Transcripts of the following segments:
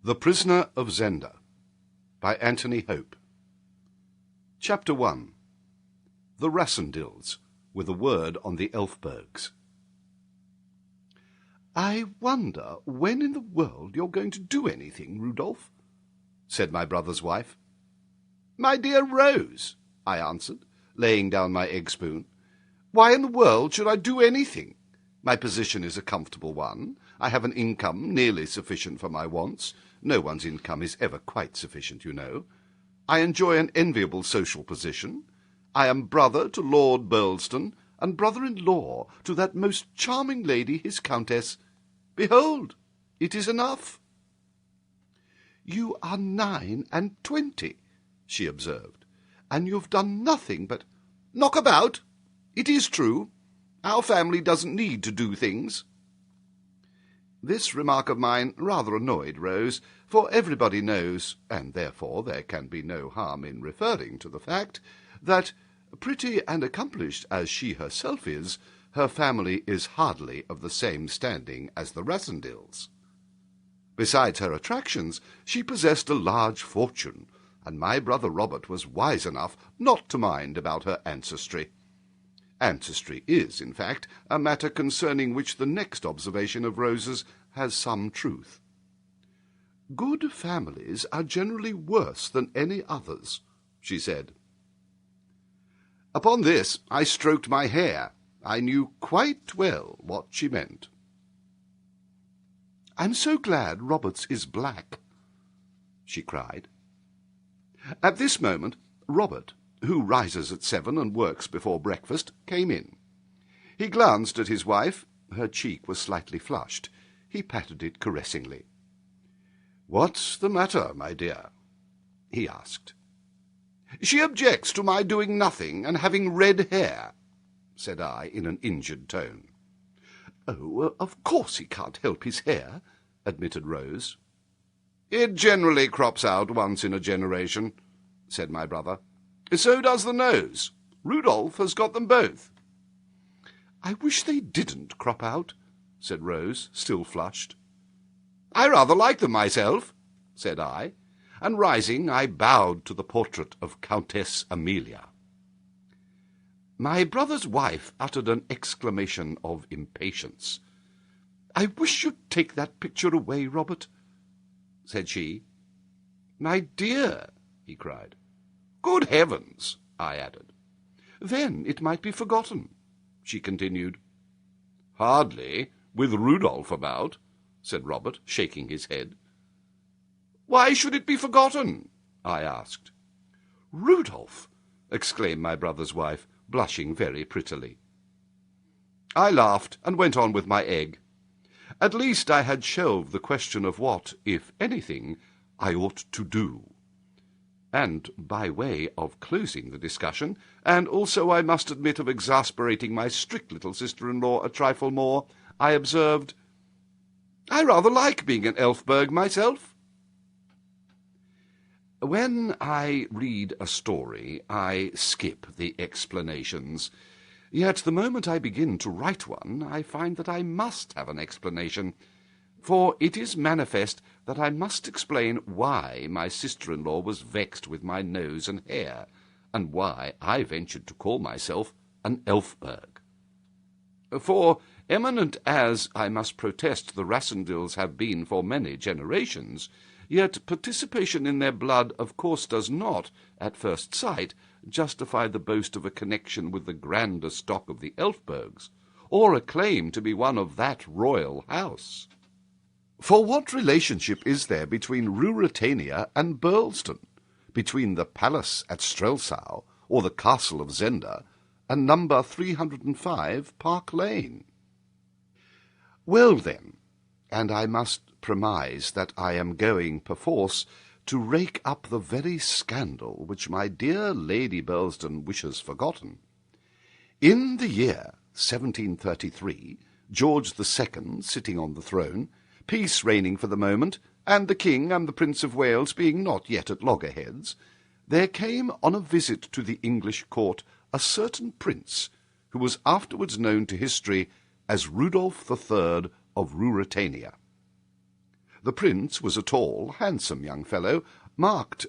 The Prisoner of Zenda by Anthony Hope. Chapter 1. The Rassendils, with a word on the Elfbergs. "I wonder when in the world you're going to do anything, Rudolf," said my brother's wife. "My dear Rose," I answered, laying down my egg-spoon, "why in the world should I do anything? My position is a comfortable one. I have an income nearly sufficient for my wants. No one's income is ever quite sufficient, you know. I enjoy an enviable social position. I am brother to Lord Burlesdon, and brother-in-law to that most charming lady, his countess. Behold, it is enough." "You are 29, she observed, "and you've done nothing but—" "Knock about. It is true. Our family doesn't need to do things." This remark of mine rather annoyed Rose, for everybody knows, and therefore there can be no harm in referring to the fact, that, pretty and accomplished as she herself is, her family is hardly of the same standing as the Rassendils. Besides her attractions, she possessed a large fortune, and my brother Robert was wise enough not to mind about her ancestry. Ancestry is, in fact, a matter concerning which the next observation of Rose's has some truth. "Good families are generally worse than any others," she said. Upon this I stroked my hair. I knew quite well what she meant. "I'm so glad Robert's is black," she cried. At this moment Robert, who rises at 7 and works before breakfast, came in. He glanced at his wife. Her cheek was slightly flushed. He patted it caressingly. "What's the matter, my dear?" he asked. "She objects to my doing nothing and having red hair," said I in an injured tone. "Oh, of course he can't help his hair," admitted Rose. "It generally crops out once in a generation," said my brother. "So does the nose. Rudolf has got them both." "I wish they didn't crop out," said Rose, still flushed. "I rather like them myself," said I, and rising I bowed to the portrait of Countess Amelia. My brother's wife uttered an exclamation of impatience. "I wish you'd take that picture away, Robert," said she. "My dear," he cried. "Good heavens!" I added. "Then it might be forgotten," she continued. "Hardly, with Rudolf about," said Robert, shaking his head. "Why should it be forgotten?" I asked. "Rudolf!" exclaimed my brother's wife, blushing very prettily. I laughed and went on with my egg. At least I had shelved the question of what, if anything, I ought to do. And by way of closing the discussion, and also, I must admit, of exasperating my strict little sister-in-law a trifle more, I observed, "I rather like being an Elfberg myself." When I read a story, I skip the explanations. Yet the moment I begin to write one, I find that I must have an explanation, for it is manifest that I must explain why my sister-in-law was vexed with my nose and hair, and why I ventured to call myself an Elfberg. For, eminent as, I must protest, the Rassendils have been for many generations, yet participation in their blood of course does not, at first sight, justify the boast of a connection with the grander stock of the Elfbergs, or a claim to be one of that royal house. For what relationship is there between Ruritania and Burlesdon, between the palace at Strelsau, or the castle of Zenda, and number 305 Park Lane? Well, then, and I must premise that I am going, perforce, to rake up the very scandal which my dear Lady Burlesdon wishes forgotten. In the year 1733, George II sitting on the throne, peace reigning for the moment, and the King and the Prince of Wales being not yet at loggerheads, there came on a visit to the English court a certain prince, who was afterwards known to history as Rudolf III of Ruritania. The prince was a tall, handsome young fellow, marked,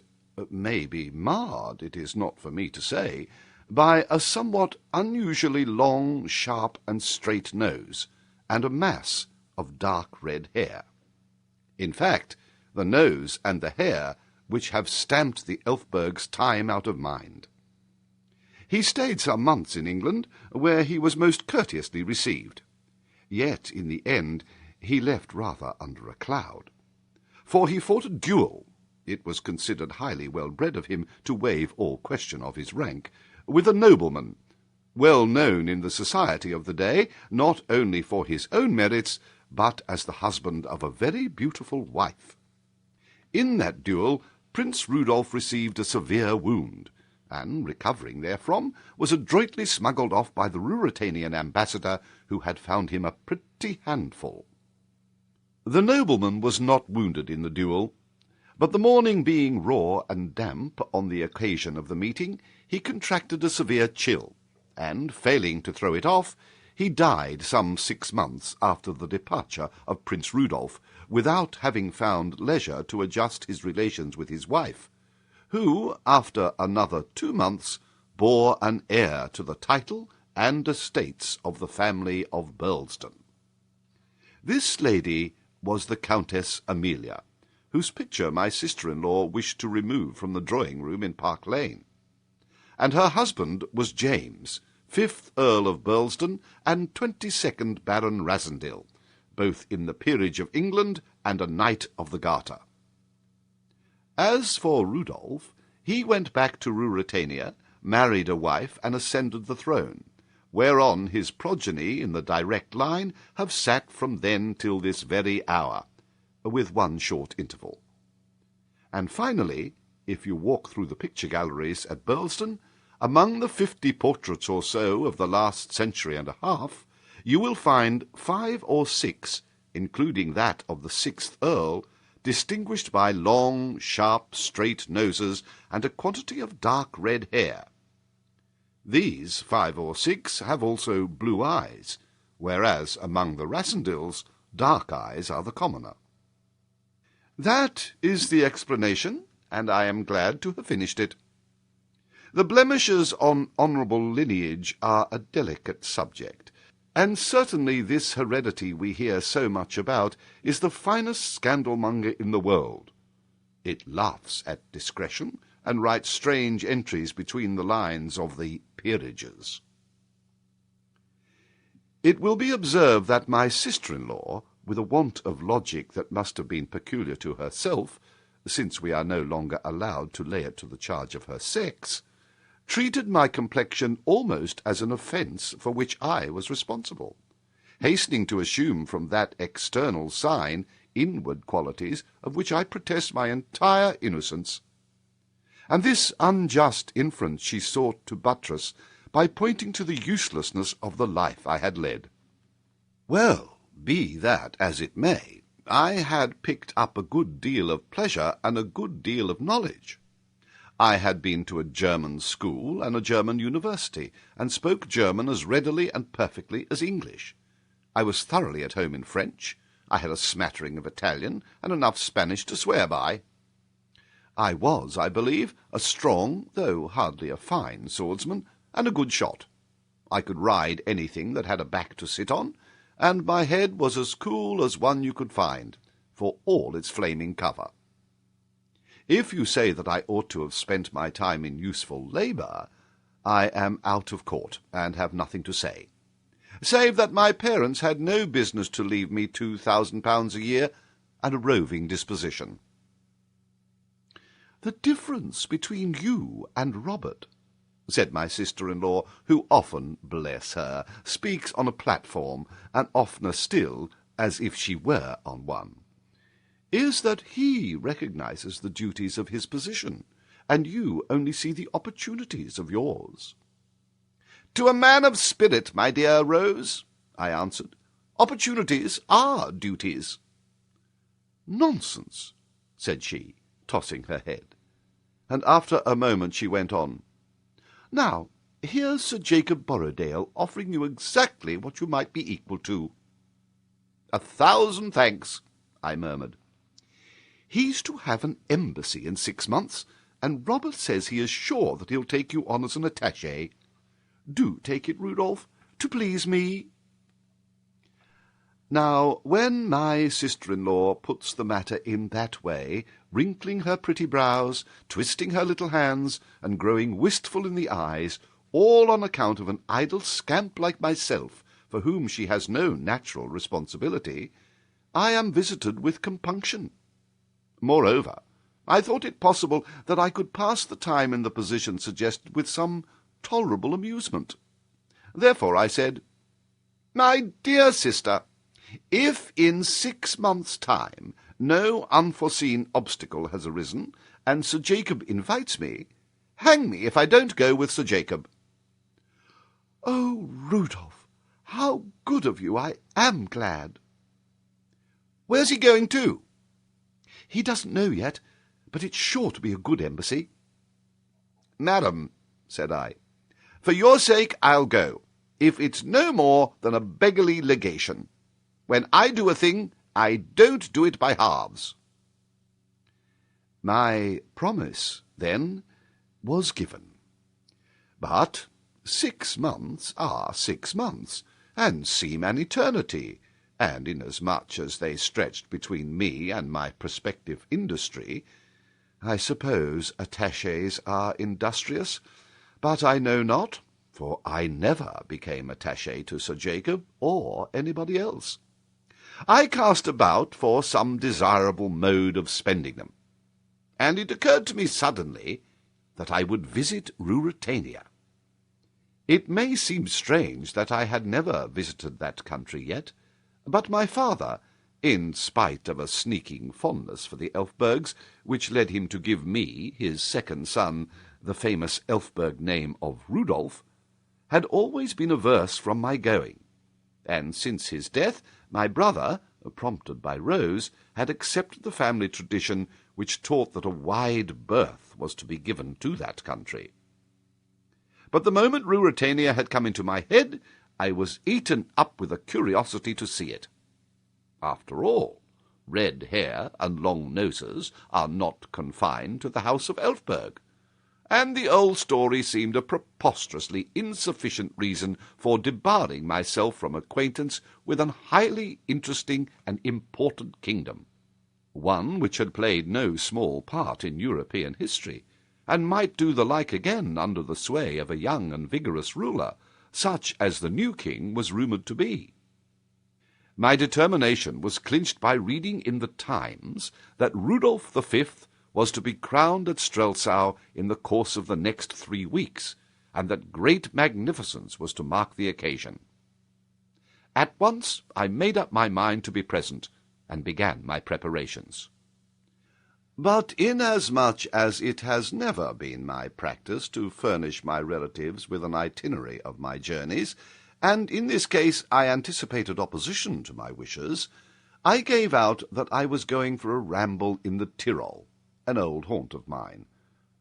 maybe marred, it is not for me to say, by a somewhat unusually long, sharp, and straight nose, and a mass of dark red hair. In fact, the nose and the hair which have stamped the Elfberg's time out of mind. He stayed some months in England, where he was most courteously received. Yet, in the end, he left rather under a cloud. For he fought a duel — it was considered highly well-bred of him to waive all question of his rank — with a nobleman, well known in the society of the day, not only for his own merits, but as the husband of a very beautiful wife. In that duel Prince Rudolf received a severe wound, and, recovering therefrom, was adroitly smuggled off by the Ruritanian ambassador, who had found him a pretty handful. The nobleman was not wounded in the duel, but the morning being raw and damp on the occasion of the meeting, he contracted a severe chill, and, failing to throw it off, he died some 6 months after the departure of Prince Rudolf, without having found leisure to adjust his relations with his wife, who, after another 2 months, bore an heir to the title and estates of the family of Burlesdon. This lady was the Countess Amelia, whose picture my sister-in-law wished to remove from the drawing-room in Park Lane, and her husband was James, 5th Earl of Burlesdon and 22nd Baron Rassendyll, both in the peerage of England and a Knight of the Garter. As for Rudolf, he went back to Ruritania, married a wife, and ascended the throne, whereon his progeny in the direct line have sat from then till this very hour, with one short interval. And finally, if you walk through the picture galleries at Burlesdon, among the 50 portraits or so of the last century and a half, you will find 5 or 6, including that of the 6th Earl, distinguished by long, sharp, straight noses and a quantity of dark red hair. These 5 or 6 have also blue eyes, whereas among the Rassendylls dark eyes are the commoner. That is the explanation, and I am glad to have finished it. The blemishes on honourable lineage are a delicate subject, and certainly this heredity we hear so much about is the finest scandalmonger in the world. It laughs at discretion, and writes strange entries between the lines of the peerages. It will be observed that my sister-in-law, with a want of logic that must have been peculiar to herself, since we are no longer allowed to lay it to the charge of her sex, treated my complexion almost as an offence for which I was responsible, hastening to assume from that external sign inward qualities of which I protest my entire innocence. And this unjust inference she sought to buttress by pointing to the uselessness of the life I had led. Well, be that as it may, I had picked up a good deal of pleasure and a good deal of knowledge. I had been to a German school and a German university, and spoke German as readily and perfectly as English. I was thoroughly at home in French. I had a smattering of Italian, and enough Spanish to swear by. I was, I believe, a strong, though hardly a fine swordsman, and a good shot. I could ride anything that had a back to sit on, and my head was as cool as one you could find, for all its flaming cover. If you say that I ought to have spent my time in useful labour, I am out of court, and have nothing to say, save that my parents had no business to leave me £2,000 a year, and a roving disposition. "The difference between you and Robert," said my sister-in-law, who often, bless her, speaks on a platform, and oftener still as if she were on one, "is that he recognizes the duties of his position, and you only see the opportunities of yours." "To a man of spirit, my dear Rose," I answered, "opportunities are duties." "Nonsense," said she, tossing her head, and after a moment she went on, "Now, here's Sir Jacob Borrodale offering you exactly what you might be equal to." "1,000 thanks," I murmured. He's to have an embassy in 6 months, and Robert says he is sure that he'll take you on as an attaché. Do take it, Rudolf, to please me." Now, when my sister-in-law puts the matter in that way, wrinkling her pretty brows, twisting her little hands, and growing wistful in the eyes, all on account of an idle scamp like myself, for whom she has no natural responsibility, I am visited with compunction. Moreover, I thought it possible that I could pass the time in the position suggested with some tolerable amusement. Therefore I said, "My dear sister, if in 6 months' time no unforeseen obstacle has arisen, and Sir Jacob invites me, hang me if I don't go with Sir Jacob." "Oh, Rudolf, how good of you! I am glad." "Where's he going to?" "He doesn't know yet, but it's sure to be a good embassy." "Madam," said I, "for your sake I'll go, if it's no more than a beggarly legation. When I do a thing, I don't do it by halves." My promise, then, was given. But 6 months are 6 months, and seem an eternity, and inasmuch as they stretched between me and my prospective industry, I suppose attachés are industrious, but I know not, for I never became attaché to Sir Jacob or anybody else. I cast about for some desirable mode of spending them, and it occurred to me suddenly that I would visit Ruritania. It may seem strange that I had never visited that country yet, but my father, in spite of a sneaking fondness for the Elfbergs, which led him to give me, his second son, the famous Elfberg name of Rudolf, had always been averse from my going, and since his death my brother, prompted by Rose, had accepted the family tradition which taught that a wide berth was to be given to that country. But the moment Ruritania had come into my head, I was eaten up with a curiosity to see it. After all, red hair and long noses are not confined to the house of Elfberg, and the old story seemed a preposterously insufficient reason for debarring myself from acquaintance with an highly interesting and important kingdom, one which had played no small part in European history, and might do the like again under the sway of a young and vigorous ruler, such as the new king was rumoured to be. My determination was clinched by reading in the Times that Rudolf V was to be crowned at Strelsau in the course of the next 3 weeks, and that great magnificence was to mark the occasion. At once I made up my mind to be present, and began my preparations. But inasmuch as it has never been my practice to furnish my relatives with an itinerary of my journeys, and in this case I anticipated opposition to my wishes, I gave out that I was going for a ramble in the Tyrol, an old haunt of mine,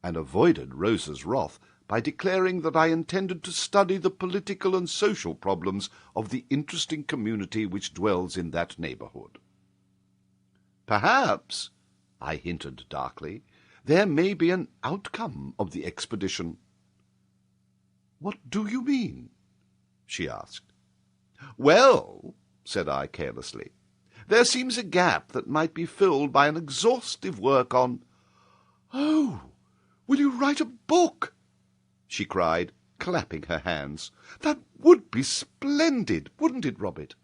and avoided Rose's wrath by declaring that I intended to study the political and social problems of the interesting community which dwells in that neighbourhood. "Perhaps," I hinted darkly, "there may be an outcome of the expedition." "What do you mean?" she asked. "Well," said I carelessly, "there seems a gap that might be filled by an exhaustive work on—" "Oh, will you write a book?" she cried, clapping her hands. "That would be splendid, wouldn't it, Robert?"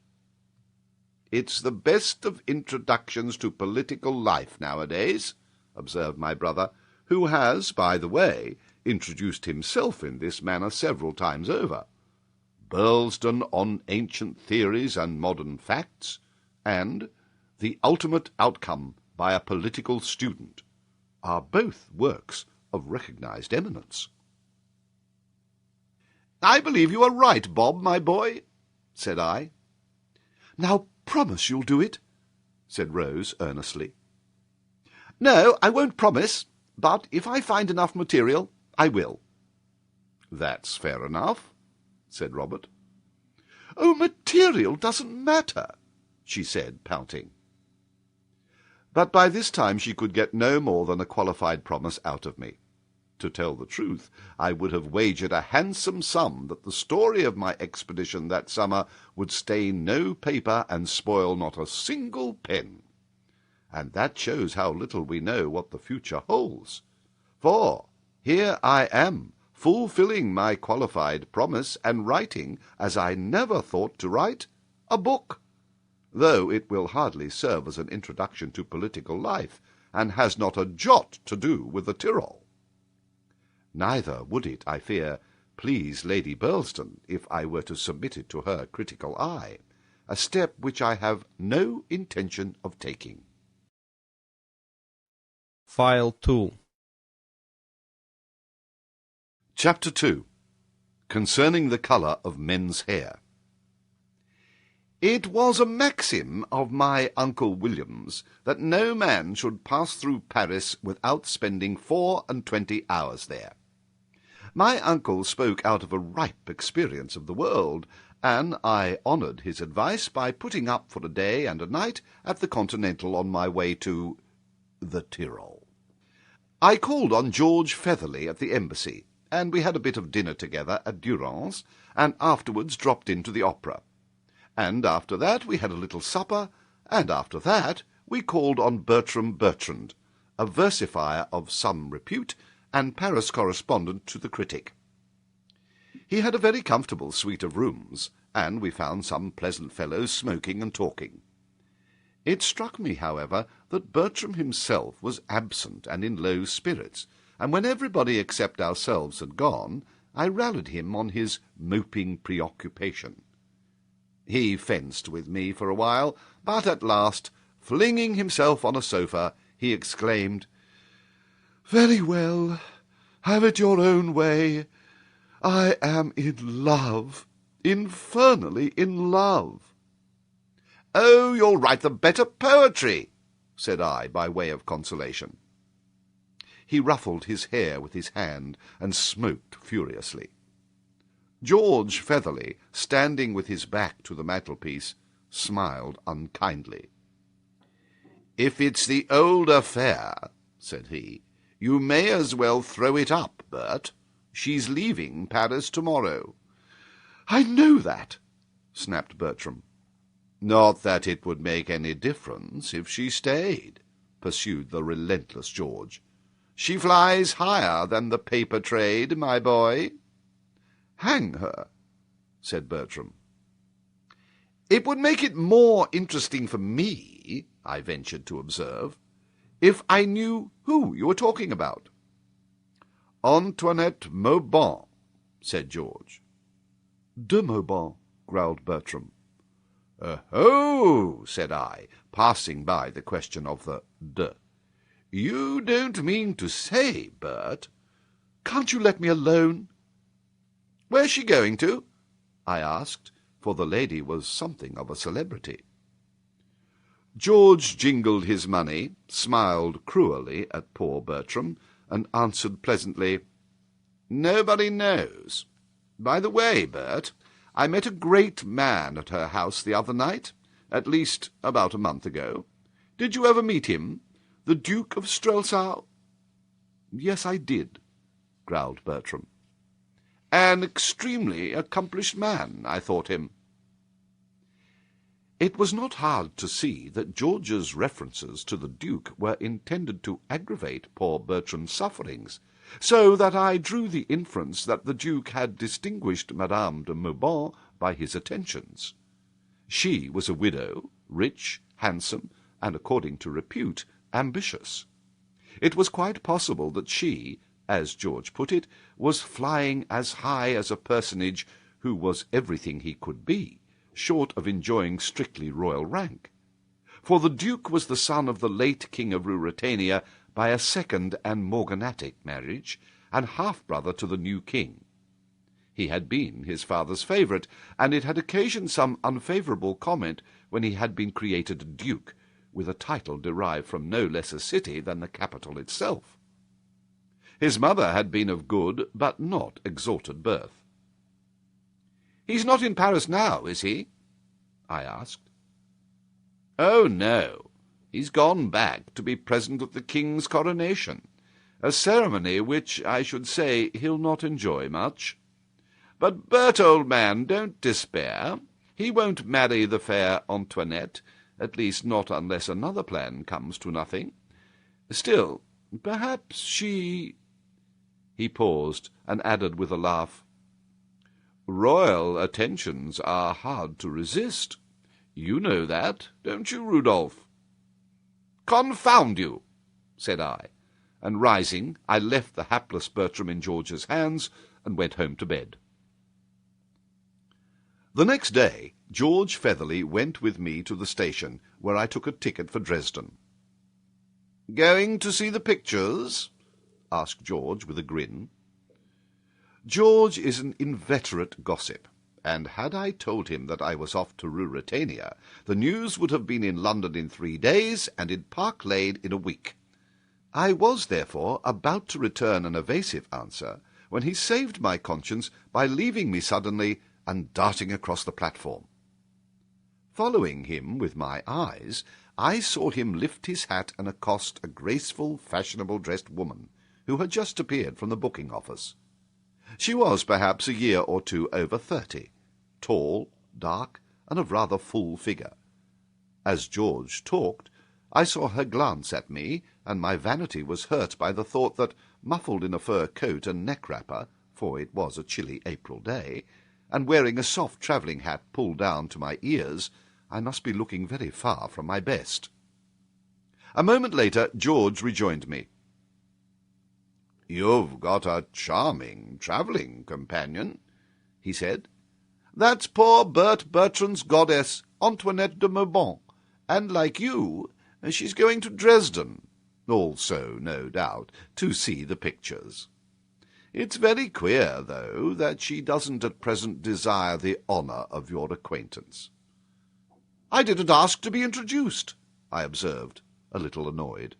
"It's the best of introductions to political life nowadays," observed my brother, who has, by the way, introduced himself in this manner several times over. Burlesdon on Ancient Theories and Modern Facts, and The Ultimate Outcome by a Political Student, are both works of recognized eminence. "I believe you are right, Bob, my boy," said I. "Now promise you'll do it," said Rose earnestly. "No, I won't promise, but if I find enough material, I will." "That's fair enough," said Robert. "Oh, material doesn't matter," she said, pouting. But by this time she could get no more than a qualified promise out of me. To tell the truth, I would have wagered a handsome sum that the story of my expedition that summer would stain no paper and spoil not a single pen. And that shows how little we know what the future holds. For here I am, fulfilling my qualified promise and writing, as I never thought to write, a book, though it will hardly serve as an introduction to political life, and has not a jot to do with the Tyrol. Neither would it, I fear, please Lady Burlesdon if I were to submit it to her critical eye, a step which I have no intention of taking. File 2. Chapter 2. Concerning the colour of men's hair. It was a maxim of my Uncle William's that no man should pass through Paris without spending 24 hours there. My uncle spoke out of a ripe experience of the world, and I honoured his advice by putting up for a day and a night at the Continental on my way to the Tyrol. I called on George Featherly at the embassy, and we had a bit of dinner together at Durand's, and afterwards dropped into the opera. And after that we had a little supper, and after that we called on Bertram Bertrand, a versifier of some repute, and Paris correspondent to the Critic. He had a very comfortable suite of rooms, and we found some pleasant fellows smoking and talking. It struck me, however, that Bertram himself was absent and in low spirits, and when everybody except ourselves had gone, I rallied him on his moping preoccupation. He fenced with me for a while, but at last, flinging himself on a sofa, he exclaimed, "Very well, have it your own way. I am in love, infernally in love." "Oh, you'll write the better poetry," said I, by way of consolation. He ruffled his hair with his hand, and smoked furiously. George Featherly, standing with his back to the mantelpiece, smiled unkindly. "If it's the old affair," said he, "you may as well throw it up, Bert. She's leaving Paris tomorrow." "I know that," snapped Bertram. "Not that it would make any difference if she stayed," pursued the relentless George. "She flies higher than the paper trade, my boy." "Hang her," said Bertram. "It would make it more interesting for me," I ventured to observe, "if I knew who you were talking about." "Antoinette Mauban," said George. "De Mauban," growled Bertram. "Oh," said I, passing by the question of the de. "You don't mean to say, Bert—" "Can't you let me alone?" "Where's she going to?" I asked, for the lady was something of a celebrity. George jingled his money, smiled cruelly at poor Bertram, and answered pleasantly, "Nobody knows. By the way, Bert, I met a great man at her house the other night, at least about a month ago. Did you ever meet him, the Duke of Strelsau?" "Yes, I did," growled Bertram. "An extremely accomplished man, I thought him." It was not hard to see that George's references to the Duke were intended to aggravate poor Bertram's sufferings, so that I drew the inference that the Duke had distinguished Madame de Mauban by his attentions. She was a widow, rich, handsome, and, according to repute, ambitious. It was quite possible that she, as George put it, was flying as high as a personage who was everything he could be, short of enjoying strictly royal rank. For the Duke was the son of the late King of Ruritania by a second and morganatic marriage, and half-brother to the new king. He had been his father's favourite, and it had occasioned some unfavourable comment when he had been created a duke, with a title derived from no less a city than the capital itself. His mother had been of good, but not exalted birth. "He's not in Paris now, is he?" I asked. "Oh, no. He's gone back to be present at the king's coronation, a ceremony which, I should say, he'll not enjoy much. But, Bert, old man, don't despair. He won't marry the fair Antoinette, at least not unless another plan comes to nothing. Still, perhaps she—" He paused, and added with a laugh, "Royal attentions are hard to resist. You know that, don't you, Rudolf?" "Confound you!" said I, and rising, I left the hapless Bertram in George's hands and went home to bed. The next day George Featherly went with me to the station, where I took a ticket for Dresden. "Going to see the pictures?" asked George with a grin. George is an inveterate gossip, and had I told him that I was off to Ruritania, the news would have been in London in 3 days, and in Park Lane in a week. I was, therefore, about to return an evasive answer, when he saved my conscience by leaving me suddenly and darting across the platform. Following him with my eyes, I saw him lift his hat and accost a graceful, fashionable-dressed woman, who had just appeared from the booking-office. She was perhaps a year or two over 30, tall, dark, and of rather full figure. As George talked, I saw her glance at me, and my vanity was hurt by the thought that, muffled in a fur coat and neck-wrapper, for it was a chilly April day, and wearing a soft travelling hat pulled down to my ears, I must be looking very far from my best. A moment later George rejoined me. "You've got a charming travelling companion," he said. "That's poor Bertrand's goddess, Antoinette de Mauban, and, like you, she's going to Dresden, also, no doubt, to see the pictures. It's very queer, though, that she doesn't at present desire the honour of your acquaintance." "I didn't ask to be introduced," I observed, a little annoyed.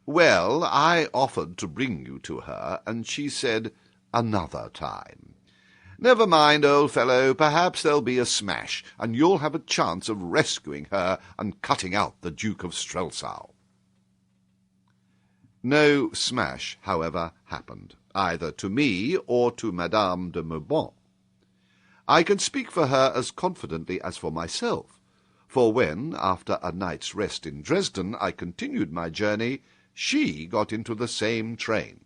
"Well, I offered to bring you to her, and she said, 'Another time.' Never mind, old fellow, perhaps there'll be a smash, and you'll have a chance of rescuing her and cutting out the Duke of Strelsau." No smash, however, happened, either to me or to Madame de Mauban. I can speak for her as confidently as for myself, for when, after a night's rest in Dresden, I continued my journey, she got into the same train.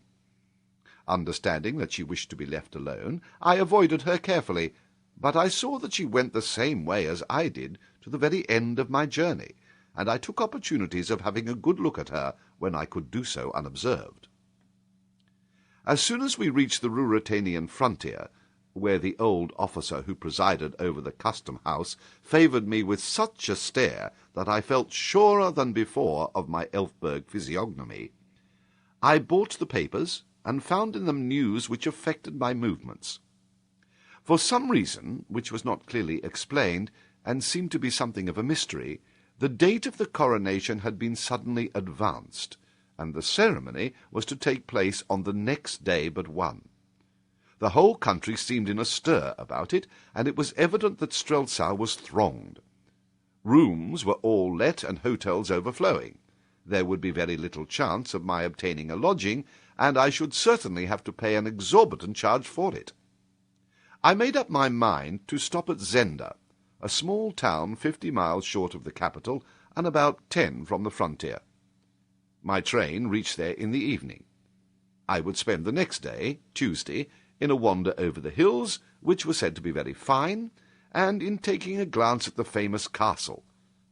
Understanding that she wished to be left alone, I avoided her carefully, but I saw that she went the same way as I did to the very end of my journey, and I took opportunities of having a good look at her when I could do so unobserved. As soon as we reached the Ruritanian frontier, where the old officer who presided over the custom-house favoured me with such a stare that I felt surer than before of my Elfberg physiognomy, I bought the papers and found in them news which affected my movements. For some reason, which was not clearly explained, and seemed to be something of a mystery, the date of the coronation had been suddenly advanced, and the ceremony was to take place on the next day but one. The whole country seemed in a stir about it, and it was evident that Strelsau was thronged. Rooms were all let and hotels overflowing. There would be very little chance of my obtaining a lodging, and I should certainly have to pay an exorbitant charge for it. I made up my mind to stop at Zenda, a small town 50 miles short of the capital and about 10 from the frontier. My train reached there in the evening. I would spend the next day, Tuesday, in a wander over the hills, which were said to be very fine, and in taking a glance at the famous castle,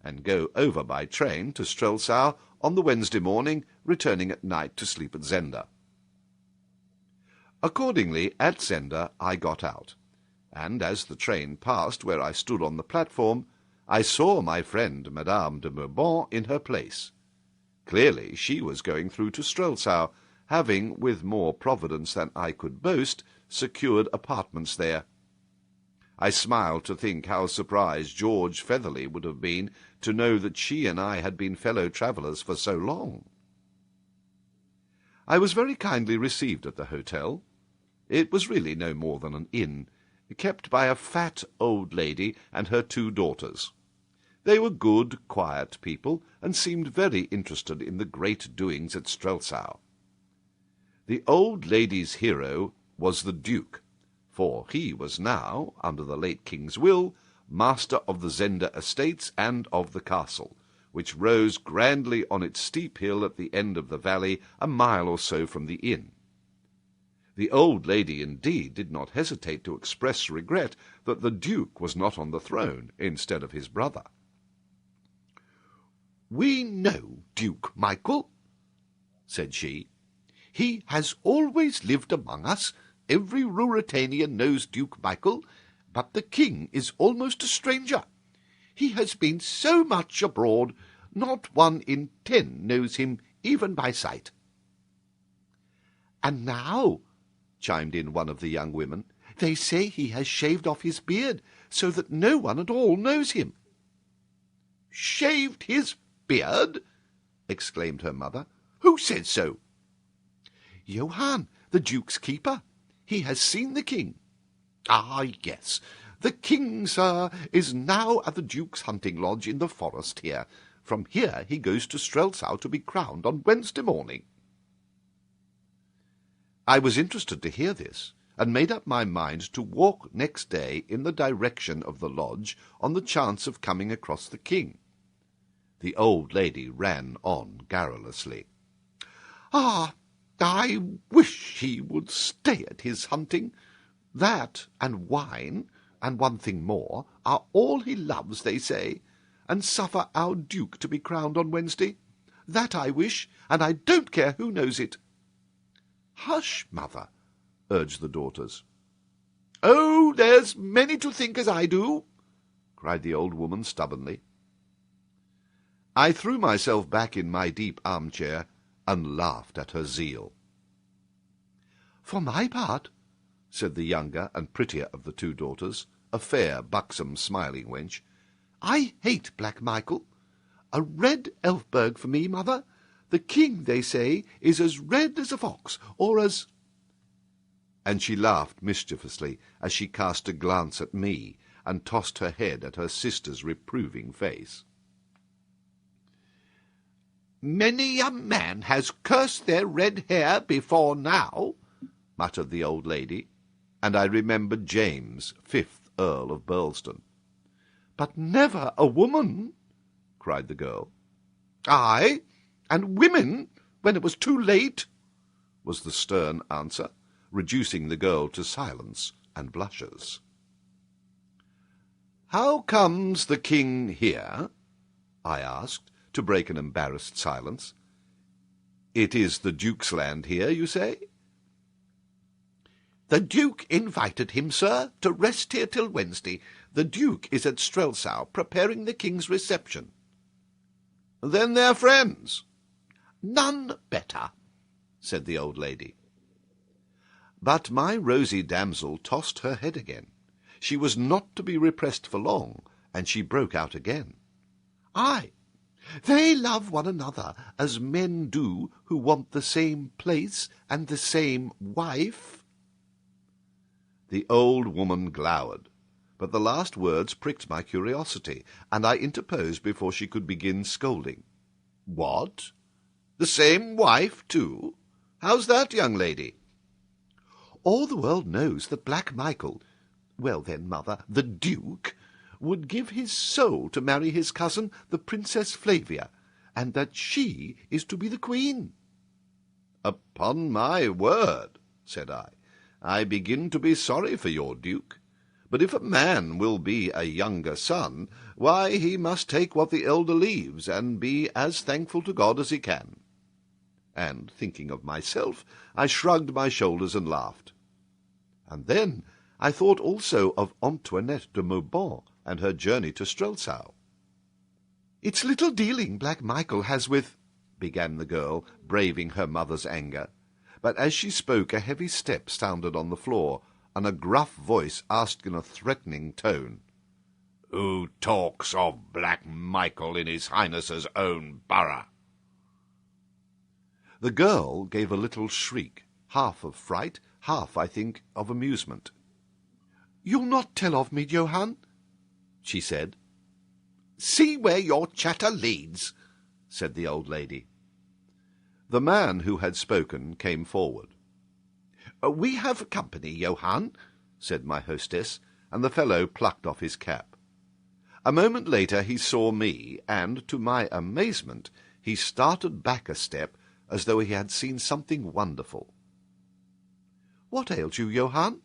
and go over by train to Strelsau on the Wednesday morning, returning at night to sleep at Zenda. Accordingly, at Zenda I got out, and as the train passed where I stood on the platform, I saw my friend Madame de Mauban in her place. Clearly she was going through to Strelsau, having, with more providence than I could boast, secured apartments there. I smiled to think how surprised George Featherly would have been to know that she and I had been fellow-travellers for so long. I was very kindly received at the hotel. It was really no more than an inn, kept by a fat old lady and her 2 daughters. They were good, quiet people, and seemed very interested in the great doings at Strelsau. The old lady's hero was the Duke, for he was now, under the late king's will, master of the Zenda estates and of the castle, which rose grandly on its steep hill at the end of the valley, a mile or so from the inn. The old lady, indeed, did not hesitate to express regret that the Duke was not on the throne instead of his brother. "We know Duke Michael," said she. "He has always lived among us. Every Ruritanian knows Duke Michael, but the king is almost a stranger. He has been so much abroad, not 1 in 10 knows him even by sight." "And now," chimed in one of the young women, "they say he has shaved off his beard, so that no one at all knows him." "Shaved his beard?" exclaimed her mother. "Who says so?" "Johann, the Duke's keeper. He has seen the king." "Ah, yes. The king, sir, is now at the Duke's hunting lodge in the forest here. From here he goes to Strelsau to be crowned on Wednesday morning." I was interested to hear this, and made up my mind to walk next day in the direction of the lodge on the chance of coming across the king. The old lady ran on garrulously. "Ah, I wish he would stay at his hunting. That and wine, and 1 thing more, are all he loves, they say, and suffer our Duke to be crowned on Wednesday. That I wish, and I don't care who knows it." "Hush, mother," urged the daughters. "Oh, there's many to think as I do," cried the old woman stubbornly. I threw myself back in my deep armchair and laughed at her zeal. "For my part," said the younger and prettier of the 2 daughters, a fair, buxom, smiling wench, "I hate Black Michael. A red Elfberg for me, mother. The king, they say, is as red as a fox, or as—" And she laughed mischievously as she cast a glance at me and tossed her head at her sister's reproving face. "Many a man has cursed their red hair before now," muttered the old lady, and I remembered James, 5th Earl of Burlesdon. "But never a woman," cried the girl. "Aye, and women, when it was too late," was the stern answer, reducing the girl to silence and blushes. "How comes the king here?" I asked, to break an embarrassed silence. "It is the Duke's land here, you say?" "The Duke invited him, sir, to rest here till Wednesday. The Duke is at Strelsau, preparing the king's reception." "Then they're friends?" "None better," said the old lady. But my rosy damsel tossed her head again. She was not to be repressed for long, and she broke out again. "Aye, they love one another as men do who want the same place and the same wife." The old woman glowered, but the last words pricked my curiosity, and I interposed before she could begin scolding. "What? The same wife, too? How's that, young lady?" "All the world knows that Black Michael, well then, mother, the Duke, would give his soul to marry his cousin, the Princess Flavia, and that she is to be the queen." "Upon my word," said I begin to be sorry for your Duke. But if a man will be a younger son, why, he must take what the elder leaves, and be as thankful to God as he can." And, thinking of myself, I shrugged my shoulders and laughed. And then I thought also of Antoinette de Maubant and her journey to Strelsau. "It's little dealing Black Michael has with—" began the girl, braving her mother's anger. But as she spoke a heavy step sounded on the floor, and a gruff voice asked in a threatening tone, "Who talks of Black Michael in his Highness's own borough?" The girl gave a little shriek, half of fright, half, I think, of amusement. "You'll not tell of me, Johann?" she said. "See where your chatter leads," said the old lady. The man who had spoken came forward. "We have company, Johann," said my hostess, and the fellow plucked off his cap. A moment later he saw me, and, to my amazement, he started back a step as though he had seen something wonderful. "What ails you, Johann?"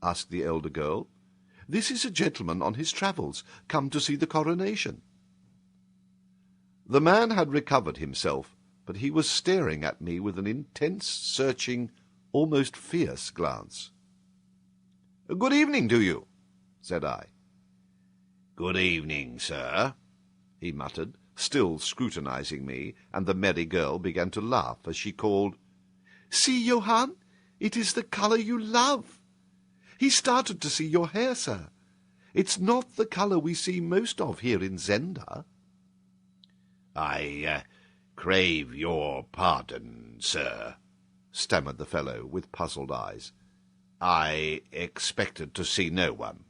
asked the elder girl. "This is a gentleman on his travels, come to see the coronation." The man had recovered himself, but he was staring at me with an intense, searching, almost fierce glance. "Good evening to you," said I. "Good evening, sir," he muttered, still scrutinizing me, and the merry girl began to laugh as she called, "See, Johann, it is the colour you love. He started to see your hair, sir. It's not the colour we see most of here in Zenda." "I crave your pardon, sir," stammered the fellow, with puzzled eyes. "I expected to see no one."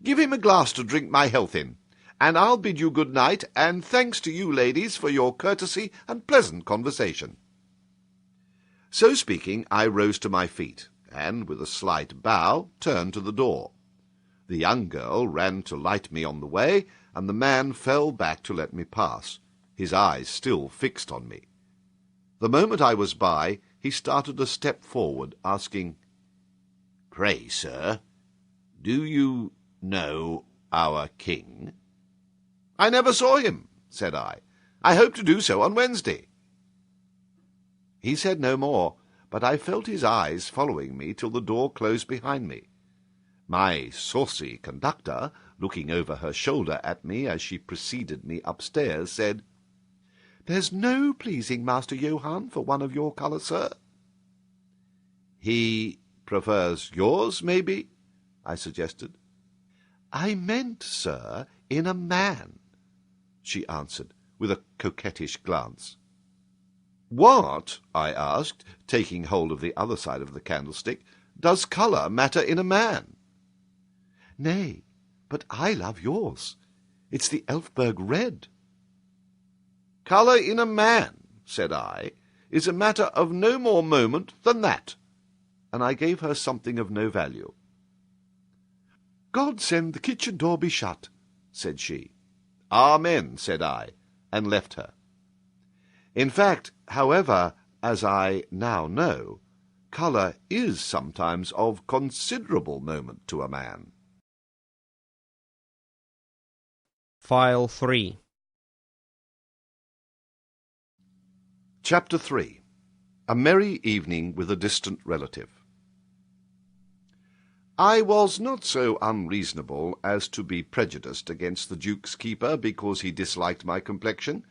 "Give him a glass to drink my health in, and I'll bid you good night, and thanks to you, ladies, for your courtesy and pleasant conversation." So speaking, I rose to my feet, and, with a slight bow, turned to the door. The young girl ran to light me on the way, and the man fell back to let me pass, his eyes still fixed on me. The moment I was by, he started a step forward, asking, "Pray, sir, do you know our king?" "I never saw him," said I. "I hope to do so on Wednesday." He said no more, but I felt his eyes following me till the door closed behind me. My saucy conductor, looking over her shoulder at me as she preceded me upstairs, said, "There's no pleasing Master Johann for one of your colour, sir." "He prefers yours, maybe?" I suggested. "I meant, sir, in a man," she answered, with a coquettish glance. "What," I asked, taking hold of the other side of the candlestick, "does colour matter in a man?" "Nay, but I love yours. It's the Elfberg red." "Colour in a man," said I, "is a matter of no more moment than that," and I gave her something of no value. "God send the kitchen door be shut," said she. "Amen," said I, and left her. In fact, however, as I now know, colour is sometimes of considerable moment to a man. File 3. Chapter 3. A merry evening with a distant relative. I was not so unreasonable as to be prejudiced against the Duke's keeper because he disliked my complexion,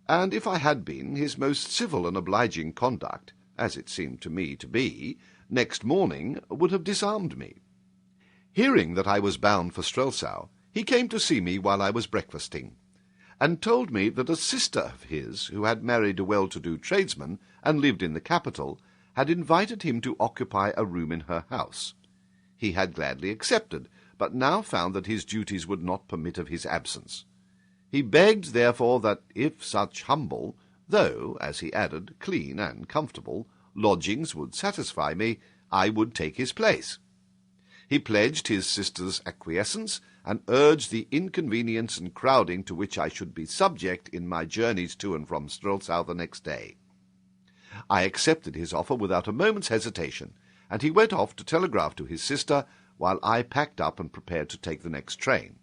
and if I had been, his most civil and obliging conduct, as it seemed to me to be, next morning would have disarmed me. Hearing that I was bound for Strelsau, he came to see me while I was breakfasting, and told me that a sister of his, who had married a well-to-do tradesman and lived in the capital, had invited him to occupy a room in her house. He had gladly accepted, but now found that his duties would not permit of his absence. He begged, therefore, that if such humble, though, as he added, clean and comfortable, lodgings would satisfy me, I would take his place. He pledged his sister's acquiescence, and urged the inconvenience and crowding to which I should be subject in my journeys to and from Strelsau the next day. I accepted his offer without a moment's hesitation, and he went off to telegraph to his sister, while I packed up and prepared to take the next train.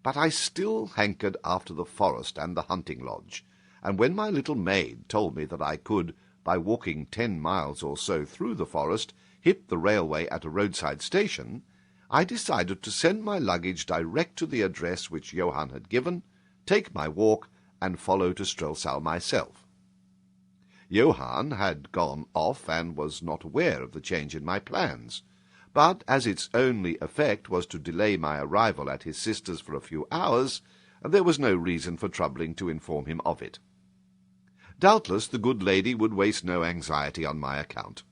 But I still hankered after the forest and the hunting lodge, and when my little maid told me that I could, by walking 10 miles or so through the forest, hit the railway at a roadside station, I decided to send my luggage direct to the address which Johann had given, take my walk, and follow to Strelsau myself. Johann had gone off and was not aware of the change in my plans, but as its only effect was to delay my arrival at his sister's for a few hours, there was no reason for troubling to inform him of it. Doubtless the good lady would waste no anxiety on my account.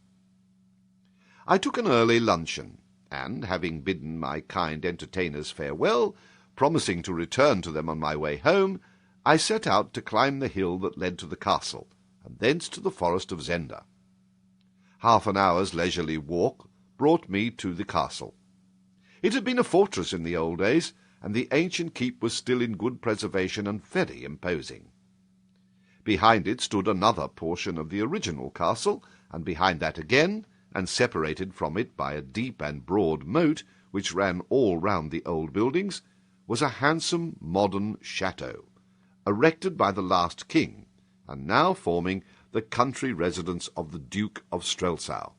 I took an early luncheon, and, having bidden my kind entertainers farewell, promising to return to them on my way home, I set out to climb the hill that led to the castle, and thence to the forest of Zenda. Half an hour's leisurely walk brought me to the castle. It had been a fortress in the old days, and the ancient keep was still in good preservation and very imposing. Behind it stood another portion of the original castle, and behind that again, and separated from it by a deep and broad moat which ran all round the old buildings, was a handsome modern chateau, erected by the last king, and now forming the country residence of the Duke of Strelsau.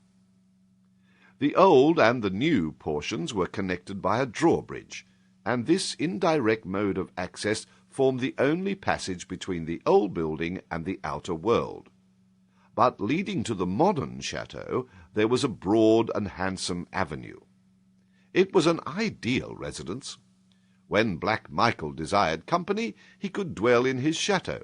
The old and the new portions were connected by a drawbridge, and this indirect mode of access formed the only passage between the old building and the outer world. But leading to the modern chateau there was a broad and handsome avenue. It was an ideal residence. When Black Michael desired company, he could dwell in his chateau.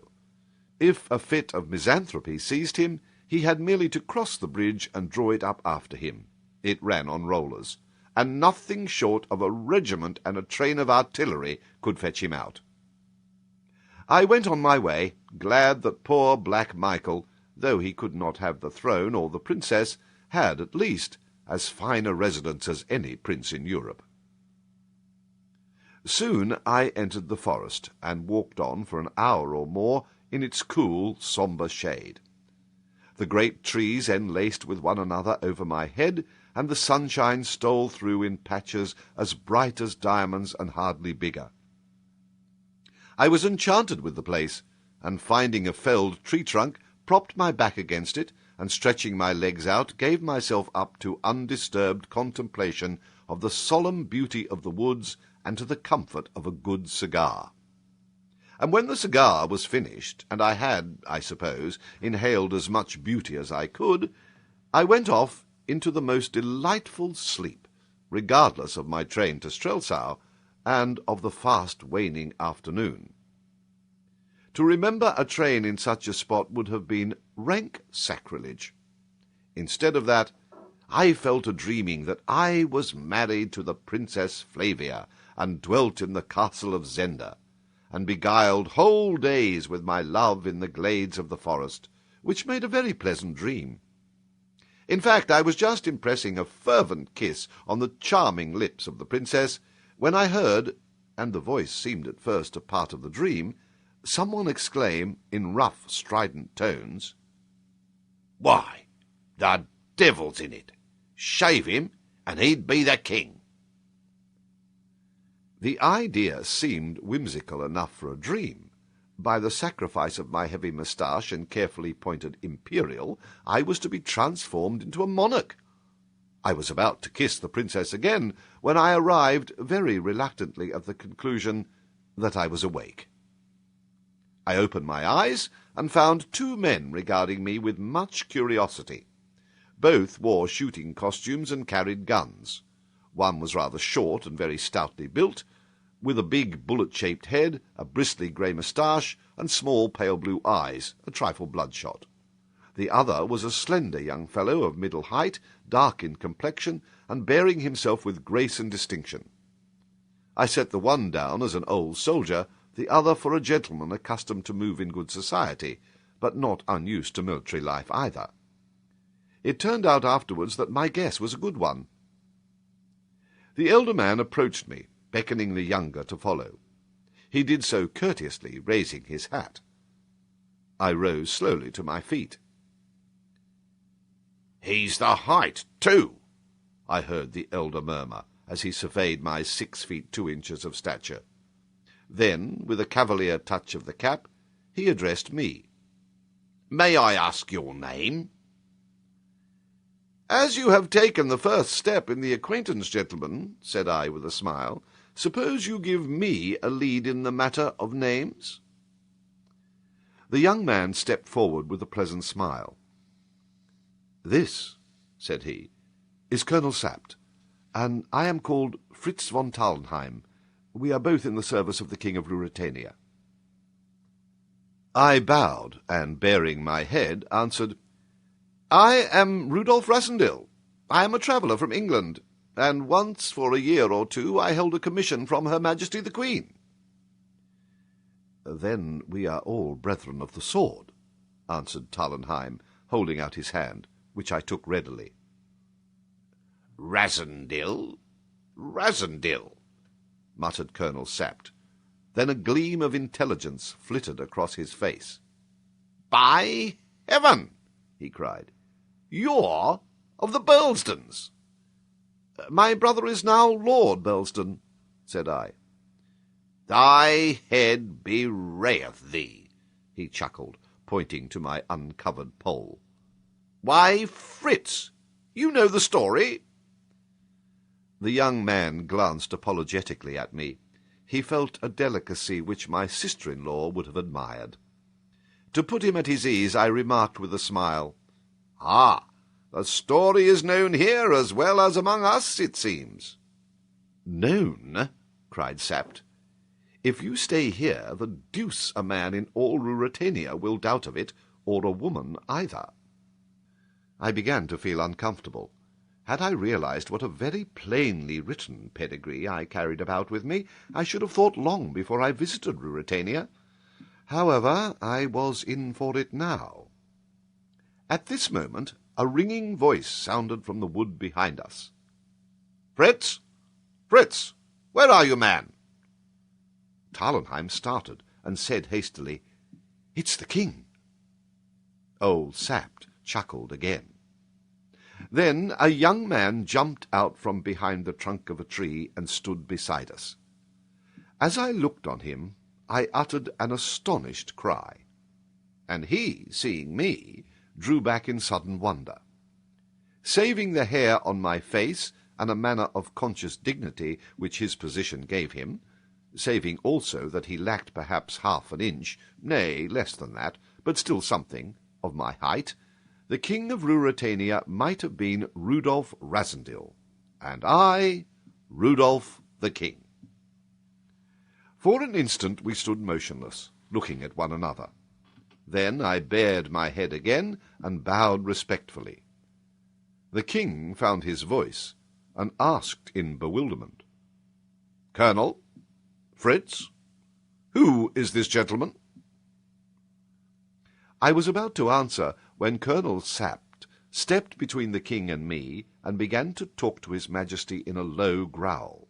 If a fit of misanthropy seized him, he had merely to cross the bridge and draw it up after him. It ran on rollers, and nothing short of a regiment and a train of artillery could fetch him out. I went on my way, glad that poor Black Michael, though he could not have the throne or the princess, had, at least, as fine a residence as any prince in Europe. Soon I entered the forest, and walked on for an hour or more in its cool, sombre shade. The great trees enlaced with one another over my head, and the sunshine stole through in patches as bright as diamonds and hardly bigger. I was enchanted with the place, and finding a felled tree-trunk, propped my back against it, and stretching my legs out, gave myself up to undisturbed contemplation of the solemn beauty of the woods and to the comfort of a good cigar. And when the cigar was finished, and I had, I suppose, inhaled as much beauty as I could, I went off into the most delightful sleep, regardless of my train to Strelsau, and of the fast waning afternoon. To remember a train in such a spot would have been rank sacrilege. Instead of that, I fell to dreaming that I was married to the Princess Flavia, and dwelt in the castle of Zenda, and beguiled whole days with my love in the glades of the forest, which made a very pleasant dream. In fact, I was just impressing a fervent kiss on the charming lips of the princess, when I heard, and the voice seemed at first a part of the dream, someone exclaim in rough, strident tones, "Why, the devil's in it! Shave him, and he'd be the king!" The idea seemed whimsical enough for a dream. By the sacrifice of my heavy moustache and carefully pointed imperial, I was to be transformed into a monarch. I was about to kiss the princess again, when I arrived very reluctantly at the conclusion that I was awake. I opened my eyes, and found two men regarding me with much curiosity. Both wore shooting costumes and carried guns. One was rather short and very stoutly built, with a big bullet-shaped head, a bristly grey moustache, and small pale blue eyes, a trifle bloodshot. The other was a slender young fellow of middle height, dark in complexion, and bearing himself with grace and distinction. I set the one down as an old soldier, the other for a gentleman accustomed to move in good society, but not unused to military life either. It turned out afterwards that my guess was a good one. The elder man approached me, beckoning the younger to follow. He did so courteously, raising his hat. I rose slowly to my feet. "He's the height, too," I heard the elder murmur, as he surveyed my 6 feet 2 inches of stature. Then, with a cavalier touch of the cap, he addressed me. "May I ask your name?" "As you have taken the first step in the acquaintance, gentlemen," said I with a smile, "suppose you give me a lead in the matter of names?" The young man stepped forward with a pleasant smile. "This," said he, "is Colonel Sapt, and I am called Fritz von Talnheim. We are both in the service of the King of Ruritania." I bowed, and, baring my head, answered, "I am Rudolf Rassendyll. I am a traveller from England. and once for a year or two I held a commission from Her Majesty the Queen." "Then we are all brethren of the sword," answered Tarlenheim, holding out his hand, which I took readily. "Rassendyll? Rassendyll," muttered Colonel Sapt. Then a gleam of intelligence flitted across his face. "By heaven!" he cried. "You're of the Burlesdons." "My brother is now Lord Burlesdon," said I. "Thy head bewrayeth thee," he chuckled, pointing to my uncovered poll. "Why, Fritz, you know the story?" The young man glanced apologetically at me. He felt a delicacy which my sister-in-law would have admired. To put him at his ease, I remarked with a smile, "Ah, the story is known here as well as among us, it seems." "Known?" cried Sapt. "If you stay here, the deuce a man in all Ruritania will doubt of it, or a woman either." I began to feel uncomfortable. Had I realized what a very plainly written pedigree I carried about with me, I should have thought long before I visited Ruritania. However, I was in for it now. At this moment a ringing voice sounded from the wood behind us. "Fritz! Fritz! Where are you, man?" Tarlenheim started, and said hastily, "It's the king." Old Sapt chuckled again. Then a young man jumped out from behind the trunk of a tree and stood beside us. As I looked on him, I uttered an astonished cry, and he, seeing me, drew back in sudden wonder. Saving the hair on my face and a manner of conscious dignity which his position gave him, saving also that he lacked perhaps half an inch, nay, less than that, but still something, of my height, the king of Ruritania might have been Rudolf Rassendyll, and I, Rudolf the king. For an instant we stood motionless, looking at one another. Then I bared my head again and bowed respectfully. The king found his voice, and asked in bewilderment, "Colonel? Fritz? Who is this gentleman?" I was about to answer when Colonel Sapt stepped between the king and me and began to talk to his Majesty in a low growl.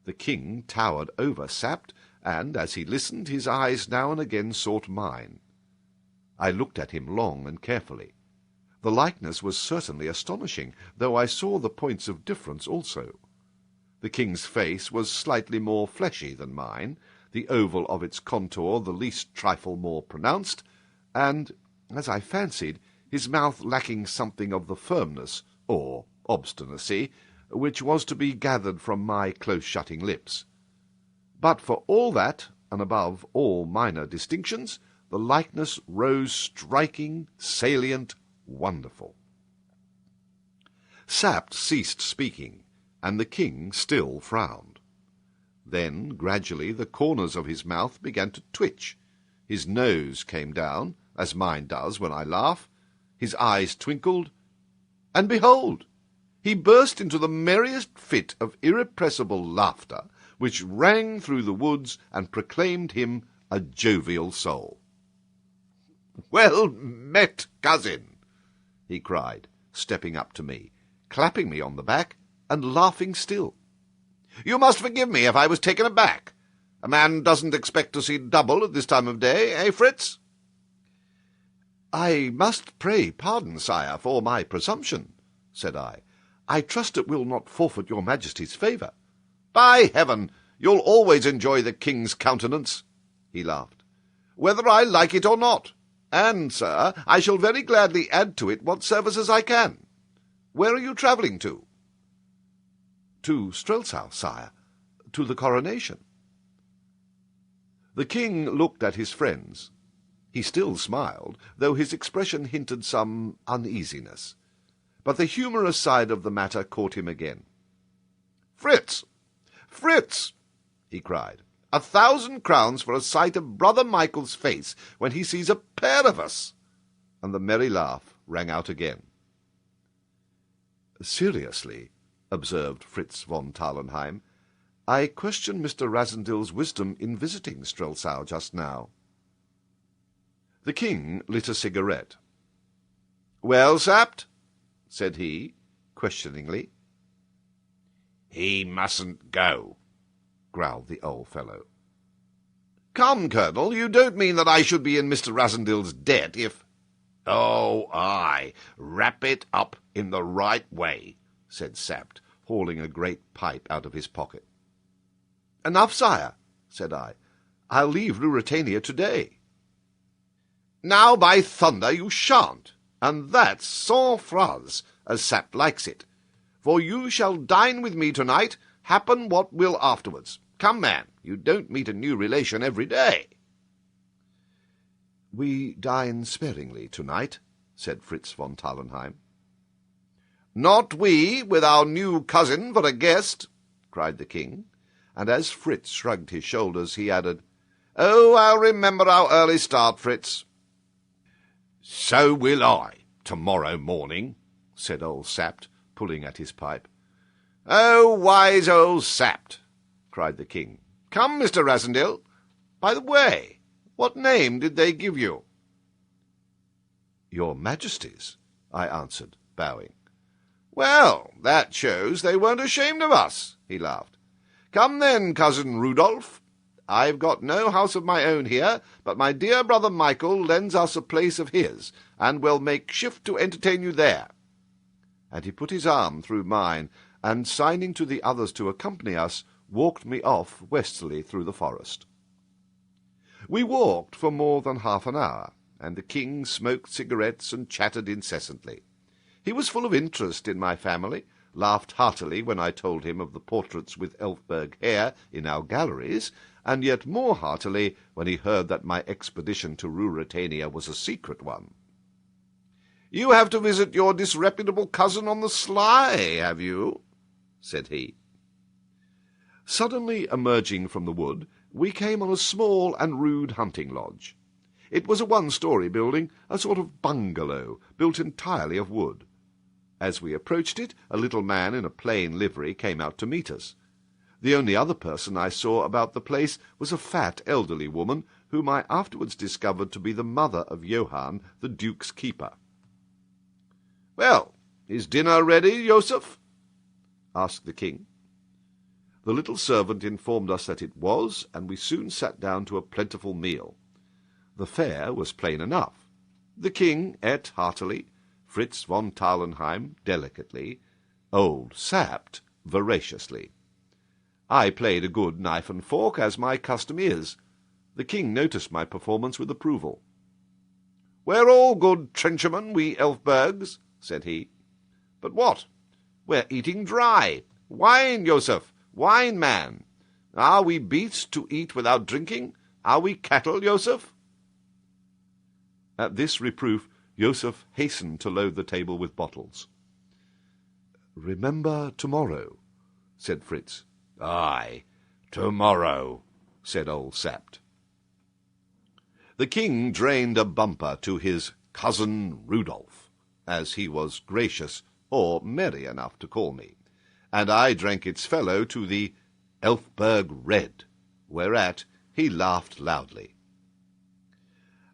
The king towered over Sapt, and as he listened his eyes now and again sought mine. I looked at him long and carefully. The likeness was certainly astonishing, though I saw the points of difference also. The king's face was slightly more fleshy than mine, the oval of its contour the least trifle more pronounced, and, as I fancied, his mouth lacking something of the firmness, or obstinacy, which was to be gathered from my close-shutting lips. But for all that, and above all minor distinctions, the likeness rose striking, salient, wonderful. Sapt ceased speaking, and the king still frowned. Then, gradually, the corners of his mouth began to twitch. His nose came down, as mine does when I laugh. His eyes twinkled, and behold, he burst into the merriest fit of irrepressible laughter, which rang through the woods and proclaimed him a jovial soul. "Well met, cousin," he cried, stepping up to me, clapping me on the back, and laughing still. "You must forgive me if I was taken aback. A man doesn't expect to see double at this time of day, eh, Fritz?" "I must pray pardon, sire, for my presumption," said I. "I trust it will not forfeit your Majesty's favour." "By heaven, you'll always enjoy the king's countenance," he laughed, "whether I like it or not. And, sir, I shall very gladly add to it what services I can. Where are you travelling to?" "To Strelsau, sire, to the coronation." The king looked at his friends. He still smiled, though his expression hinted some uneasiness. But the humorous side of the matter caught him again. "Fritz! Fritz!" he cried. 1,000 crowns for a sight of Brother Michael's face when he sees a pair of us!" And the merry laugh rang out again. "Seriously, observed Fritz von Tarlenheim. "I question Mr. Rassendyll's wisdom in visiting Strelsau just now." The king lit a cigarette. "Well, Sapt?" said he, questioningly. "He mustn't go," growled the old fellow. "Come, Colonel, you don't mean that I should be in Mr. Rassendyll's debt if—" "Oh, aye, wrap it up in the right way," said Sapt, hauling a great pipe out of his pocket. "Enough, sire," said I. "I'll leave Ruritania to-day." "Now, by thunder, you shan't, and that's sans phrase, as Sapt likes it, for you shall dine with me to-night, happen what will afterwards. Come, man, you don't meet a new relation every day." "We dine sparingly to-night," said Fritz von Tarlenheim. "Not we, with our new cousin for a guest," cried the king, and as Fritz shrugged his shoulders, he added, "Oh, I'll remember our early start, Fritz." "So will I, to-morrow morning," said old Sapt, pulling at his pipe. "Oh, wise old Sapt!" cried the king. "Come, Mr. Rassendyll. By the way, what name did they give you?" "Your Majesty's," I answered, bowing. "Well, that shows they weren't ashamed of us," he laughed. "Come then, cousin Rudolf. I've got no house of my own here, but my dear brother Michael lends us a place of his, and will make shift to entertain you there." And he put his arm through mine, and, signing to the others to accompany us, walked me off westerly through the forest. We walked for more than half an hour, and the king smoked cigarettes and chattered incessantly. He was full of interest in my family, laughed heartily when I told him of the portraits with Elfberg hair in our galleries, and yet more heartily when he heard that my expedition to Ruritania was a secret one. "You have to visit your disreputable cousin on the sly, have you?" said he. Suddenly emerging from the wood, we came on a small and rude hunting lodge. It was a one-story building, a sort of bungalow, built entirely of wood. As we approached it, a little man in a plain livery came out to meet us. The only other person I saw about the place was a fat, elderly woman, whom I afterwards discovered to be the mother of Johann, the Duke's keeper. "Well, is dinner ready, Joseph?" asked the king. The little servant informed us that it was, and we soon sat down to a plentiful meal. The fare was plain enough. The king ate heartily, Fritz von Tarlenheim delicately, old Sapt voraciously. I played a good knife and fork, as my custom is. The king noticed my performance with approval. "We're all good trenchermen, we Elfbergs," said he. "But what? We're eating dry. Wine, Joseph, wine, man. Are we beasts to eat without drinking? Are we cattle, Joseph?" At this reproof, Joseph hastened to load the table with bottles. "Remember tomorrow," said Fritz. "Aye, tomorrow," said old Sapt. The king drained a bumper to his cousin Rudolf, as he was gracious or merry enough to call me, and I drank its fellow to the Elfberg Red, whereat he laughed loudly.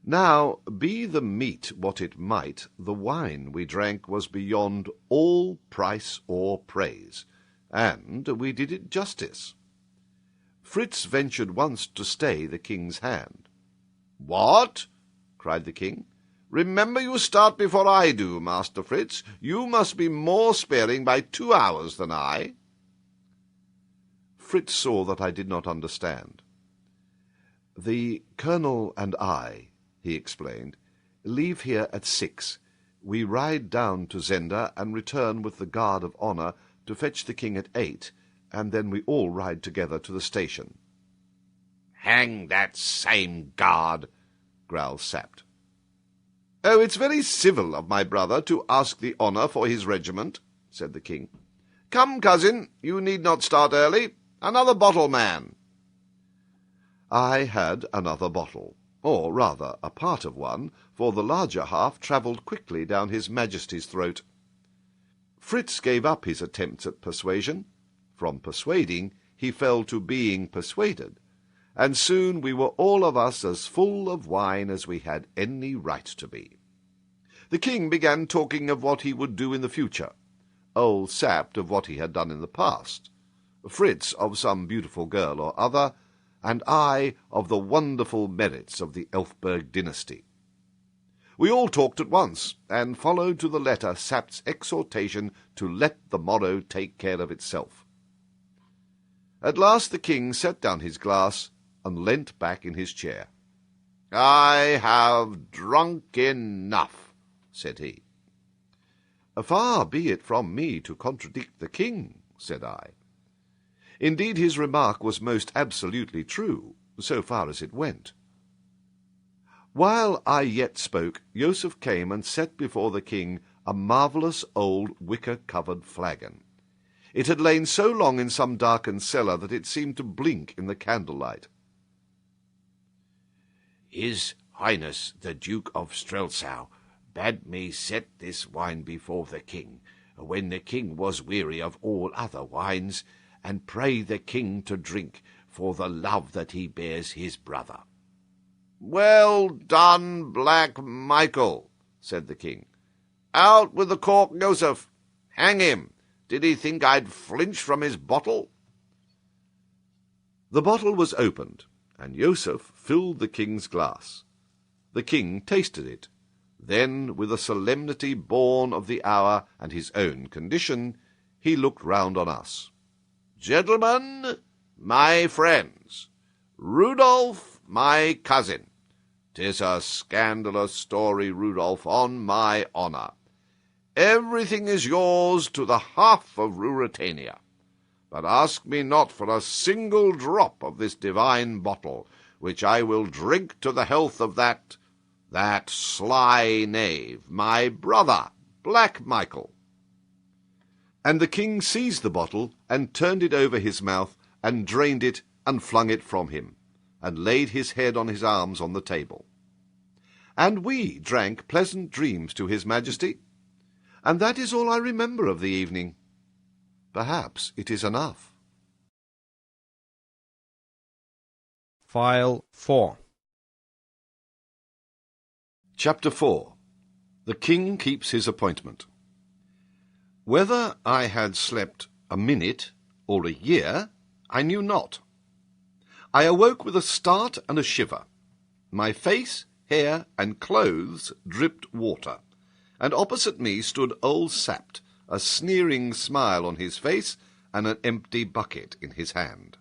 Now, be the meat what it might, the wine we drank was beyond all price or praise, and we did it justice. Fritz ventured once to stay the king's hand. "What?" cried the king. "Remember you start before I do, Master Fritz. You must be more sparing by 2 hours than I." Fritz saw that I did not understand. "The colonel and I," he explained, "leave here at 6. We ride down to Zenda and return with the guard of honour to fetch the king at 8, and then we all ride together to the station." "Hang that same guard!" growled Sapt. "Oh, it's very civil of my brother to ask the honour for his regiment," said the king. "Come, cousin, you need not start early. Another bottle, man." I had another bottle, or rather a part of one, for the larger half travelled quickly down his Majesty's throat. Fritz gave up his attempts at persuasion. From persuading, he fell to being persuaded, and soon we were all of us as full of wine as we had any right to be. The king began talking of what he would do in the future, old Sapt of what he had done in the past, Fritz of some beautiful girl or other, and I of the wonderful merits of the Elfberg dynasty. We all talked at once, and followed to the letter Sapt's exhortation to let the morrow take care of itself. At last the king set down his glass and leant back in his chair. "I have drunk enough," said he. "Far be it from me to contradict the king," said I. Indeed, his remark was most absolutely true, so far as it went. While I yet spoke, Joseph came and set before the king a marvellous old wicker-covered flagon. It had lain so long in some darkened cellar that it seemed to blink in the candlelight. "His Highness the Duke of Strelsau bade me set this wine before the king, when the king was weary of all other wines, and pray the king to drink for the love that he bears his brother." "Well done, Black Michael," said the king. "Out with the cork, Joseph. Hang him. Did he think I'd flinch from his bottle?" The bottle was opened, and Joseph filled the king's glass. The king tasted it. Then, with a solemnity born of the hour and his own condition, he looked round on us. "Gentlemen, my friends, Rudolf, my cousin. 'Tis a scandalous story, Rudolf, on my honour. Everything is yours to the half of Ruritania. But ask me not for a single drop of this divine bottle, which I will drink to the health of that sly knave, my brother, Black Michael." And the king seized the bottle, and turned it over his mouth, and drained it, and flung it from him, and laid his head on his arms on the table. And we drank pleasant dreams to his majesty, and that is all I remember of the evening. Perhaps it is enough. File 4. Chapter 4. The King keeps his appointment. Whether I had slept a minute or a year, I knew not. I awoke with a start and a shiver. My face, hair, and clothes dripped water, and opposite me stood old Sapt, a sneering smile on his face and an empty bucket in his hand.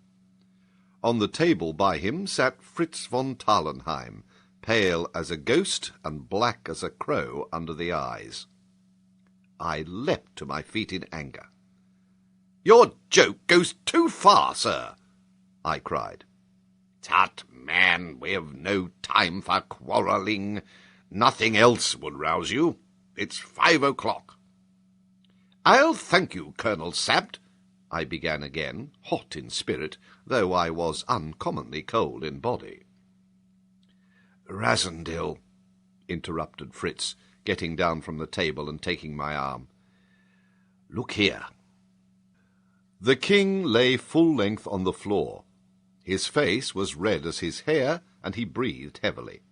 On the table by him sat Fritz von Tarlenheim, pale as a ghost and black as a crow under the eyes. I leapt to my feet in anger. "Your joke goes too far, sir," I cried. "Tut, man, we've no time for quarrelling. Nothing else would rouse you. It's 5 o'clock. "I'll thank you, Colonel Sapt," I began again, hot in spirit, though I was uncommonly cold in body. "Rassendyll," interrupted Fritz, getting down from the table and taking my arm. "Look here." The king lay full length on the floor. His face was red as his hair, and he breathed heavily.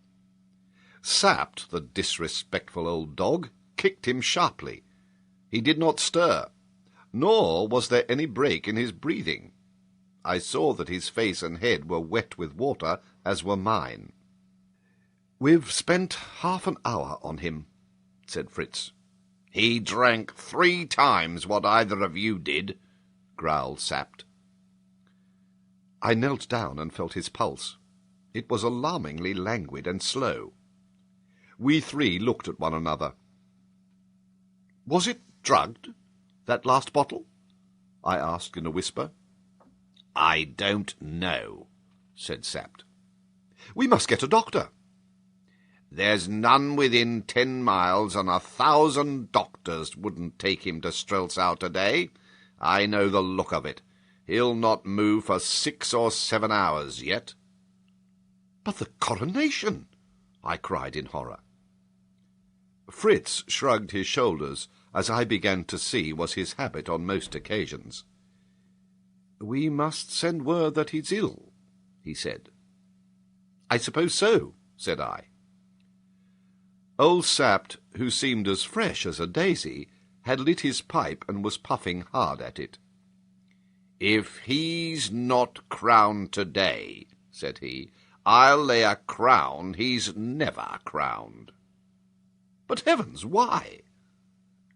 Sapt, the disrespectful old dog, kicked him sharply. He did not stir, nor was there any break in his breathing. I saw that his face and head were wet with water, as were mine. "We've spent half an hour on him," said Fritz. "He drank 3 times what either of you did," growled Sapt. I knelt down and felt his pulse. It was alarmingly languid and slow. We 3 looked at one another. "Was it drugged, that last bottle?" I asked in a whisper. "I don't know," said Sapt. "We must get a doctor." "There's none within 10 miles, and 1,000 doctors wouldn't take him to Strelsau today. I know the look of it. He'll not move for 6 or 7 hours yet." "But the coronation!" I cried in horror. Fritz shrugged his shoulders as I began to see was his habit on most occasions. "We must send word that he's ill," he said. "I suppose so," said I. Old Sapt, who seemed as fresh as a daisy, had lit his pipe and was puffing hard at it. "If he's not crowned today," said he, "I'll lay a crown he's never crowned." "But heavens, why?"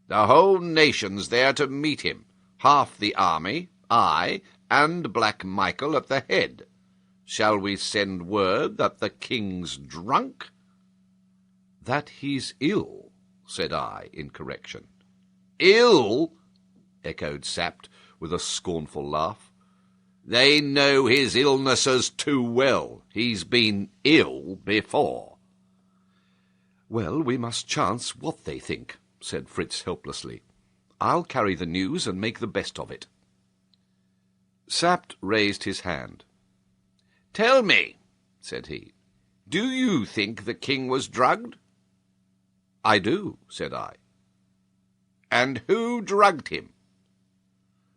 "The whole nation's there to meet him, half the army, I, and Black Michael at the head. Shall we send word that the king's drunk?" "That he's ill," said I, in correction. "Ill?" echoed Sapt, with a scornful laugh. "They know his illnesses too well. He's been ill before." "Well, we must chance what they think," said Fritz helplessly. "I'll carry the news and make the best of it." Sapt raised his hand. "Tell me," said he, "do you think the king was drugged?" "I do," said I. "And who drugged him?"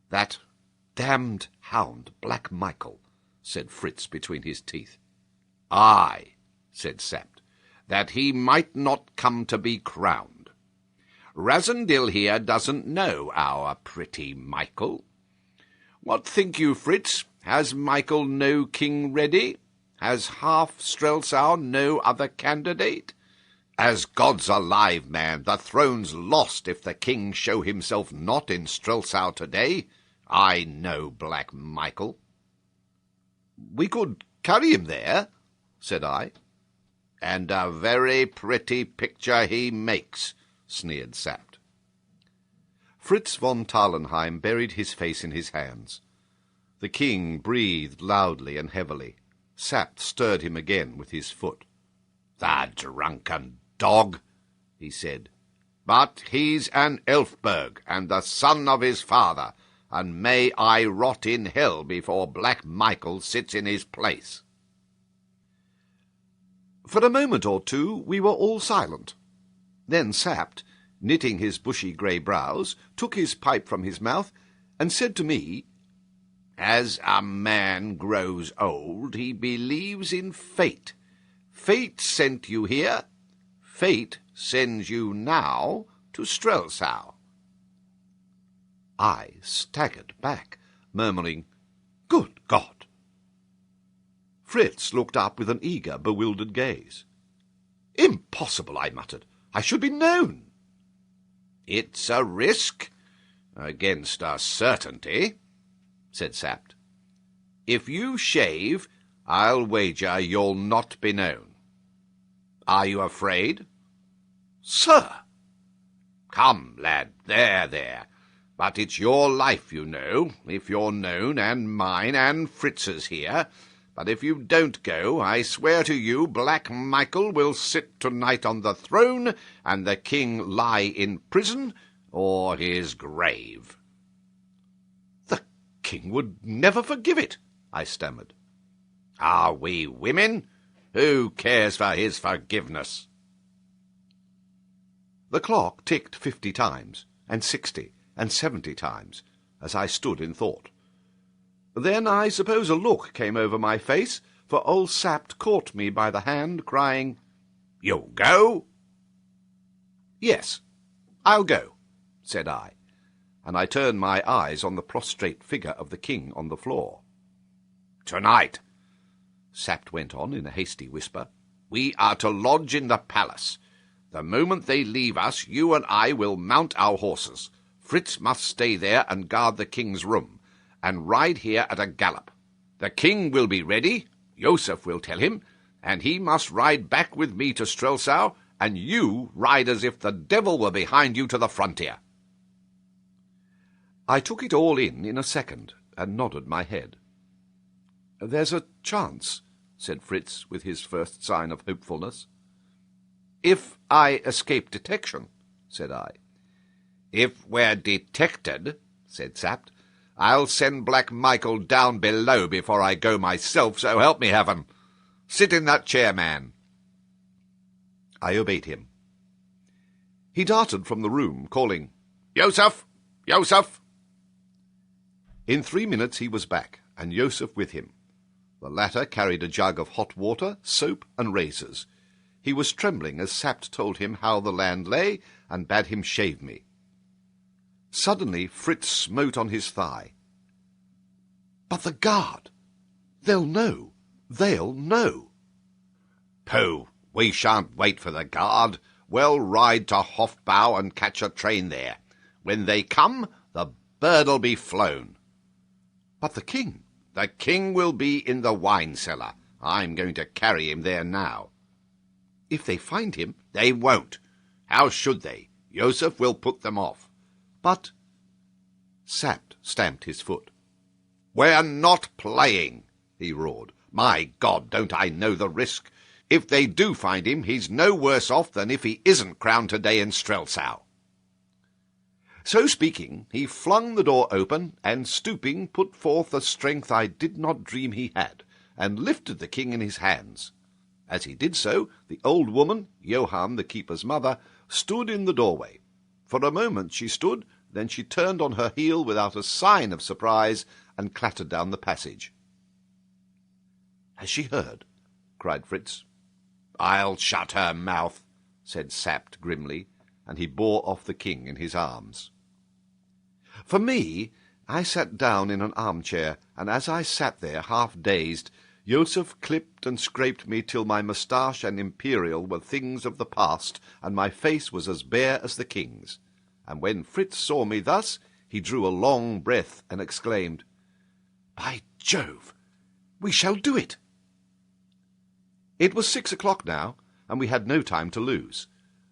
"That damned hound, Black Michael," said Fritz between his teeth. "Aye," said Sapt, "that he might not come to be crowned. Rassendyll here doesn't know our pretty Michael. What think you, Fritz? Has Michael no king ready? Has half Strelsau no other candidate? As God's alive, man, the throne's lost if the king show himself not in Strelsau today. I know Black Michael." "We could carry him there," said I. "And a very pretty picture he makes," sneered Sapt. Fritz von Tarlenheim buried his face in his hands. The king breathed loudly and heavily. Sapt stirred him again with his foot. "The drunken dog," he said. "But he's an Elfberg, and the son of his father, and may I rot in hell before Black Michael sits in his place." For a moment or two we were all silent. Then Sapt, knitting his bushy grey brows, took his pipe from his mouth, and said to me, "As a man grows old, he believes in fate. Fate sent you here. Fate sends you now to Strelsau." I staggered back, murmuring, "Good God!" Fritz looked up with an eager, bewildered gaze. "Impossible," I muttered. "I should be known." "It's a risk against a certainty," said Sapt. "If you shave, I'll wager you'll not be known. Are you afraid?" "Sir!" "Come, lad, there. But it's your life, you know, if you're known, and mine, and Fritz's here. But if you don't go, I swear to you Black Michael will sit tonight on the throne, and the king lie in prison or his grave." "The king would never forgive it," I stammered. "Are we women? Who cares for his forgiveness?" The clock ticked 50 times, and 60, and 70 times, as I stood in thought. Then I suppose a look came over my face, for old Sapt caught me by the hand, crying, "You'll go?" "Yes, I'll go," said I, and I turned my eyes on the prostrate figure of the king on the floor. "Tonight," Sapt went on in a hasty whisper, "we are to lodge in the palace. The moment they leave us, you and I will mount our horses. Fritz must stay there and guard the king's room, and ride here at a gallop. The king will be ready, Joseph will tell him, and he must ride back with me to Strelsau, and you ride as if the devil were behind you to the frontier." I took it all in a second, and nodded my head. "There's a chance," said Fritz, with his first sign of hopefulness. "If I escape detection," said I. "If we're detected," said Sapt, "I'll send Black Michael down below before I go myself, so help me heaven. Sit in that chair, man." I obeyed him. He darted from the room, calling, Joseph! Joseph! In 3 minutes he was back, and Joseph with him. The latter carried a jug of hot water, soap, and razors. He was trembling as Sapt told him how the land lay, and bade him shave me. Suddenly Fritz smote on his thigh. "But the guard! They'll know! They'll know!" "Pooh! We shan't wait for the guard. We'll ride to Hofbau and catch a train there. When they come, the bird'll be flown." "But the king?" "The king will be in the wine cellar. I'm going to carry him there now." "If they find him—" "They won't. How should they? Joseph will put them off." "But—" Sapt stamped his foot. "We're not playing," he roared. "My God, don't I know the risk? If they do find him, he's no worse off than if he isn't crowned today in Strelsau." So speaking, he flung the door open, and stooping, put forth a strength I did not dream he had, and lifted the king in his hands. As he did so, the old woman, Johann the keeper's mother, stood in the doorway. For a moment she stood, then she turned on her heel without a sign of surprise, and clattered down the passage. "Has she heard?" cried Fritz. "I'll shut her mouth," said Sapt grimly, and he bore off the king in his arms. For me, I sat down in an armchair, and as I sat there half dazed, Joseph clipped and scraped me till my moustache and imperial were things of the past, and my face was as bare as the king's. And when Fritz saw me thus, he drew a long breath and exclaimed, "By Jove, we shall do it!" It was 6 o'clock now, and we had no time to lose.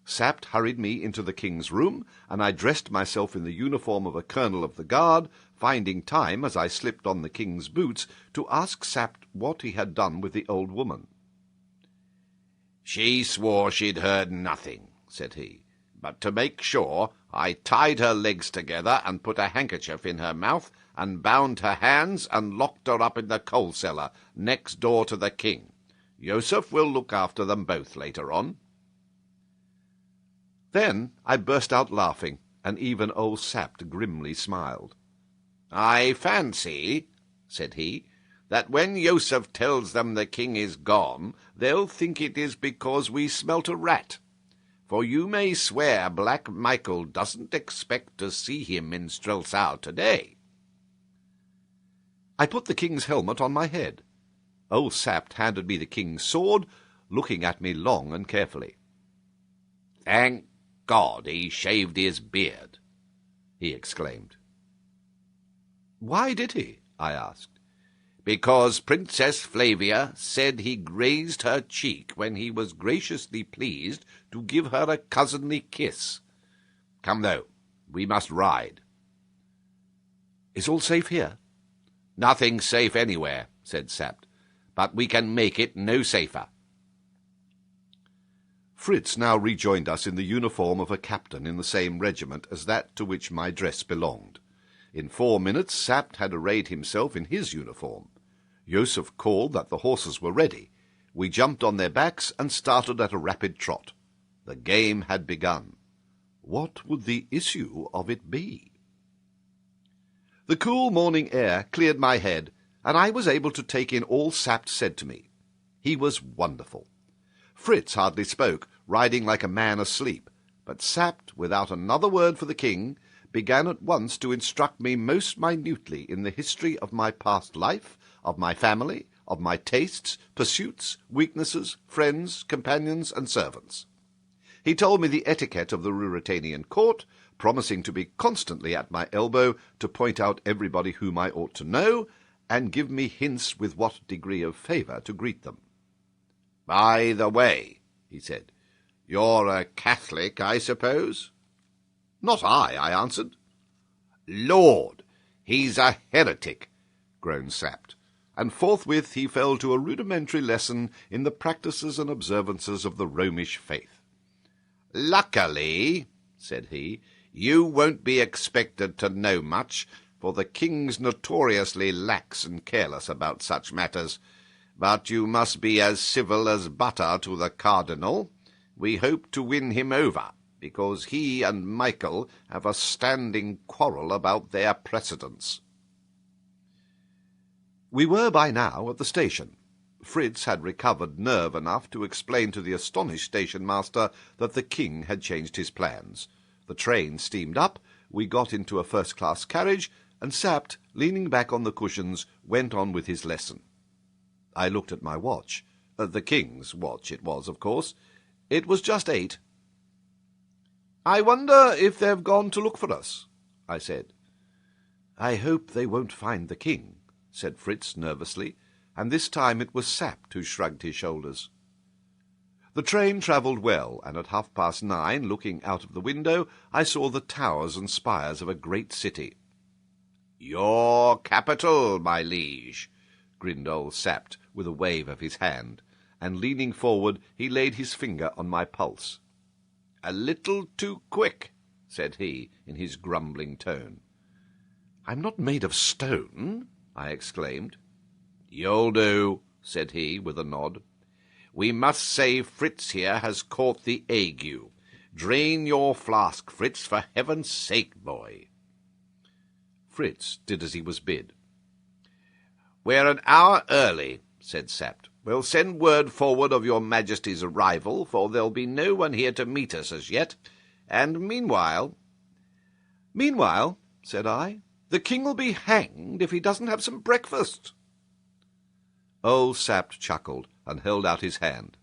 Sapt hurried me into the king's room, and I dressed myself in the uniform of a colonel of the guard, finding time, as I slipped on the king's boots, to ask Sapt what he had done with the old woman. "She swore she'd heard nothing," said he, "but to make sure, I tied her legs together and put a handkerchief in her mouth and bound her hands and locked her up in the coal cellar next door to the king. Joseph will look after them both later on." Then I burst out laughing, and even old Sapt grimly smiled. "I fancy," said he, "that when Joseph tells them the king is gone, they'll think it is because we smelt a rat. For you may swear Black Michael doesn't expect to see him in Strelsau today." I put the king's helmet on my head. Old Sapt handed me the king's sword, looking at me long and carefully. "Thank God he shaved his beard," he exclaimed. "Why did he?" I asked. "Because Princess Flavia said he grazed her cheek when he was graciously pleased to give her a cousinly kiss. Come, though, we must ride." "Is all safe here?" "Nothing's safe anywhere," said Sapt, "but we can make it no safer." Fritz now rejoined us in the uniform of a captain in the same regiment as that to which my dress belonged. In 4 minutes Sapt had arrayed himself in his uniform. Joseph called that the horses were ready. We jumped on their backs and started at a rapid trot. The game had begun. What would the issue of it be? The cool morning air cleared my head, and I was able to take in all Sapt said to me. He was wonderful. Fritz hardly spoke, riding like a man asleep, but Sapt, without another word for the king, began at once to instruct me most minutely in the history of my past life, of my family, of my tastes, pursuits, weaknesses, friends, companions, and servants. He told me the etiquette of the Ruritanian court, promising to be constantly at my elbow to point out everybody whom I ought to know, and give me hints with what degree of favour to greet them. "By the way," he said, "you're a Catholic, I suppose?" "Not I answered. "Lord, he's a heretic," groaned Sapt, and forthwith he fell to a rudimentary lesson in the practices and observances of the Romish faith. "Luckily," said he, "you won't be expected to know much, for the king's notoriously lax and careless about such matters. But you must be as civil as butter to the cardinal. We hope to win him over, because he and Michael have a standing quarrel about their precedence." We were by now at the station. Fritz had recovered nerve enough to explain to the astonished station-master that the king had changed his plans. The train steamed up, we got into a first-class carriage, and Sapt, leaning back on the cushions, went on with his lesson. I looked at my watch. The king's watch it was, of course. It was just 8. "I wonder if they've gone to look for us," I said. "I hope they won't find the king," said Fritz nervously, and this time it was Sapt who shrugged his shoulders. The train travelled well, and at 9:30, looking out of the window, I saw the towers and spires of a great city. "Your capital, my liege," grinned old Sapt, with a wave of his hand, and leaning forward he laid his finger on my pulse. "A little too quick," said he, in his grumbling tone. "I'm not made of stone," I exclaimed. "You'll do," said he, with a nod. "We must say Fritz here has caught the ague. Drain your flask, Fritz, for heaven's sake, boy." Fritz did as he was bid. "We're an hour early," said Sapt. "We'll send word forward of your Majesty's arrival, for there'll be no one here to meet us as yet. And meanwhile—" "Meanwhile," said I, "the king will be hanged if he doesn't have some breakfast." Old Sapt chuckled and held out his hand.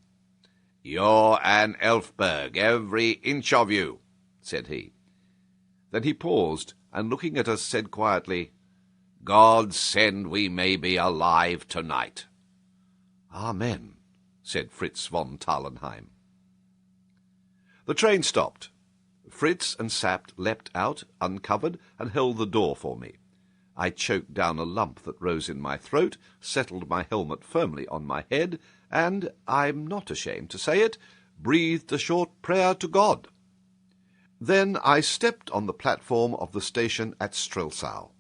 "You're an Elfberg, every inch of you," said he. Then he paused, and looking at us said quietly, "God send we may be alive tonight." "Amen," said Fritz von Tarlenheim. The train stopped. Fritz and Sapt leapt out, uncovered, and held the door for me. I choked down a lump that rose in my throat, settled my helmet firmly on my head, and, I'm not ashamed to say it, breathed a short prayer to God. Then I stepped on the platform of the station at Strelsau.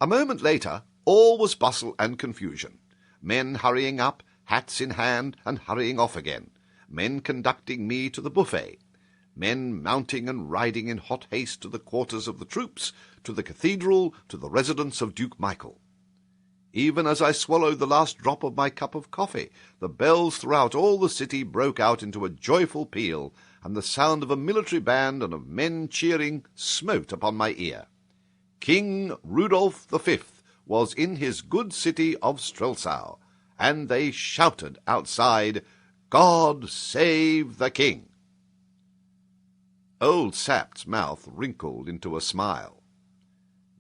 A moment later, all was bustle and confusion. Men hurrying up, hats in hand, and hurrying off again. Men conducting me to the buffet. Men mounting and riding in hot haste to the quarters of the troops, to the cathedral, to the residence of Duke Michael. Even as I swallowed the last drop of my cup of coffee, the bells throughout all the city broke out into a joyful peal, and the sound of a military band and of men cheering smote upon my ear. King Rudolf V was in his good city of Strelsau, and they shouted outside, "God save the King!" Old Sapt's mouth wrinkled into a smile.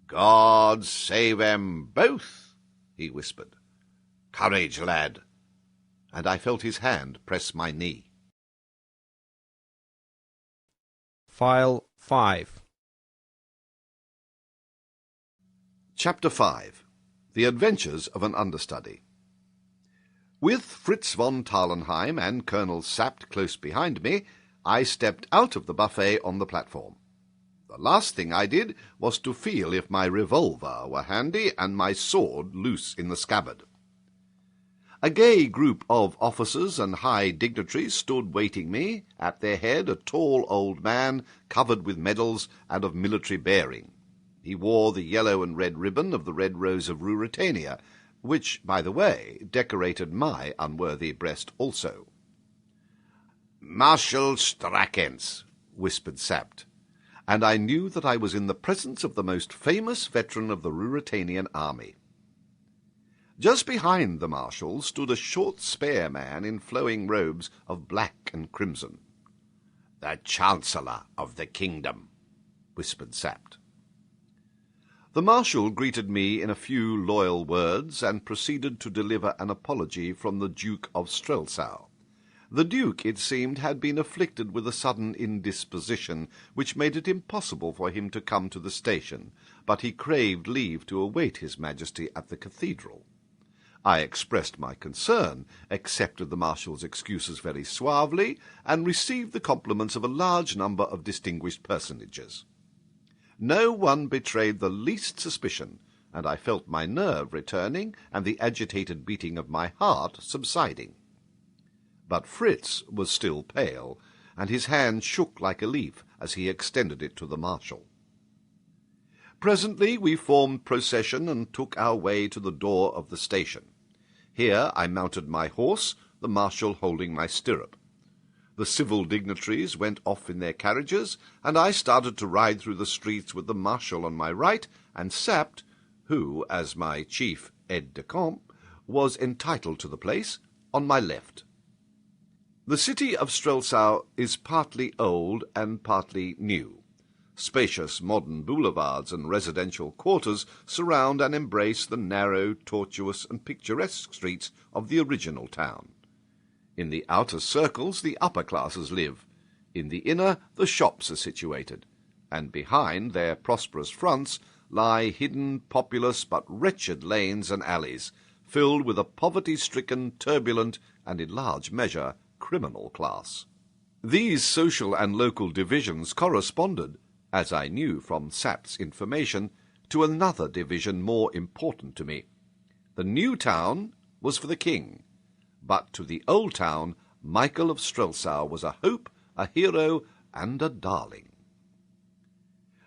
"God save 'em both," he whispered. "Courage, lad!" And I felt his hand press my knee. File 5. Chapter 5. The Adventures of an Understudy. With Fritz von Tarlenheim and Colonel Sapt close behind me, I stepped out of the buffet on the platform. The last thing I did was to feel if my revolver were handy and my sword loose in the scabbard. A gay group of officers and high dignitaries stood waiting me, at their head a tall old man covered with medals and of military bearing. He wore the yellow and red ribbon of the Red Rose of Ruritania, which, by the way, decorated my unworthy breast also. "Marshal Strakens," whispered Sapt, and I knew that I was in the presence of the most famous veteran of the Ruritanian army. Just behind the marshal stood a short, spare man in flowing robes of black and crimson. "The Chancellor of the kingdom," whispered Sapt. The marshal greeted me in a few loyal words, and proceeded to deliver an apology from the Duke of Strelsau. The Duke, it seemed, had been afflicted with a sudden indisposition, which made it impossible for him to come to the station, but he craved leave to await his Majesty at the cathedral. I expressed my concern, accepted the marshal's excuses very suavely, and received the compliments of a large number of distinguished personages. No one betrayed the least suspicion, and I felt my nerve returning and the agitated beating of my heart subsiding. But Fritz was still pale, and his hand shook like a leaf as he extended it to the marshal. Presently we formed procession and took our way to the door of the station. Here I mounted my horse, the marshal holding my stirrup. The civil dignitaries went off in their carriages, and I started to ride through the streets with the marshal on my right, and Sapt, who, as my chief aide-de-camp, was entitled to the place, on my left. The city of Strelsau is partly old and partly new. Spacious modern boulevards and residential quarters surround and embrace the narrow, tortuous, and picturesque streets of the original town. In the outer circles the upper classes live. In the inner the shops are situated, and behind their prosperous fronts lie hidden, populous, but wretched lanes and alleys, filled with a poverty-stricken, turbulent, and in large measure criminal class. These social and local divisions corresponded, as I knew from Sapt's information, to another division more important to me. The new town was for the king, but to the old town Michael of Strelsau was a hope, a hero, and a darling.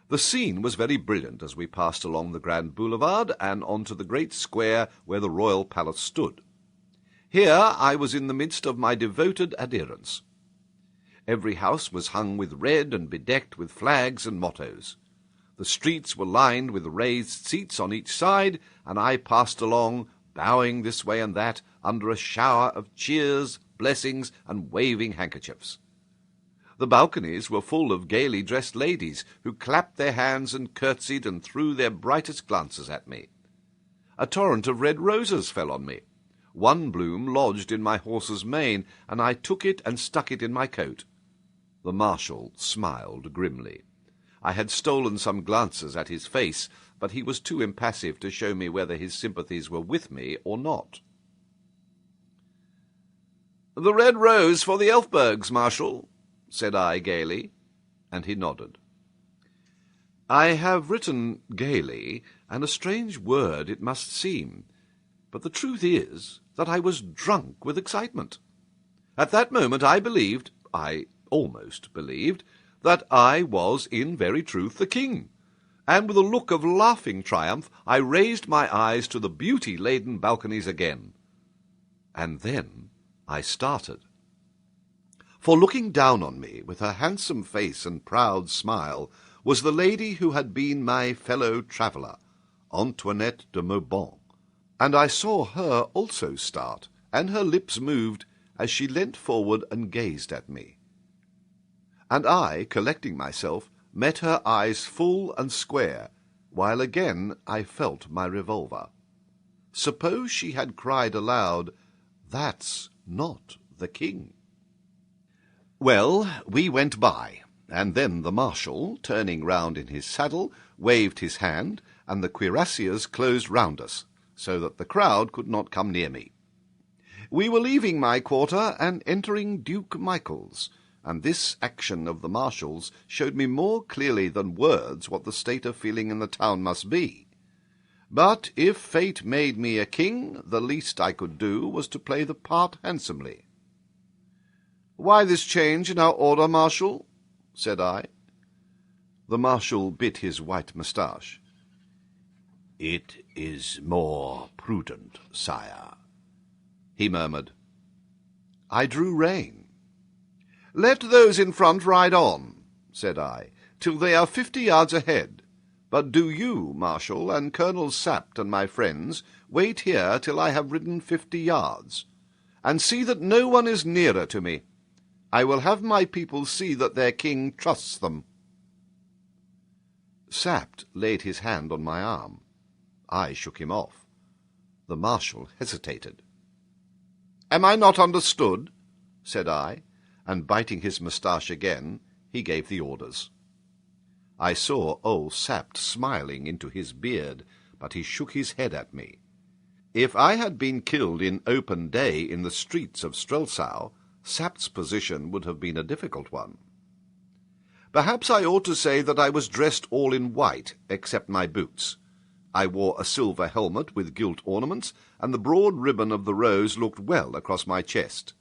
The scene was very brilliant as we passed along the grand boulevard and onto the great square where the royal palace stood. Here I was in the midst of my devoted adherents. Every house was hung with red and bedecked with flags and mottos. The streets were lined with raised seats on each side, and I passed along, bowing this way and that, under a shower of cheers, blessings, and waving handkerchiefs. The balconies were full of gaily dressed ladies, who clapped their hands and curtsied and threw their brightest glances at me. A torrent of red roses fell on me. One bloom lodged in my horse's mane, and I took it and stuck it in my coat. The marshal smiled grimly. I had stolen some glances at his face, but he was too impassive to show me whether his sympathies were with me or not. "The red rose for the Elfbergs, Marshal," said I gaily, and he nodded. I have written gaily, and a strange word it must seem, but the truth is that I was drunk with excitement. At that moment I almost believed, that I was in very truth the king, and with a look of laughing triumph I raised my eyes to the beauty-laden balconies again. And then I started. For looking down on me, with her handsome face and proud smile, was the lady who had been my fellow-traveller, Antoinette de Mauban, and I saw her also start, and her lips moved as she leant forward and gazed at me. And I, collecting myself, met her eyes full and square, while again I felt my revolver. Suppose she had cried aloud, "That's not the king." Well, we went by, and then the marshal, turning round in his saddle, waved his hand, and the cuirassiers closed round us, so that the crowd could not come near me. We were leaving my quarter and entering Duke Michael's, and this action of the marshal's showed me more clearly than words what the state of feeling in the town must be. But if fate made me a king, the least I could do was to play the part handsomely. "Why this change in our order, Marshal?" said I. The marshal bit his white moustache. "It is more prudent, sire," he murmured. I drew rein. "Let those in front ride on," said I, "till they are 50 yards ahead. But do you, Marshal, and Colonel Sapt and my friends, wait here till I have ridden 50 yards, and see that no one is nearer to me. I will have my people see that their king trusts them." Sapt laid his hand on my arm. I shook him off. The marshal hesitated. "Am I not understood?" said I, and biting his moustache again, he gave the orders. I saw old Sapt smiling into his beard, but he shook his head at me. If I had been killed in open day in the streets of Strelsau, Sapt's position would have been a difficult one. Perhaps I ought to say that I was dressed all in white, except my boots. I wore a silver helmet with gilt ornaments, and the broad ribbon of the rose looked well across my chest.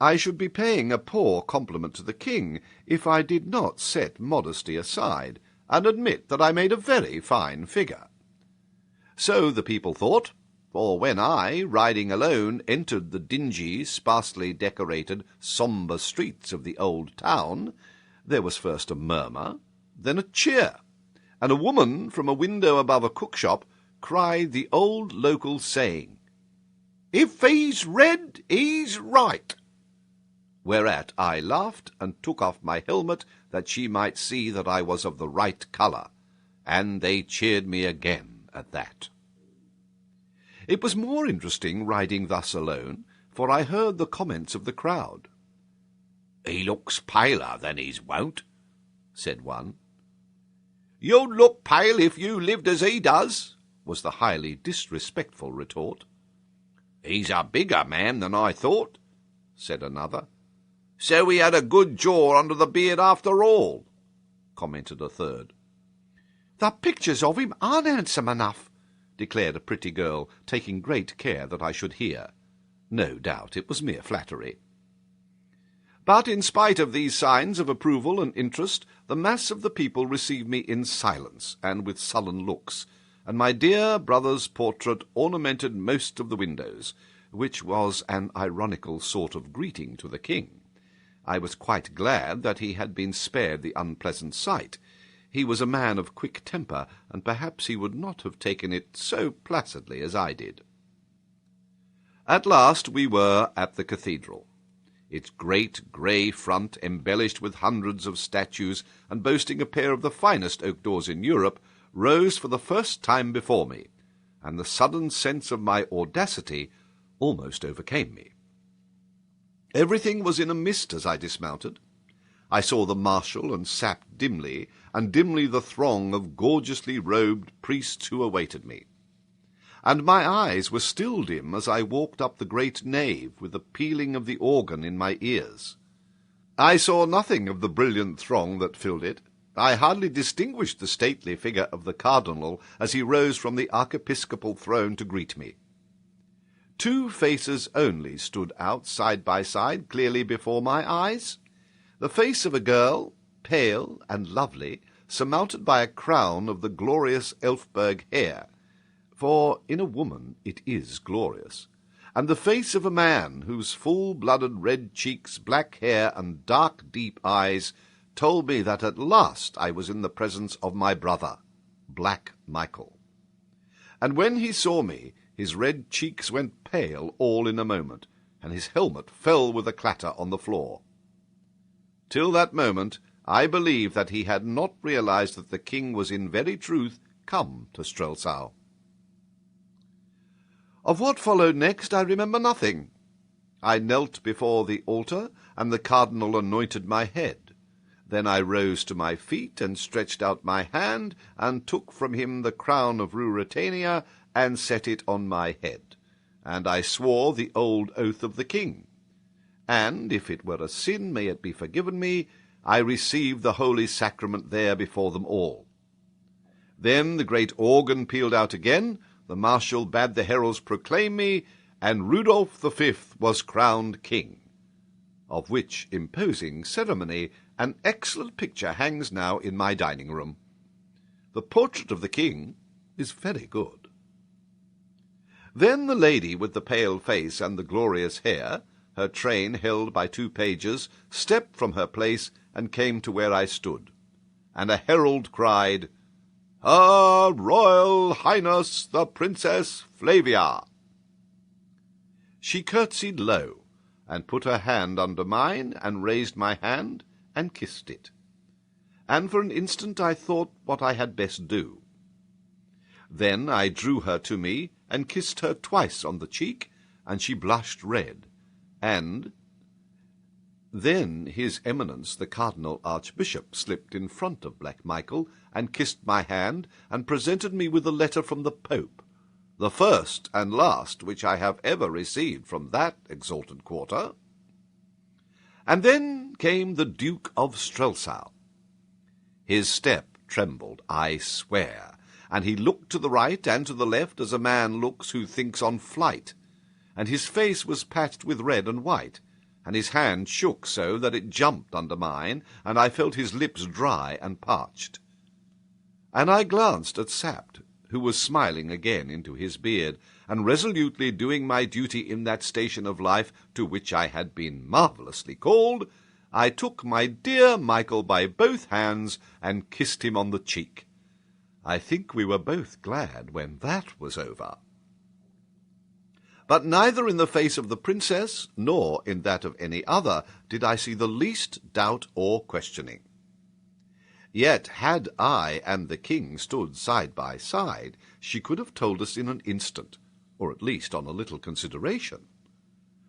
I should be paying a poor compliment to the king if I did not set modesty aside and admit that I made a very fine figure. So the people thought, for when I, riding alone, entered the dingy, sparsely decorated, sombre streets of the old town, there was first a murmur, then a cheer, and a woman from a window above a cookshop cried the old local saying, "If he's red, he's right." Whereat I laughed and took off my helmet that she might see that I was of the right colour, and they cheered me again at that. It was more interesting riding thus alone, for I heard the comments of the crowd. "He looks paler than he's wont," said one. "You'd look pale if you lived as he does," was the highly disrespectful retort. "He's a bigger man than I thought," said another. "So he had a good jaw under the beard after all," commented a third. "The pictures of him aren't handsome enough," declared a pretty girl, taking great care that I should hear. No doubt it was mere flattery. But in spite of these signs of approval and interest, the mass of the people received me in silence and with sullen looks, and my dear brother's portrait ornamented most of the windows, which was an ironical sort of greeting to the king. I was quite glad that he had been spared the unpleasant sight. He was a man of quick temper, and perhaps he would not have taken it so placidly as I did. At last we were at the cathedral. Its great grey front, embellished with hundreds of statues and boasting a pair of the finest oak doors in Europe, rose for the first time before me, and the sudden sense of my audacity almost overcame me. Everything was in a mist as I dismounted. I saw the marshal and sap dimly, and dimly the throng of gorgeously robed priests who awaited me. And my eyes were still dim as I walked up the great nave with the pealing of the organ in my ears. I saw nothing of the brilliant throng that filled it. I hardly distinguished the stately figure of the cardinal as he rose from the archiepiscopal throne to greet me. Two faces only stood out side by side clearly before my eyes. The face of a girl, pale and lovely, surmounted by a crown of the glorious Elfberg hair, for in a woman it is glorious, and the face of a man whose full-blooded red cheeks, black hair, and dark deep eyes told me that at last I was in the presence of my brother, Black Michael. And when he saw me, his red cheeks went pale all in a moment, and his helmet fell with a clatter on the floor. Till that moment I believed that he had not realized that the king was in very truth come to Strelsau. Of what followed next I remember nothing. I knelt before the altar, and the cardinal anointed my head. Then I rose to my feet, and stretched out my hand, and took from him the crown of Ruritania, and set it on my head. And I swore the old oath of the king. And, if it were a sin, may it be forgiven me, I received the holy sacrament there before them all. Then the great organ pealed out again, the marshal bade the heralds proclaim me, and Rudolf V was crowned king, of which imposing ceremony an excellent picture hangs now in my dining-room. The portrait of the king is very good. Then the lady with the pale face and the glorious hair, her train held by two pages, stepped from her place and came to where I stood, and a herald cried, "Her Royal Highness the Princess Flavia." She curtsied low, and put her hand under mine, and raised my hand, and kissed it. And for an instant I thought what I had best do. Then I drew her to me, and kissed her twice on the cheek, and she blushed red, and then His Eminence the Cardinal Archbishop slipped in front of Black Michael, and kissed my hand, and presented me with a letter from the Pope, the first and last which I have ever received from that exalted quarter. And then came the Duke of Strelsau. His step trembled, I swear, and he looked to the right and to the left as a man looks who thinks on flight, and his face was patched with red and white, and his hand shook so that it jumped under mine, and I felt his lips dry and parched. And I glanced at Sapt, who was smiling again into his beard, and resolutely doing my duty in that station of life to which I had been marvellously called. I took my dear Michael by both hands and kissed him on the cheek. I think we were both glad when that was over. But neither in the face of the princess, nor in that of any other, did I see the least doubt or questioning. Yet had I and the king stood side by side, she could have told us in an instant, or at least on a little consideration.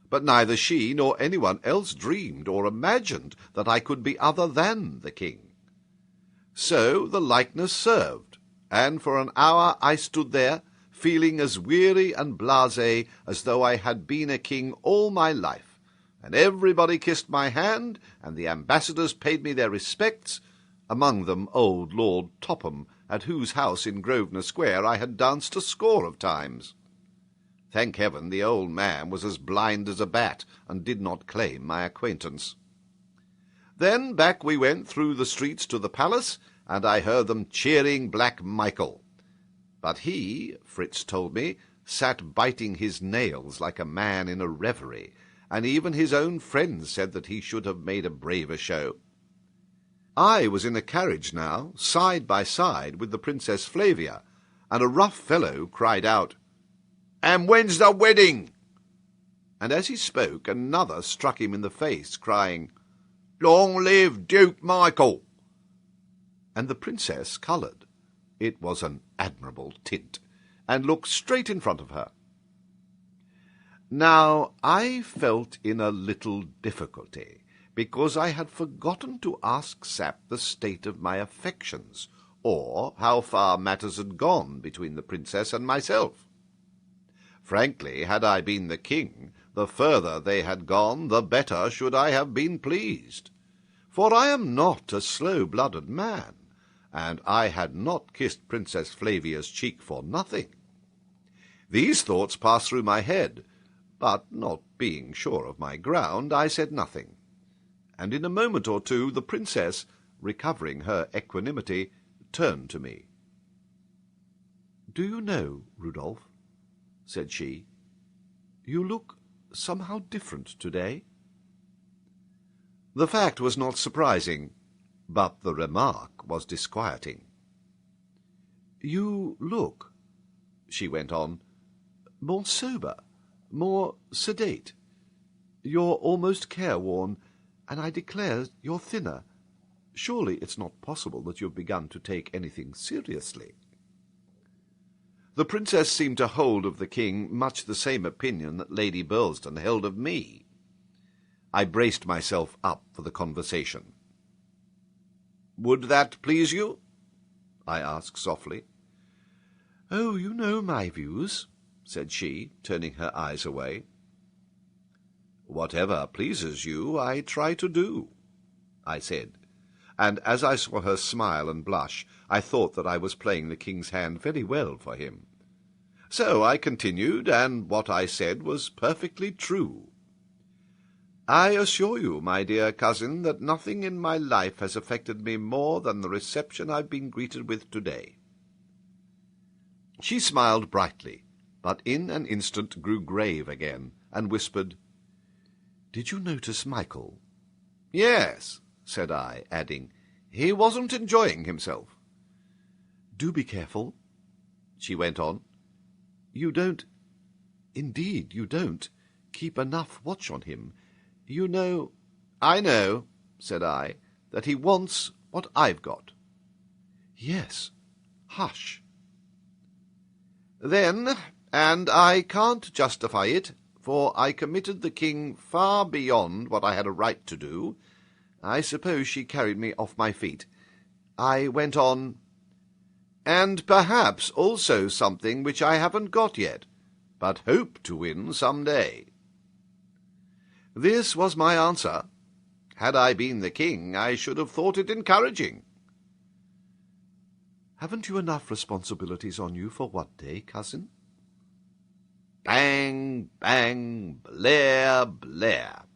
But neither she nor anyone else dreamed or imagined that I could be other than the king. So the likeness served, and for an hour I stood there, feeling as weary and blasé as though I had been a king all my life, and everybody kissed my hand, and the ambassadors paid me their respects, among them old Lord Topham, at whose house in Grosvenor Square I had danced a score of times. Thank heaven the old man was as blind as a bat, and did not claim my acquaintance. Then back we went through the streets to the palace, and I heard them cheering Black Michael. But he, Fritz told me, sat biting his nails like a man in a reverie, and even his own friends said that he should have made a braver show. I was in a carriage now, side by side with the Princess Flavia, and a rough fellow cried out, "And when's the wedding?" And as he spoke, another struck him in the face, crying, "Long live Duke Michael!" And the princess coloured. It was an admirable tint, and looked straight in front of her. Now I felt in a little difficulty, because I had forgotten to ask Sapt the state of my affections, or how far matters had gone between the princess and myself. Frankly, had I been the king, the further they had gone, the better should I have been pleased. For I am not a slow-blooded man, and I had not kissed Princess Flavia's cheek for nothing. These thoughts passed through my head, but not being sure of my ground, I said nothing. And in a moment or two the princess, recovering her equanimity, turned to me. "Do you know, Rudolf," said she, "you look somehow different today?" The fact was not surprising, but the remark was disquieting. "You look," she went on, "more sober, more sedate. You're almost careworn, and I declare you're thinner. Surely it's not possible that you've begun to take anything seriously." The princess seemed to hold of the king much the same opinion that Lady Burlesdon held of me. I braced myself up for the conversation. "Would that please you?" I asked softly. "Oh, you know my views," said she, turning her eyes away. "Whatever pleases you, I try to do," I said, and as I saw her smile and blush, I thought that I was playing the king's hand very well for him. So I continued, and what I said was perfectly true. "I assure you, my dear cousin, that nothing in my life has affected me more than the reception I've been greeted with today." She smiled brightly, but in an instant grew grave again, and whispered, "Did you notice Michael?" "Yes," said I, adding, "he wasn't enjoying himself." "Do be careful," she went on. Indeed you don't, keep enough watch on him. You know—" "I know," said I, "that he wants what I've got." "Yes, hush." "Then, and I can't justify it, for I committed the king far beyond what I had a right to do, I suppose she carried me off my feet. I went on, "And perhaps also something which I haven't got yet, but hope to win some day." This was my answer. Had I been the king, I should have thought it encouraging. "Haven't you enough responsibilities on you for one day, cousin?" Bang, bang, blare, blare.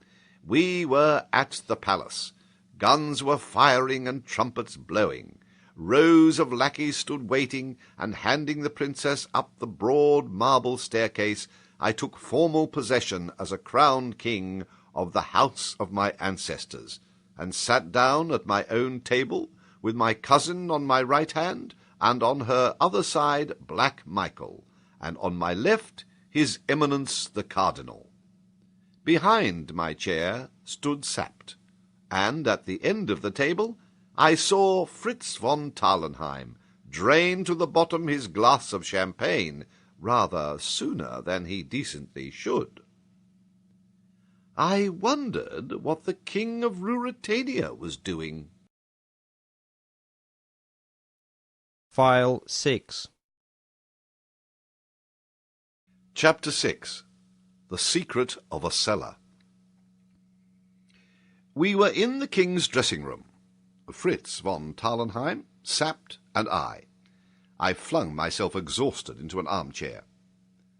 We were at the palace. Guns were firing and trumpets blowing. Rows of lackeys stood waiting, and handing the princess up the broad marble staircase, I took formal possession as a crowned king of the house of my ancestors, and sat down at my own table, with my cousin on my right hand, and on her other side Black Michael, and on my left his Eminence the Cardinal. Behind my chair stood Sapt, and at the end of the table I saw Fritz von Tarlenheim drain to the bottom his glass of champagne rather sooner than he decently should. I wondered what the King of Ruritania was doing. File 6. Chapter 6. The Secret of a Cellar. We were in the king's dressing-room, Fritz von Tarlenheim, Sapt, and I. I flung myself exhausted into an armchair.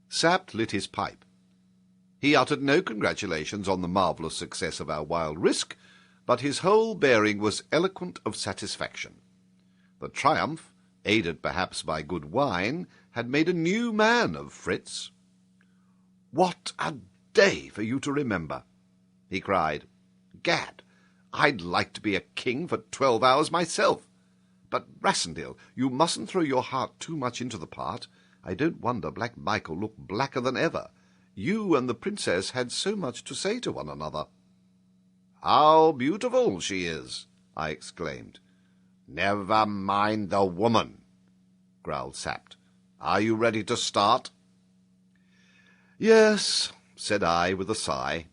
Sapt lit his pipe. He uttered no congratulations on the marvellous success of our wild risk, but his whole bearing was eloquent of satisfaction. The triumph, aided perhaps by good wine, had made a new man of Fritz. "What a day for you to remember!" he cried. "Gad, I'd like to be a king for 12 hours myself. But, Rassendyll, you mustn't throw your heart too much into the part. I don't wonder Black Michael looked blacker than ever. You and the princess had so much to say to one another." "How beautiful she is!" I exclaimed. "Never mind the woman," growled Sapt. "Are you ready to start?" "Yes," said I with a sigh.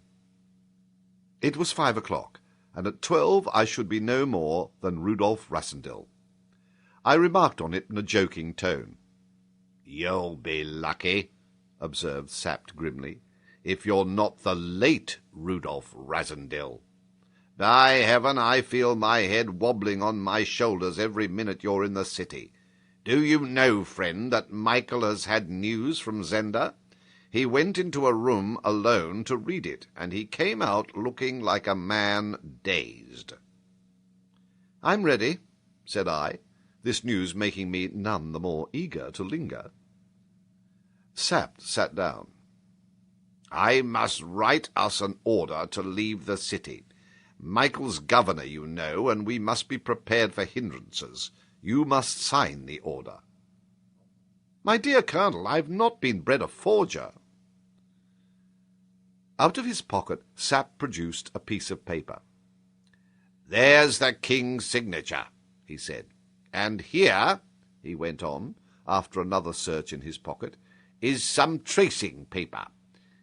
It was 5 o'clock, and at 12 I should be no more than Rudolf Rassendyll. I remarked on it in a joking tone. "You'll be lucky," observed Sapt grimly, "if you're not the late Rudolf Rassendyll. By heaven, I feel my head wobbling on my shoulders every minute you're in the city. Do you know, friend, that Michael has had news from Zenda? He went into a room alone to read it, and he came out looking like a man dazed." "I'm ready," said I, this news making me none the more eager to linger. Sapt sat down. "I must write us an order to leave the city. Michael's governor, you know, and we must be prepared for hindrances. You must sign the order." "My dear Colonel, I've not been bred a forger." Out of his pocket Sapt produced a piece of paper. "There's the king's signature," he said. "And here," he went on, after another search in his pocket, "is some tracing paper.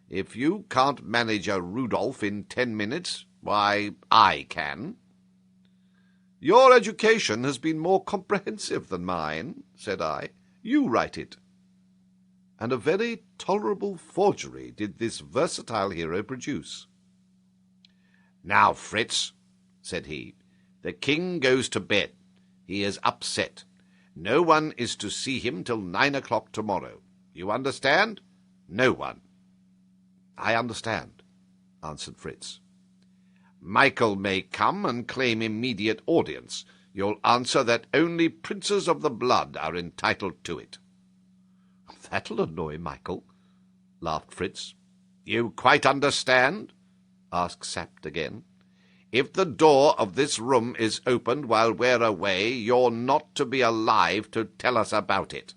If you can't manage a Rudolf in 10 minutes, why, I can." "Your education has been more comprehensive than mine," said I. "You write it." And a very tolerable forgery did this versatile hero produce. "Now, Fritz," said he, "the king goes to bed. He is upset. No one is to see him till 9 o'clock tomorrow. You understand? No one." "I understand," answered Fritz. "Michael may come and claim immediate audience. You'll answer that only princes of the blood are entitled to it." "That'll annoy Michael," laughed Fritz. "You quite understand?" asked Sapt again. "If the door of this room is opened while we're away, you're not to be alive to tell us about it."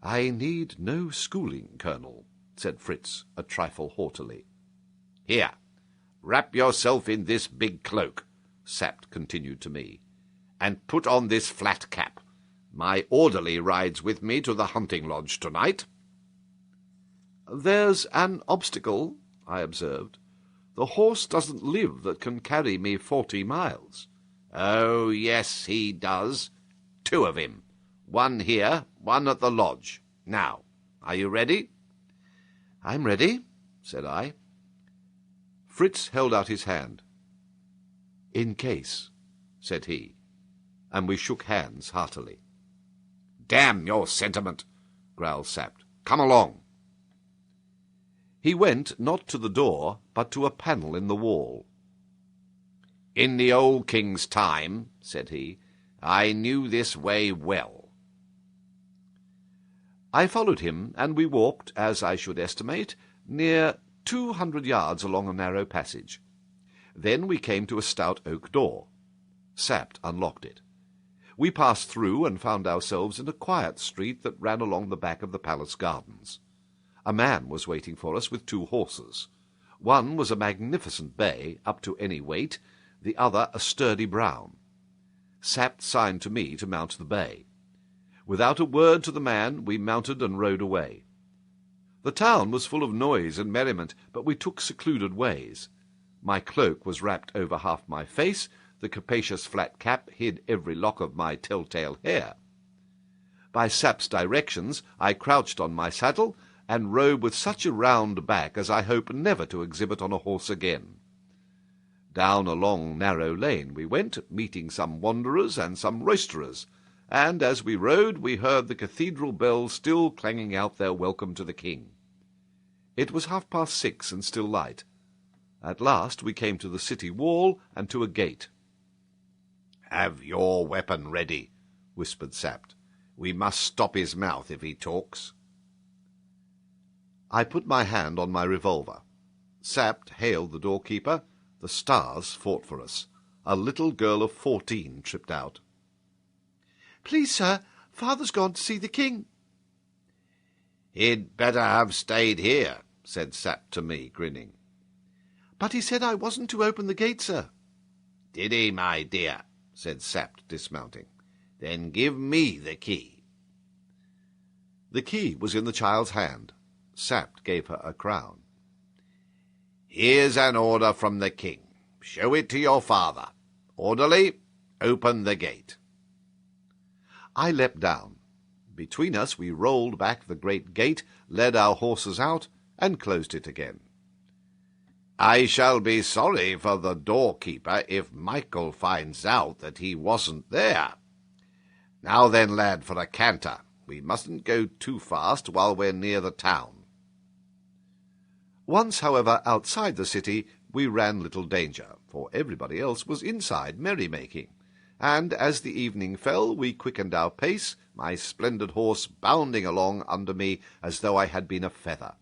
"I need no schooling, Colonel," said Fritz, a trifle haughtily. "Here, wrap yourself in this big cloak," Sapt continued to me, "and put on this flat cap. My orderly rides with me to the hunting lodge tonight." "There's an obstacle," I observed. "The horse doesn't live that can carry me 40 miles. "Oh, yes, he does. 2 of him. 1 here, 1 at the lodge. Now, are you ready?" "I'm ready," said I. Fritz held out his hand. "In case," said he, and we shook hands heartily. "Damn your sentiment," growled Sapt. "Come along." He went not to the door, but to a panel in the wall. "In the old king's time," said he, "I knew this way well." I followed him, and we walked, as I should estimate, near 200 yards along a narrow passage. Then we came to a stout oak door. Sapt unlocked it. We passed through and found ourselves in a quiet street that ran along the back of the palace gardens. A man was waiting for us with 2 horses. One was a magnificent bay, up to any weight, the other a sturdy brown. Sapt signed to me to mount the bay. Without a word to the man, we mounted and rode away. The town was full of noise and merriment, but we took secluded ways. My cloak was wrapped over half my face, the capacious flat cap hid every lock of my tell-tale hair. By Sap's directions, I crouched on my saddle, and rode with such a round back as I hope never to exhibit on a horse again. Down a long narrow lane we went, meeting some wanderers and some roisterers, and as we rode we heard the cathedral bells still clanging out their welcome to the king. It was 6:30 and still light. At last we came to the city wall and to a gate. "Have your weapon ready," whispered Sapt. "We must stop his mouth if he talks." I put my hand on my revolver. Sapt hailed the doorkeeper. The stars fought for us. A little girl of 14 tripped out. "Please, sir, father's gone to see the king." "He'd better have stayed here," said Sapt to me, grinning. "But he said I wasn't to open the gate, sir." "Did he, my dear?" said Sapt, dismounting. "Then give me the key." The key was in the child's hand. Sapt gave her a crown. "Here's an order from the king. Show it to your father. Orderly, open the gate." I leapt down. Between us we rolled back the great gate, led our horses out, and closed it again. "I shall be sorry for the doorkeeper if Michael finds out that he wasn't there. Now then, lad, for a canter. We mustn't go too fast while we're near the town." Once, however, outside the city, we ran little danger, for everybody else was inside merrymaking, and as the evening fell we quickened our pace, my splendid horse bounding along under me as though I had been a feather.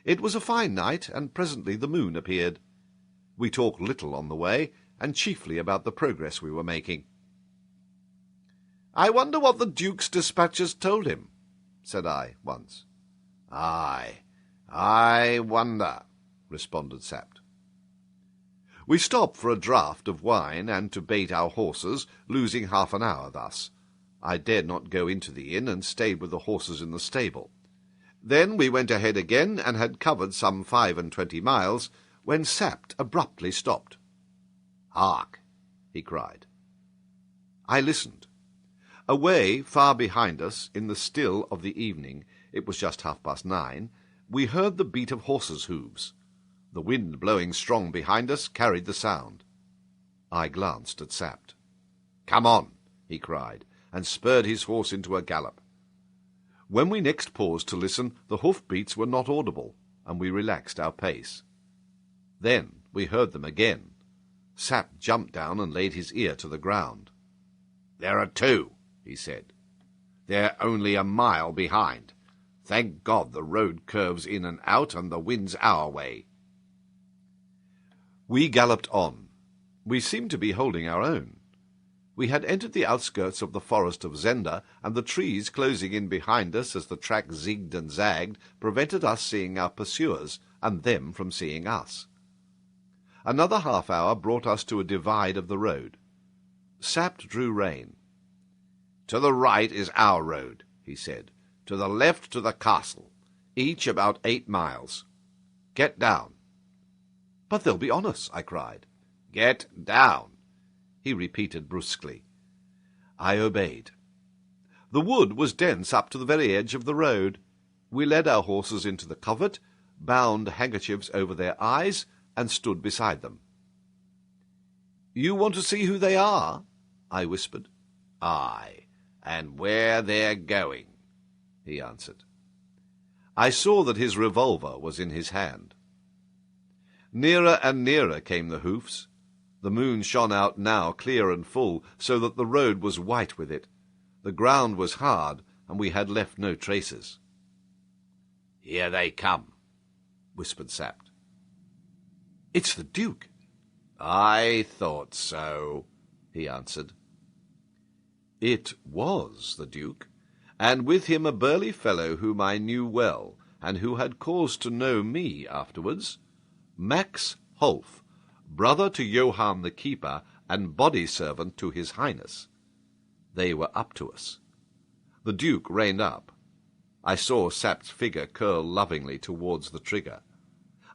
It was a fine night, and presently the moon appeared. We talked little on the way, and chiefly about the progress we were making. "I wonder what the Duke's dispatches told him," said I once. "Aye, I wonder," responded Sapt. We stopped for a draught of wine and to bait our horses, losing half an hour thus. I dared not go into the inn, and stayed with the horses in the stable. Then we went ahead again, and had covered some 25 miles, when Sapt abruptly stopped. "Hark!" he cried. I listened. Away, far behind us, in the still of the evening, it was just 9:30, we heard the beat of horses' hoofs. The wind blowing strong behind us carried the sound. I glanced at Sapt. "Come on," he cried, and spurred his horse into a gallop. When we next paused to listen, the hoof-beats were not audible, and we relaxed our pace. Then we heard them again. Sapt jumped down and laid his ear to the ground. "There are 2, he said. "They're only a mile behind. Thank God the road curves in and out, and the wind's our way." We galloped on. We seemed to be holding our own. We had entered the outskirts of the forest of Zenda, and the trees closing in behind us as the track zigged and zagged prevented us seeing our pursuers, and them from seeing us. Another half-hour brought us to a divide of the road. Sapt drew rein. "To the right is our road," he said. "To the left to the castle, each about 8 miles. Get down." "But they'll be on us," I cried. "Get down," he repeated brusquely. I obeyed. The wood was dense up to the very edge of the road. We led our horses into the covert, bound handkerchiefs over their eyes, and stood beside them. "You want to see who they are?" I whispered. "Aye, and where they're going," he answered. I saw that his revolver was in his hand. Nearer and nearer came the hoofs. The moon shone out now clear and full, so that the road was white with it. The ground was hard, and we had left no traces. "Here they come," whispered Sapt. "It's the Duke." "I thought so," he answered. It was the Duke, and with him a burly fellow whom I knew well, and who had cause to know me afterwards, Max Holf, brother to Johann the Keeper, and body-servant to his Highness. They were up to us. The Duke reined up. I saw Sapt's figure curl lovingly towards the trigger.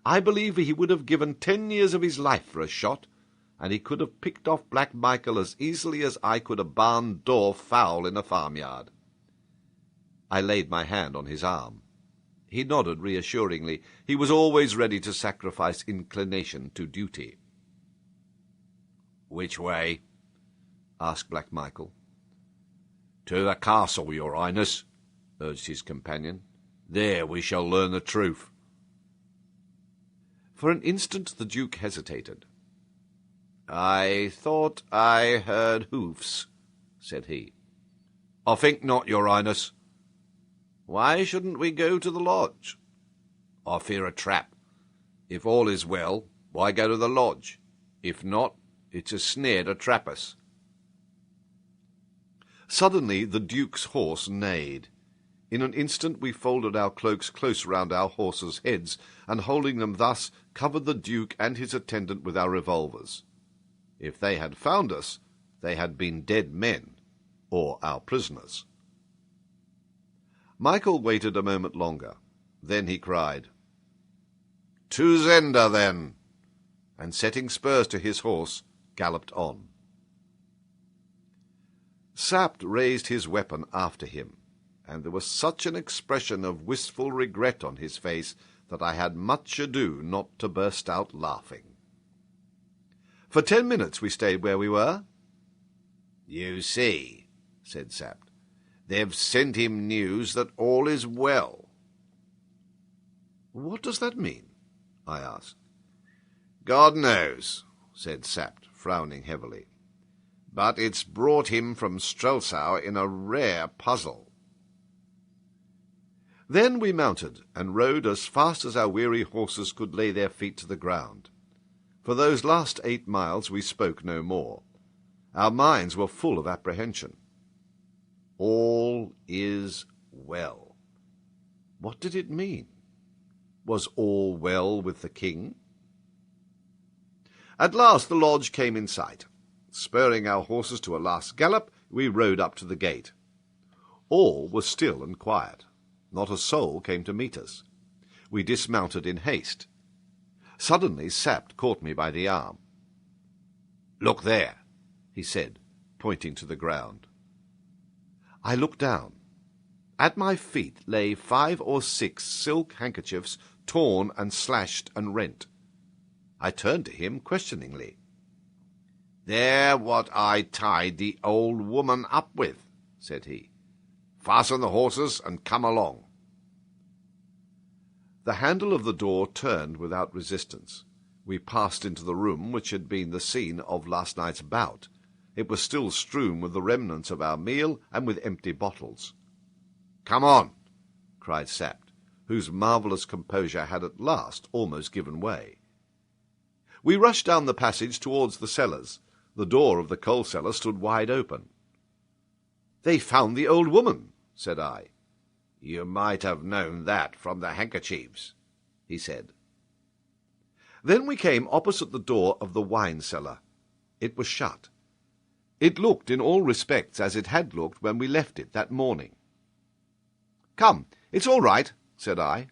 I believe he would have given 10 years of his life for a shot, and he could have picked off Black Michael as easily as I could a barn door fowl in a farmyard. I laid my hand on his arm. He nodded reassuringly. He was always ready to sacrifice inclination to duty. "Which way?" asked Black Michael. "To the castle, your Highness," urged his companion. "There we shall learn the truth." For an instant the Duke hesitated. "I thought I heard hoofs," said he. "I think not, your Highness." "Why shouldn't we go to the lodge?" "I fear a trap. If all is well, why go to the lodge? If not, it's a snare to trap us." Suddenly the Duke's horse neighed. In an instant we folded our cloaks close round our horses' heads, and holding them thus, covered the Duke and his attendant with our revolvers. If they had found us, they had been dead men, or our prisoners. Michael waited a moment longer. Then he cried, "To Zenda, then!" and setting spurs to his horse, galloped on. Sapt raised his weapon after him, and there was such an expression of wistful regret on his face that I had much ado not to burst out laughing. For 10 minutes we stayed where we were. "You see," said Sapt, "they've sent him news that all is well." "What does that mean?" I asked. "God knows," said Sapt, frowning heavily. "But it's brought him from Strelsau in a rare puzzle." Then we mounted and rode as fast as our weary horses could lay their feet to the ground. For those last 8 miles we spoke no more. Our minds were full of apprehension. All is well. What did it mean? Was all well with the king? At last the lodge came in sight. Spurring our horses to a last gallop, we rode up to the gate. All was still and quiet. Not a soul came to meet us. We dismounted in haste. Suddenly Sapt caught me by the arm. "Look there," he said, pointing to the ground. I looked down. At my feet lay 5 or 6 silk handkerchiefs, torn and slashed and rent. I turned to him questioningly. "They're what I tied the old woman up with," said he. "Fasten the horses and come along." The handle of the door turned without resistance. We passed into the room which had been the scene of last night's bout. It was still strewn with the remnants of our meal and with empty bottles. "Come on!" cried Sapt, whose marvellous composure had at last almost given way. We rushed down the passage towards the cellars. The door of the coal cellar stood wide open. "They found the old woman," said I. "You might have known that from the handkerchiefs," he said. Then we came opposite the door of the wine cellar. It was shut. It looked in all respects as it had looked when we left it that morning. "Come, it's all right," said I.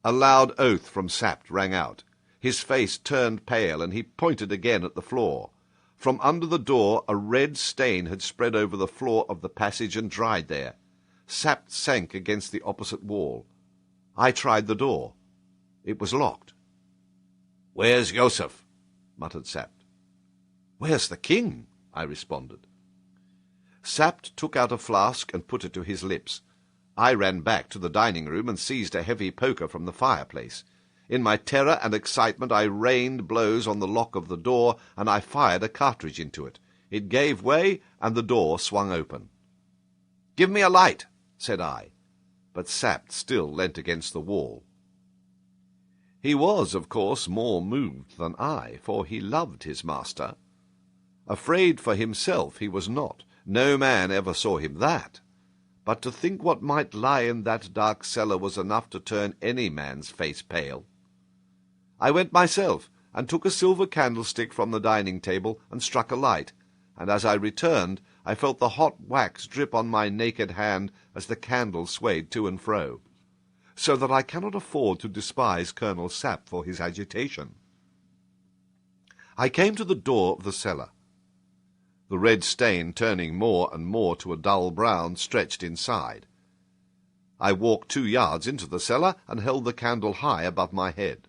A loud oath from Sapt rang out. His face turned pale, and he pointed again at the floor. From under the door a red stain had spread over the floor of the passage and dried there. Sapt sank against the opposite wall. I tried the door. It was locked. "Where's Joseph?" muttered Sapt. "Where's the king?" I responded. Sapt took out a flask and put it to his lips. I ran back to the dining-room and seized a heavy poker from the fireplace. In my terror and excitement I rained blows on the lock of the door, and I fired a cartridge into it. It gave way, and the door swung open. "Give me a light," said I, but Sapt still leant against the wall. He was, of course, more moved than I, for he loved his master. Afraid for himself he was not. No man ever saw him that. But to think what might lie in that dark cellar was enough to turn any man's face pale. I went myself, and took a silver candlestick from the dining-table and struck a light, and as I returned I felt the hot wax drip on my naked hand as the candle swayed to and fro, so that I cannot afford to despise Colonel Sapt for his agitation. I came to the door of the cellar. The red stain, turning more and more to a dull brown, stretched inside. I walked 2 yards into the cellar and held the candle high above my head.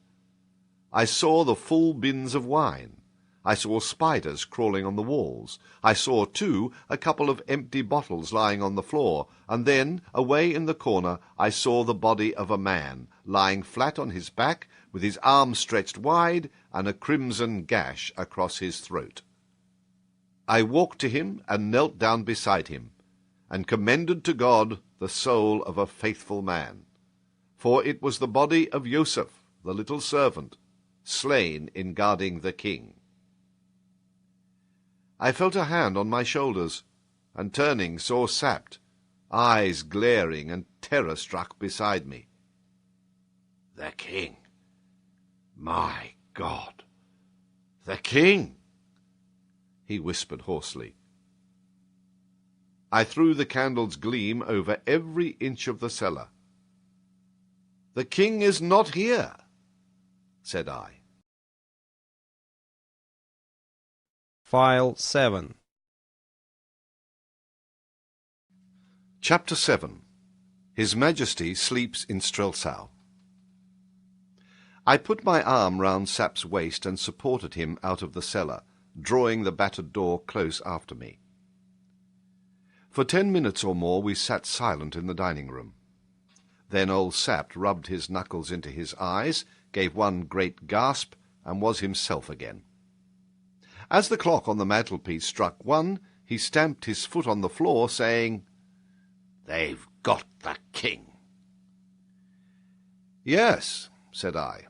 I saw the full bins of wine. I saw spiders crawling on the walls. I saw, too, a couple of empty bottles lying on the floor, and then, away in the corner, I saw the body of a man, lying flat on his back, with his arms stretched wide, and a crimson gash across his throat. I walked to him and knelt down beside him, and commended to God the soul of a faithful man, for it was the body of Joseph, the little servant, slain in guarding the king. I felt a hand on my shoulders, and turning saw Sapt, eyes glaring and terror-struck beside me. "The king! My God! The king!" he whispered hoarsely. I threw the candle's gleam over every inch of the cellar. "The king is not here," said I. File 7. Chapter 7. His Majesty sleeps in Strelsau. I put my arm round Sapt's waist and supported him out of the cellar, drawing the battered door close after me. For 10 minutes or more we sat silent in the dining-room. Then old Sapt rubbed his knuckles into his eyes, gave one great gasp, and was himself again. As the clock on the mantelpiece struck 1, he stamped his foot on the floor, saying, "They've got the king." "Yes," said I.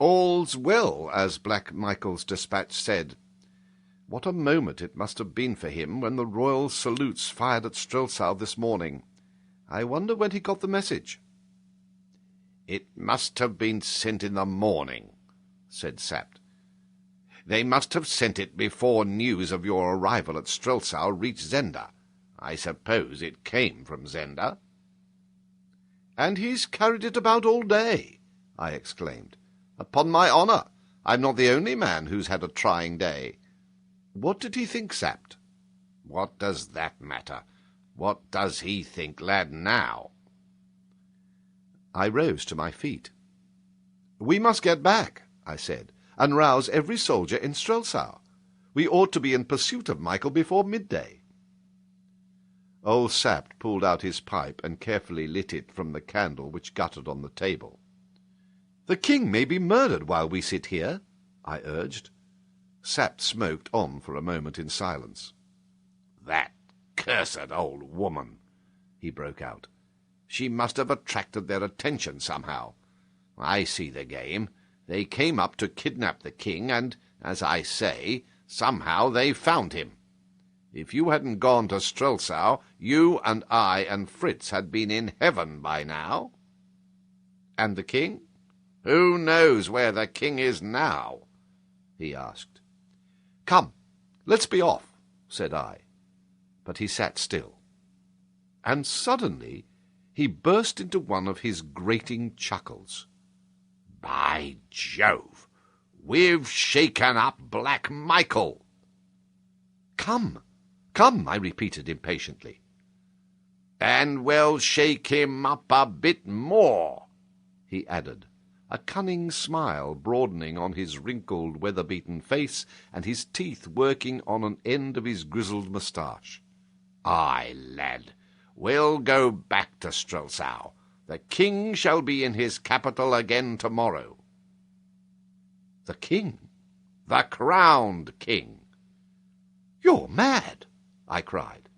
"All's well, as Black Michael's dispatch said. What a moment it must have been for him when the royal salutes fired at Strelsau this morning. I wonder when he got the message." "It must have been sent in the morning," said Sapt. "They must have sent it before news of your arrival at Strelsau reached Zenda. I suppose it came from Zenda." "And he's carried it about all day," I exclaimed. "Upon my honour, I'm not the only man who's had a trying day. What did he think, Sapt?" "What does that matter? What does he think, lad, now?" I rose to my feet. "We must get back," I said, "and rouse every soldier in Strelsau. We ought to be in pursuit of Michael before midday." Old Sapt pulled out his pipe and carefully lit it from the candle which guttered on the table. "The king may be murdered while we sit here," I urged. Sapt smoked on for a moment in silence. "That cursed old woman!" he broke out. "She must have attracted their attention somehow. I see the game. They came up to kidnap the king, and, as I say, somehow they found him. If you hadn't gone to Strelsau, you and I and Fritz had been in heaven by now." "And the king?" "Who knows where the king is now?" he asked. "Come, let's be off," said I. But he sat still. And suddenly he burst into one of his grating chuckles. "By Jove! We've shaken up Black Michael!" "Come, come," I repeated impatiently. "And we'll shake him up a bit more," he added, a cunning smile broadening on his wrinkled, weather-beaten face, and his teeth working on an end of his grizzled moustache. "Aye, lad, We'll go back to Strelsau. The king shall be in his capital again tomorrow. The king? The crowned king. You're mad, I cried.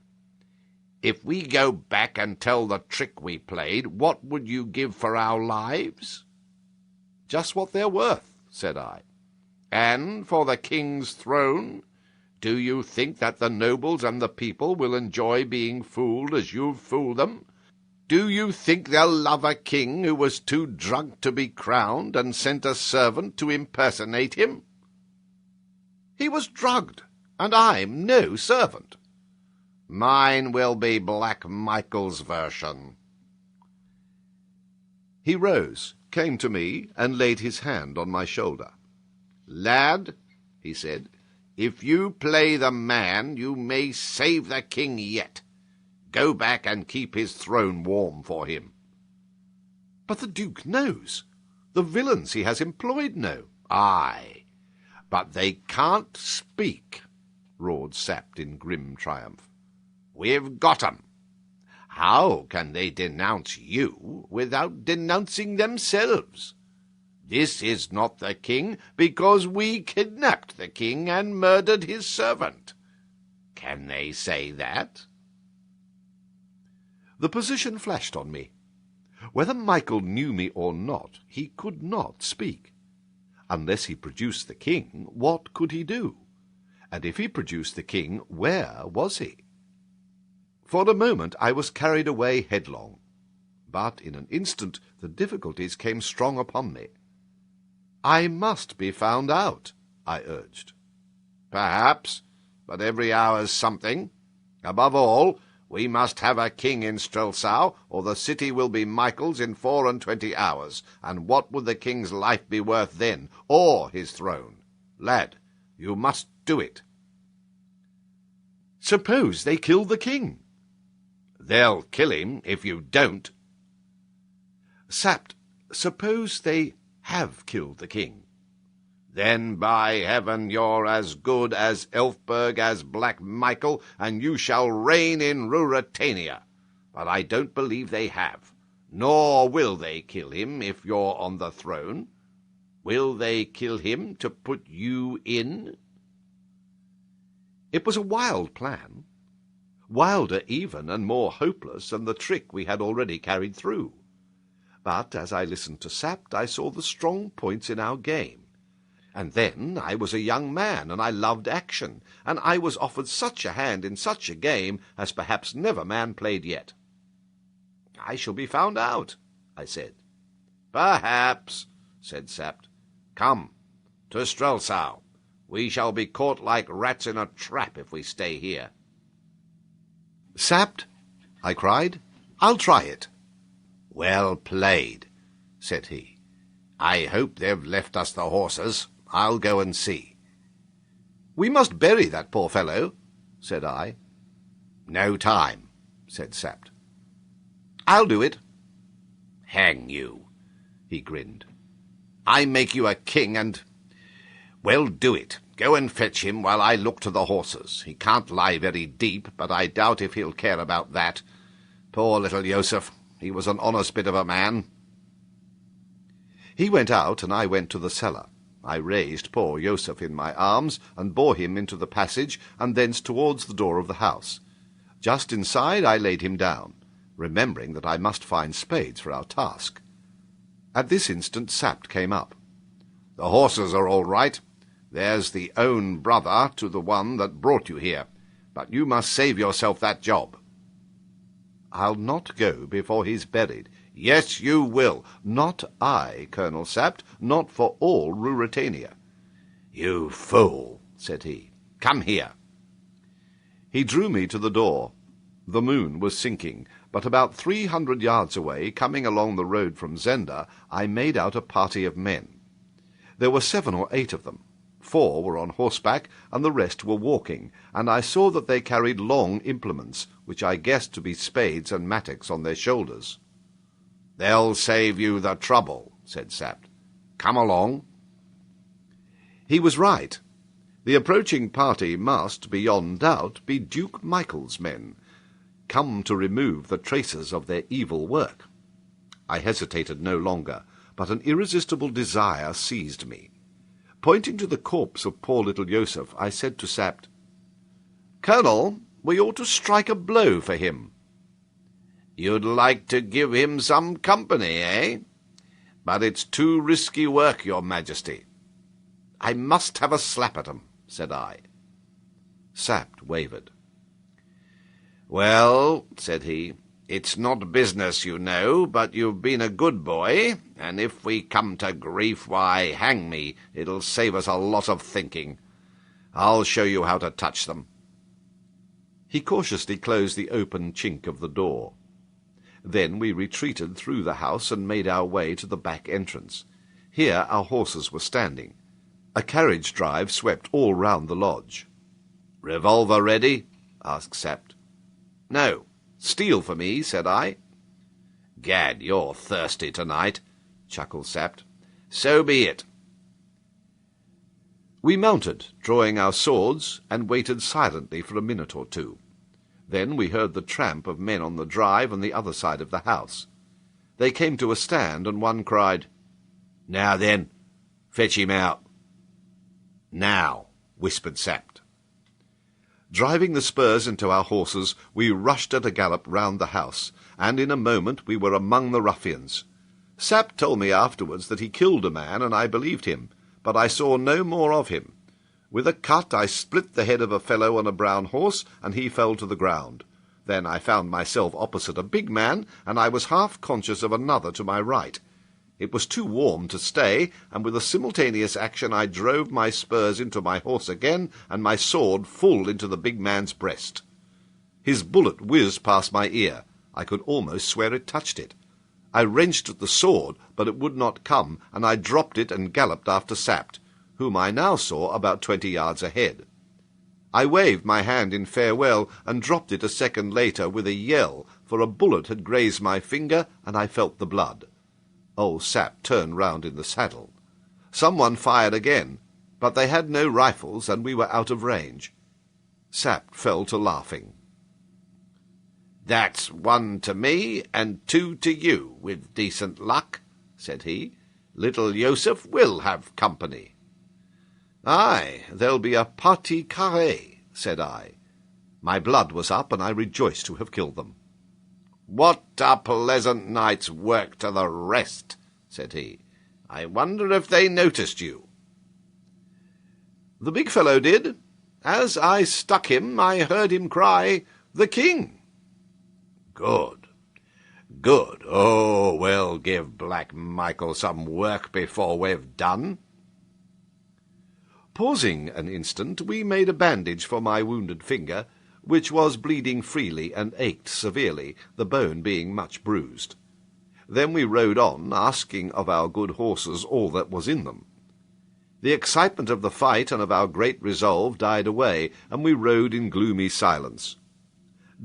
If we go back and tell the trick we played, what would you give for our lives? Just what they're worth, said I. And for the king's throne? Do you think that the nobles and the people will enjoy being fooled as you've fooled them? Do you think they'll love a king who was too drunk to be crowned and sent a servant to impersonate him? He was drugged, and I'm no servant. Mine will be Black Michael's version. He rose, came to me, and laid his hand on my shoulder. Lad, he said, if you play the man, you may save the king yet. Go back and keep his throne warm for him. But the Duke knows. The villains he has employed know. Aye, but they can't speak, roared Sapt in grim triumph. We've got 'em. How can they denounce you without denouncing themselves? This is not the king, because we kidnapped the king and murdered his servant. Can they say that? The position flashed on me. Whether Michael knew me or not, he could not speak. Unless he produced the king, what could he do? And if he produced the king, where was he? For a moment I was carried away headlong, but in an instant the difficulties came strong upon me. I must be found out, I urged. Perhaps, but every hour's something. Above all, we must have a king in Strelsau, or the city will be Michael's in 24 hours, and what would the king's life be worth then, or his throne? Lad, you must do it. Suppose they kill the king? They'll kill him if you don't. Sapt, suppose they have killed the king? Then, by heaven, you're as good as Elfberg as Black Michael, and you shall reign in Ruritania. But I don't believe they have, nor will they kill him if you're on the throne. Will they kill him to put you in? It was a wild plan, wilder even and more hopeless than the trick we had already carried through. But as I listened to Sapt, I saw the strong points in our game. And then I was a young man, and I loved action, and I was offered such a hand in such a game as perhaps never man played yet. I shall be found out, I said. Perhaps, said Sapt. Come, to Strelsau. We shall be caught like rats in a trap if we stay here. Sapt, I cried, I'll try it. Well played, said he. I hope they've left us the horses. I'll go and see. We must bury that poor fellow, said I. No time, said Sapt. I'll do it. Hang you, he grinned. I make you a king and... Well, do it. Go and fetch him while I look to the horses. He can't lie very deep, but I doubt if he'll care about that. Poor little Joseph. He was an honest bit of a man. He went out, and I went to the cellar. I raised poor Joseph in my arms, and bore him into the passage, and thence towards the door of the house. Just inside I laid him down, remembering that I must find spades for our task. At this instant Sapt came up. The horses are all right. There's the own brother to the one that brought you here, but you must save yourself that job. I'll not go before he's buried. Yes, you will. Not I, Colonel Sapt, not for all Ruritania. You fool, said he. Come here. He drew me to the door. The moon was sinking, but about 300 yards away, coming along the road from Zenda, I made out a party of men. There were 7 or 8 of them. 4 were on horseback, and the rest were walking, and I saw that they carried long implements, which I guessed to be spades and mattocks on their shoulders. They'll save you the trouble, said Sapt. Come along. He was right. The approaching party must, beyond doubt, be Duke Michael's men. come to remove the traces of their evil work. I hesitated no longer, but an irresistible desire seized me. Pointing to the corpse of poor little Joseph, I said to Sapt, "Colonel, we ought to strike a blow for him." "You'd like to give him some company, eh? But it's too risky work, your Majesty." "I must have a slap at him," said I. Sapt wavered. "Well," said he, "it's not business, you know, but you've been a good boy, and if we come to grief, why, hang me, it'll save us a lot of thinking. I'll show you how to touch them." He cautiously closed the open chink of the door. Then we retreated through the house and made our way to the back entrance. Here our horses were standing. A carriage drive swept all round the lodge. "Revolver ready?" asked Sapt. "No. "Steel for me," said I. "Gad, you're thirsty tonight," chuckled Sapt. "So be it." We mounted, drawing our swords, and waited silently for a minute or two. Then we heard the tramp of men on the drive on the other side of the house. They came to a stand, and one cried, "Now then, fetch him out." "Now," whispered Sapt. Driving the spurs into our horses, we rushed at a gallop round the house, and in a moment we were among the ruffians. Sapt told me afterwards that he killed a man, and I believed him, but I saw no more of him. With a cut I split the head of a fellow on a brown horse, and he fell to the ground. Then I found myself opposite a big man, and I was half conscious of another to my right. It was too warm to stay, and with a simultaneous action I drove my spurs into my horse again, and my sword full into the big man's breast. His bullet whizzed past my ear. I could almost swear it touched it. I wrenched at the sword, but it would not come, and I dropped it and galloped after Sapt, whom I now saw about 20 yards ahead. I waved my hand in farewell, and dropped it a second later with a yell, for a bullet had grazed my finger, and I felt the blood. Old Sapt turned round in the saddle. Someone fired again, but they had no rifles, and we were out of range. Sapt fell to laughing. "That's 1 to me, and 2 to you, with decent luck," said he. "Little Joseph will have company." "Aye, there'll be a partie carrée," said I. My blood was up, and I rejoiced to have killed them. "What a pleasant night's work to the rest," said he. "I wonder if they noticed you." "The big fellow did. As I stuck him, I heard him cry, 'The King!'" "Good. Good. Oh, we'll give Black Michael some work before we've done." Pausing an instant, we made a bandage for my wounded finger, which was bleeding freely and ached severely, the bone being much bruised. Then we rode on, asking of our good horses all that was in them. The excitement of the fight and of our great resolve died away, and we rode in gloomy silence.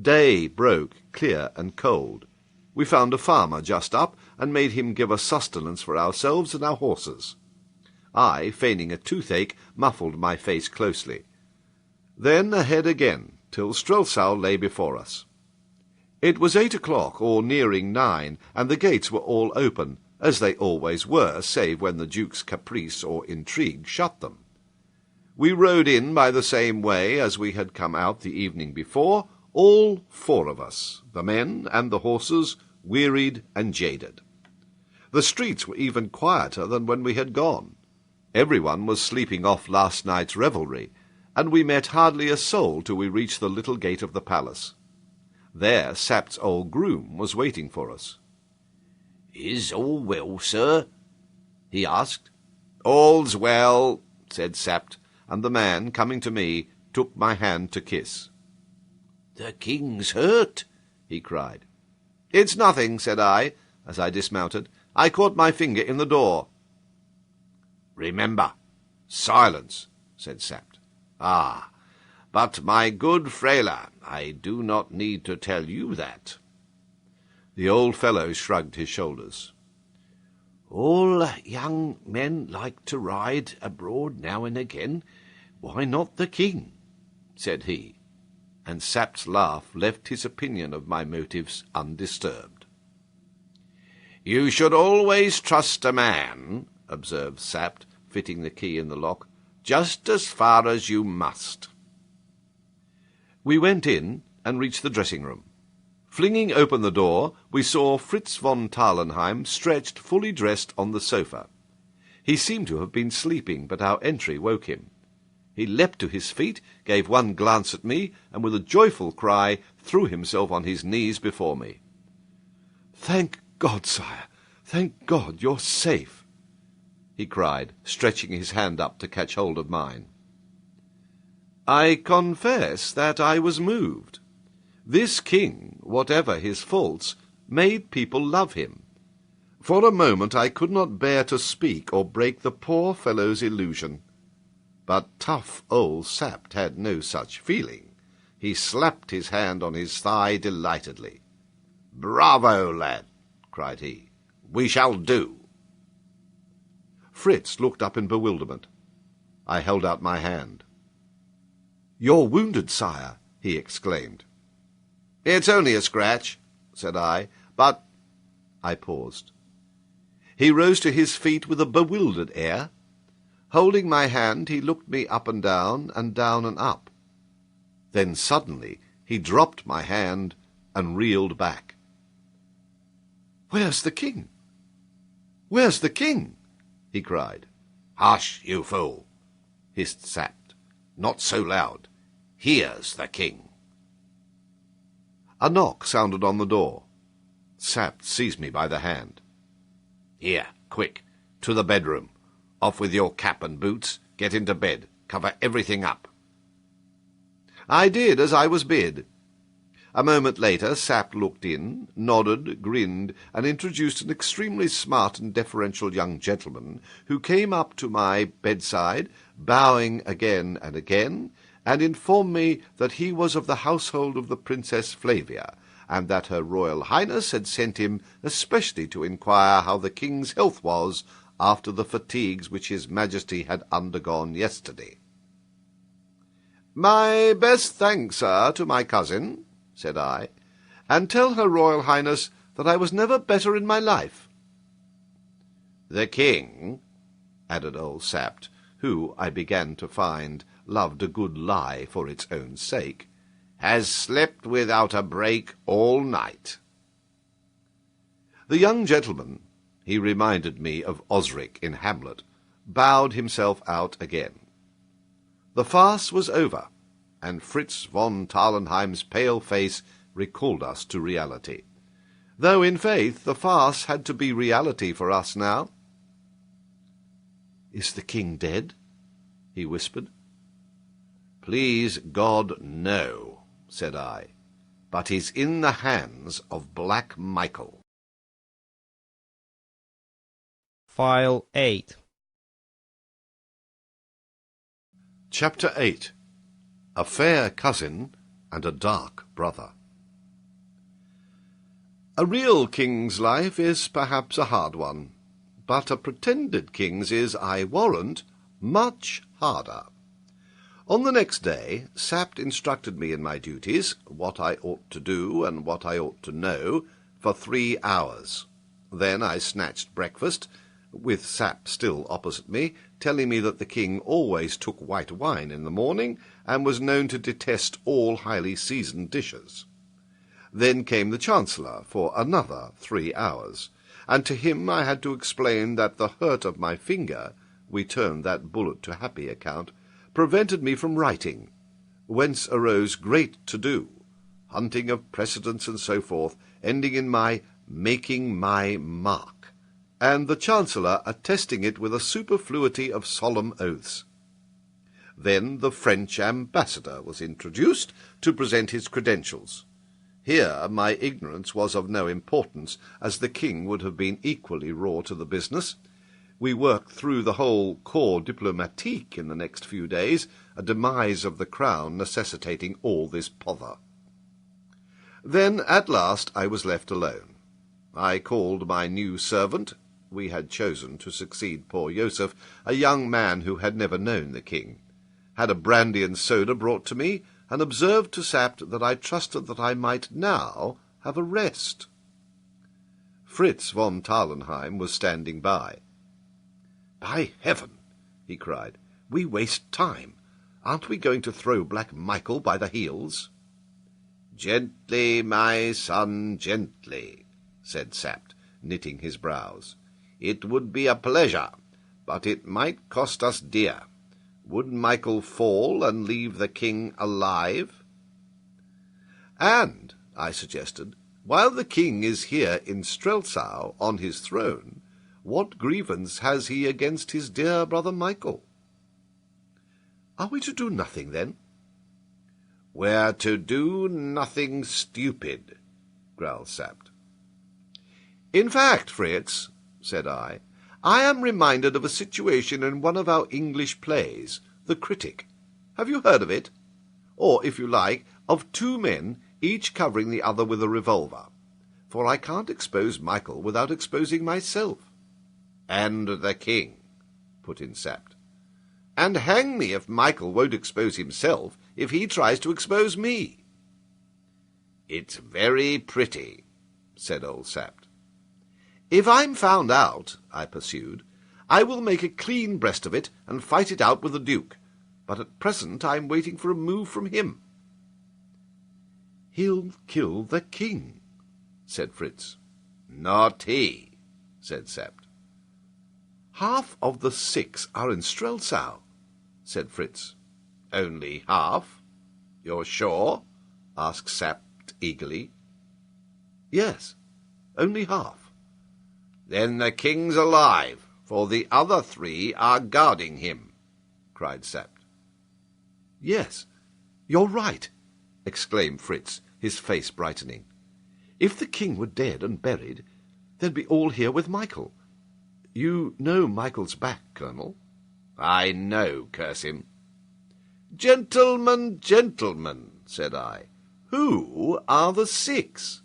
Day broke, clear and cold. We found a farmer just up, and made him give us sustenance for ourselves and our horses. I, feigning a toothache, muffled my face closely. Then ahead again, till Strelsau lay before us. It was 8 o'clock, or nearing 9, and the gates were all open, as they always were, save when the Duke's caprice or intrigue shut them. We rode in by the same way as we had come out the evening before, all 4 of us, the men and the horses, wearied and jaded. The streets were even quieter than when we had gone. Everyone was sleeping off last night's revelry, and we met hardly a soul till we reached the little gate of the palace. There Sapt's old groom was waiting for us. "Is all well, sir?" he asked. "All's well," said Sapt, and the man, coming to me, took my hand to kiss. "The king's hurt?" he cried. "It's nothing," said I, as I dismounted. "I caught my finger in the door." "Remember, silence," said Sapt. "Ah, but, my good Freyla, I do not need to tell you that." The old fellow shrugged his shoulders. "All young men like to ride abroad now and again. Why not the king?" said he. and Sapt's laugh left his opinion of my motives undisturbed. "You should always trust a man," observed Sapt, fitting the key in the lock, "just as far as you must." We went in and reached the dressing-room. Flinging open the door, we saw Fritz von Tarlenheim stretched fully dressed on the sofa. He seemed to have been sleeping, but our entry woke him. He leapt to his feet, gave one glance at me, and with a joyful cry threw himself on his knees before me. "Thank God, sire! Thank God you're safe!" he cried, stretching his hand up to catch hold of mine. I confess that I was moved. This king, whatever his faults, made people love him. For a moment I could not bear to speak or break the poor fellow's illusion. But tough old Sapt had no such feeling. He slapped his hand on his thigh delightedly. "Bravo, lad!" cried he. "We shall do." Fritz looked up in bewilderment. I held out my hand. "You're wounded, sire," he exclaimed. "It's only a scratch," said I, "but—" I paused. He rose to his feet with a bewildered air. Holding my hand, he looked me up and down and up. Then suddenly he dropped my hand and reeled back. "Where's the king? Where's the king?" he cried. "Hush, you fool!" hissed Sapt. "Not so loud. Here's the king." A knock sounded on the door. Sapt seized me by the hand. "Here, quick, to the bedroom. Off with your cap and boots. Get into bed. Cover everything up." I did as I was bid. A moment later Sapt looked in, nodded, grinned, and introduced an extremely smart and deferential young gentleman who came up to my bedside, bowing again and again, and informed me that he was of the household of the Princess Flavia, and that Her Royal Highness had sent him especially to inquire how the king's health was after the fatigues which his Majesty had undergone yesterday. "My best thanks, sir, to my cousin," said I, "and tell Her Royal Highness that I was never better in my life." "The king," added old Sapt, who, I began to find, loved a good lie for its own sake, "has slept without a break all night." The young gentleman, he reminded me of Osric in Hamlet, bowed himself out again. The farce was over, and Fritz von Tarlenheim's pale face recalled us to reality, though in faith the farce had to be reality for us now. "Is the king dead?" he whispered. "Please God, no," said I, "but he's in the hands of Black Michael." File 8. Chapter 8. A Fair Cousin and a Dark Brother. A real king's life is perhaps a hard one, but a pretended king's is, I warrant, much harder. On the next day, Sapt instructed me in my duties, what I ought to do and what I ought to know, for 3 hours. Then I snatched breakfast, with Sapt still opposite me, telling me that the king always took white wine in the morning, and was known to detest all highly seasoned dishes. Then came the Chancellor for another 3 hours, and to him I had to explain that the hurt of my finger, we turned that bullet to happy account, prevented me from writing, whence arose great to-do, hunting of precedents and so forth, ending in my making my mark, and the Chancellor attesting it with a superfluity of solemn oaths. Then the French ambassador was introduced to present his credentials. Here my ignorance was of no importance, as the king would have been equally raw to the business. We worked through the whole corps diplomatique in the next few days, a demise of the crown necessitating all this pother. Then at last I was left alone. I called my new servant. We had chosen to succeed poor Joseph, a young man who had never known the king, had a brandy and soda brought to me, and observed to Sapt that I trusted that I might now have a rest. Fritz von Tarlenheim was standing by. "By heaven!" he cried. "We waste time. Aren't we going to throw Black Michael by the heels?" "Gently, my son, gently," said Sapt, knitting his brows. "It would be a pleasure, but it might cost us dear. Would Michael fall and leave the king alive?" "And," I suggested, "while the king is here in Strelsau on his throne, what grievance has he against his dear brother Michael?" "Are we to do nothing, then?" "We're to do nothing stupid," growled Sapt. "In fact, Fritz," said I am reminded of a situation in one of our English plays, The Critic. Have you heard of it? Or, if you like, of two men, each covering the other with a revolver. For I can't expose Michael without exposing myself." "And the king," put in Sapt. "And hang me if Michael won't expose himself if he tries to expose me." "It's very pretty," said old Sapt. "If I'm found out," I pursued, "I will make a clean breast of it and fight it out with the Duke. But at present I'm waiting for a move from him." "He'll kill the king," said Fritz. "Not he," said Sapt. "Half of the 6 are in Strelsau," said Fritz. "Only half? You're sure?" asked Sapt eagerly. "Yes, only half." "Then the king's alive, for the other 3 are guarding him," cried Sapt. "Yes, you're right," exclaimed Fritz, his face brightening. "If the king were dead and buried, they'd be all here with Michael. You know Michael's back, Colonel?" "I know, curse him." "Gentlemen, gentlemen," said I, "who are the 6?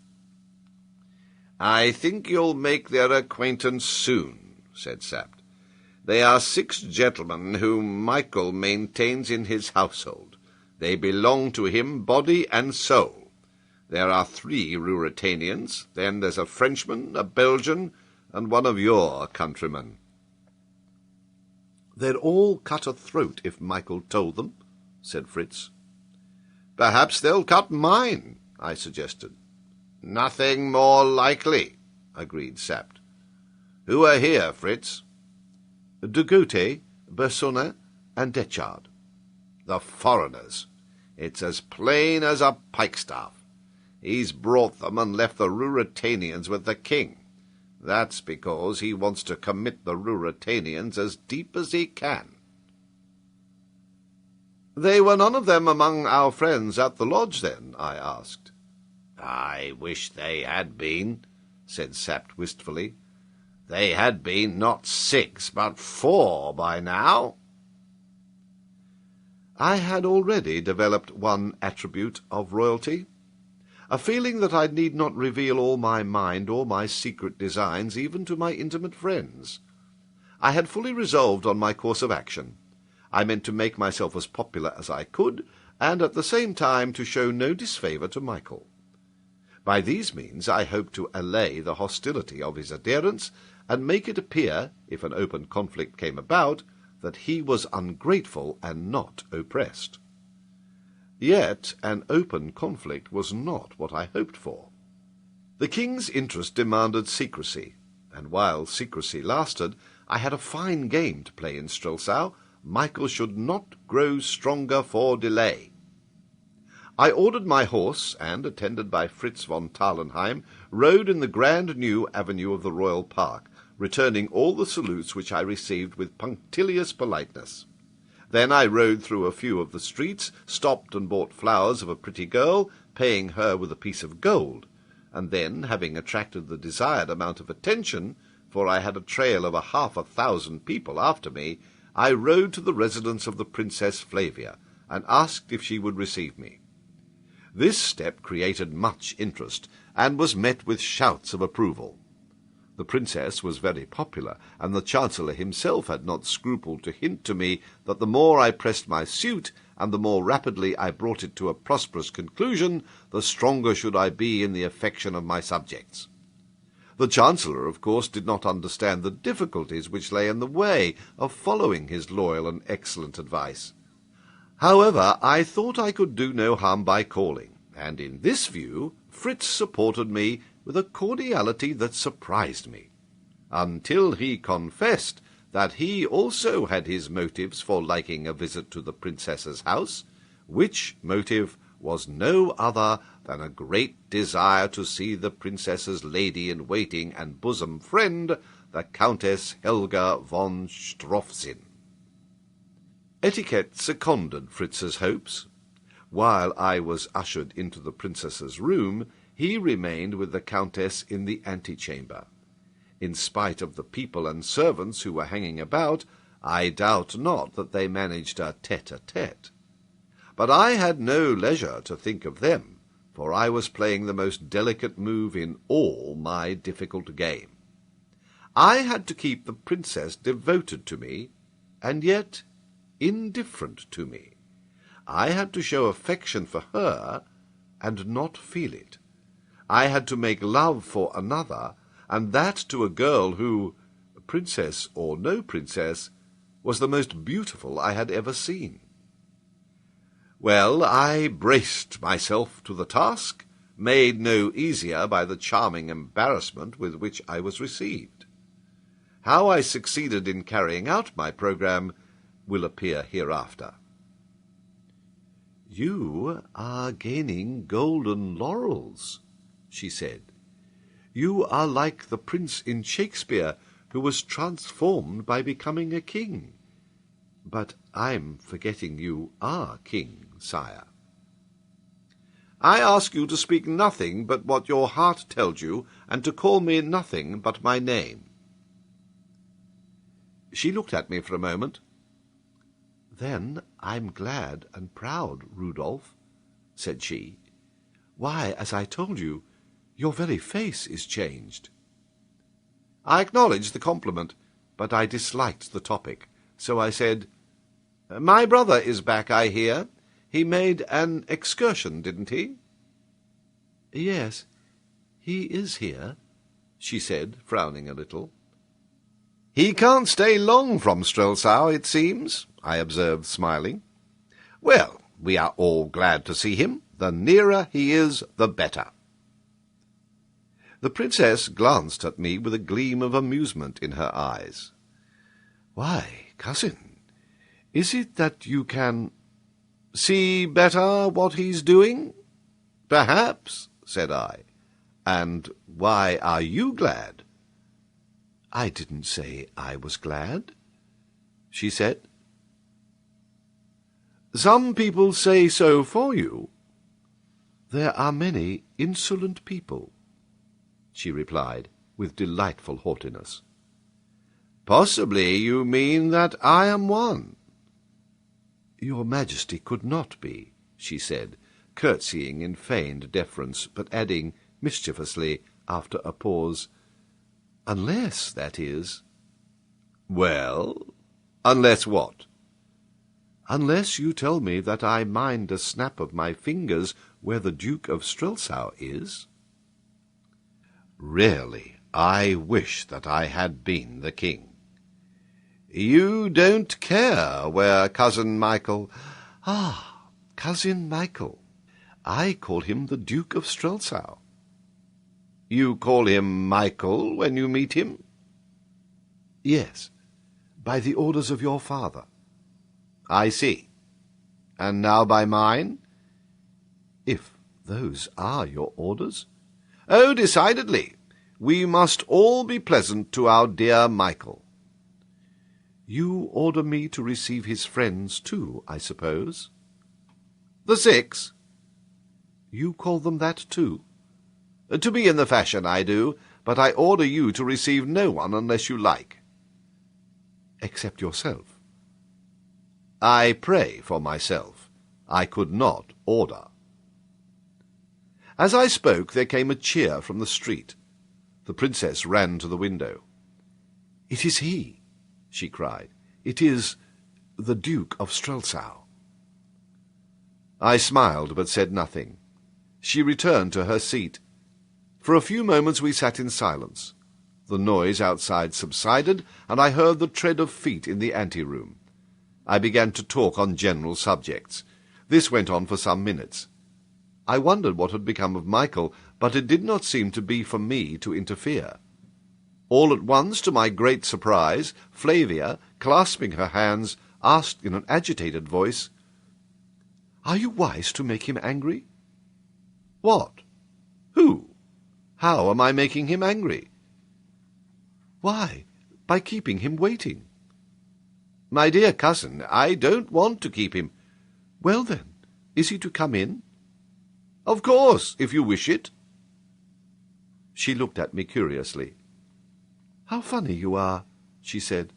"I think you'll make their acquaintance soon," said Sapt. "They are 6 gentlemen whom Michael maintains in his household. They belong to him body and soul. There are 3 Ruritanians, then there's a Frenchman, a Belgian, and one of your countrymen." "They'd all cut a throat if Michael told them," said Fritz. "Perhaps they'll cut mine," I suggested. "Nothing more likely," agreed Sapt. "Who are here, Fritz?" "De Gautet, Bersonin, and Detchard." "The foreigners. It's as plain as a pikestaff. He's brought them and left the Ruritanians with the king. That's because he wants to commit the Ruritanians as deep as he can." "They were none of them among our friends at the lodge, then?" I asked. "I wish they had been," said Sapt wistfully. "They had been not 6, but 4 by now." I had already developed one attribute of royalty, a feeling that I need not reveal all my mind or my secret designs even to my intimate friends. I had fully resolved on my course of action. I meant to make myself as popular as I could, and at the same time to show no disfavour to Michael. By these means I hoped to allay the hostility of his adherents, and make it appear, if an open conflict came about, that he was ungrateful and not oppressed. Yet an open conflict was not what I hoped for. The king's interest demanded secrecy, and while secrecy lasted, I had a fine game to play in Strelsau. Michael should not grow stronger for delay. I ordered my horse, and, attended by Fritz von Tarlenheim, rode in the grand new avenue of the Royal Park, returning all the salutes which I received with punctilious politeness. Then I rode through a few of the streets, stopped and bought flowers of a pretty girl, paying her with a piece of gold, and then, having attracted the desired amount of attention, for I had a trail of 500 people after me, I rode to the residence of the Princess Flavia, and asked if she would receive me. This step created much interest, and was met with shouts of approval. The princess was very popular, and the Chancellor himself had not scrupled to hint to me that the more I pressed my suit, and the more rapidly I brought it to a prosperous conclusion, the stronger should I be in the affection of my subjects. The Chancellor, of course, did not understand the difficulties which lay in the way of following his loyal and excellent advice. However, I thought I could do no harm by calling, and in this view Fritz supported me with a cordiality that surprised me, until he confessed that he also had his motives for liking a visit to the princess's house, which motive was no other than a great desire to see the princess's lady-in-waiting and bosom friend, the Countess Helga von Strofzin. Etiquette seconded Fritz's hopes. While I was ushered into the princess's room, he remained with the countess in the antechamber. In spite of the people and servants who were hanging about, I doubt not that they managed a tete-a-tete. But I had no leisure to think of them, for I was playing the most delicate move in all my difficult game. I had to keep the princess devoted to me, and yet indifferent to me. I had to show affection for her, and not feel it. I had to make love for another, and that to a girl who, princess or no princess, was the most beautiful I had ever seen. Well, I braced myself to the task, made no easier by the charming embarrassment with which I was received. How I succeeded in carrying out my programme will appear hereafter. "You are gaining golden laurels," she said. "You are like the prince in Shakespeare who was transformed by becoming a king. But I'm forgetting you are king, sire." "I ask you to speak nothing but what your heart tells you, and to call me nothing but my name." She looked at me for a moment. "Then I'm glad and proud, Rudolf," said she. "Why, as I told you, your very face is changed." I acknowledged the compliment, but I disliked the topic, so I said, "My brother is back, I hear. He made an excursion, didn't he?" "Yes, he is here," she said, frowning a little. "He can't stay long from Strelsau, it seems," I observed, smiling. "Well, we are all glad to see him. The nearer he is, the better." The princess glanced at me with a gleam of amusement in her eyes. "Why, cousin, is it that you can see better what he's doing?" "Perhaps," said I. "And why are you glad?" "I didn't say I was glad," she said. "Some people say so for you." "There are many insolent people," she replied, with delightful haughtiness. "Possibly you mean that I am one." "Your Majesty could not be," she said, curtsying in feigned deference, but adding mischievously, after a pause, "Unless, that is—" "Well, unless what?" "Unless you tell me that I mind a snap of my fingers where the Duke of Strelsau is." Really, I wish that I had been the king. "You don't care where Cousin Michael—" "Ah, Cousin Michael. I call him the Duke of Strelsau." "You call him Michael when you meet him?" "Yes, by the orders of your father." "I see. And now by mine?" "If those are your orders." "Oh, decidedly. We must all be pleasant to our dear Michael." "You order me to receive his friends, too, I suppose?" "The 6. "You call them that, too?" "To be in the fashion, I do, but I order you to receive no one unless you like." "Except yourself?" "I pray for myself. I could not order." As I spoke, there came a cheer from the street. The princess ran to the window. "It is he," she cried. "It is the Duke of Strelsau." I smiled, but said nothing. She returned to her seat. For a few moments we sat in silence. The noise outside subsided, and I heard the tread of feet in the ante-room. I began to talk on general subjects. This went on for some minutes. I wondered what had become of Michael, but it did not seem to be for me to interfere. All at once, to my great surprise, Flavia, clasping her hands, asked in an agitated voice, "Are you wise to make him angry?" "What? Who? How am I making him angry?" "Why, by keeping him waiting." "My dear cousin, I don't want to keep him." "Well, then, is he to come in?" "Of course, if you wish it." She looked at me curiously. "How funny you are," she said.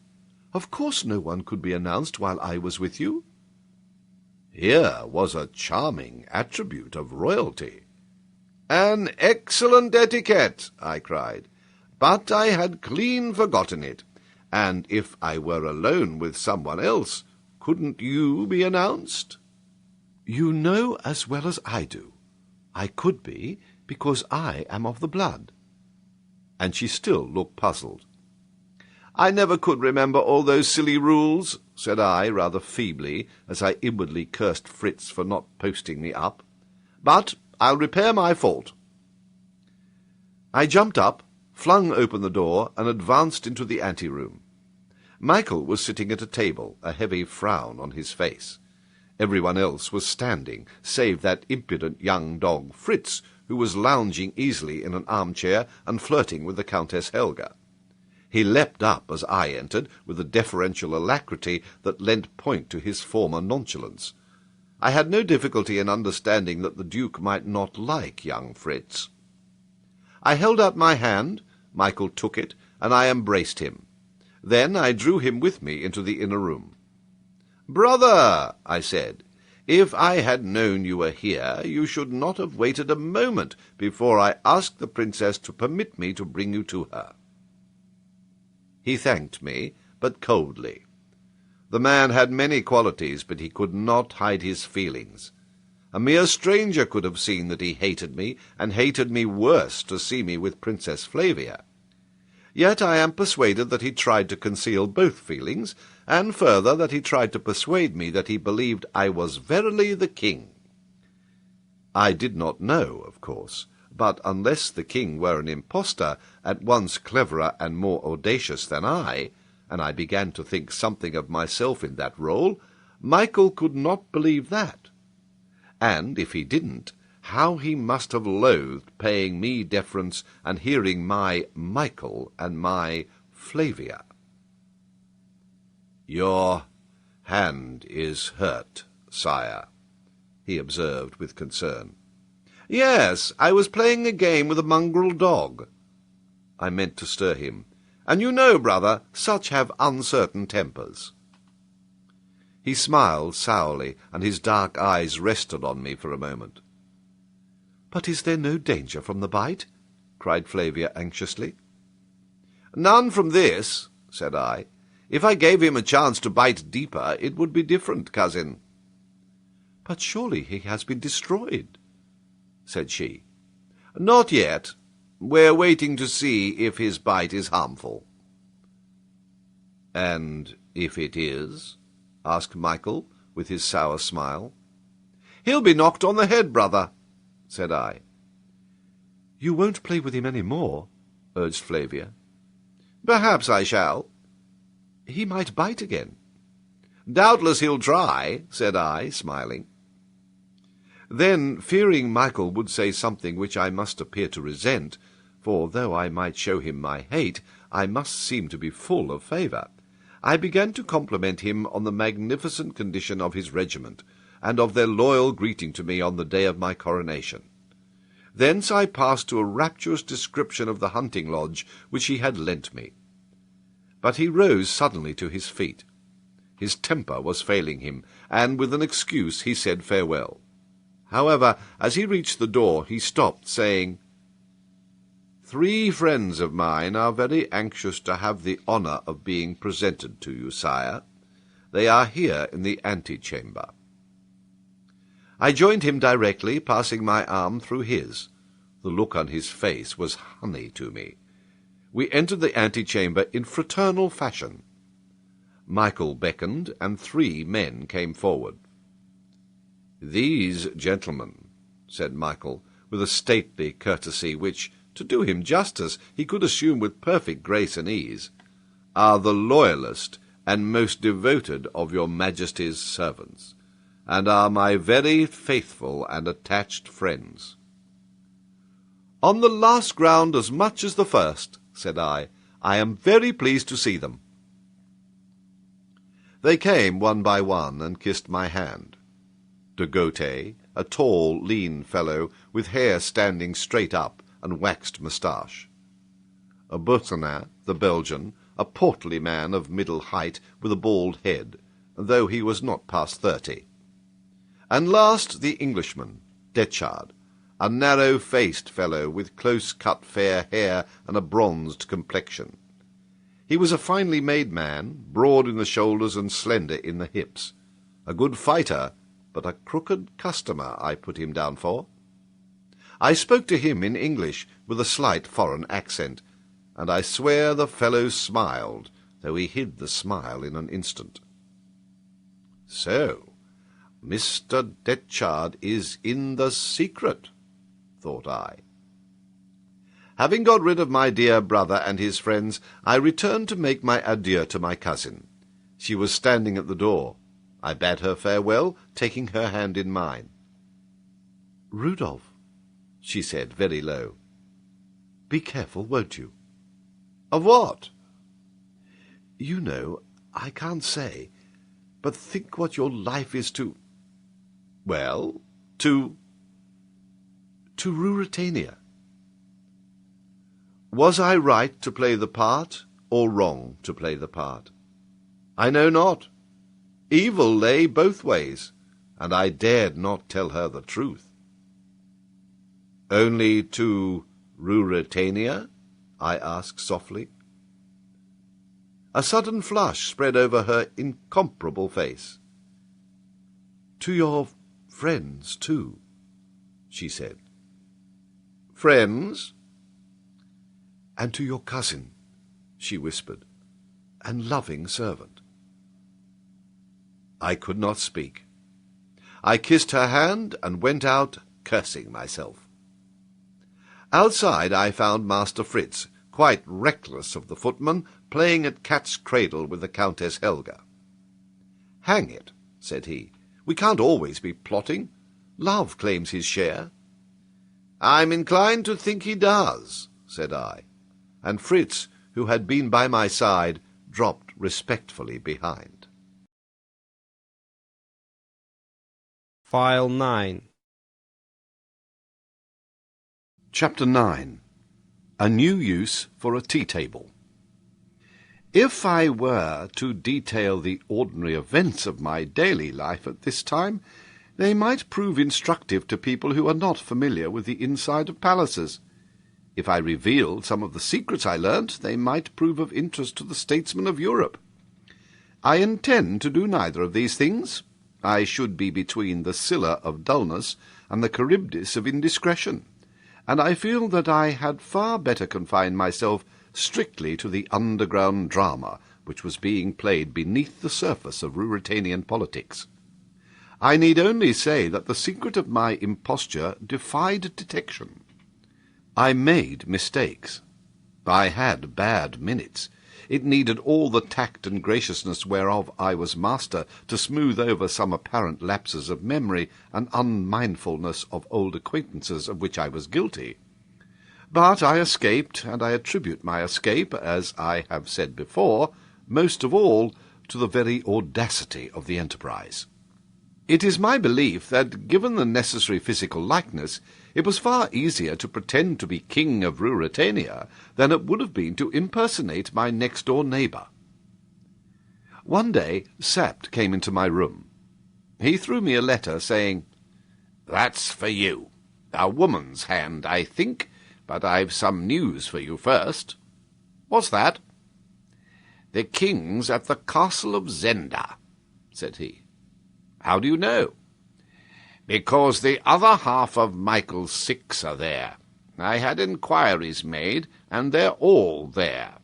"Of course no one could be announced while I was with you." Here was a charming attribute of royalty. "An excellent etiquette," I cried, "but I had clean forgotten it. And if I were alone with someone else, couldn't you be announced?" "You know as well as I do. I could be, because I am of the blood." And she still looked puzzled. "I never could remember all those silly rules," said I, rather feebly, as I inwardly cursed Fritz for not posting me up. "But I'll repair my fault." I jumped up, flung open the door, and advanced into the ante-room. Michael was sitting at a table, a heavy frown on his face. Everyone else was standing, save that impudent young dog Fritz, who was lounging easily in an armchair and flirting with the Countess Helga. He leapt up as I entered, with a deferential alacrity that lent point to his former nonchalance. I had no difficulty in understanding that the Duke might not like young Fritz. I held out my hand, Michael took it, and I embraced him. Then I drew him with me into the inner room. "Brother," I said, "if I had known you were here, you should not have waited a moment before I asked the princess to permit me to bring you to her." He thanked me, but coldly. The man had many qualities, but he could not hide his feelings. A mere stranger could have seen that he hated me, and hated me worse to see me with Princess Flavia. Yet I am persuaded that he tried to conceal both feelings, and further that he tried to persuade me that he believed I was verily the king. I did not know, of course, but unless the king were an impostor, at once cleverer and more audacious than I, and I began to think something of myself in that role, Michael could not believe that. And if he didn't, how he must have loathed paying me deference and hearing my Michael and my Flavia. "Your hand is hurt, sire," he observed with concern. "Yes, I was playing a game with a mongrel dog." I meant to stir him. "And you know, brother, such have uncertain tempers." He smiled sourly, and his dark eyes rested on me for a moment. "But is there no danger from the bite?" cried Flavia anxiously. "None from this," said I. "If I gave him a chance to bite deeper, it would be different, cousin." "But surely he has been destroyed," said she. "Not yet. We're waiting to see if his bite is harmful." "And if it is?" asked Michael, with his sour smile. "He'll be knocked on the head, brother," said I. "You won't play with him any more?" urged Flavia. "Perhaps I shall." "He might bite again." "Doubtless he'll try," said I, smiling. Then, fearing Michael would say something which I must appear to resent, for though I might show him my hate, I must seem to be full of favour, I began to compliment him on the magnificent condition of his regiment, and of their loyal greeting to me on the day of my coronation. Thence I passed to a rapturous description of the hunting lodge which he had lent me. But he rose suddenly to his feet. His temper was failing him, and with an excuse he said farewell. However, as he reached the door, he stopped, saying, "3 friends of mine are very anxious to have the honour of being presented to you, sire. They are here in the antechamber." I joined him directly, passing my arm through his. The look on his face was honey to me. We entered the antechamber in fraternal fashion. Michael beckoned, and 3 men came forward. "These gentlemen," said Michael, with a stately courtesy which, to do him justice, he could assume with perfect grace and ease, "are the loyalest and most devoted of your Majesty's servants, and are my very faithful and attached friends." "On the last ground as much as the first," said I. "I am very pleased to see them." They came one by one and kissed my hand. De Gautet, a tall, lean fellow, with hair standing straight up and waxed moustache. Burlesdon, the Belgian, a portly man of middle height, with a bald head, though he was not past 30. And last the Englishman, Detchard, a narrow-faced fellow with close-cut fair hair and a bronzed complexion. He was a finely made man, broad in the shoulders and slender in the hips. A good fighter, but a crooked customer I put him down for. I spoke to him in English, with a slight foreign accent, and I swear the fellow smiled, though he hid the smile in an instant. "So, Mr. Detchard is in the secret," thought I. Having got rid of my dear brother and his friends, I returned to make my adieu to my cousin. She was standing at the door. I bade her farewell, taking her hand in mine. "Rudolf," she said, very low, "be careful, won't you?" "Of what?" "You know, I can't say, but think what your life is to—" "Well, to—" "To Ruritania." Was I right to play the part, or wrong to play the part? I know not. Evil lay both ways, and I dared not tell her the truth. "Only to Ruritania?" I asked softly. A sudden flush spread over her incomparable face. "To your friends, too," she said. "Friends?" "And to your cousin," she whispered, "and loving servant." I could not speak. I kissed her hand and went out, cursing myself. Outside I found Master Fritz, quite reckless of the footman, playing at cat's cradle with the Countess Helga. "Hang it," said he, "we can't always be plotting. Love claims his share." "I'm inclined to think he does," said I, and Fritz, who had been by my side, dropped respectfully behind. File 9. Chapter 9. A New Use for a Tea-Table. If I were to detail the ordinary events of my daily life at this time, they might prove instructive to people who are not familiar with the inside of palaces. If I revealed some of the secrets I learnt, they might prove of interest to the statesmen of Europe. I intend to do neither of these things. I should be between the Scylla of dullness and the Charybdis of indiscretion, and I feel that I had far better confine myself strictly to the underground drama which was being played beneath the surface of Ruritanian politics. I need only say that the secret of my imposture defied detection. I made mistakes. I had bad minutes. It needed all the tact and graciousness whereof I was master to smooth over some apparent lapses of memory and unmindfulness of old acquaintances of which I was guilty. But I escaped, and I attribute my escape, as I have said before, most of all to the very audacity of the enterprise. It is my belief that, given the necessary physical likeness, it was far easier to pretend to be king of Ruritania than it would have been to impersonate my next-door neighbour. One day Sapt came into my room. He threw me a letter, saying, "That's for you. A woman's hand, I think, but I've some news for you first." "What's that?" "The king's at the castle of Zenda," said he. "How do you know?" Because the other half of Michael's 6 are there. I had inquiries made, and they're all there.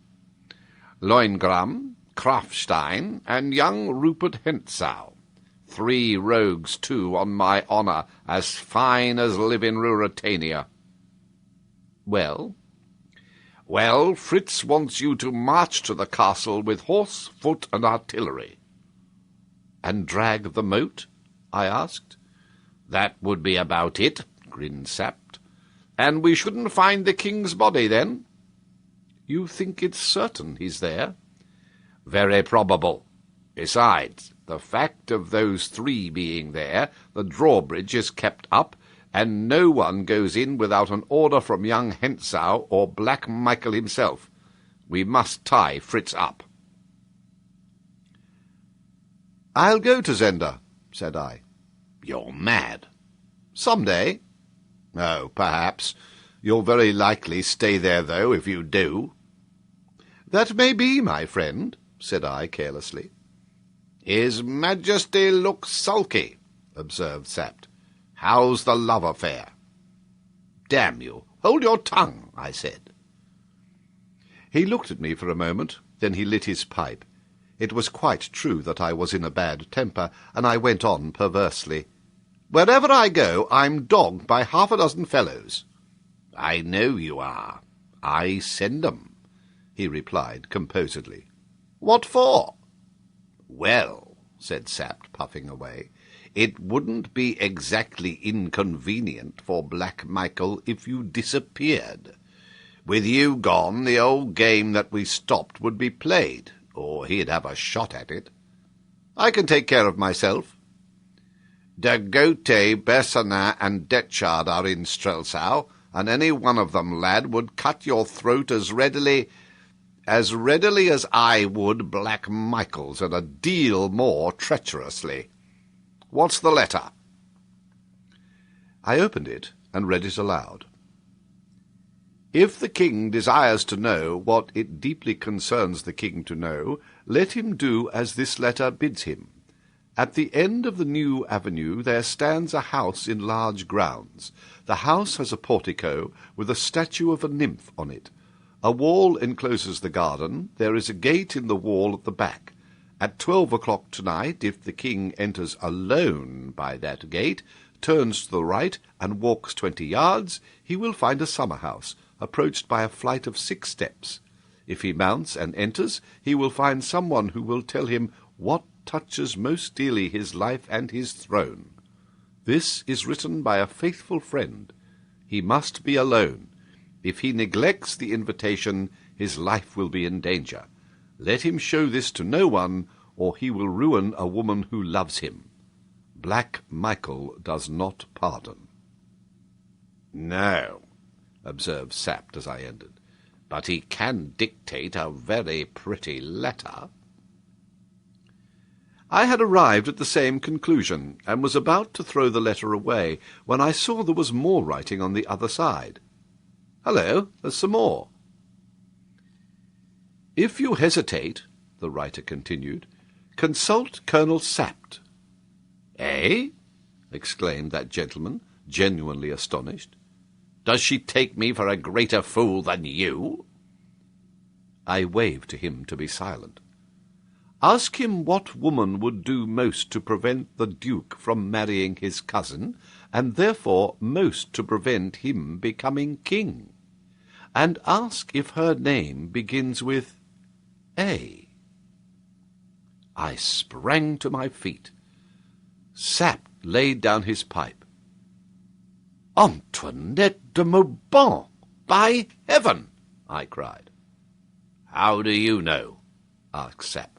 Loingram, Krafstein, and young Rupert Hentzau. 3 rogues, too, on my honour, as fine as live in Ruritania. Well? Well, Fritz wants you to march to the castle with horse, foot, and artillery. And drag the moat? I asked. That would be about it, grinned Sapt. And we shouldn't find the king's body, then? You think it's certain he's there? Very probable. Besides, the fact of those 3 being there, the drawbridge is kept up, and no one goes in without an order from young Hentzau or Black Michael himself. We must tie Fritz up. I'll go to Zenda, said I. You're mad. Some day. Oh, perhaps. You'll very likely stay there, though, if you do. That may be, my friend, said I carelessly. His Majesty looks sulky, observed Sapt. How's the love affair? Damn you, hold your tongue, I said. He looked at me for a moment, then he lit his pipe. It was quite true that I was in a bad temper, and I went on perversely. Wherever I go, I'm dogged by 6 fellows. I know you are. I send 'em, he replied composedly. What for? Well, said Sapt, puffing away, it wouldn't be exactly inconvenient for Black Michael if you disappeared. With you gone, the old game that we stopped would be played, or he'd have a shot at it. I can take care of myself. De Gote, Besserin, and Detchard are in Strelsau, and any one of them, lad, would cut your throat as readily as I would Black Michael's, and a deal more treacherously. What's the letter? I opened it and read it aloud. If the king desires to know what it deeply concerns the king to know, let him do as this letter bids him. At the end of the new avenue there stands a house in large grounds. The house has a portico with a statue of a nymph on it. A wall encloses the garden. There is a gate in the wall at the back. At 12 o'clock tonight, if the king enters alone by that gate, turns to the right, and walks 20 yards, he will find a summer-house, approached by a flight of 6 steps. If he mounts and enters, he will find someone who will tell him what touches most dearly his life and his throne. This is written by a faithful friend. He must be alone. If he neglects the invitation, his life will be in danger. Let him show this to no one, or he will ruin a woman who loves him. Black Michael does not pardon. No, observed Sapt as I ended, but he can dictate a very pretty letter. I had arrived at the same conclusion, and was about to throw the letter away, when I saw there was more writing on the other side. Hullo, there's some more. If you hesitate, the writer continued, consult Colonel Sapt. Eh? Exclaimed that gentleman, genuinely astonished. Does she take me for a greater fool than you? I waved to him to be silent. Ask him what woman would do most to prevent the Duke from marrying his cousin, and therefore most to prevent him becoming king. And ask if her name begins with A. I sprang to my feet. Sapt laid down his pipe. "Antoinette de Mauban! By heaven!" I cried. "How do you know?" asked Sapt.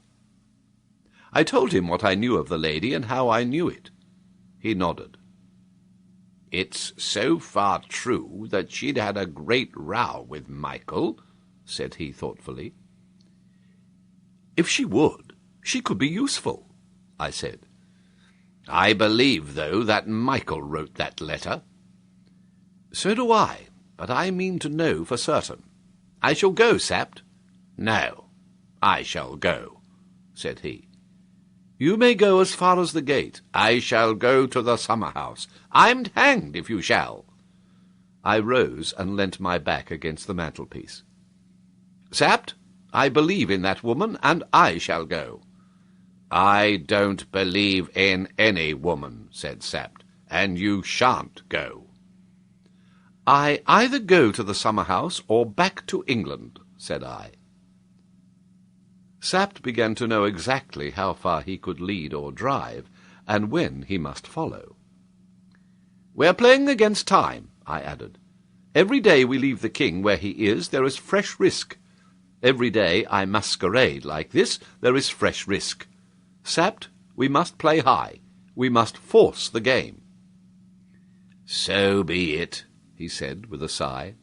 I told him what I knew of the lady and how I knew it. He nodded. "It's so far true that she'd had a great row with Michael," said he thoughtfully. "If she would, she could be useful," I said. "I believe, though, that Michael wrote that letter." "So do I, but I mean to know for certain. I shall go, Sapt." "No, I shall go," said he. You may go as far as the gate. I shall go to the summer-house. I'm hanged if you shall." I rose and leant my back against the mantelpiece. "Sapt, I believe in that woman, and I shall go." "I don't believe in any woman," said Sapt, "and you shan't go." "I either go to the summer-house or back to England," said I. Sapt began to know exactly how far he could lead or drive, and when he must follow. "We're playing against time," I added. "Every day we leave the king where he is, there is fresh risk. Every day I masquerade like this, there is fresh risk. Sapt, we must play high. We must force the game." "So be it," he said with a sigh.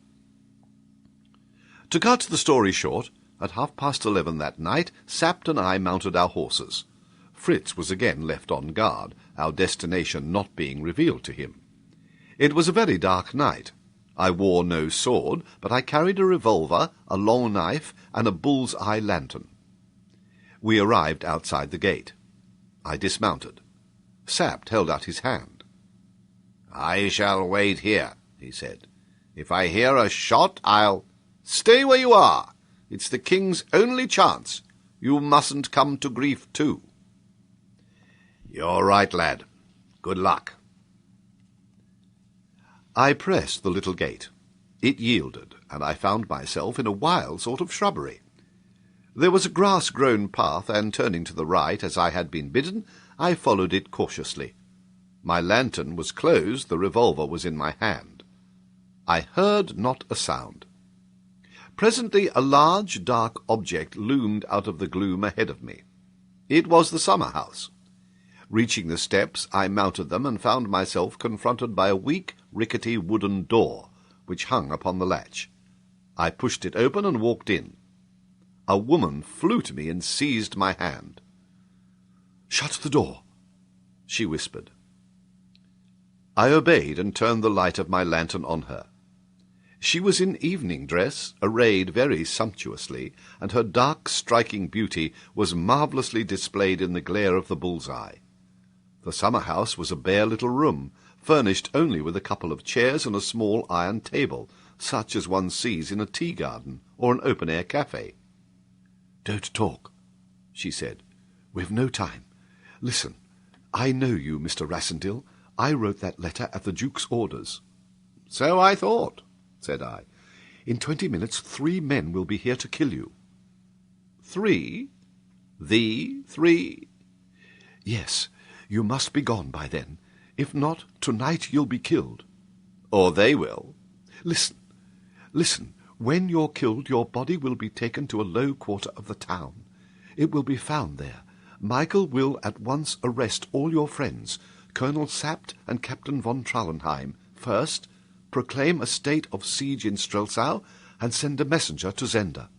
To cut the story short, at 11:30 that night, Sapt and I mounted our horses. Fritz was again left on guard, our destination not being revealed to him. It was a very dark night. I wore no sword, but I carried a revolver, a long knife, and a bull's-eye lantern. We arrived outside the gate. I dismounted. Sapt held out his hand. "I shall wait here," he said. "If I hear a shot, I'll—" "Stay where you are. It's the king's only chance. You mustn't come to grief too." "You're right, lad. Good luck." I pressed the little gate. It yielded, and I found myself in a wild sort of shrubbery. There was a grass-grown path, and turning to the right, as I had been bidden, I followed it cautiously. My lantern was closed, the revolver was in my hand. I heard not a sound. Presently a large, dark object loomed out of the gloom ahead of me. It was the summer-house. Reaching the steps, I mounted them and found myself confronted by a weak, rickety wooden door, which hung upon the latch. I pushed it open and walked in. A woman flew to me and seized my hand. "Shut the door," she whispered. I obeyed and turned the light of my lantern on her. She was in evening dress, arrayed very sumptuously, and her dark, striking beauty was marvellously displayed in the glare of the bull's-eye. The summer-house was a bare little room, furnished only with a couple of chairs and a small iron table, such as one sees in a tea-garden or an open-air cafe. "Don't talk," she said. "We've no time. Listen, I know you, Mr. Rassendyll. I wrote that letter at the Duke's orders." "So I thought," said I. "In 20 minutes 3 men will be here to kill you." "3? The 3? "Yes. You must be gone by then. If not, tonight you'll be killed." "Or they will." Listen. When you're killed, your body will be taken to a low quarter of the town. It will be found there. Michael will at once arrest all your friends, Colonel Sapt and Captain von Traubenheim, first, proclaim a state of siege in Strelsau, and send a messenger to Zenda.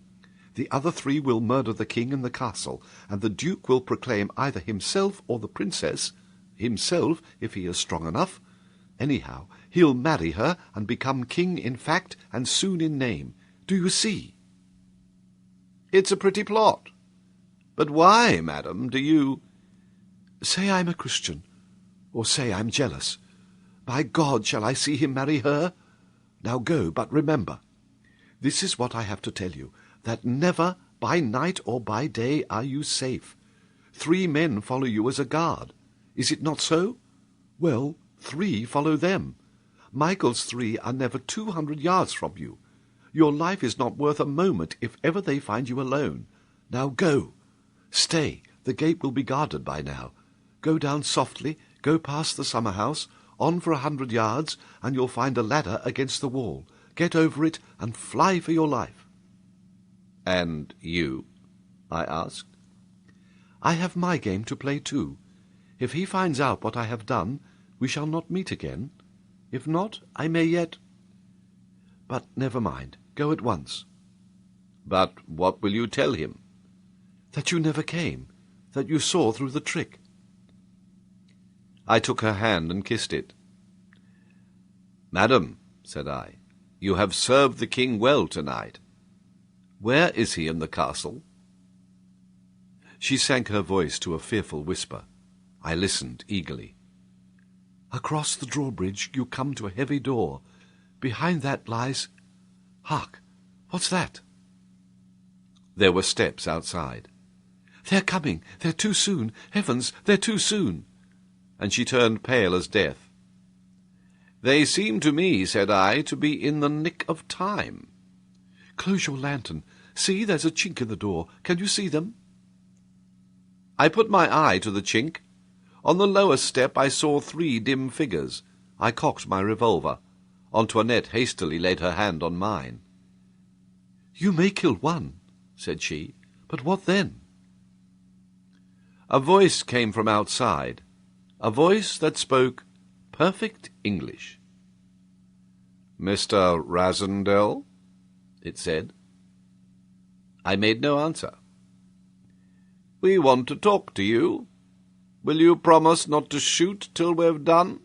The other 3 will murder the king in the castle, and the Duke will proclaim either himself or the princess, himself if he is strong enough. Anyhow, he'll marry her and become king in fact and soon in name. Do you see?" "It's a pretty plot. But why, madam, do you—" "Say I'm a Christian, or say I'm jealous. By God, shall I see him marry her? Now go, but remember, this is what I have to tell you, that never, by night or by day, are you safe. 3 men follow you as a guard. Is it not so? Well, 3 follow them. Michael's 3 are never 200 yards from you. Your life is not worth a moment if ever they find you alone. Now go. Stay, the gate will be guarded by now. Go down softly, go past the summer-house, on for 100 yards, and you'll find a ladder against the wall. Get over it and fly for your life." "And you?" I asked. "I have my game to play too. If he finds out what I have done, we shall not meet again. If not, I may yet— But never mind. Go at once." "But what will you tell him?" "That you never came, that you saw through the trick." I took her hand and kissed it. "Madam," said I, "you have served the king well tonight. Where is he in the castle?" She sank her voice to a fearful whisper. I listened eagerly. "Across the drawbridge you come to a heavy door. Behind that lies... Hark! What's that?" There were steps outside. "They're coming! They're too soon! Heavens, they're too soon!" And she turned pale as death. "They seem to me," said I, "to be in the nick of time." "Close your lantern. See, there's a chink in the door. Can you see them?" I put my eye to the chink. On the lowest step I saw 3 dim figures. I cocked my revolver. Antoinette hastily laid her hand on mine. "You may kill one," said she, "but what then?" A voice came from outside, a voice that spoke perfect English. "Mr. Rasendell?" it said. I made no answer. "We want to talk to you. Will you promise not to shoot till we've done?"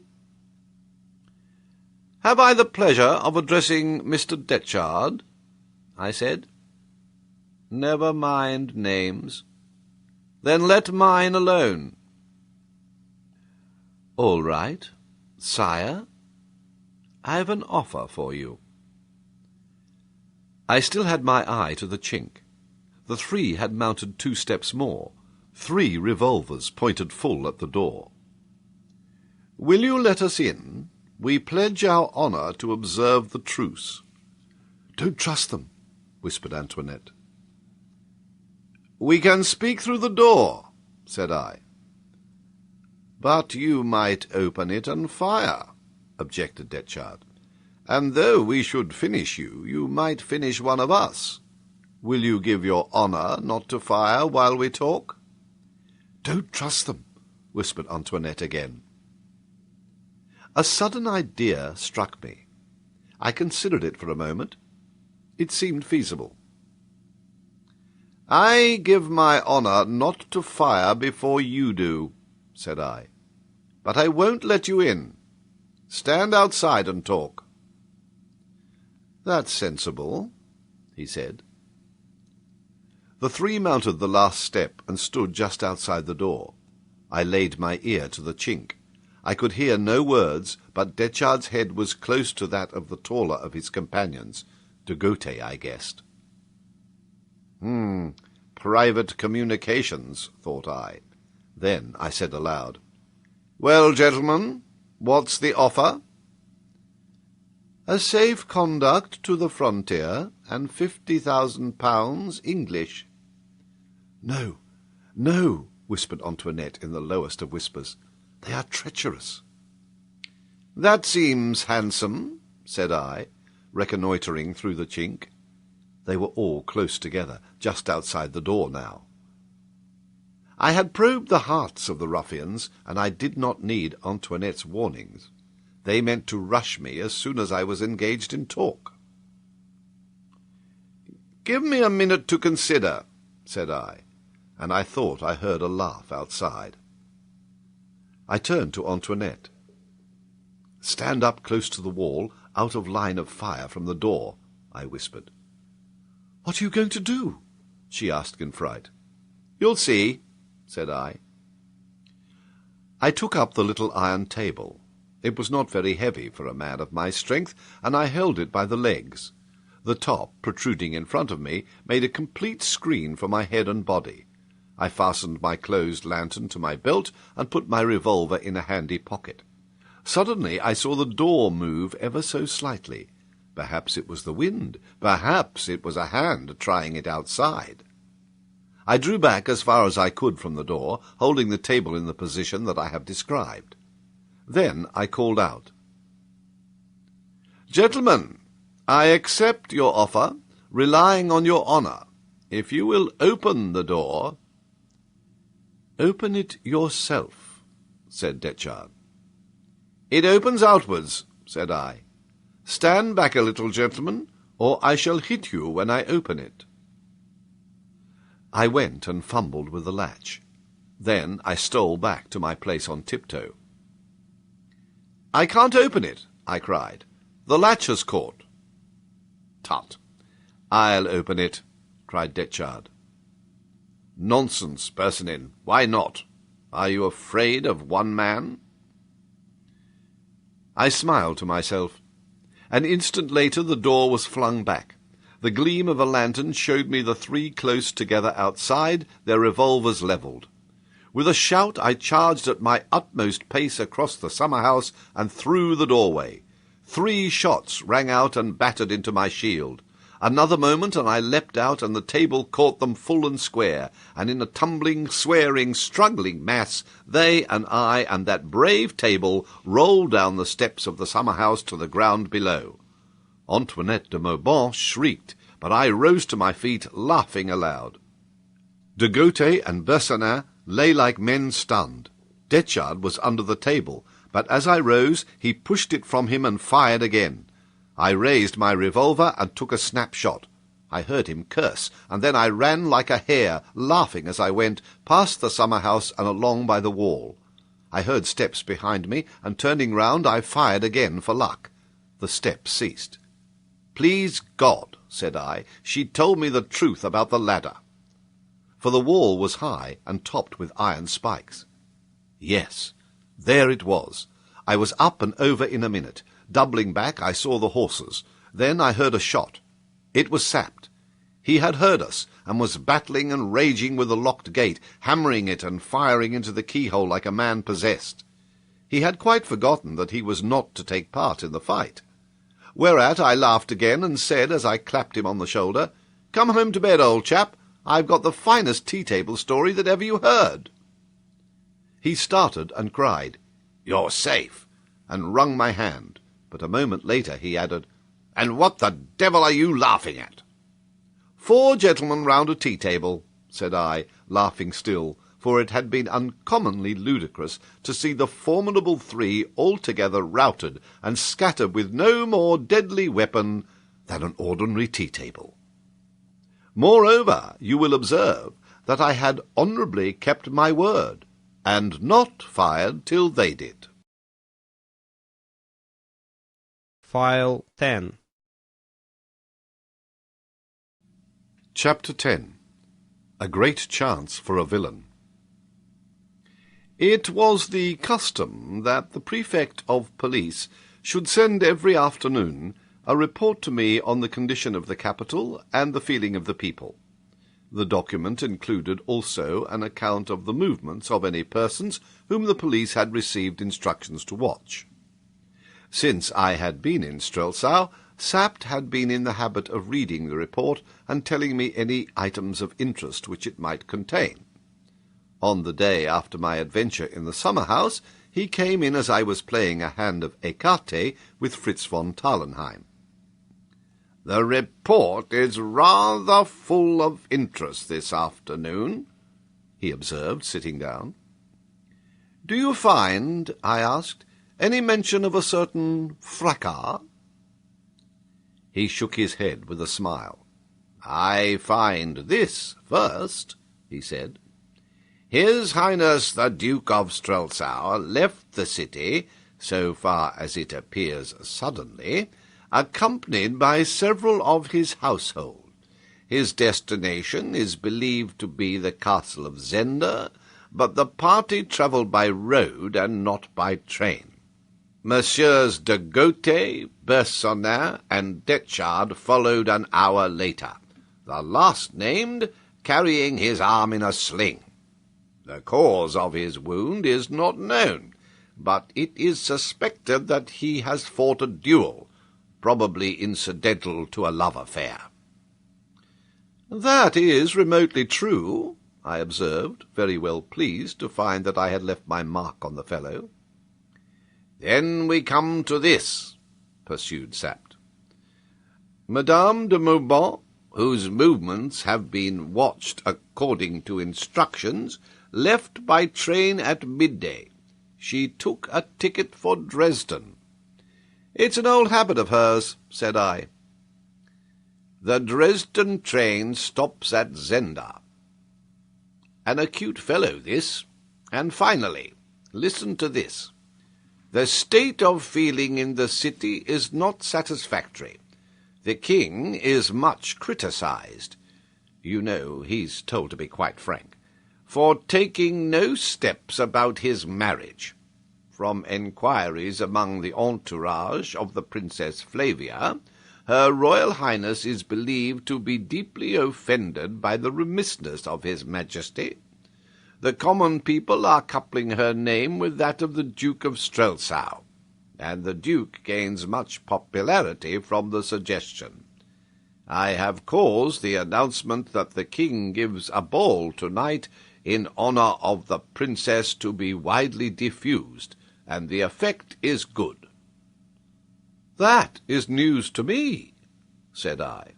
"Have I the pleasure of addressing Mr. Detchard?" I said. "Never mind names. Then let mine alone." "All right, sire. I've an offer for you." I still had my eye to the chink. The 3 had mounted 2 steps more, 3 revolvers pointed full at the door. "Will you let us in? We pledge our honour to observe the truce." "Don't trust them," whispered Antoinette. "We can speak through the door," said I. "But you might open it and fire," objected Detchard. "And though we should finish you, you might finish one of us. Will you give your honour not to fire while we talk?" "Don't trust them," whispered Antoinette again. A sudden idea struck me. I considered it for a moment. It seemed feasible. "I give my honour not to fire before you do," said I. "But I won't let you in. Stand outside and talk." "That's sensible," he said. The 3 mounted the last step and stood just outside the door. I laid my ear to the chink. I could hear no words, but Detchard's head was close to that of the taller of his companions. De Gautet, I guessed. Private communications, thought I. Then I said aloud, "Well, gentlemen, what's the offer?" "A safe conduct to the frontier, and £50,000 English." "No, no," whispered Antoinette in the lowest of whispers. "They are treacherous." "That seems handsome," said I, reconnoitring through the chink. They were all close together, just outside the door now. I had probed the hearts of the ruffians, and I did not need Antoinette's warnings. They meant to rush me as soon as I was engaged in talk. "Give me a minute to consider," said I, and I thought I heard a laugh outside. I turned to Antoinette. "Stand up close to the wall, out of line of fire from the door," I whispered. "What are you going to do?" she asked in fright. "You'll see," said I. I took up the little iron table. It was not very heavy for a man of my strength, and I held it by the legs. The top, protruding in front of me, made a complete screen for my head and body. I fastened my closed lantern to my belt and put my revolver in a handy pocket. Suddenly I saw the door move ever so slightly. Perhaps it was the wind. Perhaps it was a hand trying it outside. I drew back as far as I could from the door, holding the table in the position that I have described. Then I called out, "Gentlemen, I accept your offer, relying on your honour. If you will open the door—" "Open it yourself," said Detchard. "It opens outwards," said I. "Stand back a little, gentlemen, or I shall hit you when I open it." I went and fumbled with the latch. Then I stole back to my place on tiptoe. "I can't open it," I cried. "The latch has caught." "Tut! I'll open it," cried Detchard. Nonsense, Burlesdon. Why not? Are you afraid of one man? I smiled to myself. An instant later the door was flung back. The gleam of a lantern showed me the three close together outside, their revolvers levelled. With a shout I charged at my utmost pace across the summer-house and through the doorway. 3 shots rang out and battered into my shield. Another moment and I leapt out, and the table caught them full and square, and in a tumbling, swearing, struggling mass, they and I and that brave table rolled down the steps of the summer-house to the ground below. Antoinette de Mauban shrieked, but I rose to my feet, laughing aloud. De Gautet and Burlesdon lay like men stunned. Detchard was under the table, but as I rose, he pushed it from him and fired again. I raised my revolver and took a snapshot. I heard him curse, and then I ran like a hare, laughing as I went, past the summer-house and along by the wall. I heard steps behind me, and turning round I fired again for luck. The steps ceased. "Please God," said I, "she told me the truth about the ladder." For the wall was high and topped with iron spikes. Yes, there it was. I was up and over in a minute. Doubling back, I saw the horses. Then I heard a shot. It was Sapt. He had heard us, and was battling and raging with the locked gate, hammering it and firing into the keyhole like a man possessed. He had quite forgotten that he was not to take part in the fight. Whereat I laughed again, and said, as I clapped him on the shoulder, "Come home to bed, old chap. I've got the finest tea-table story that ever you heard." He started and cried, "You're safe," and wrung my hand. But a moment later he added, "And what the devil are you laughing at?" "4 gentlemen round a tea-table," said I, laughing still, for it had been uncommonly ludicrous to see the formidable 3 altogether routed and scattered with no more deadly weapon than an ordinary tea-table. Moreover, you will observe that I had honourably kept my word, and not fired till they did. File 10. Chapter 10. A Great Chance for a Villain. It was the custom that the prefect of police should send every afternoon a report to me on the condition of the capital and the feeling of the people. The document included also an account of the movements of any persons whom the police had received instructions to watch. Since I had been in Strelsau, Sapt had been in the habit of reading the report and telling me any items of interest which it might contain. On the day after my adventure in the summer-house, he came in as I was playing a hand of écarté with Fritz von Tarlenheim. "The report is rather full of interest this afternoon," he observed, sitting down. "Do you find," I asked, "any mention of a certain fracas?" He shook his head with a smile. "I find this first," he said. "His Highness the Duke of Strelsau left the city, so far as it appears suddenly, accompanied by several of his household. His destination is believed to be the castle of Zenda, but the party travelled by road and not by train. Messieurs de Gautet, Burlesdon, and Detchard followed an hour later, the last named carrying his arm in a sling. The cause of his wound is not known, but it is suspected that he has fought a duel, probably incidental to a love affair." "That is remotely true," I observed, very well pleased to find that I had left my mark on the fellow. "Then we come to this," pursued Sapt. "Madame de Mauban, whose movements have been watched according to instructions, left by train at midday. She took a ticket for Dresden." "It's an old habit of hers," said I. "The Dresden train stops at Zenda." An acute fellow, this. And finally, listen to this. The state of feeling in the city is not satisfactory. The king is much criticized. you know he's told to be quite frank, for taking no steps about his marriage. From enquiries among the entourage of the Princess Flavia, Her Royal Highness is believed to be deeply offended by the remissness of his Majesty. The common people are coupling her name with that of the Duke of Strelsau, and the Duke gains much popularity from the suggestion. I have caused the announcement that the King gives a ball tonight in honour of the Princess to be widely diffused, and the effect is good." "That is news to me," said I.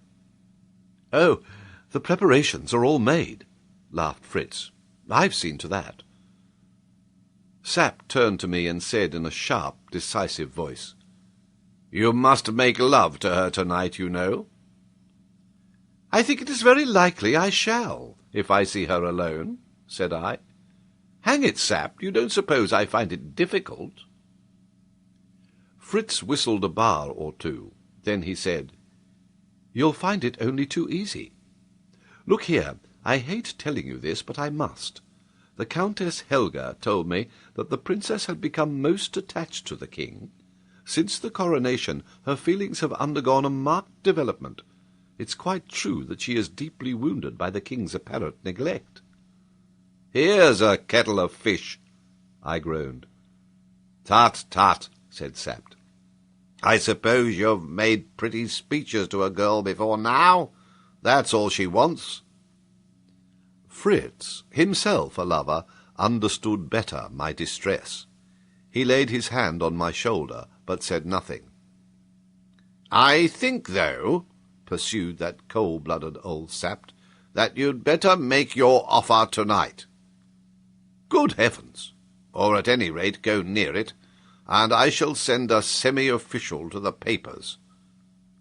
"Oh, the preparations are all made," laughed Fritz. "I've seen to that." Sapp turned to me and said in a sharp, decisive voice, "You must make love to her tonight, you know." "I think it is very likely I shall, if I see her alone," said I. "Hang it, Sapp, you don't suppose I find it difficult?" Fritz whistled a bar or two. Then he said, "You'll find it only too easy. Look here, I hate telling you this, but I must. The Countess Helga told me that the Princess had become most attached to the King. Since the coronation, her feelings have undergone a marked development. It's quite true that she is deeply wounded by the King's apparent neglect." "Here's a kettle of fish," I groaned. "Tut, tut," said Sapt. "I suppose you've made pretty speeches to a girl before now? That's all she wants." Fritz, himself a lover, understood better my distress. He laid his hand on my shoulder, but said nothing. "I think, though," pursued that cold-blooded old Sapt, "that you'd better make your offer tonight." "Good heavens!" "Or at any rate go near it, and I shall send a semi-official to the papers."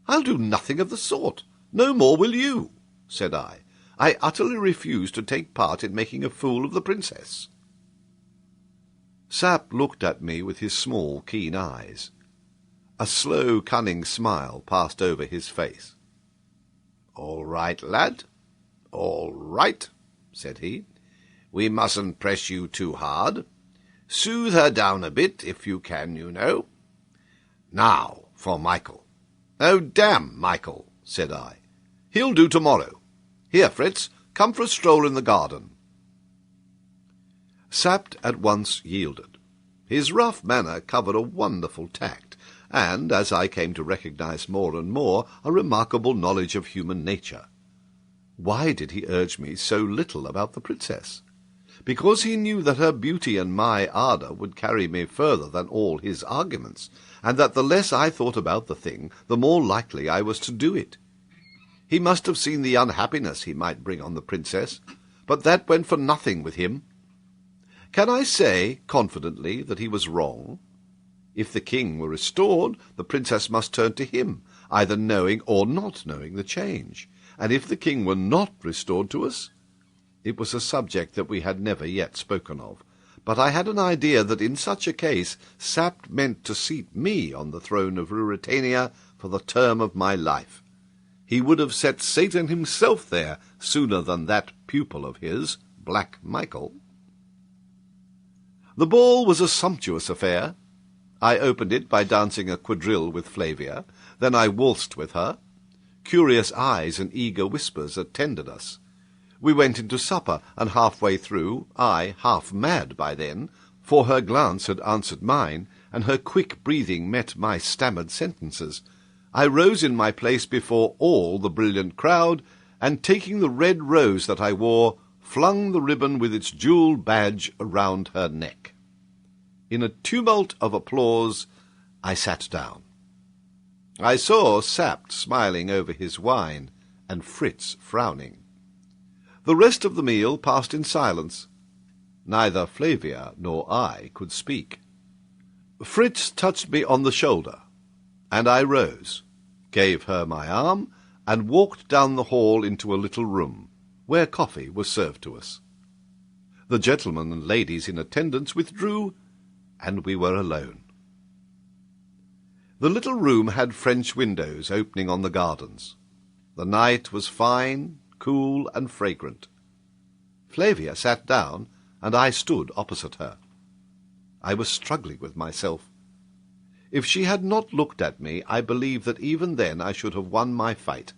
"I'll do nothing of the sort. No more will you," said I. "I utterly refuse to take part in making a fool of the Princess." Sapp looked at me with his small, keen eyes. A slow, cunning smile passed over his face. "All right, lad, all right," said he. "We mustn't press you too hard. Soothe her down a bit, if you can, you know. Now for Michael." "Oh, damn Michael," said I. "He'll do tomorrow. Here, Fritz, come for a stroll in the garden." Sapt at once yielded. His rough manner covered a wonderful tact, and, as I came to recognize more and more, a remarkable knowledge of human nature. Why did he urge me so little about the Princess? Because he knew that her beauty and my ardour would carry me further than all his arguments, and that the less I thought about the thing, the more likely I was to do it. He must have seen the unhappiness he might bring on the Princess, but that went for nothing with him. Can I say confidently that he was wrong? If the King were restored, the Princess must turn to him, either knowing or not knowing the change. And if the King were not restored to us? It was a subject that we had never yet spoken of, but I had an idea that in such a case Sapt meant to seat me on the throne of Ruritania for the term of my life. He would have set Satan himself there sooner than that pupil of his, Black Michael. The ball was a sumptuous affair. I opened it by dancing a quadrille with Flavia, then I waltzed with her. Curious eyes and eager whispers attended us. We went into supper, and half-way through, I, half mad by then, for her glance had answered mine, and her quick breathing met my stammered sentences, I rose in my place before all the brilliant crowd, and taking the red rose that I wore, flung the ribbon with its jewelled badge around her neck. In a tumult of applause, I sat down. I saw Sapt smiling over his wine, and Fritz frowning. The rest of the meal passed in silence. Neither Flavia nor I could speak. Fritz touched me on the shoulder, and I rose, gave her my arm, and walked down the hall into a little room, where coffee was served to us. The gentlemen and ladies in attendance withdrew, and we were alone. The little room had French windows opening on the gardens. The night was fine, cool and fragrant. Flavia sat down, and I stood opposite her. I was struggling with myself. If she had not looked at me, I believe that even then I should have won my fight.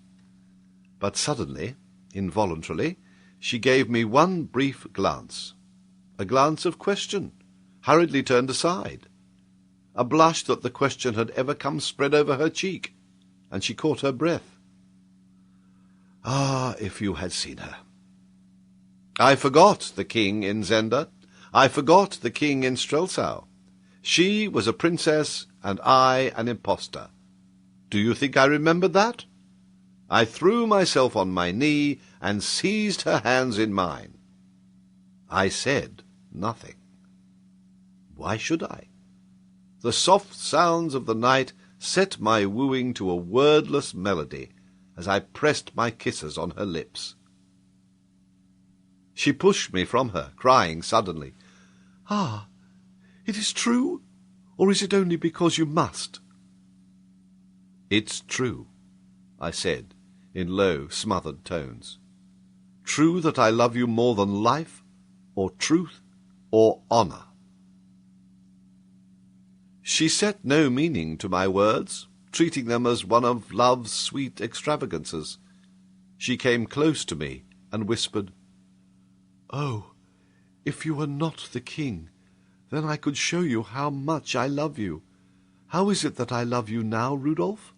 But suddenly, involuntarily, she gave me one brief glance, a glance of question, hurriedly turned aside. A blush that the question had ever come spread over her cheek, and she caught her breath. Ah, if you had seen her! I forgot the king in Zenda. I forgot the king in Strelsau. She was a princess, and I an impostor. Do you think I remembered that? I threw myself on my knee and seized her hands in mine. I said nothing. Why should I? The soft sounds of the night set my wooing to a wordless melody as I pressed my kisses on her lips. She pushed me from her, crying suddenly, "Ah, it is true, or is it only because you must?" "It's true," I said, in low, smothered tones. "True that I love you more than life, or truth, or honour." She set no meaning to my words, treating them as one of love's sweet extravagances. She came close to me and whispered, "Oh, if you were not the king, then I could show you how much I love you. How is it that I love you now, Rudolf?"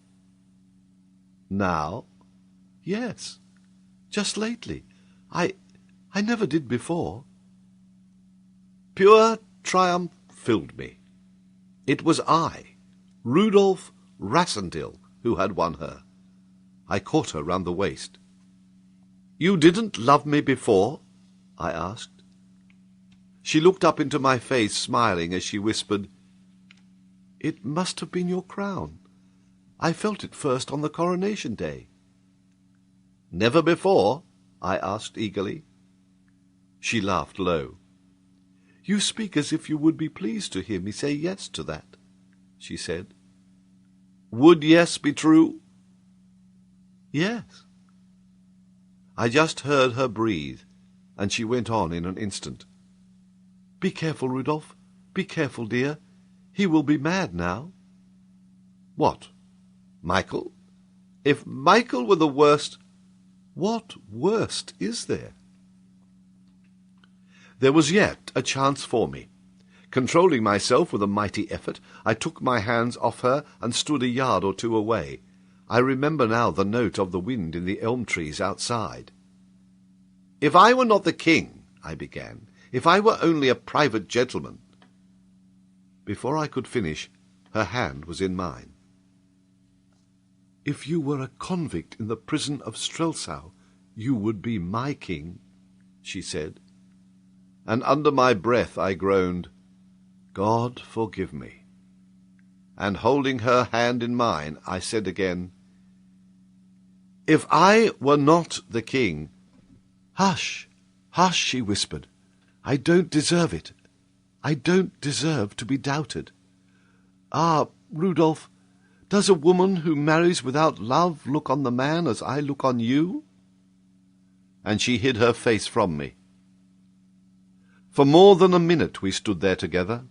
"Now?" "Yes, just lately. I never did before." Pure triumph filled me. It was I, Rudolf Rassendyll, who had won her. I caught her round the waist. "You didn't love me before?" I asked. She looked up into my face, smiling, as she whispered, "It must have been your crown. I felt it first on the coronation day." "Never before?" I asked eagerly. She laughed low. "You speak as if you would be pleased to hear me say yes to that," she said. "Would yes be true?" "Yes." I just heard her breathe, and she went on in an instant. "Be careful, Rudolf. Be careful, dear. He will be mad now." "What? Michael? If Michael were the worst—" "What worst is there?" There was yet a chance for me. Controlling myself with a mighty effort, I took my hands off her and stood a yard or two away. I remember now the note of the wind in the elm trees outside. "If I were not the king," I began, "if I were only a private gentleman—" Before I could finish, her hand was in mine. "If you were a convict in the prison of Strelsau, you would be my king," she said. And under my breath I groaned, "God forgive me." And holding her hand in mine, I said again, "If I were not the king—" "Hush, hush," she whispered. "I don't deserve it. I don't deserve to be doubted. Ah, Rudolf, does a woman who marries without love look on the man as I look on you?" And she hid her face from me. For more than a minute we stood there together,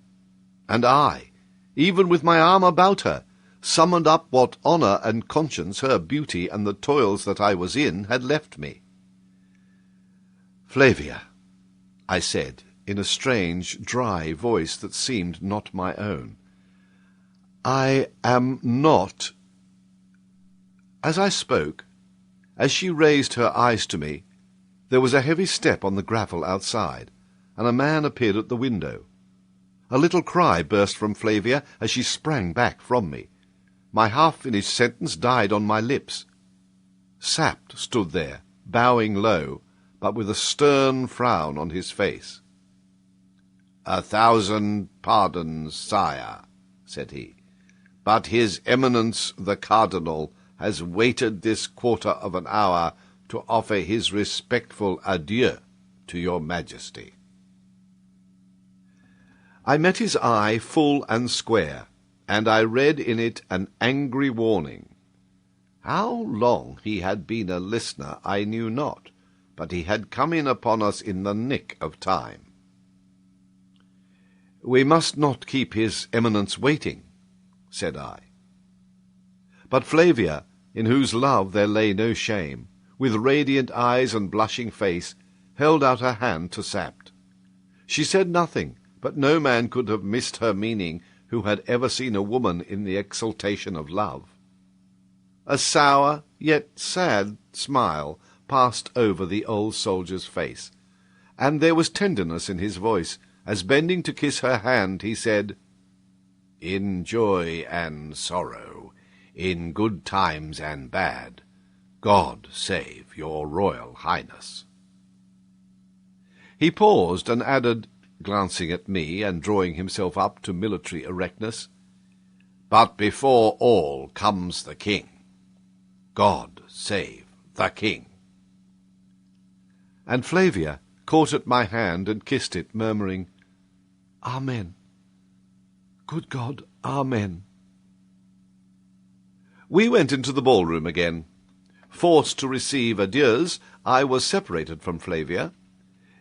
and I, even with my arm about her, summoned up what honour and conscience, her beauty, and the toils that I was in, had left me. "Flavia," I said, in a strange, dry voice that seemed not my own, "I am not—" As I spoke, as she raised her eyes to me, there was a heavy step on the gravel outside, and a man appeared at the window. A little cry burst from Flavia as she sprang back from me. My half-finished sentence died on my lips. Sapt stood there, bowing low, but with a stern frown on his face. "1,000 pardons, sire," said he, "but his Eminence the Cardinal has waited this quarter of an hour to offer his respectful adieu to your Majesty." I met his eye full and square, and I read in it an angry warning. How long he had been a listener I knew not, but he had come in upon us in the nick of time. "We must not keep his eminence waiting," said I. But Flavia, in whose love there lay no shame, with radiant eyes and blushing face, held out her hand to Sapt. She said nothing, but no man could have missed her meaning who had ever seen a woman in the exaltation of love. A sour, yet sad smile passed over the old soldier's face, and there was tenderness in his voice, as bending to kiss her hand he said, "In joy and sorrow, in good times and bad, God save your Royal Highness." He paused and added, glancing at me and drawing himself up to military erectness, "But before all comes the king. God save the king." And Flavia caught at my hand and kissed it, murmuring, "Amen. Good God, amen." We went into the ballroom again. Forced to receive adieus, I was separated from Flavia.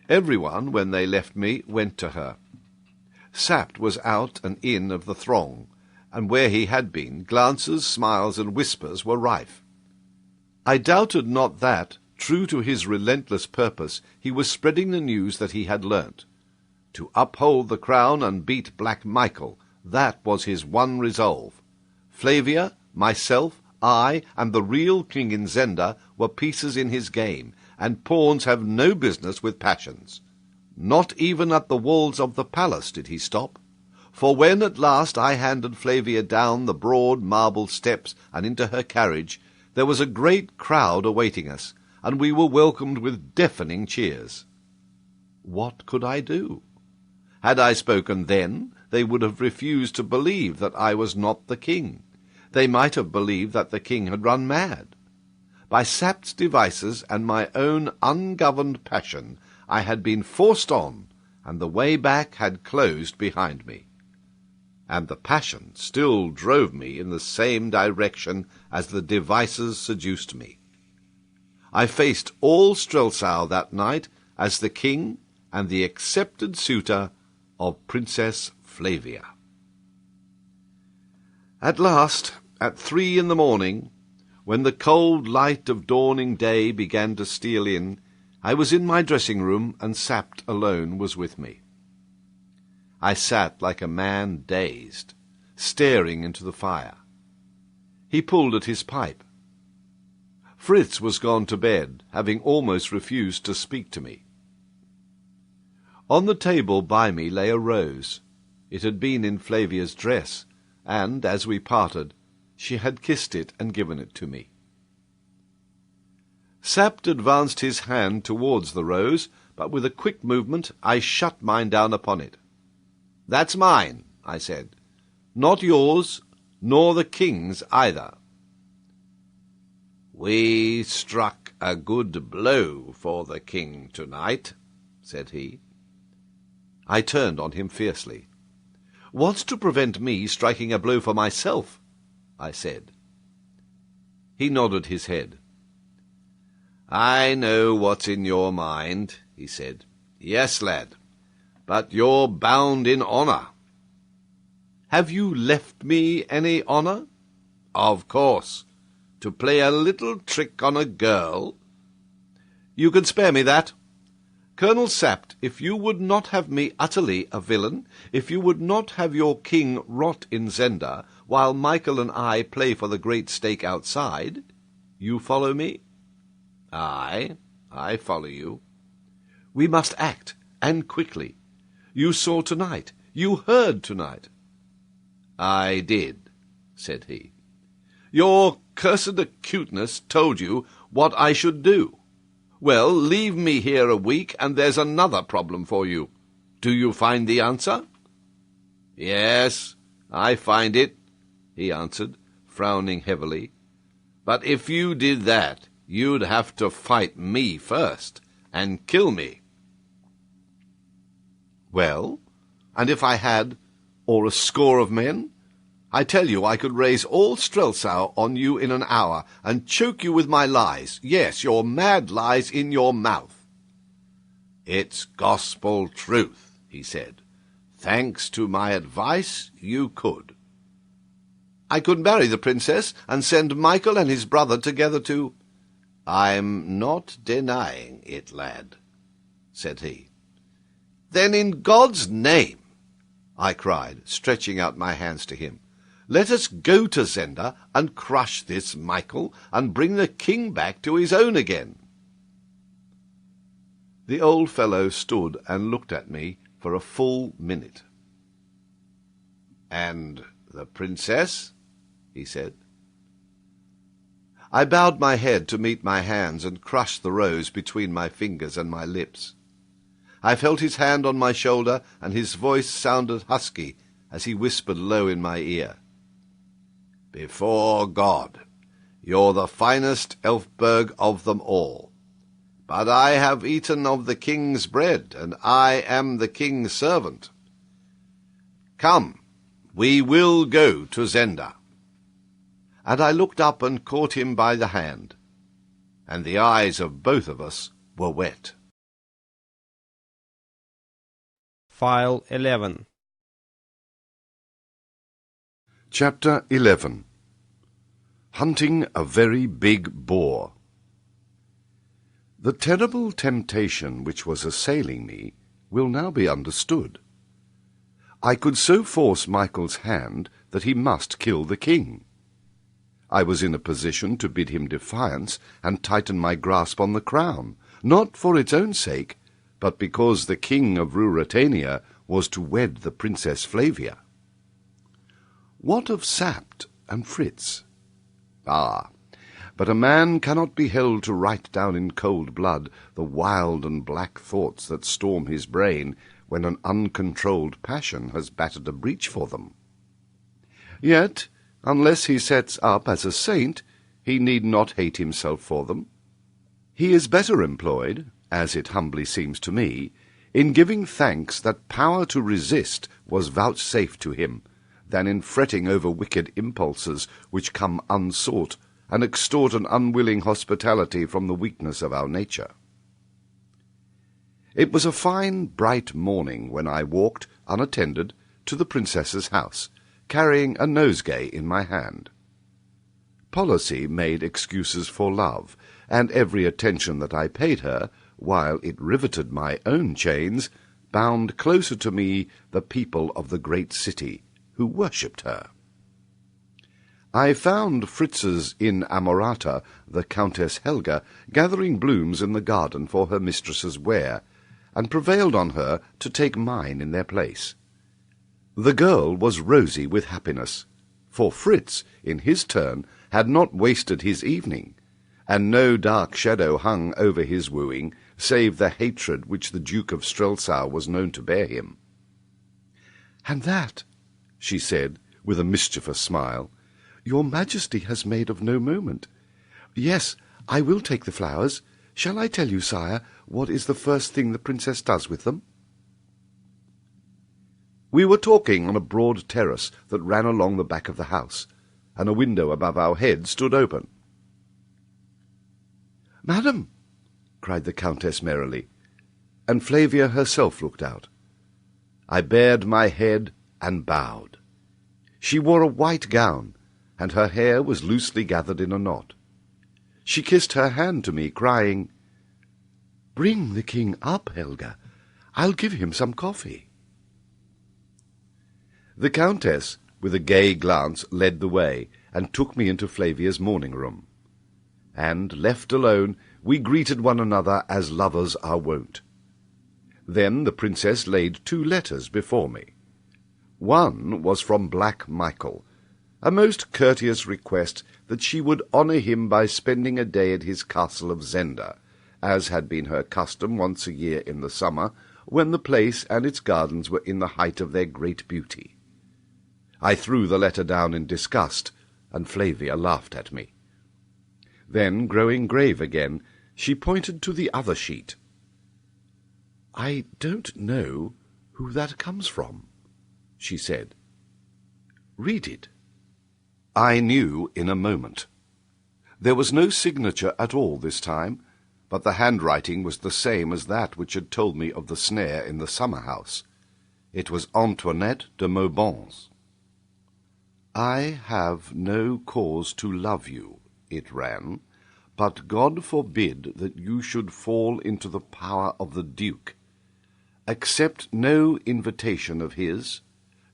Everyone, when they left me, went to her. Sapt was out and in of the throng, and where he had been, glances, smiles, and whispers were rife. I doubted not that, true to his relentless purpose, he was spreading the news that he had learnt. To uphold the crown and beat Black Michael, that was his one resolve. Flavia, myself, I, and the real king in Zenda were pieces in his game, and pawns have no business with passions. Not even at the walls of the palace did he stop, for when at last I handed Flavia down the broad marble steps and into her carriage, there was a great crowd awaiting us, and we were welcomed with deafening cheers. What could I do? Had I spoken then, they would have refused to believe that I was not the king. They might have believed that the king had run mad. By Sapt's devices and my own ungoverned passion, I had been forced on, and the way back had closed behind me. And the passion still drove me in the same direction as the devices seduced me. I faced all Strelsau that night as the king and the accepted suitor of Princess Flavia. At last, at 3 in the morning, when the cold light of dawning day began to steal in, I was in my dressing-room, and Sapt alone was with me. I sat like a man dazed, staring into the fire. He pulled at his pipe. Fritz was gone to bed, having almost refused to speak to me. On the table by me lay a rose. It had been in Flavia's dress, and, as we parted, she had kissed it and given it to me. Sapt advanced his hand towards the rose, but with a quick movement I shut mine down upon it. "That's mine," I said. "Not yours, nor the king's either." "We struck a good blow for the king tonight," said he. I turned on him fiercely. "What's to prevent me striking a blow for myself?" I said. He nodded his head. "I know what's in your mind," he said. "Yes, lad, but you're bound in honour." "Have you left me any honour?" "Of course. To play a little trick on a girl." "You can spare me that. Colonel Sapt, if you would not have me utterly a villain, if you would not have your king rot in Zenda, while Michael and I play for the great stake outside, you follow me?" "Aye, I follow you." "We must act, and quickly. You saw tonight. You heard tonight." "I did," said he. "Your cursed acuteness told you what I should do. Well, leave me here a week, and there's another problem for you. Do you find the answer?" "Yes, I find it," he answered, frowning heavily. "But if you did that, you'd have to fight me first, and kill me." "Well, and if I had, or a score of men? I tell you I could raise all Strelsau on you in an hour, and choke you with my lies. Yes, your mad lies in your mouth. It's gospel truth, he said. Thanks to my advice, you could. I could marry the princess and send Michael and his brother together to— I'm not denying it, lad, said he. Then in God's name, I cried, stretching out my hands to him, let us go to Zenda and crush this Michael and bring the king back to his own again. The old fellow stood and looked at me for a full minute. And the princess? He said. I bowed my head to meet my hands and crushed the rose between my fingers and my lips. I felt his hand on my shoulder, and his voice sounded husky as he whispered low in my ear. Before God, you're the finest Elfberg of them all. But I have eaten of the king's bread, and I am the king's servant. Come, we will go to Zenda. And I looked up and caught him by the hand, and the eyes of both of us were wet. File 11. Chapter 11. Hunting a very big boar. The terrible temptation which was assailing me will now be understood. I could so force Michael's hand that he must kill the king. I was in a position to bid him defiance and tighten my grasp on the crown, not for its own sake, but because the king of Ruritania was to wed the Princess Flavia. What of Sapt and Fritz? Ah, but a man cannot be held to write down in cold blood the wild and black thoughts that storm his brain when an uncontrolled passion has battered a breach for them. Yet, unless he sets up as a saint, he need not hate himself for them. He is better employed, as it humbly seems to me, in giving thanks that power to resist was vouchsafed to him, than in fretting over wicked impulses which come unsought, and extort an unwilling hospitality from the weakness of our nature. It was a fine, bright morning when I walked, unattended, to the princess's house, carrying a nosegay in my hand. Policy made excuses for love, and every attention that I paid her, while it riveted my own chains, bound closer to me the people of the great city, who worshipped her. I found Fritz's inamorata, the Countess Helga, gathering blooms in the garden for her mistress's wear, and prevailed on her to take mine in their place. The girl was rosy with happiness, for Fritz, in his turn, had not wasted his evening, and no dark shadow hung over his wooing, save the hatred which the Duke of Strelsau was known to bear him. "And that," she said, with a mischievous smile, "your Majesty has made of no moment. Yes, I will take the flowers. Shall I tell you, sire, what is the first thing the princess does with them?" We were talking on a broad terrace that ran along the back of the house, and a window above our heads stood open. "Madam!" cried the Countess merrily, and Flavia herself looked out. I bared my head and bowed. She wore a white gown, and her hair was loosely gathered in a knot. She kissed her hand to me, crying, "Bring the king up, Helga. I'll give him some coffee." The Countess, with a gay glance, led the way, and took me into Flavia's morning-room. And, left alone, we greeted one another as lovers are wont. Then the princess laid 2 letters before me. One was from Black Michael, a most courteous request that she would honour him by spending a day at his castle of Zenda, as had been her custom once a year in the summer, when the place and its gardens were in the height of their great beauty. I threw the letter down in disgust, and Flavia laughed at me. Then, growing grave again, she pointed to the other sheet. "I don't know who that comes from," she said. "Read it." I knew in a moment. There was no signature at all this time, but the handwriting was the same as that which had told me of the snare in the summer-house. It was Antoinette de Maubant's. "I have no cause to love you," it ran, "but God forbid that you should fall into the power of the Duke. Accept no invitation of his.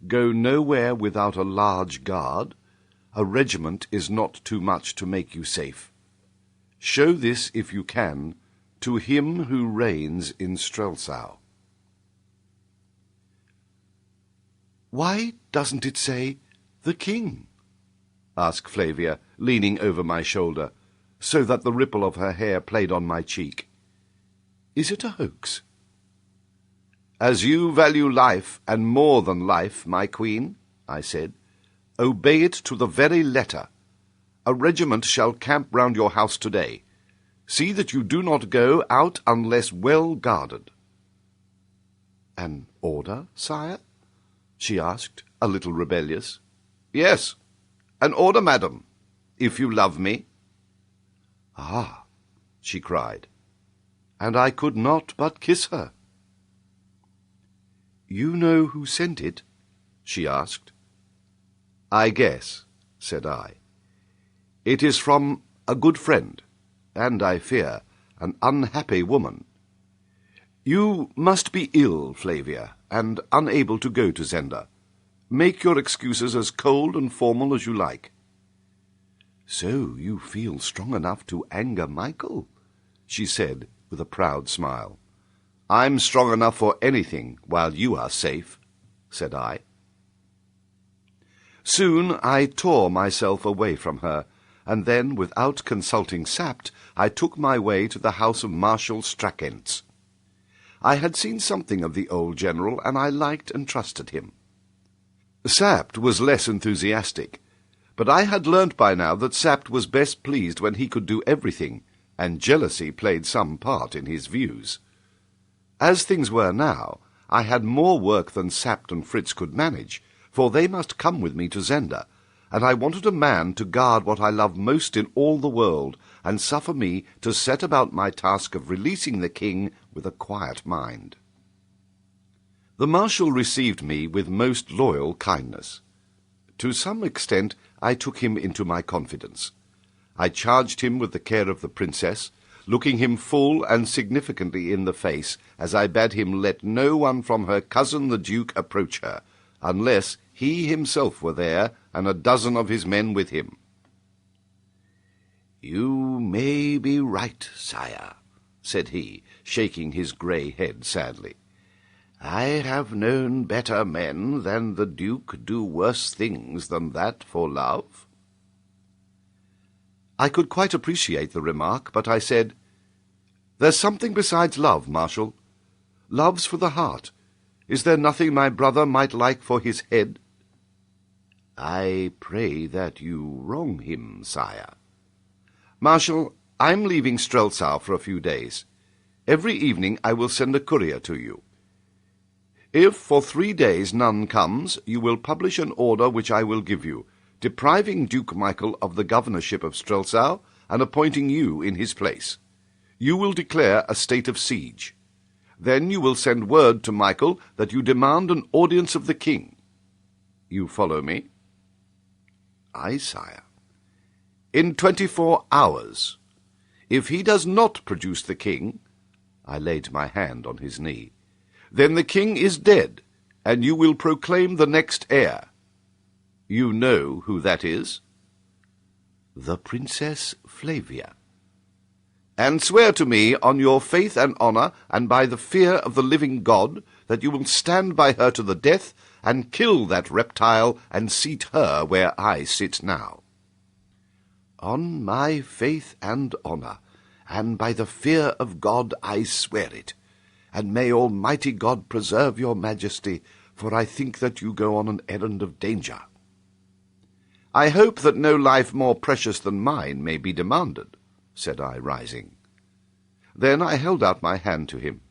Go nowhere without a large guard. A regiment is not too much to make you safe. Show this, if you can, to him who reigns in Strelsau." "Why doesn't it say, 'the King'?" asked Flavia, leaning over my shoulder, so that the ripple of her hair played on my cheek. "Is it a hoax?" "As you value life, and more than life, my queen," I said, "obey it to the very letter. A regiment shall camp round your house today. See that you do not go out unless well guarded." "An order, sire?" she asked, a little rebellious. "Yes, an order, madam, if you love me." "Ah," she cried, and I could not but kiss her. "You know who sent it?" she asked. "I guess," said I. "It is from a good friend, and, I fear, an unhappy woman. You must be ill, Flavia, and unable to go to Zenda. Make your excuses as cold and formal as you like." "So you feel strong enough to anger Michael?" she said, with a proud smile. "I'm strong enough for anything while you are safe," said I. Soon I tore myself away from her, and then, without consulting Sapt, I took my way to the house of Marshal Strackentz. I had seen something of the old general, and I liked and trusted him. Sapt was less enthusiastic, but I had learnt by now that Sapt was best pleased when he could do everything, and jealousy played some part in his views. As things were now, I had more work than Sapt and Fritz could manage, for they must come with me to Zenda, and I wanted a man to guard what I love most in all the world, and suffer me to set about my task of releasing the king with a quiet mind. The Marshal received me with most loyal kindness. To some extent I took him into my confidence. I charged him with the care of the princess, looking him full and significantly in the face as I bade him let no one from her cousin the Duke approach her, unless he himself were there, and a dozen of his men with him. "You may be right, sire," said he, shaking his grey head sadly. "I have known better men than the Duke do worse things than that for love." I could quite appreciate the remark, but I said, "There's something besides love, Marshal. Love's for the heart. Is there nothing my brother might like for his head?" "I pray that you wrong him, sire." "Marshal, I'm leaving Strelsau for a few days. Every evening I will send a courier to you. If for 3 days none comes, you will publish an order which I will give you, depriving Duke Michael of the governorship of Strelsau and appointing you in his place. You will declare a state of siege. Then you will send word to Michael that you demand an audience of the king. You follow me?" "Aye, sire." "In 24 hours. If he does not produce the king," I laid my hand on his knee, "then the king is dead, and you will proclaim the next heir. You know who that is?" "The Princess Flavia." "And swear to me, on your faith and honour, and by the fear of the living God, that you will stand by her to the death, and kill that reptile, and seat her where I sit now." "On my faith and honour, and by the fear of God, I swear it. And may Almighty God preserve your majesty, for I think that you go on an errand of danger." "I hope that no life more precious than mine may be demanded," said I, rising. Then I held out my hand to him.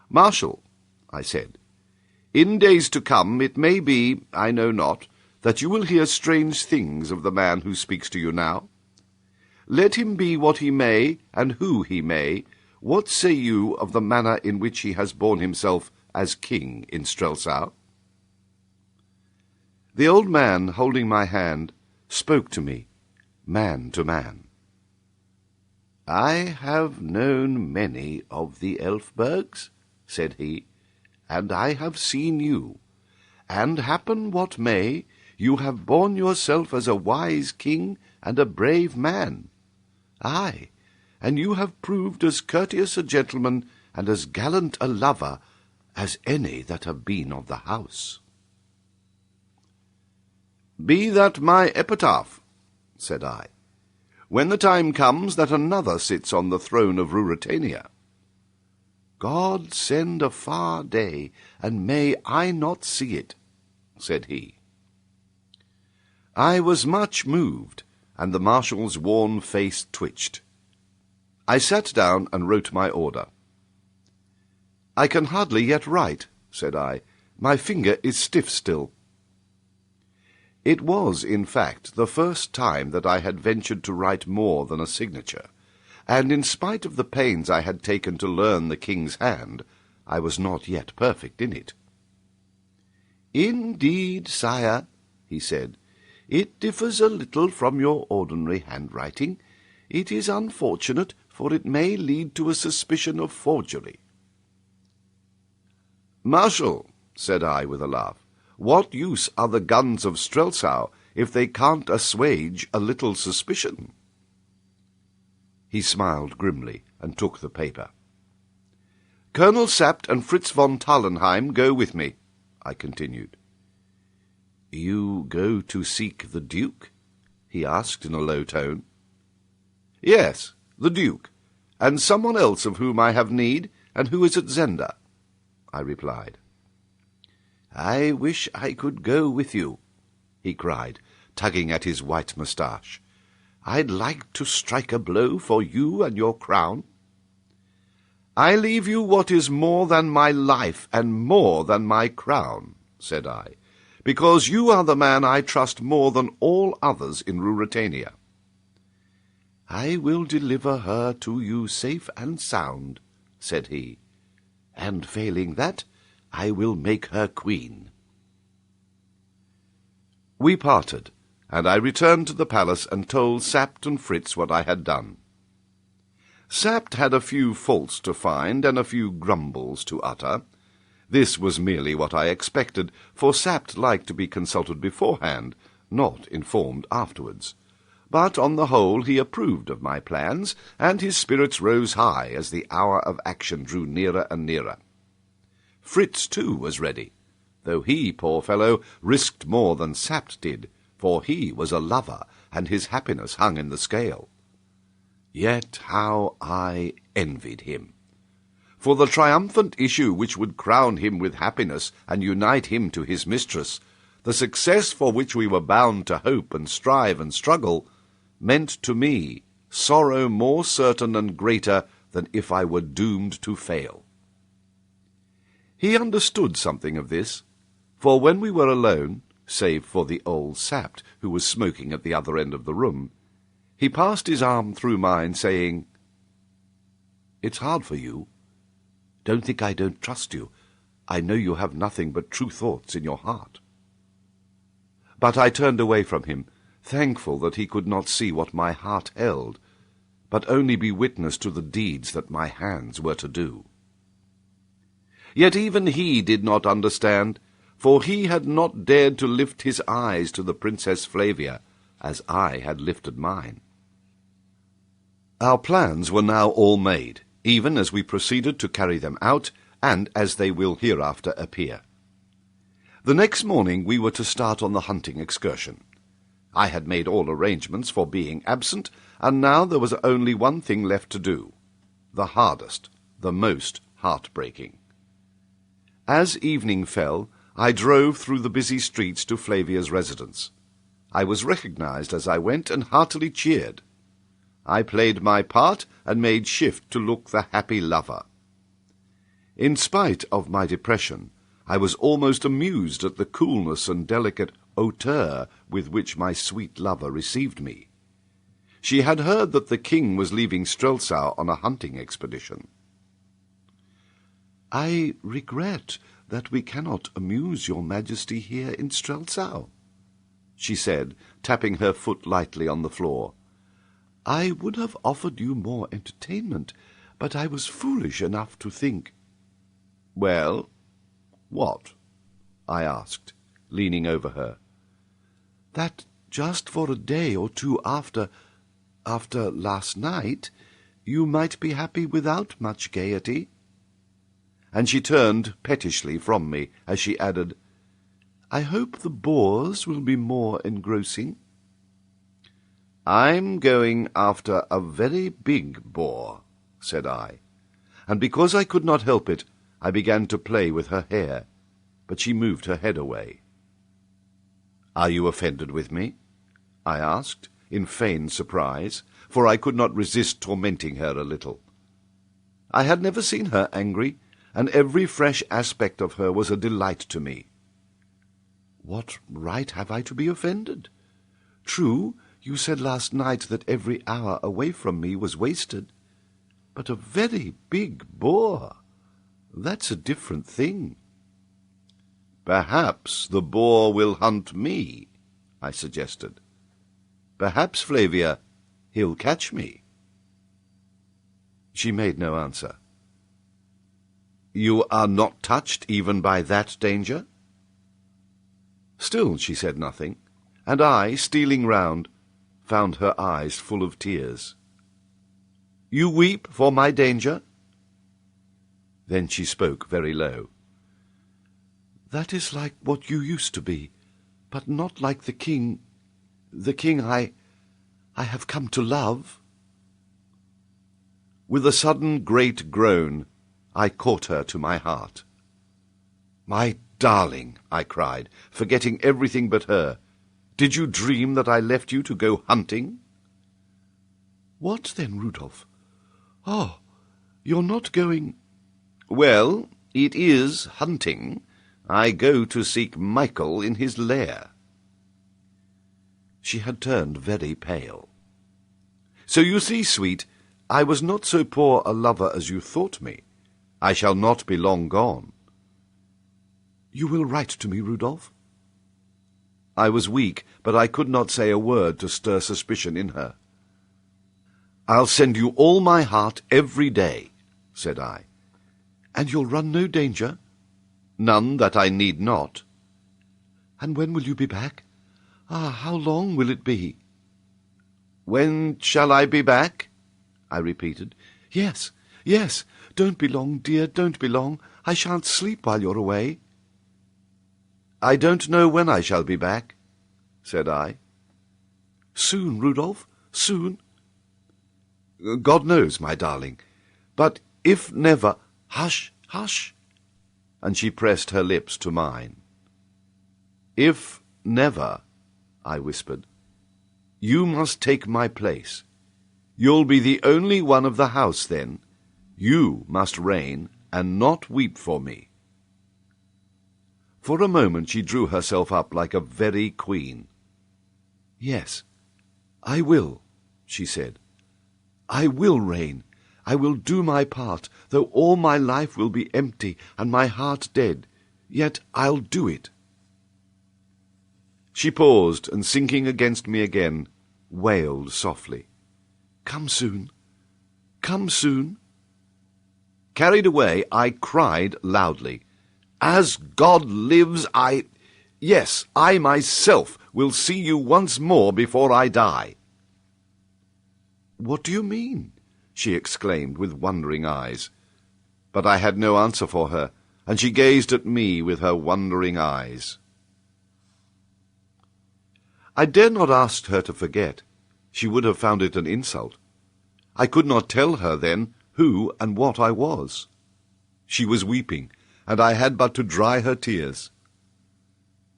"Marshal," I said, "in days to come it may be, I know not, that you will hear strange things of the man who speaks to you now. Let him be what he may, and who he may, what say you of the manner in which he has borne himself as king in Strelsau?" The old man, holding my hand, spoke to me, man to man. "I have known many of the Elfbergs," said he, "and I have seen you, and happen what may, you have borne yourself as a wise king and a brave man. Aye, and you have proved as courteous a gentleman and as gallant a lover as any that have been of the house." "Be that my epitaph," said I, "when the time comes that another sits on the throne of Ruritania." "God send a far day, and may I not see it," said he. I was much moved, and the marshal's worn face twitched. I sat down and wrote my order. "I can hardly yet write," said I. "My finger is stiff still." It was, in fact, the first time that I had ventured to write more than a signature, and in spite of the pains I had taken to learn the king's hand, I was not yet perfect in it. "Indeed, sire," he said, "it differs a little from your ordinary handwriting. It is unfortunate, for it may lead to a suspicion of forgery." "Marshal," said I with a laugh, "what use are the guns of Strelsau if they can't assuage a little suspicion?" He smiled grimly and took the paper. "Colonel Sapt and Fritz von Tarlenheim go with me," I continued. "You go to seek the Duke?" he asked in a low tone. "Yes, the Duke, and someone else of whom I have need, and who is at Zenda," I replied. "I wish I could go with you," he cried, tugging at his white moustache. "I'd like to strike a blow for you and your crown." "I leave you what is more than my life and more than my crown," said I, "because you are the man I trust more than all others in Ruritania." "I will deliver her to you safe and sound," said he, "and failing that, I will make her queen." We parted, and I returned to the palace and told Sapt and Fritz what I had done. Sapt had a few faults to find and a few grumbles to utter. This was merely what I expected, for Sapt liked to be consulted beforehand, not informed afterwards. But on the whole he approved of my plans, and his spirits rose high as the hour of action drew nearer and nearer. Fritz, too, was ready, though he, poor fellow, risked more than Sapt did, for he was a lover, and his happiness hung in the scale. Yet how I envied him! For the triumphant issue which would crown him with happiness and unite him to his mistress, the success for which we were bound to hope and strive and struggle, meant to me sorrow more certain and greater than if I were doomed to fail. He understood something of this, for when we were alone, save for the old Sapt, who was smoking at the other end of the room, he passed his arm through mine, saying, "It's hard for you. Don't think I don't trust you. I know you have nothing but true thoughts in your heart." But I turned away from him, thankful that he could not see what my heart held, but only be witness to the deeds that my hands were to do. Yet even he did not understand, for he had not dared to lift his eyes to the Princess Flavia, as I had lifted mine. Our plans were now all made, even as we proceeded to carry them out, and as they will hereafter appear. The next morning we were to start on the hunting excursion. I had made all arrangements for being absent, and now there was only one thing left to do, the hardest, the most heartbreaking. As evening fell, I drove through the busy streets to Flavia's residence. I was recognized as I went and heartily cheered. I played my part and made shift to look the happy lover. In spite of my depression, I was almost amused at the coolness and delicate hauteur with which my sweet lover received me. She had heard that the king was leaving Strelsau on a hunting expedition. "I regret that we cannot amuse your majesty here in Strelsau," she said, tapping her foot lightly on the floor. "I would have offered you more entertainment, but I was foolish enough to think—" "Well, what?" I asked, leaning over her. "That just for a day or two after last night, you might be happy without much gaiety." And she turned pettishly from me as she added, "I hope the boars will be more engrossing." "I'm going after a very big boar," said I, and because I could not help it, I began to play with her hair, but she moved her head away. "Are you offended with me?" I asked, in feigned surprise, for I could not resist tormenting her a little. I had never seen her angry, and every fresh aspect of her was a delight to me. "What right have I to be offended? True, you said last night that every hour away from me was wasted, but a very big boar, that's a different thing." "Perhaps the boar will hunt me," I suggested. "Perhaps, Flavia, he'll catch me." She made no answer. "You are not touched even by that danger?" Still she said nothing, and I, stealing round, found her eyes full of tears. "You weep for my danger?" Then she spoke very low. "That is like what you used to be, but not like the king I have come to love." With a sudden great groan, I caught her to my heart. "My darling," I cried, forgetting everything but her, "did you dream that I left you to go hunting?" "What then, Rudolf? Oh, you're not going—" "Well, it is hunting. I go to seek Michael in his lair." She had turned very pale. "So you see, sweet, I was not so poor a lover as you thought me. I shall not be long gone." "You will write to me, Rudolf?" I was weak, but I could not say a word to stir suspicion in her. "I'll send you all my heart every day," said I. "And you'll run no danger?" "None that I need not." "And when will you be back? Ah, how long will it be?" "When shall I be back?" I repeated. Yes, yes. Don't be long, dear, don't be long. I shan't sleep while you're away." "I don't know when I shall be back," said I. "Soon, Rudolf, soon?" "God knows, my darling. But if never—" "Hush, hush!" And she pressed her lips to mine. "If never," I whispered, "you must take my place. You'll be the only one of the house then. You must reign and not weep for me." For a moment she drew herself up like a very queen. "Yes, I will," she said. "I will reign. I will do my part, though all my life will be empty and my heart dead. Yet I'll do it." She paused, and sinking against me again, wailed softly, "Come soon. Come soon." Carried away, I cried loudly, "As God lives, yes, I myself will see you once more before I die." "What do you mean?" she exclaimed with wondering eyes. But I had no answer for her, and she gazed at me with her wondering eyes. I dared not ask her to forget. She would have found it an insult. I could not tell her then who and what I was. She was weeping, and I had but to dry her tears.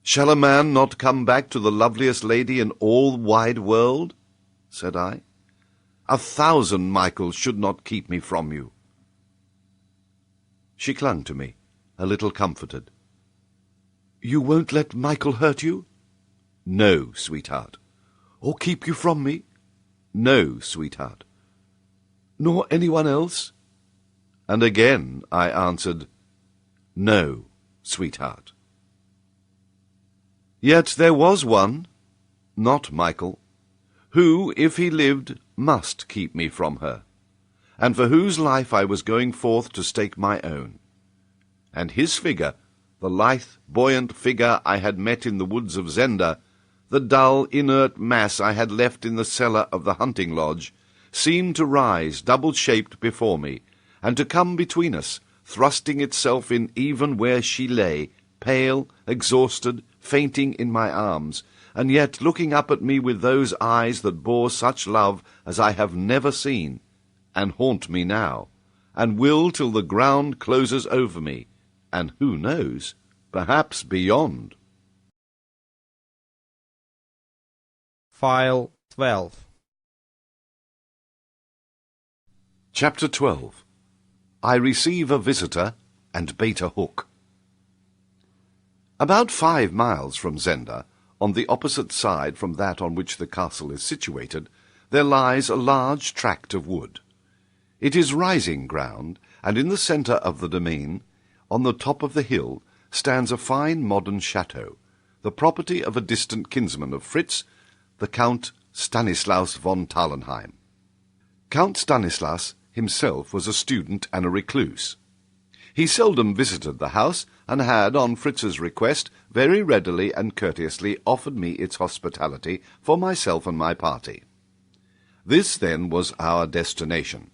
"Shall a man not come back to the loveliest lady in all the wide world?" said I. "1,000 Michaels should not keep me from you." She clung to me, a little comforted. "You won't let Michael hurt you?" No, sweetheart. Or keep you from me? No, sweetheart. Nor anyone else? And again I answered, No, sweetheart. Yet there was one, not Michael, who, if he lived, must keep me from her, and for whose life I was going forth to stake my own. And his figure, the lithe, buoyant figure I had met in the woods of Zenda, the dull, inert mass I had left in the cellar of the hunting lodge, seemed to rise double-shaped before me, and to come between us, thrusting itself in even where she lay, pale, exhausted, fainting in my arms, and yet looking up at me with those eyes that bore such love as I have never seen, and haunt me now, and will till the ground closes over me, and who knows, perhaps beyond. File 12. Chapter 12. I receive a visitor and bait a hook. About 5 miles from Zenda, on the opposite side from that on which the castle is situated, there lies a large tract of wood. It is rising ground, and in the centre of the domain, on the top of the hill, stands a fine modern chateau, the property of a distant kinsman of Fritz, the Count Stanislaus von Tarlenheim. Count Stanislaus himself was a student and a recluse. He seldom visited the house, and had, on Fritz's request, very readily and courteously offered me its hospitality for myself and my party. This, then, was our destination,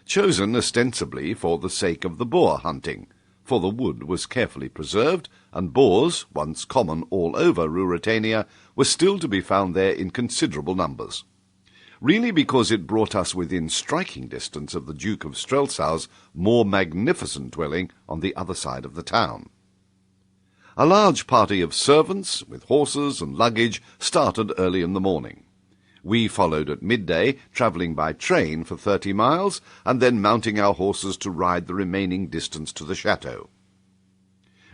chosen ostensibly for the sake of the boar hunting, for the wood was carefully preserved, and boars, once common all over Ruritania, were still to be found there in considerable numbers. Really because it brought us within striking distance of the Duke of Strelsau's more magnificent dwelling on the other side of the town. A large party of servants, with horses and luggage, started early in the morning. We followed at midday, travelling by train for 30 miles, and then mounting our horses to ride the remaining distance to the chateau.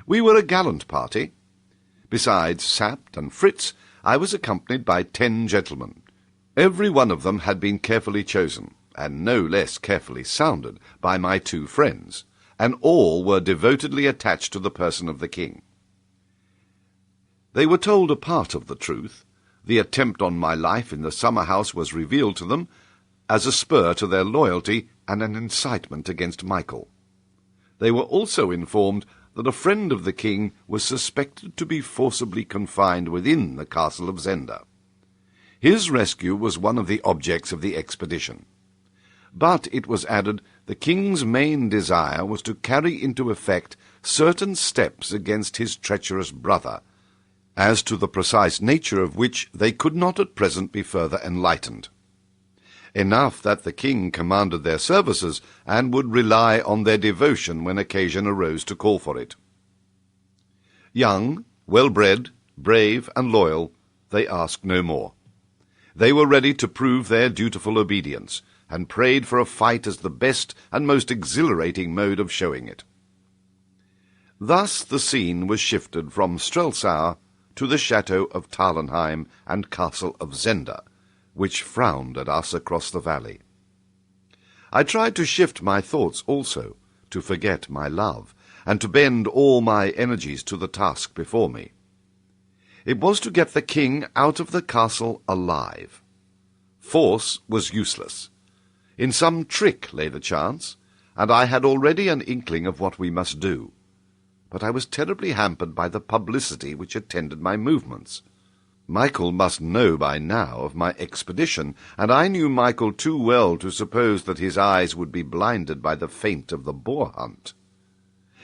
We were a gallant party. Besides Sapt and Fritz, I was accompanied by 10 gentlemen. Every one of them had been carefully chosen, and no less carefully sounded, by my 2 friends, and all were devotedly attached to the person of the king. They were told a part of the truth. The attempt on my life in the summer-house was revealed to them as a spur to their loyalty and an incitement against Michael. They were also informed that a friend of the king was suspected to be forcibly confined within the castle of Zenda. His rescue was one of the objects of the expedition. But, it was added, the king's main desire was to carry into effect certain steps against his treacherous brother, as to the precise nature of which they could not at present be further enlightened. Enough that the king commanded their services, and would rely on their devotion when occasion arose to call for it. Young, well-bred, brave, and loyal, they asked no more. They were ready to prove their dutiful obedience, and prayed for a fight as the best and most exhilarating mode of showing it. Thus the scene was shifted from Strelsau to the chateau of Tarlenheim and castle of Zenda, which frowned at us across the valley. I tried to shift my thoughts also, to forget my love, and to bend all my energies to the task before me. It was to get the king out of the castle alive. Force was useless. In some trick lay the chance, and I had already an inkling of what we must do. But I was terribly hampered by the publicity which attended my movements. Michael must know by now of my expedition, and I knew Michael too well to suppose that his eyes would be blinded by the feint of the boar hunt.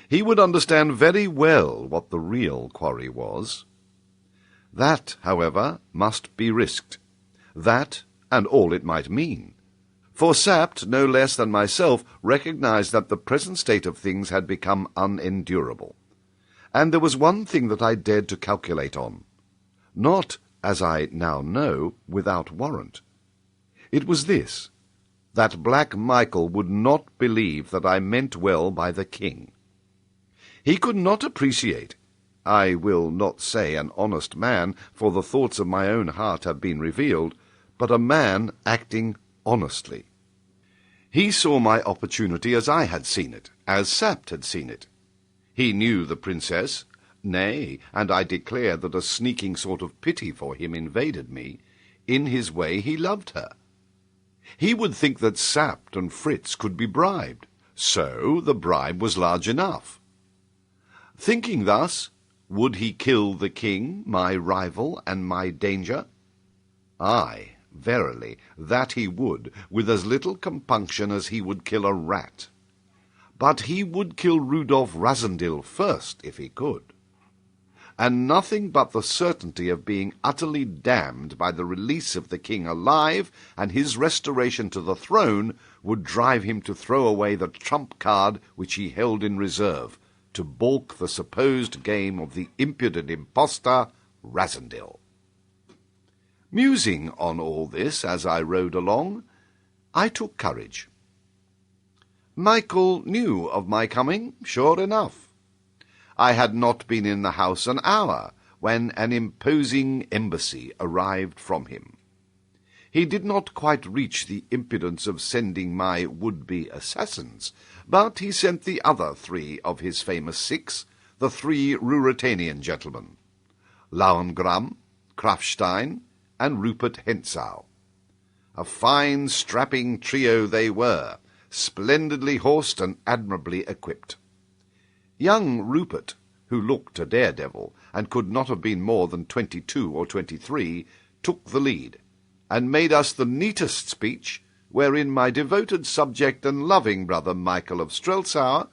He would understand very well what the real quarry was. That, however, must be risked. That, and all it might mean. For Sapt, no less than myself, recognized that the present state of things had become unendurable. And there was one thing that I dared to calculate on. Not, as I now know, without warrant. It was this, that Black Michael would not believe that I meant well by the king. He could not appreciate, I will not say an honest man, for the thoughts of my own heart have been revealed, but a man acting honestly. He saw my opportunity as I had seen it, as Sapt had seen it. He knew the princess, nay, and I declare that a sneaking sort of pity for him invaded me. In his way he loved her. He would think that Sapt and Fritz could be bribed, so the bribe was large enough. Thinking thus, would he kill the king, my rival and my danger? Aye, verily, that he would, with as little compunction as he would kill a rat. But he would kill Rudolf Rassendyll first, if he could. And nothing but the certainty of being utterly damned by the release of the king alive and his restoration to the throne would drive him to throw away the trump card which he held in reserve, to balk the supposed game of the impudent impostor Rassendyll. Musing on all this as I rode along, I took courage. Michael knew of my coming, sure enough. I had not been in the house an hour when an imposing embassy arrived from him. He did not quite reach the impudence of sending my would-be assassins, but he sent the other 3 of his famous 6, the 3 Ruritanian gentlemen, Lauengram, Krafstein, and Rupert Hentzau. A fine, strapping trio they were, splendidly horsed and admirably equipped. Young Rupert, who looked a daredevil, and could not have been more than 22 or 23, took the lead, and made us the neatest speech, wherein my devoted subject and loving brother Michael of Strelsau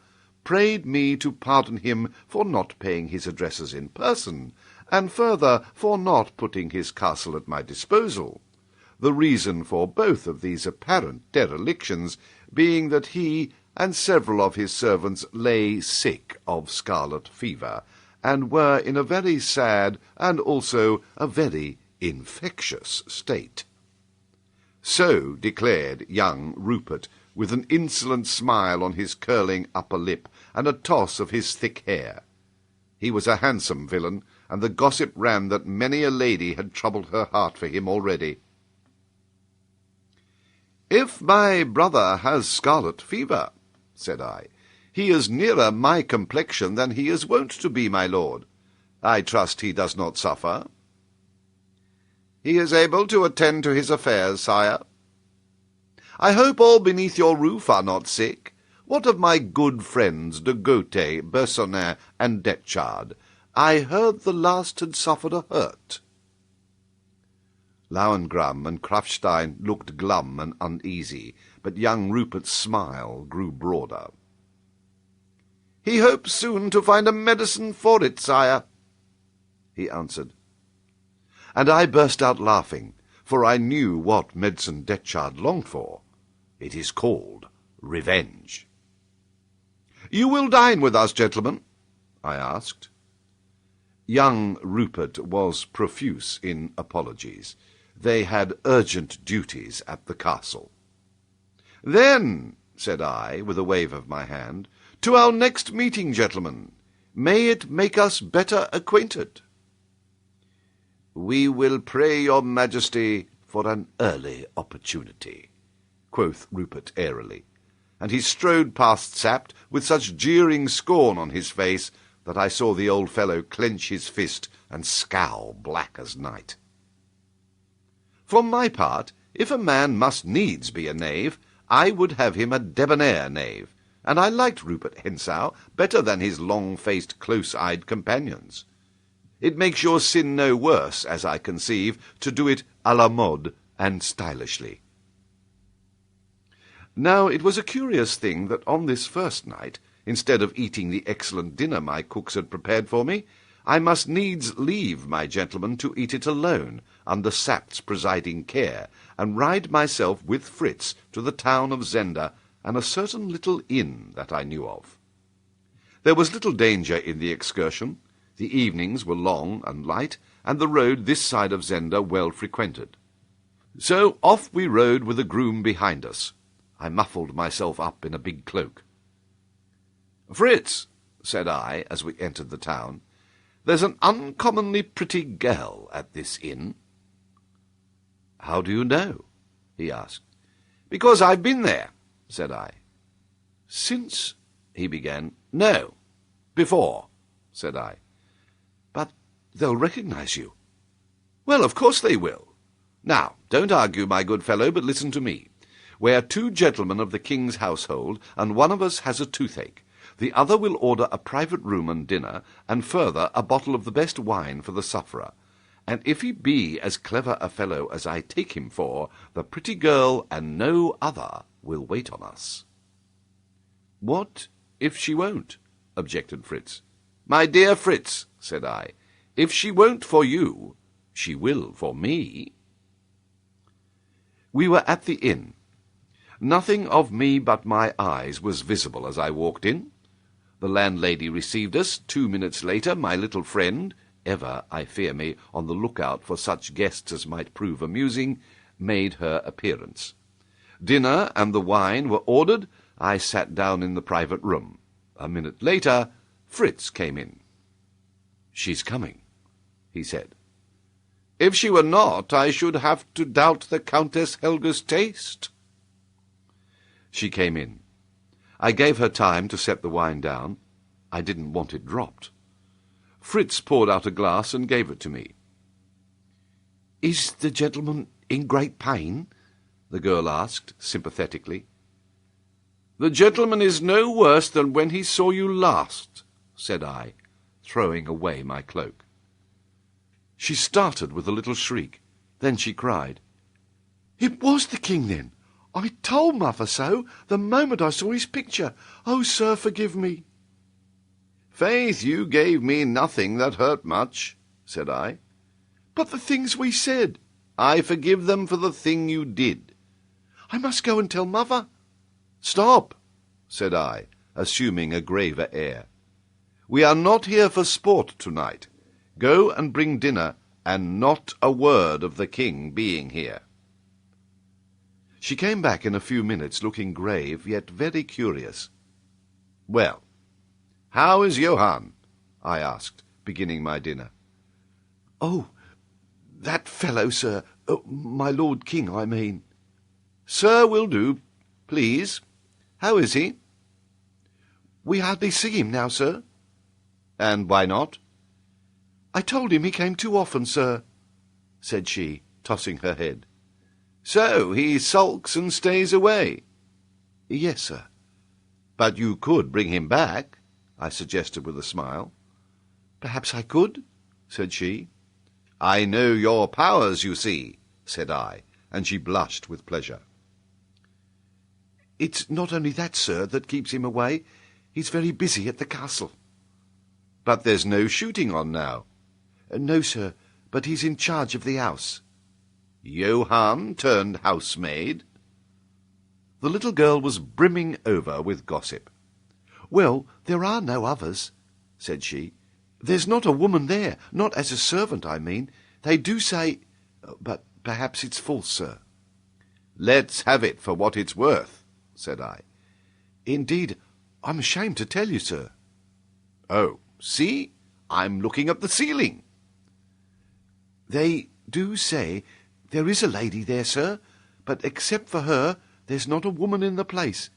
prayed me to pardon him for not paying his addresses in person, and further for not putting his castle at my disposal, the reason for both of these apparent derelictions being that he and several of his servants lay sick of scarlet fever, and were in a very sad and also a very infectious state. So declared young Rupert, with an insolent smile on his curling upper lip, and a toss of his thick hair. He was a handsome villain, and the gossip ran that many a lady had troubled her heart for him already. "If my brother has scarlet fever," said I, "he is nearer my complexion than he is wont to be, my lord. I trust he does not suffer." "He is able to attend to his affairs, sire." "I hope all beneath your roof are not sick. What of my good friends de Gautet, Bersonin, and Detchard? I heard the last had suffered a hurt." Lauengram and Krafstein looked glum and uneasy, but young Rupert's smile grew broader. "He hopes soon to find a medicine for it, sire," he answered. And I burst out laughing, for I knew what medicine Detchard longed for. It is called revenge. "You will dine with us, gentlemen?" I asked. Young Rupert was profuse in apologies. They had urgent duties at the castle. "Then," said I, with a wave of my hand, "to our next meeting, gentlemen. May it make us better acquainted." "We will pray your majesty for an early opportunity," quoth Rupert airily, and he strode past Sapt with such jeering scorn on his face that I saw the old fellow clench his fist and scowl black as night. For my part, if a man must needs be a knave, I would have him a debonair knave, and I liked Rupert Hentzau better than his long-faced, close-eyed companions. It makes your sin no worse, as I conceive, to do it à la mode and stylishly. Now it was a curious thing that on this first night, instead of eating the excellent dinner my cooks had prepared for me, I must needs leave my gentleman to eat it alone, under Sapt's presiding care, and ride myself with Fritz to the town of Zenda and a certain little inn that I knew of. There was little danger in the excursion. The evenings were long and light, and the road this side of Zenda well frequented. So off we rode with a groom behind us. I muffled myself up in a big cloak. "Fritz," said I, as we entered the town, There's an uncommonly pretty girl at this inn." "How do you know?" he asked. "Because I've been there," said I. "Since—" he began. "No, before," said I. "But they'll recognize you." "Well, of course they will. Now, don't argue, my good fellow, but listen to me. We're 2 gentlemen of the king's household, and one of us has a toothache. The other will order a private room and dinner, and further a bottle of the best wine for the sufferer. And if he be as clever a fellow as I take him for, the pretty girl and no other will wait on us." "What if she won't?" objected Fritz. "My dear Fritz," said I, "if she won't for you, she will for me." We were at the inn. Nothing of me but my eyes was visible as I walked in. The landlady received us. 2 minutes later, my little friend, ever, I fear me, on the lookout for such guests as might prove amusing, made her appearance. Dinner and the wine were ordered. I sat down in the private room. A minute later, Fritz came in. "She's coming," he said. "If she were not, I should have to doubt the Countess Helga's taste." She came in. I gave her time to set the wine down. I didn't want it dropped. Fritz poured out a glass and gave it to me. "Is the gentleman in great pain?" the girl asked, sympathetically. "The gentleman is no worse than when he saw you last," said I, throwing away my cloak. She started with a little shriek. Then she cried, "It was the king, then! I told mother so the moment I saw his picture. Oh, sir, forgive me." "Faith, you gave me nothing that hurt much," said I. "But the things we said—" "I forgive them for the thing you did." "I must go and tell mother." "Stop," said I, assuming a graver air. "We are not here for sport tonight. Go and bring dinner, and not a word of the king being here." She came back in a few minutes, looking grave, yet very curious. "Well, how is Johann?" I asked, beginning my dinner. "Oh, that fellow, sir. My Lord King, I mean." "Sir will do, please. How is he?" "We hardly see him now, sir." "And why not?" "I told him he came too often, sir," said she, tossing her head. "So he sulks and stays away?" "Yes, sir." "But you could bring him back," I suggested with a smile. "Perhaps I could," said she. "I know your powers, you see," said I, and she blushed with pleasure. "It's not only that, sir, that keeps him away. He's very busy at the castle." "But there's no shooting on now." "No, sir, but he's in charge of the house." "Johann turned housemaid?" The little girl was brimming over with gossip. "Well, there are no others," said she. "There's not a woman there, not as a servant, I mean. They do say— but perhaps it's false, sir." "Let's have it for what it's worth," said I. "Indeed, I'm ashamed to tell you, sir." "Oh, see, I'm looking at the ceiling." "They do say there is a lady there, sir, but except for her, there's not a woman in the place,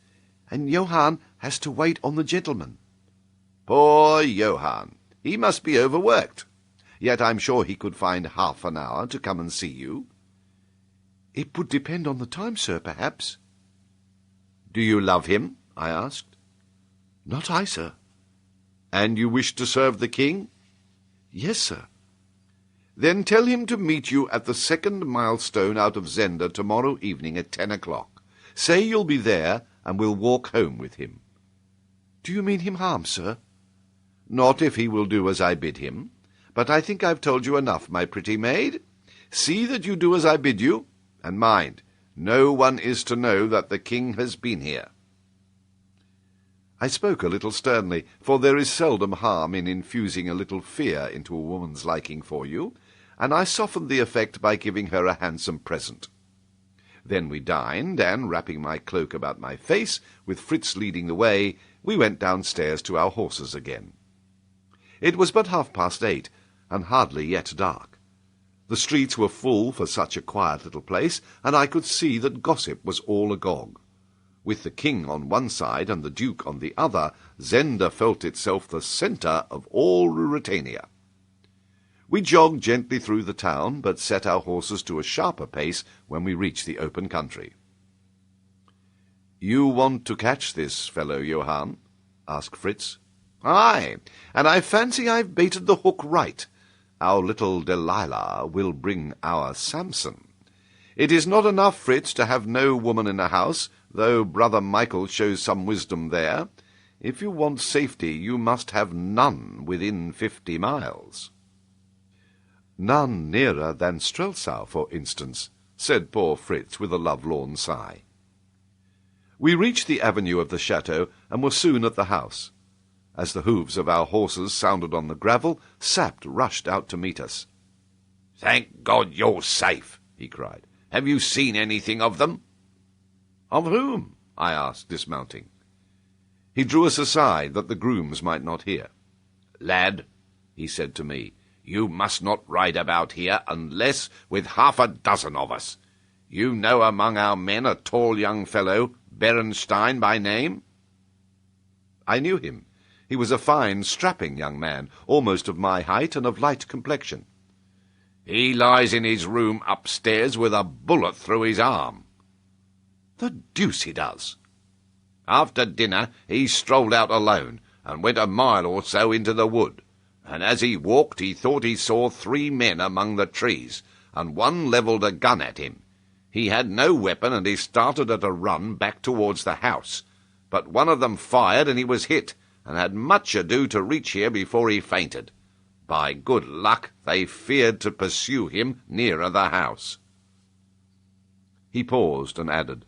and Johann has to wait on the gentleman." "Poor Johann! He must be overworked. Yet I'm sure he could find half an hour to come and see you." "It would depend on the time, sir, perhaps." "Do you love him?" I asked. "Not I, sir." "And you wish to serve the king?" "Yes, sir." "Then tell him to meet you at the 2nd milestone out of Zenda tomorrow evening at 10 o'clock. Say you'll be there, and we'll walk home with him." "Do you mean him harm, sir?" "Not if he will do as I bid him. But I think I've told you enough, my pretty maid. See that you do as I bid you, and mind, no one is to know that the king has been here." I spoke a little sternly, for there is seldom harm in infusing a little fear into a woman's liking for you, and I softened the effect by giving her a handsome present. Then we dined, and, wrapping my cloak about my face, with Fritz leading the way, we went downstairs to our horses again. It was but 8:30, and hardly yet dark. The streets were full for such a quiet little place, and I could see that gossip was all agog. With the king on one side and the duke on the other, Zenda felt itself the centre of all Ruritania. We jogged gently through the town, but set our horses to a sharper pace when we reached the open country. "You want to catch this fellow, Johann?" asked Fritz. "Aye, and I fancy I've baited the hook right. Our little Delilah will bring our Samson. It is not enough, Fritz, to have no woman in the house, though brother Michael shows some wisdom there. If you want safety, you must have none within 50 miles. "None nearer than Strelsau, for instance," said poor Fritz with a lovelorn sigh. We reached the avenue of the chateau, and were soon at the house. As the hoofs of our horses sounded on the gravel, Sapt rushed out to meet us. "Thank God you're safe," he cried. "Have you seen anything of them?" "Of whom?" I asked, dismounting. He drew us aside, that the grooms might not hear. "Lad," he said to me, "you must not ride about here unless with 6 of us. You know among our men a tall young fellow, Berenstein by name?" I knew him. He was a fine, strapping young man, almost of my height and of light complexion. "He lies in his room upstairs with a bullet through his arm." "The deuce he does!" "After dinner he strolled out alone, and went a mile or so into the wood, and as he walked he thought he saw 3 men among the trees, and one levelled a gun at him. He had no weapon, and he started at a run back towards the house, but one of them fired, and he was hit, and had much ado to reach here before he fainted. By good luck they feared to pursue him nearer the house." He paused and added,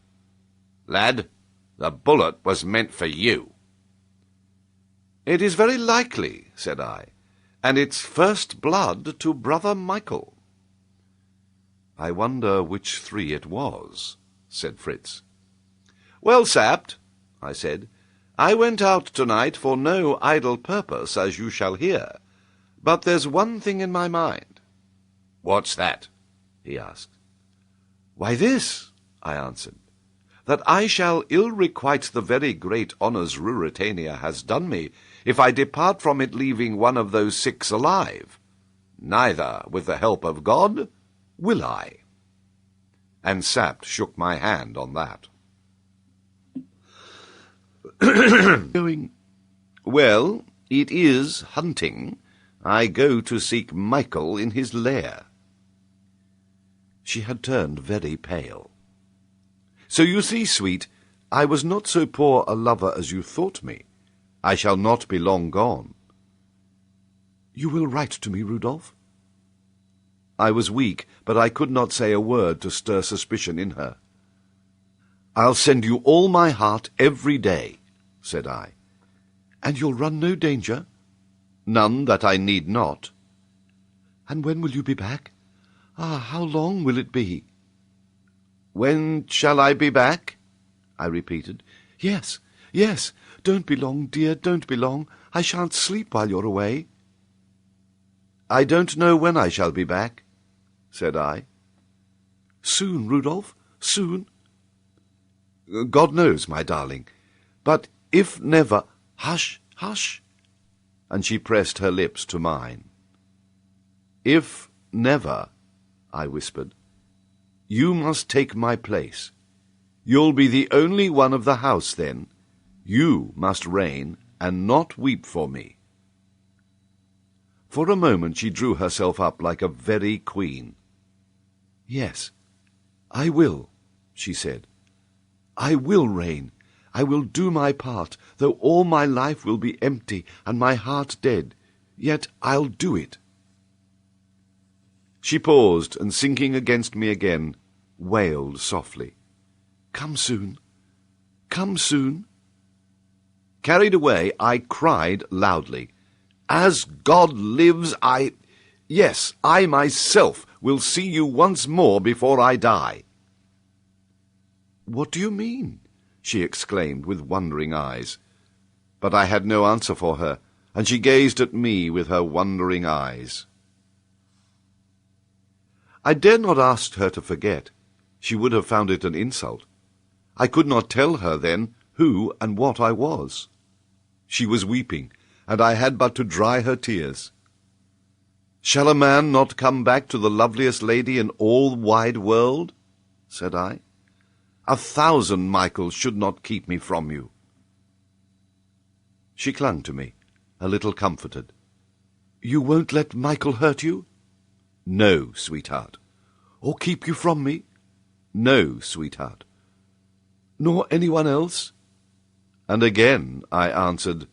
"Lad, the bullet was meant for you." "It is very likely," said I, "and it's first blood to brother Michael." "I wonder which 3 it was," said Fritz. "Well, Sapt," I said, "I went out tonight for no idle purpose, as you shall hear, but there's one thing in my mind." "What's that?" he asked. "Why, this," I answered, "that I shall ill requite the very great honours Ruritania has done me, if I depart from it leaving one of those 6 alive. Neither, with the help of God, will I." And Sapt shook my hand on that. "Well, it is hunting. I go to seek Michael in his lair." She had turned very pale. "So you see, sweet, I was not so poor a lover as you thought me. I shall not be long gone." "You will write to me, Rudolf?" I was weak, but I could not say a word to stir suspicion in her. "I'll send you all my heart every day," said I. "And you'll run no danger?" "None that I need not." "And when will you be back? Ah, how long will it be?" "When shall I be back?" I repeated. "Yes, yes. Don't be long, dear, don't be long. I shan't sleep while you're away." "I don't know when I shall be back," said I. "Soon, Rudolf, soon?" "God knows, my darling. But if never—" "Hush, hush!" And she pressed her lips to mine. "If never," I whispered, "you must take my place. You'll be the only one of the house then. You must reign, and not weep for me." For a moment she drew herself up like a very queen. "Yes, I will," she said. "I will reign. I will do my part, though all my life will be empty and my heart dead. Yet I'll do it." She paused, and sinking against me again, wailed softly, "Come soon, come soon." Carried away, I cried loudly, "As God lives, yes, I myself will see you once more before I die." "What do you mean?" she exclaimed with wondering eyes. But I had no answer for her, and she gazed at me with her wondering eyes. I dared not ask her to forget. She would have found it an insult. I could not tell her then who and what I was. She was weeping, and I had but to dry her tears. "Shall a man not come back to the loveliest lady in all the wide world?" said I. "1,000 Michaels should not keep me from you." She clung to me, a little comforted. "You won't let Michael hurt you?" "No, sweetheart." "Or keep you from me?" "No, sweetheart." "Nor anyone else?" And again I answered,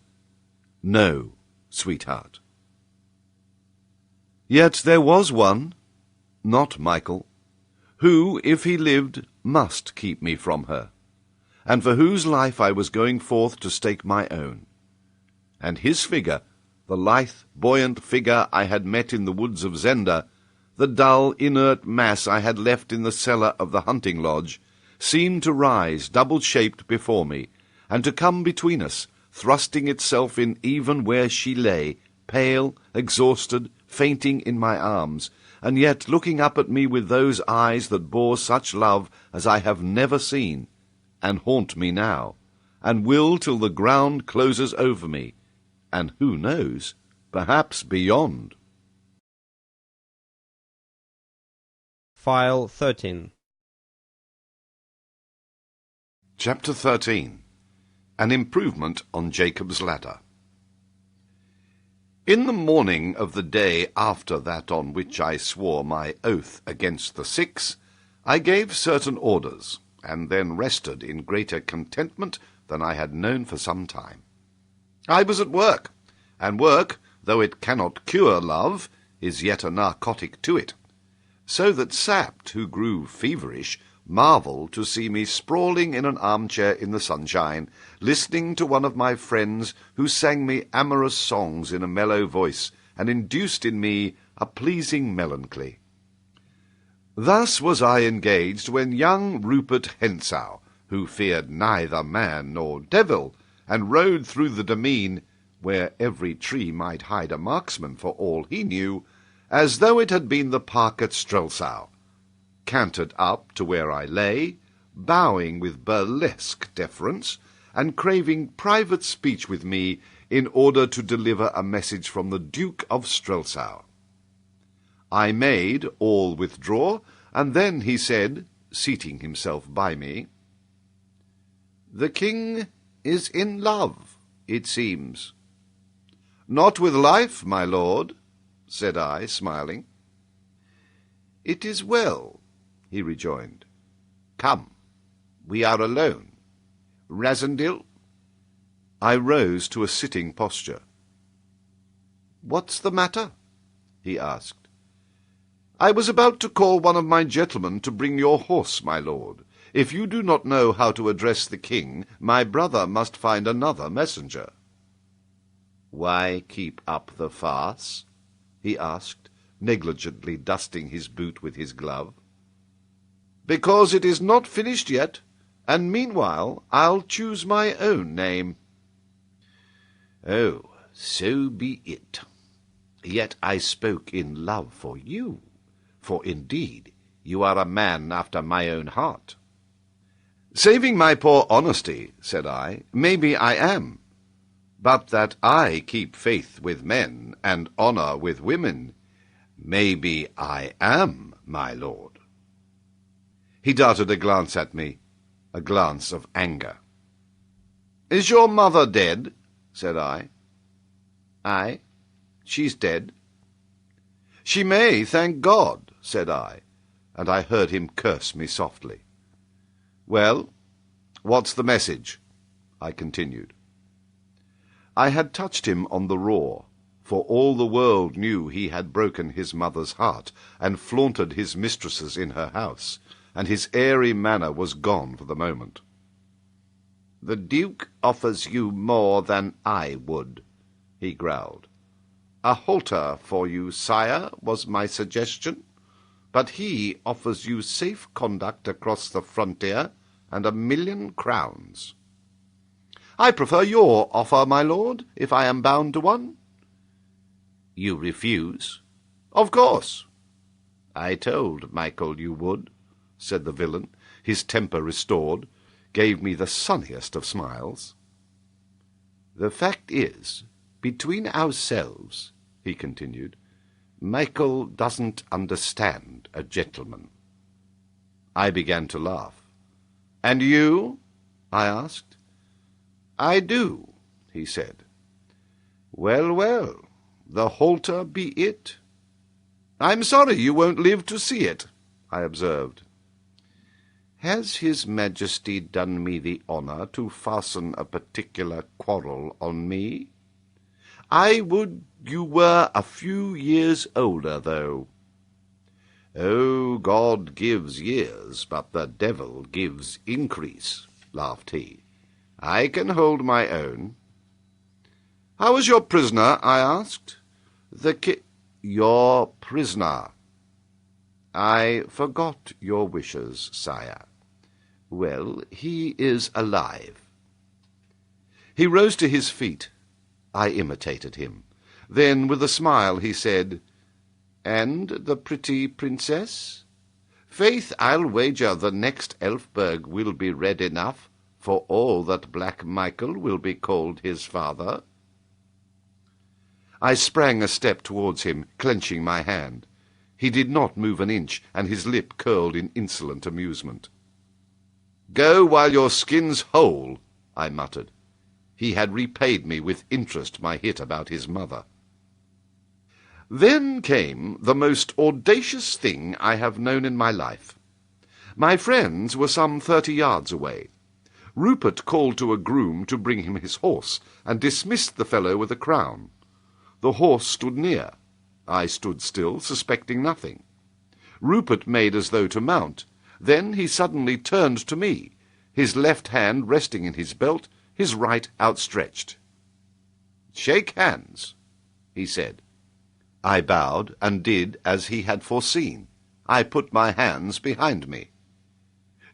"No, sweetheart." Yet there was one, not Michael, who, if he lived, must keep me from her, and for whose life I was going forth to stake my own. And his figure, the lithe, buoyant figure I had met in the woods of Zenda, the dull, inert mass I had left in the cellar of the hunting lodge, seemed to rise double-shaped before me, and to come between us, thrusting itself in even where she lay, pale, exhausted, fainting in my arms, and yet looking up at me with those eyes that bore such love as I have never seen, and haunt me now, and will till the ground closes over me, and who knows, perhaps beyond. File 13. Chapter 13. An Improvement on Jacob's Ladder. In the morning of the day after that on which I swore my oath against the 6, I gave certain orders, and then rested in greater contentment than I had known for some time. I was at work, and work, though it cannot cure love, is yet a narcotic to it, so that Sapt, who grew feverish, marvelled to see me sprawling in an armchair in the sunshine, listening to one of my friends who sang me amorous songs in a mellow voice, and induced in me a pleasing melancholy. Thus was I engaged when young Rupert Hentzau, who feared neither man nor devil, and rode through the demesne, where every tree might hide a marksman for all he knew, as though it had been the park at Strelsau, cantered up to where I lay, bowing with burlesque deference, and craving private speech with me in order to deliver a message from the Duke of Strelsau. I made all withdraw, and then he said, seating himself by me, "The king is in love, it seems." "Not with life, my lord," said I, smiling. "It is well," he rejoined. "Come, we are alone. Rassendyll?" I rose to a sitting posture. "What's the matter?" he asked. "I was about to call one of my gentlemen to bring your horse, my lord. If you do not know how to address the king, my brother must find another messenger." "Why keep up the farce?" he asked, negligently dusting his boot with his glove. "Because it is not finished yet, and meanwhile I'll choose my own name." "Oh, so be it. Yet I spoke in love for you, for indeed you are a man after my own heart." "Saving my poor honesty," said I, "maybe I am. But that I keep faith with men, and honour with women, maybe I am, my lord." He darted a glance at me, a glance of anger. "Is your mother dead?" said I. "Aye, she's dead." "She may, thank God," said I, and I heard him curse me softly. "Well, what's the message?" I continued. I had touched him on the raw, for all the world knew he had broken his mother's heart, and flaunted his mistresses in her house, and his airy manner was gone for the moment. "The Duke offers you more than I would," he growled. "A halter for you, sire, was my suggestion, but he offers you safe conduct across the frontier and 1,000,000 crowns. I prefer your offer, my lord, if I am bound to one. You refuse? Of course. I told Michael you would, said the villain, his temper restored, gave me the sunniest of smiles. The fact is, between ourselves, he continued, Michael doesn't understand a gentleman. I began to laugh. And you? I asked. I do, he said. Well, well, the halter be it. I'm sorry you won't live to see it, I observed. Has his Majesty done me the honour to fasten a particular quarrel on me? I would you were a few years older, though. Oh, God gives years, but the devil gives increase, laughed he. I can hold my own. How is your prisoner? I asked. Your prisoner. I forgot your wishes, sire. Well, he is alive. He rose to his feet. I imitated him. Then, with a smile, he said, And the pretty princess? Faith, I'll wager the next Elfberg will be red enough, for all that Black Michael will be called his father. I sprang a step towards him, clenching my hand. He did not move an inch, and his lip curled in insolent amusement. Go while your skin's whole, I muttered. He had repaid me with interest my hit about his mother. Then came the most audacious thing I have known in my life. My friends were some 30 yards away. Rupert called to a groom to bring him his horse, and dismissed the fellow with a crown. The horse stood near. I stood still, suspecting nothing. Rupert made as though to mount. Then he suddenly turned to me, his left hand resting in his belt, his right outstretched. "Shake hands," he said. I bowed, and did as he had foreseen. I put my hands behind me.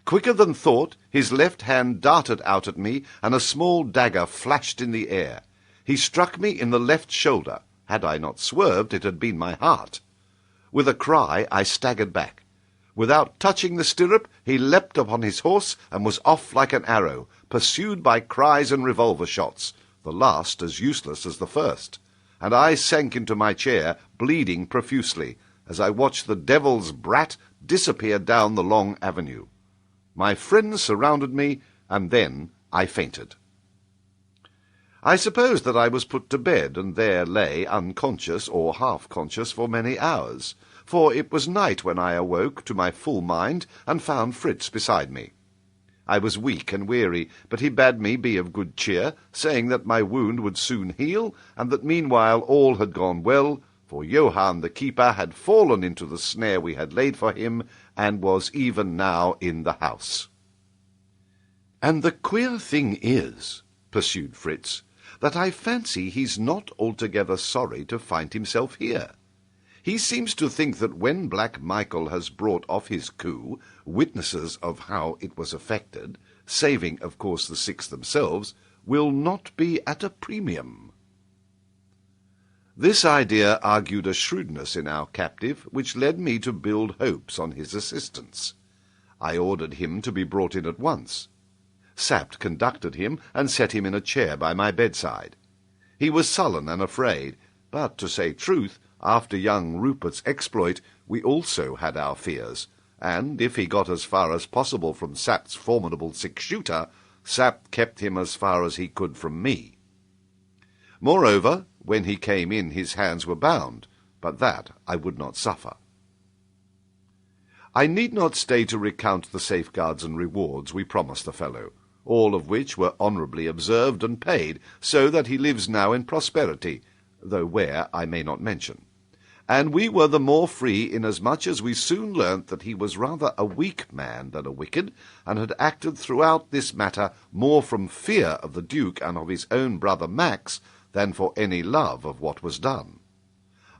Quicker than thought, his left hand darted out at me, and a small dagger flashed in the air. He struck me in the left shoulder. Had I not swerved, it had been my heart. With a cry, I staggered back. Without touching the stirrup, he leapt upon his horse, and was off like an arrow, pursued by cries and revolver shots, the last as useless as the first. And I sank into my chair, bleeding profusely, as I watched the devil's brat disappear down the long avenue. My friends surrounded me, and then I fainted. I suppose that I was put to bed, and there lay unconscious or half-conscious for many hours, for it was night when I awoke to my full mind, and found Fritz beside me. I was weak and weary, but he bade me be of good cheer, saying that my wound would soon heal, and that meanwhile all had gone well, for Johann the keeper had fallen into the snare we had laid for him, and was even now in the house. "And the queer thing is," pursued Fritz, "that I fancy he's not altogether sorry to find himself here. He seems to think that when Black Michael has brought off his coup, witnesses of how it was effected, saving, of course, the six themselves, will not be at a premium." This idea argued a shrewdness in our captive, which led me to build hopes on his assistance. I ordered him to be brought in at once. Sapt conducted him, and set him in a chair by my bedside. He was sullen and afraid, but, to say truth, after young Rupert's exploit, we also had our fears, and if he got as far as possible from Sapt's formidable six-shooter, Sapt kept him as far as he could from me. Moreover, when he came in his hands were bound, but that I would not suffer. I need not stay to recount the safeguards and rewards we promised the fellow, all of which were honourably observed and paid, so that he lives now in prosperity, though where I may not mention. And we were the more free inasmuch as we soon learnt that he was rather a weak man than a wicked, and had acted throughout this matter more from fear of the Duke and of his own brother Max than for any love of what was done.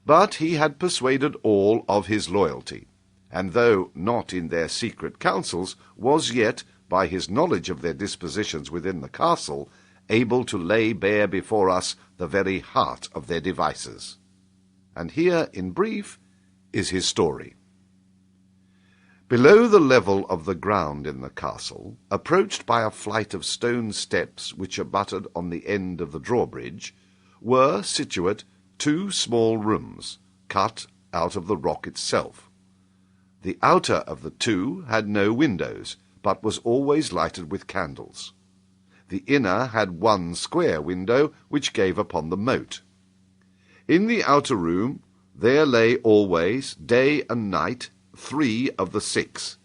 But he had persuaded all of his loyalty, and though not in their secret councils, was yet, by his knowledge of their dispositions within the castle, able to lay bare before us the very heart of their devices. And here, in brief, is his story. Below the level of the ground in the castle, approached by a flight of stone steps which abutted on the end of the drawbridge, were situate 2 small rooms, cut out of the rock itself. The outer of the 2 had no windows, but was always lighted with candles. The inner had 1 square window, which gave upon the moat. In the outer room there lay always, day and night, 3 of the 6,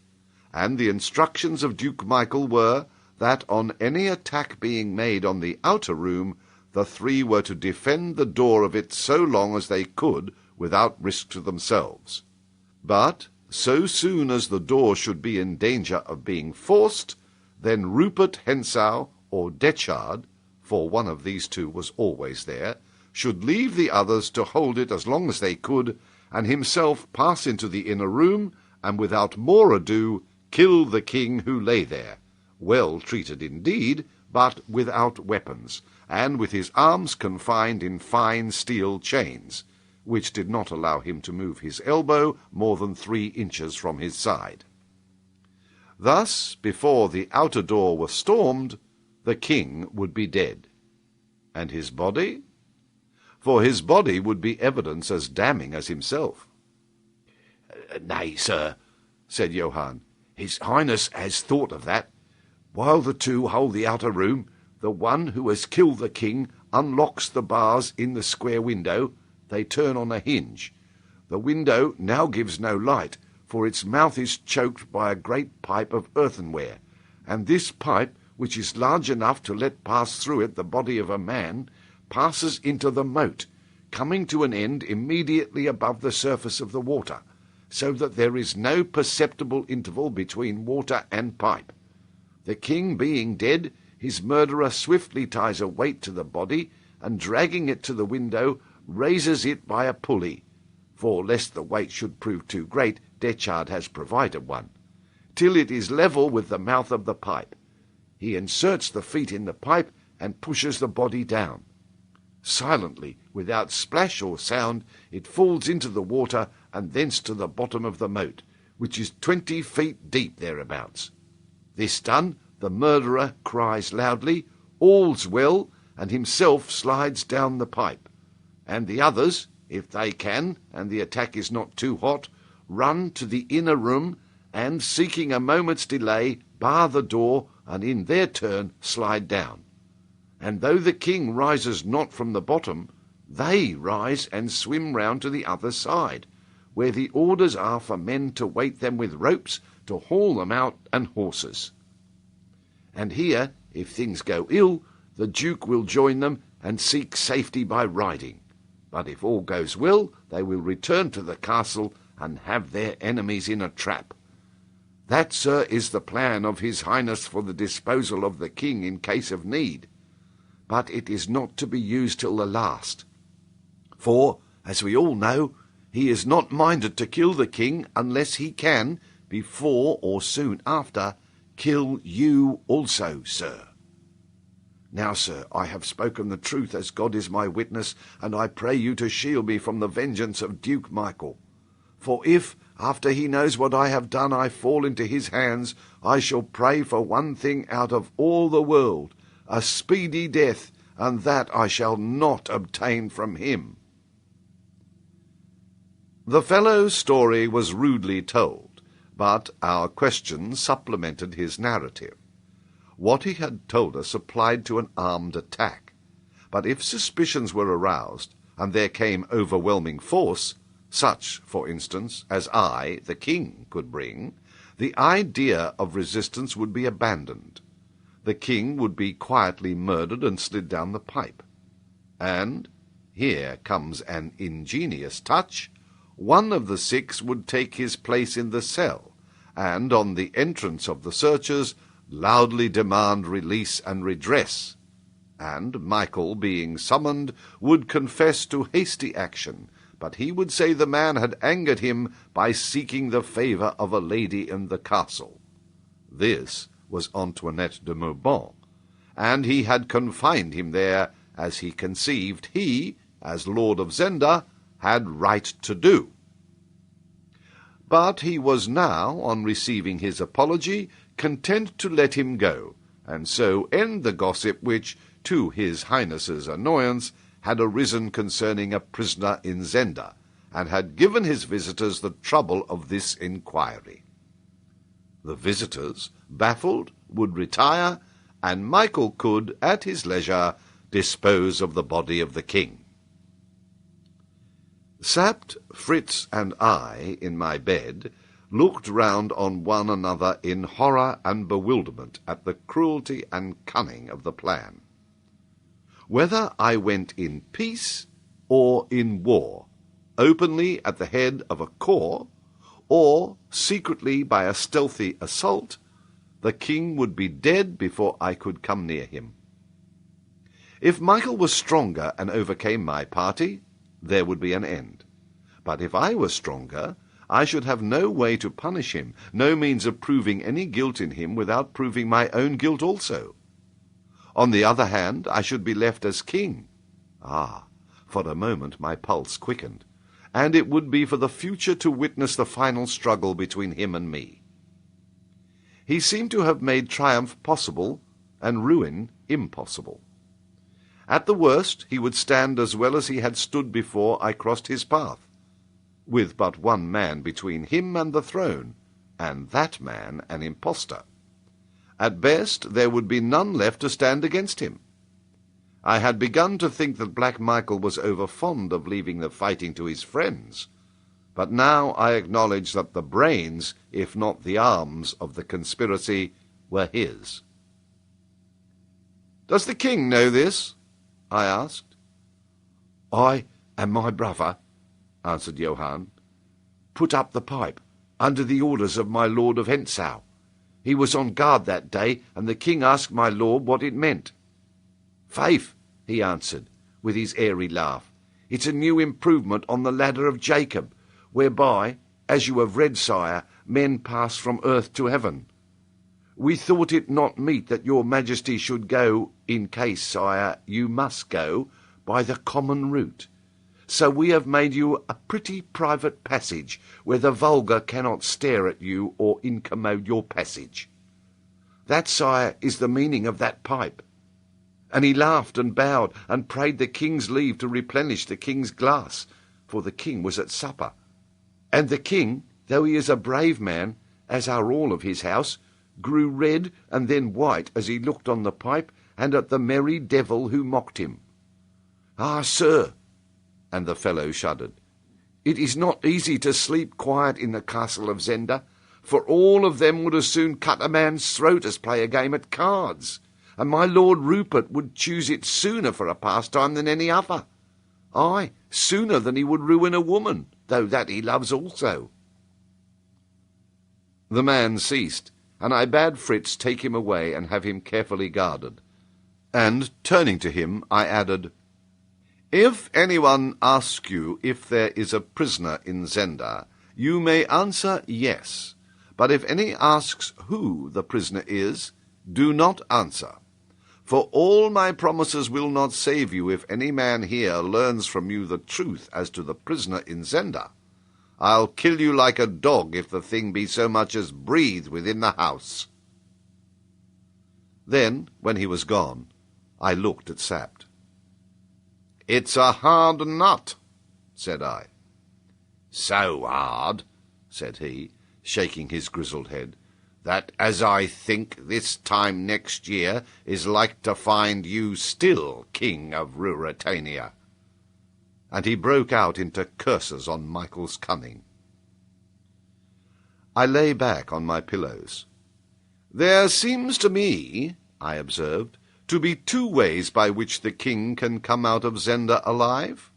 and the instructions of Duke Michael were that on any attack being made on the outer room, the 3 were to defend the door of it so long as they could without risk to themselves. But so soon as the door should be in danger of being forced, then Rupert Hentzau or Detchard, for one of these 2 was always there, should leave the others to hold it as long as they could, and himself pass into the inner room, and without more ado kill the king who lay there, well treated indeed, but without weapons, and with his arms confined in fine steel chains, which did not allow him to move his elbow more than 3 inches from his side. Thus, before the outer door was stormed, the king would be dead. And his body? For his body would be evidence as damning as himself. Nay, sir, said Johann, His Highness has thought of that. While the 2 hold the outer room, the one who has killed the king unlocks the bars in the square window. They turn on a hinge. The window now gives no light, for its mouth is choked by a great pipe of earthenware, and this pipe, which is large enough to let pass through it the body of a man, passes into the moat, coming to an end immediately above the surface of the water, so that there is no perceptible interval between water and pipe. The king being dead, his murderer swiftly ties a weight to the body, and dragging it to the window, raises it by a pulley, for lest the weight should prove too great, Detchard has provided one, till it is level with the mouth of the pipe. He inserts the feet in the pipe and pushes the body down. Silently, without splash or sound, it falls into the water and thence to the bottom of the moat, which is 20 feet deep thereabouts. This done, the murderer cries loudly, "All's well," and himself slides down the pipe, and the others, if they can, and the attack is not too hot, run to the inner room, and, seeking a moment's delay, bar the door, and in their turn slide down. And though the king rises not from the bottom, they rise and swim round to the other side, where the orders are for men to wait them with ropes to haul them out, and horses. And here, if things go ill, the Duke will join them and seek safety by riding. But if all goes well, they will return to the castle and have their enemies in a trap. That, sir, is the plan of His Highness for the disposal of the king in case of need. But it is not to be used till the last. For, as we all know, he is not minded to kill the king unless he can, before or soon after, kill you also, sir. Now, sir, I have spoken the truth, as God is my witness, and I pray you to shield me from the vengeance of Duke Michael. For if, after he knows what I have done, I fall into his hands, I shall pray for one thing out of all the world, a speedy death, and that I shall not obtain from him. The fellow's story was rudely told, but our questions supplemented his narrative. What he had told us applied to an armed attack, but if suspicions were aroused, and there came overwhelming force, such, for instance, as I, the king, could bring, the idea of resistance would be abandoned. The king would be quietly murdered and slid down the pipe. And, here comes an ingenious touch, one of the 6 would take his place in the cell, and, on the entrance of the searchers, loudly demand release and redress, and, Michael being summoned, would confess to hasty action, but he would say the man had angered him by seeking the favour of a lady in the castle. This was Antoinette de Mauban, and he had confined him there, as he conceived he, as Lord of Zenda, had right to do. But he was now, on receiving his apology, content to let him go, and so end the gossip which, to his Highness's annoyance, had arisen concerning a prisoner in Zenda, and had given his visitors the trouble of this inquiry. The visitors, baffled, would retire, and Michael could, at his leisure, dispose of the body of the king. Sapt, Fritz, and I, in my bed, looked round on one another in horror and bewilderment at the cruelty and cunning of the plan. Whether I went in peace or in war, openly at the head of a corps, or secretly by a stealthy assault, the king would be dead before I could come near him. If Michael was stronger and overcame my party, there would be an end. But if I were stronger, I should have no way to punish him, no means of proving any guilt in him without proving my own guilt also. On the other hand, I should be left as king. For a moment my pulse quickened, and it would be for the future to witness the final struggle between him and me. He seemed to have made triumph possible and ruin impossible. At the worst, he would stand as well as he had stood before I crossed his path, with but one man between him and the throne, and that man an impostor. At best, there would be none left to stand against him. I had begun to think that Black Michael was over-fond of leaving the fighting to his friends, but now I acknowledge that the brains, if not the arms, of the conspiracy were his. "Does the king know this?" I asked. "I and my brother," answered Johann, "put up the pipe, under the orders of my Lord of Hentzau. He was on guard that day, and the king asked my lord what it meant. 'Faith,' he answered, with his airy laugh, 'it's a new improvement on the ladder of Jacob, whereby, as you have read, sire, men pass from earth to heaven. We thought it not meet that your majesty should go, in case, sire, you must go, by the common route. So we have made you a pretty private passage, where the vulgar cannot stare at you or incommode your passage. That, sire, is the meaning of that pipe.' And he laughed and bowed, and prayed the king's leave to replenish the king's glass, for the king was at supper. And the king, though he is a brave man, as are all of his house, grew red and then white as he looked on the pipe and at the merry devil who mocked him. Ah, sir," and the fellow shuddered, "it is not easy to sleep quiet in the castle of Zenda, for all of them would as soon cut a man's throat as play a game at cards, and my Lord Rupert would choose it sooner for a pastime than any other. Aye, sooner than he would ruin a woman, though that he loves also." The man ceased, and I bade Fritz take him away and have him carefully guarded. And, turning to him, I added, "If anyone asks you if there is a prisoner in Zenda, you may answer yes, but if any asks who the prisoner is, do not answer. For all my promises will not save you if any man here learns from you the truth as to the prisoner in Zenda. I'll kill you like a dog if the thing be so much as breathe within the house." Then, when he was gone, I looked at Sapt. "It's a hard nut," said I. "So hard," said he, shaking his grizzled head, "that as I think this time next year is like to find you still king of Ruritania." And he broke out into curses on Michael's cunning. I lay back on my pillows. "There seems to me," I observed, "to be two ways by which the king can come out of Zenda alive.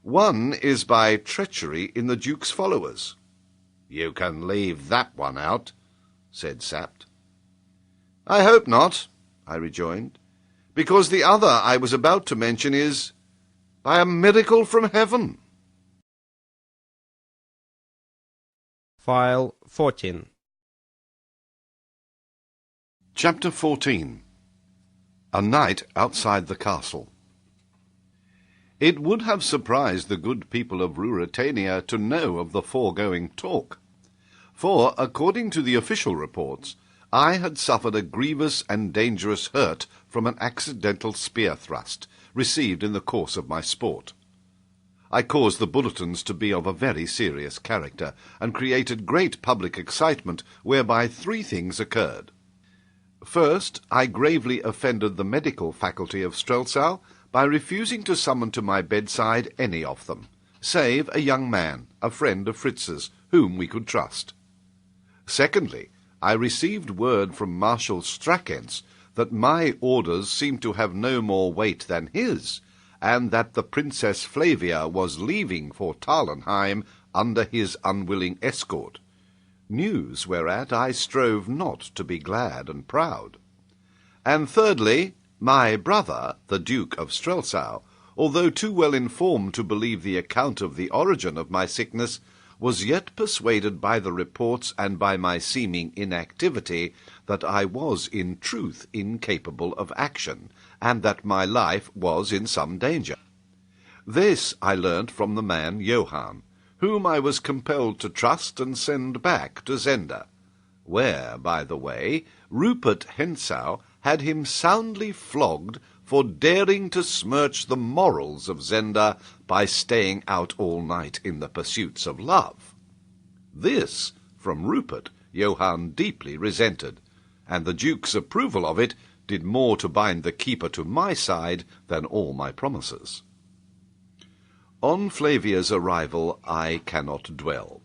One is by treachery in the duke's followers." "You can leave that one out," said Sapt. "I hope not," I rejoined, "because the other I was about to mention is by a miracle from heaven." File 14. Chapter 14. A night outside the castle. It would have surprised the good people of Ruritania to know of the foregoing talk, for, according to the official reports, I had suffered a grievous and dangerous hurt from an accidental spear thrust received in the course of my sport. I caused the bulletins to be of a very serious character, and created great public excitement, whereby three things occurred. First, I gravely offended the medical faculty of Strelsau by refusing to summon to my bedside any of them, save a young man, a friend of Fritz's, whom we could trust. Secondly, I received word from Marshal Strackens that my orders seemed to have no more weight than his, and that the Princess Flavia was leaving for Tarlenheim under his unwilling escort, news whereat I strove not to be glad and proud. And thirdly, my brother, the Duke of Strelsau, although too well informed to believe the account of the origin of my sickness, was yet persuaded by the reports and by my seeming inactivity that I was in truth incapable of action, and that my life was in some danger. This I learnt from the man Johann, whom I was compelled to trust and send back to Zenda, where, by the way, Rupert Hentzau had him soundly flogged for daring to smirch the morals of Zenda by staying out all night in the pursuits of love. This, from Rupert, Johann deeply resented, and the Duke's approval of it did more to bind the keeper to my side than all my promises. On Flavia's arrival I cannot dwell.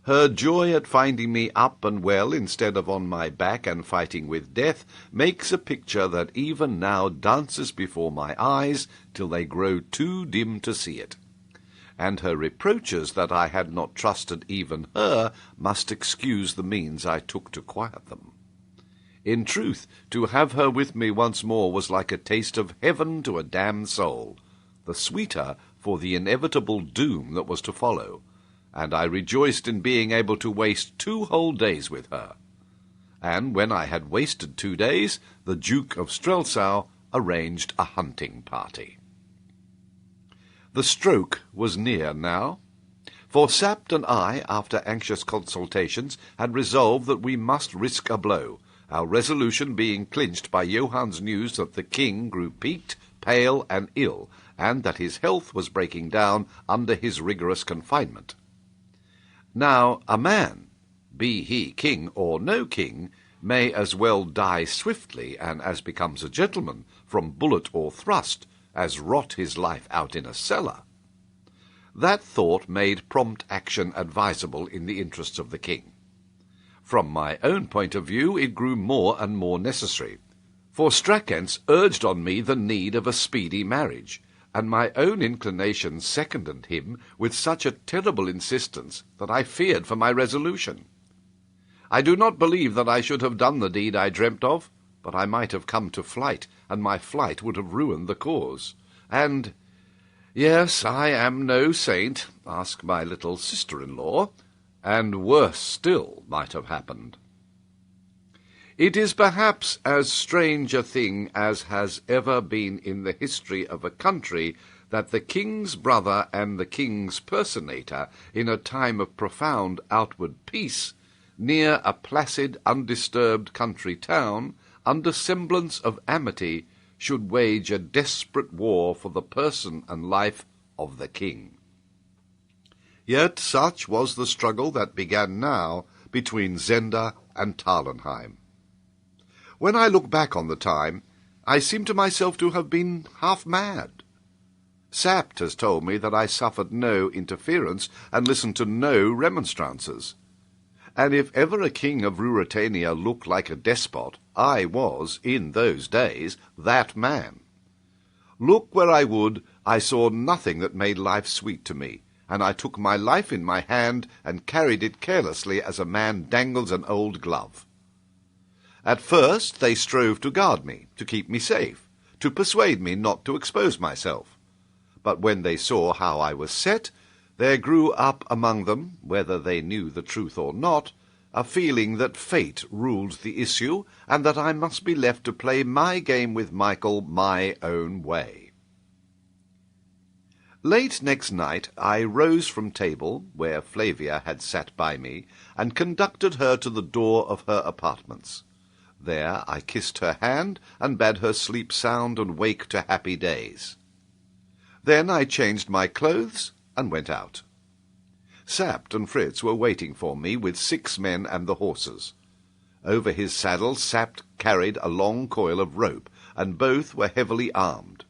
Her joy at finding me up and well instead of on my back and fighting with death makes a picture that even now dances before my eyes till they grow too dim to see it. And her reproaches that I had not trusted even her must excuse the means I took to quiet them. In truth, to have her with me once more was like a taste of heaven to a damned soul, the sweeter for the inevitable doom that was to follow, and I rejoiced in being able to waste 2 whole days with her. And when I had wasted 2 days, the Duke of Strelsau arranged a hunting party. The stroke was near now, for Sapt and I, after anxious consultations, had resolved that we must risk a blow, our resolution being clinched by Johann's news that the king grew peaked, pale, and ill, and that his health was breaking down under his rigorous confinement. Now, a man, be he king or no king, may as well die swiftly, and as becomes a gentleman, from bullet or thrust, as rot his life out in a cellar. That thought made prompt action advisable in the interests of the king. From my own point of view, it grew more and more necessary, for Strackens urged on me the need of a speedy marriage, and my own inclinations seconded him with such a terrible insistence that I feared for my resolution. I do not believe that I should have done the deed I dreamt of, but I might have come to flight, and my flight would have ruined the cause. And, yes, I am no saint, ask my little sister-in-law, and worse still might have happened. It is perhaps as strange a thing as has ever been in the history of a country that the king's brother and the king's personator, in a time of profound outward peace, near a placid, undisturbed country town, under semblance of amity, should wage a desperate war for the person and life of the king. Yet such was the struggle that began now between Zenda and Tarlenheim. When I look back on the time, I seem to myself to have been half mad. Sapt has told me that I suffered no interference and listened to no remonstrances. And if ever a king of Ruritania looked like a despot, I was, in those days, that man. Look where I would, I saw nothing that made life sweet to me, and I took my life in my hand and carried it carelessly as a man dangles an old glove. At first they strove to guard me, to keep me safe, to persuade me not to expose myself. But when they saw how I was set, there grew up among them, whether they knew the truth or not, a feeling that fate ruled the issue, and that I must be left to play my game with Michael my own way. Late next night I rose from table, where Flavia had sat by me, and conducted her to the door of her apartments. There I kissed her hand, and bade her sleep sound and wake to happy days. Then I changed my clothes and went out. Sapt and Fritz were waiting for me with 6 men and the horses. Over his saddle Sapt carried a long coil of rope, and both were heavily armed.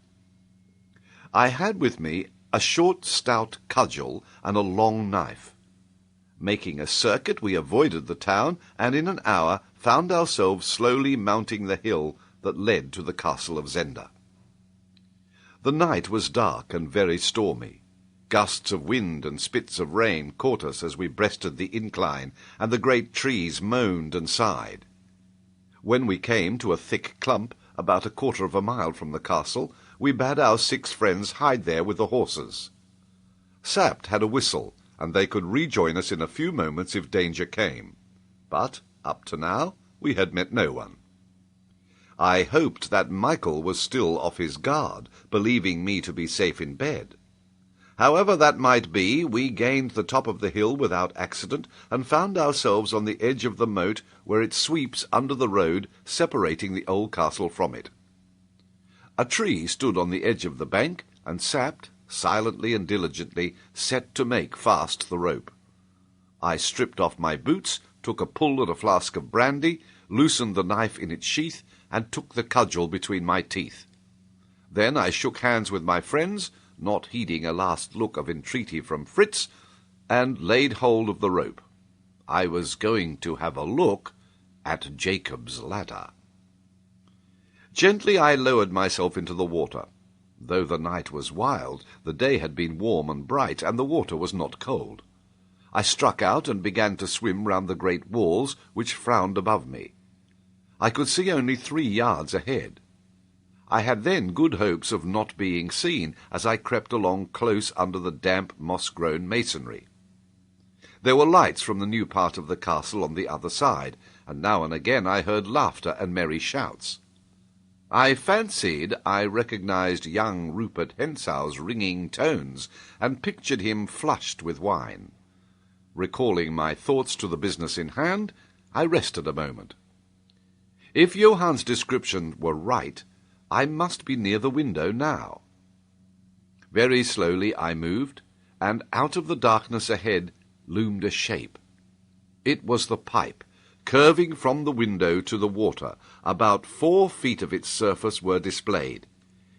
I had with me a short, stout cudgel and a long knife. Making a circuit, we avoided the town, and in an hour found ourselves slowly mounting the hill that led to the castle of Zenda. The night was dark and very stormy. Gusts of wind and spits of rain caught us as we breasted the incline, and the great trees moaned and sighed. When we came to a thick clump, about 1/4 of a mile from the castle, we bade our 6 friends hide there with the horses. Sapt had a whistle, and they could rejoin us in a few moments if danger came. But, up to now, we had met no one. I hoped that Michael was still off his guard, believing me to be safe in bed. However that might be, we gained the top of the hill without accident, and found ourselves on the edge of the moat, where it sweeps under the road, separating the old castle from it. A tree stood on the edge of the bank, and Sapt, silently and diligently, set to make fast the rope. I stripped off my boots, took a pull at a flask of brandy, loosened the knife in its sheath, and took the cudgel between my teeth. Then I shook hands with my friends, not heeding a last look of entreaty from Fritz, and laid hold of the rope. I was going to have a look at Jacob's ladder. Gently I lowered myself into the water. Though the night was wild, the day had been warm and bright, and the water was not cold. I struck out and began to swim round the great walls which frowned above me. I could see only 3 yards ahead. I had then good hopes of not being seen, as I crept along close under the damp, moss-grown masonry. There were lights from the new part of the castle on the other side, and now and again I heard laughter and merry shouts. I fancied I recognized young Rupert Hensow's ringing tones, and pictured him flushed with wine. Recalling my thoughts to the business in hand, I rested a moment. If Johann's description were right, I must be near the window now. Very slowly I moved, and out of the darkness ahead loomed a shape. It was the pipe, curving from the window to the water. About 4 feet of its surface were displayed.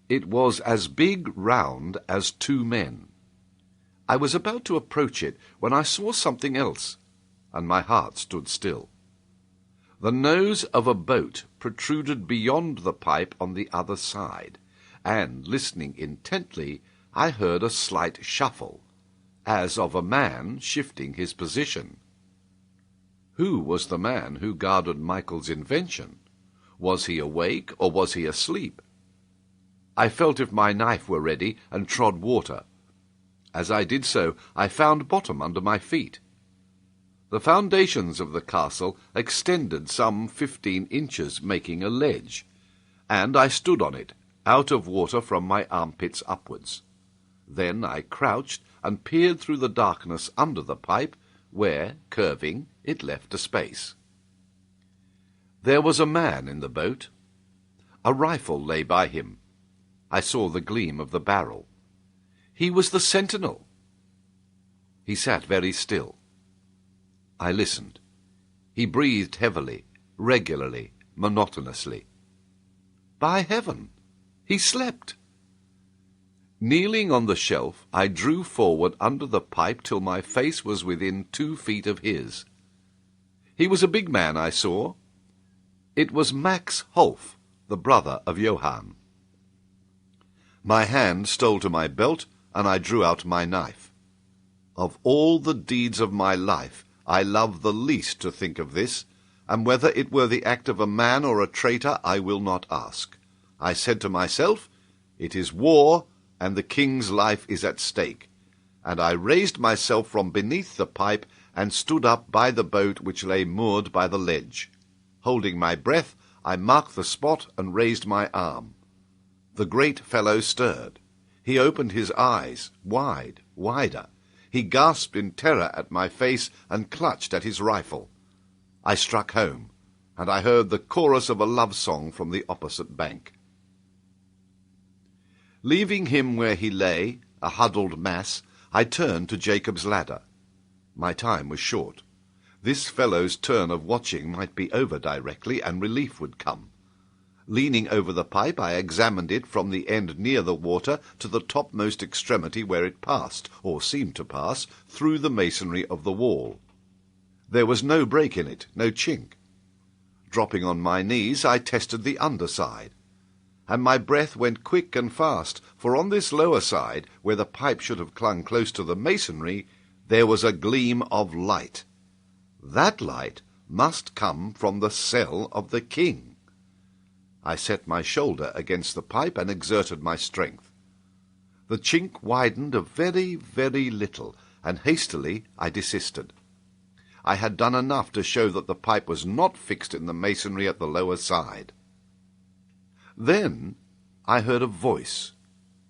It was as big round as 2 men. I was about to approach it when I saw something else, and my heart stood still. The nose of a boat protruded beyond the pipe on the other side, and, listening intently, I heard a slight shuffle, as of a man shifting his position. Who was the man who guarded Michael's invention? Was he awake, or was he asleep? I felt if my knife were ready, and trod water. As I did so, I found bottom under my feet. The foundations of the castle extended some 15 inches, making a ledge, and I stood on it, out of water from my armpits upwards. Then I crouched and peered through the darkness under the pipe, where, curving, it left a space. There was a man in the boat. A rifle lay by him. I saw the gleam of the barrel. He was the sentinel. He sat very still. I listened. He breathed heavily, regularly, monotonously. By heaven, he slept! Kneeling on the shelf, I drew forward under the pipe till my face was within 2 feet of his. He was a big man, I saw. It was Max Holf, the brother of Johann. My hand stole to my belt, and I drew out my knife. Of all the deeds of my life, I love the least to think of this, and whether it were the act of a man or a traitor I will not ask. I said to myself, it is war, and the king's life is at stake, and I raised myself from beneath the pipe and stood up by the boat which lay moored by the ledge. Holding my breath, I marked the spot and raised my arm. The great fellow stirred. He opened his eyes, wide, wider. He gasped in terror at my face and clutched at his rifle. I struck home, and I heard the chorus of a love song from the opposite bank. Leaving him where he lay, a huddled mass, I turned to Jacob's ladder. My time was short. This fellow's turn of watching might be over directly, and relief would come. Leaning over the pipe, I examined it from the end near the water to the topmost extremity where it passed, or seemed to pass, through the masonry of the wall. There was no break in it, no chink. Dropping on my knees, I tested the underside. And my breath went quick and fast, for on this lower side, where the pipe should have clung close to the masonry, there was a gleam of light. That light must come from the cell of the king. I set my shoulder against the pipe and exerted my strength. The chink widened a very, very little, and hastily I desisted. I had done enough to show that the pipe was not fixed in the masonry at the lower side. Then I heard a voice,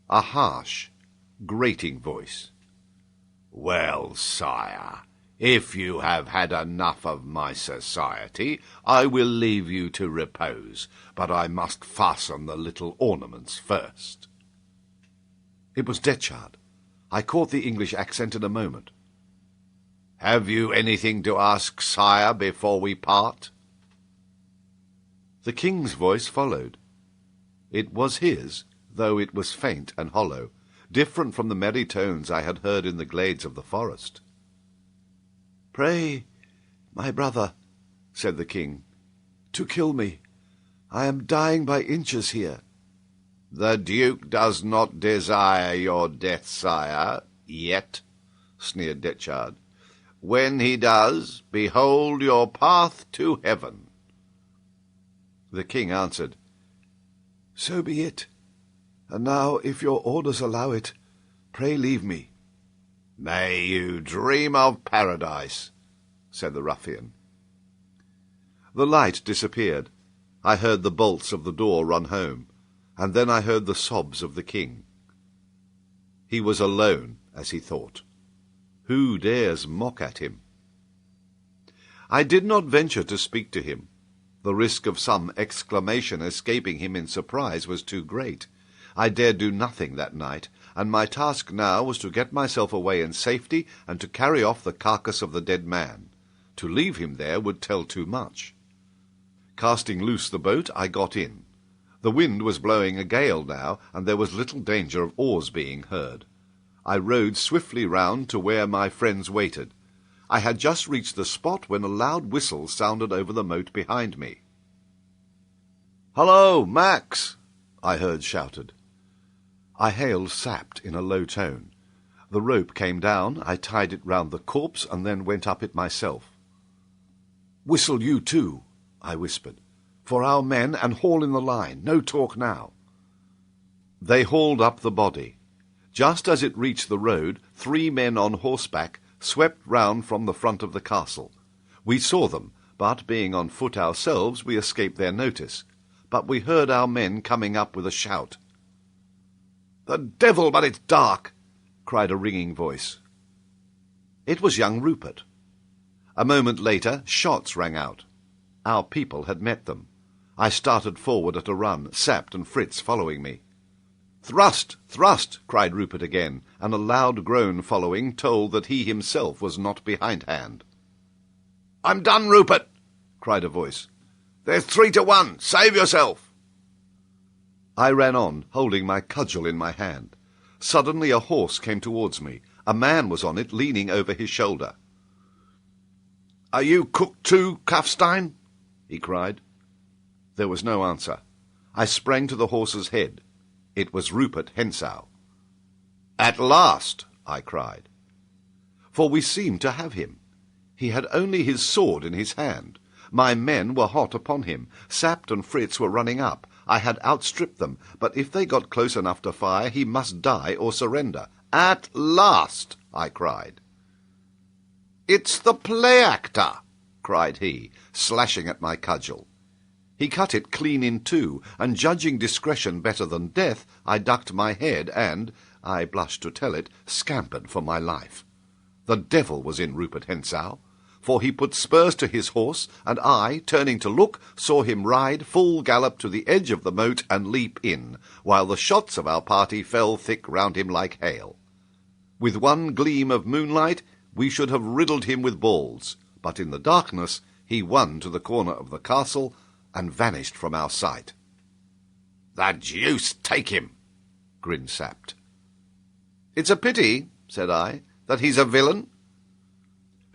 a harsh, grating voice. "Well, sire, if you have had enough of my society, I will leave you to repose, but I must fasten the little ornaments first." It was Detchard. I caught the English accent in a moment. "Have you anything to ask, sire, before we part?" The king's voice followed. It was his, though it was faint and hollow, different from the merry tones I had heard in the glades of the forest. "Pray, my brother," said the king, "to kill me. I am dying by inches here." "The Duke does not desire your death, sire, yet," sneered Detchard. "When he does, behold your path to heaven." The king answered, "So be it. And now, if your orders allow it, pray leave me." "May you dream of paradise," said the ruffian. The light disappeared. I heard the bolts of the door run home, and then I heard the sobs of the king. He was alone, as he thought. Who dares mock at him? I did not venture to speak to him. The risk of some exclamation escaping him in surprise was too great. I dared do nothing that night, and my task now was to get myself away in safety and to carry off the carcass of the dead man. To leave him there would tell too much. Casting loose the boat, I got in. The wind was blowing a gale now, and there was little danger of oars being heard. I rowed swiftly round to where my friends waited. I had just reached the spot when a loud whistle sounded over the moat behind me. "Hullo, Max!" I heard shouted. I hailed Sapt in a low tone. The rope came down, I tied it round the corpse, and then went up it myself. "Whistle you too," I whispered, "for our men, and haul in the line. No talk now." They hauled up the body. Just as it reached the road, 3 men on horseback swept round from the front of the castle. We saw them, but being on foot ourselves, we escaped their notice. But we heard our men coming up with a shout. "The devil, but it's dark!" cried a ringing voice. It was young Rupert. A moment later, shots rang out. Our people had met them. I started forward at a run, Sapt and Fritz following me. "Thrust! Thrust!" cried Rupert again, and a loud groan following told that he himself was not behindhand. "I'm done, Rupert!" cried a voice. "There's 3 to 1! Save yourself!" I ran on, holding my cudgel in my hand. Suddenly a horse came towards me. A man was on it, leaning over his shoulder. "Are you cooked too, Kufstein?" he cried. There was no answer. I sprang to the horse's head. It was Rupert Hentzau. "At last!" I cried. For we seemed to have him. He had only his sword in his hand. My men were hot upon him. Sapt and Fritz were running up. I had outstripped them, but if they got close enough to fire, he must die or surrender. "At last!" I cried. "It's the play-actor!" cried he, slashing at my cudgel. He cut it clean in two, and judging discretion better than death, I ducked my head and, I blush to tell it, scampered for my life. The devil was in Rupert Hentzau, for he put spurs to his horse, and I, turning to look, saw him ride full gallop to the edge of the moat and leap in, while the shots of our party fell thick round him like hail. With one gleam of moonlight we should have riddled him with balls, but in the darkness he won to the corner of the castle and vanished from our sight. "The deuce take him!" grinned Sapt. "It's a pity," said I, "that he's a villain.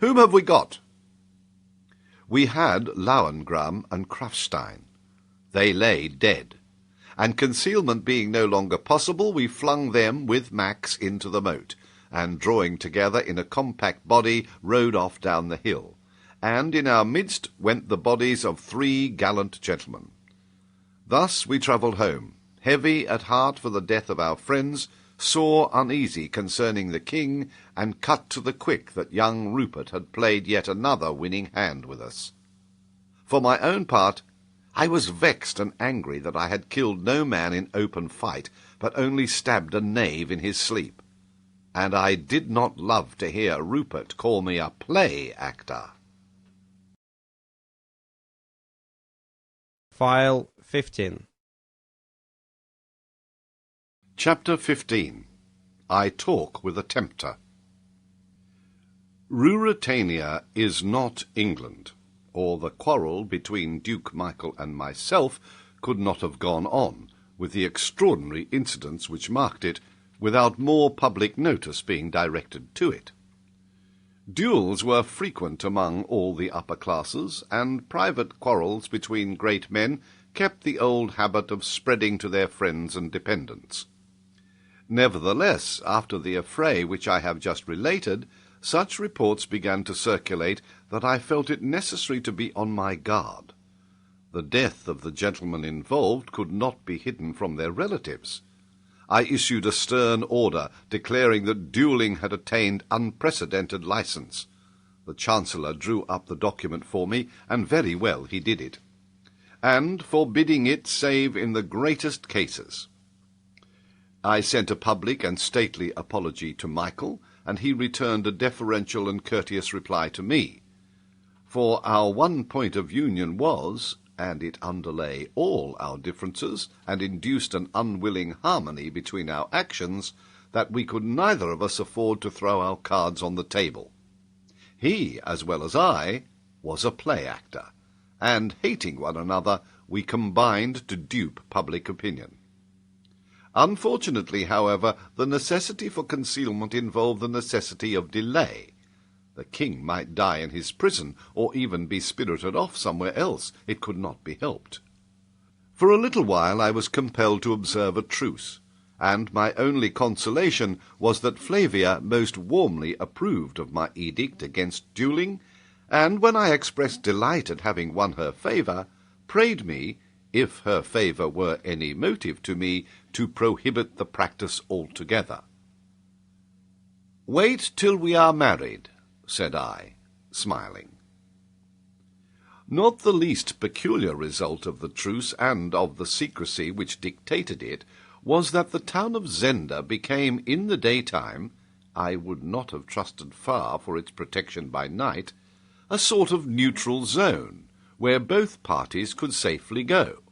Whom have we got?" We had Lauengram and Krafstein. They lay dead, and concealment being no longer possible, we flung them with Max into the moat, and drawing together in a compact body, rode off down the hill, and in our midst went the bodies of 3 gallant gentlemen. Thus we travelled home, heavy at heart for the death of our friends, sore uneasy concerning the king, and cut to the quick that young Rupert had played yet another winning hand with us. For my own part, I was vexed and angry that I had killed no man in open fight, but only stabbed a knave in his sleep, and I did not love to hear Rupert call me a play-actor. File 15. Chapter 15. I talk with a tempter. Ruritania is not England, or the quarrel between Duke Michael and myself could not have gone on, with the extraordinary incidents which marked it, without more public notice being directed to it. Duels were frequent among all the upper classes, and private quarrels between great men kept the old habit of spreading to their friends and dependents. Nevertheless, after the affray which I have just related, such reports began to circulate that I felt it necessary to be on my guard. The death of the gentlemen involved could not be hidden from their relatives. I issued a stern order declaring that duelling had attained unprecedented license. The Chancellor drew up the document for me, and very well he did it, and forbidding it save in the greatest cases. I sent a public and stately apology to Michael, and he returned a deferential and courteous reply to me. For our one point of union was, and it underlay all our differences, and induced an unwilling harmony between our actions, that we could neither of us afford to throw our cards on the table. He, as well as I, was a play-actor, and, hating one another, we combined to dupe public opinion. Unfortunately, however, the necessity for concealment involved the necessity of delay. The king might die in his prison, or even be spirited off somewhere else. It could not be helped. For a little while I was compelled to observe a truce, and my only consolation was that Flavia most warmly approved of my edict against duelling, and when I expressed delight at having won her favour, prayed me, if her favour were any motive to me, to prohibit the practice altogether. "Wait till we are married," said I, smiling. Not the least peculiar result of the truce and of the secrecy which dictated it was that the town of Zenda became, in the daytime, I would not have trusted far for its protection by night, a sort of neutral zone, where both parties could safely go,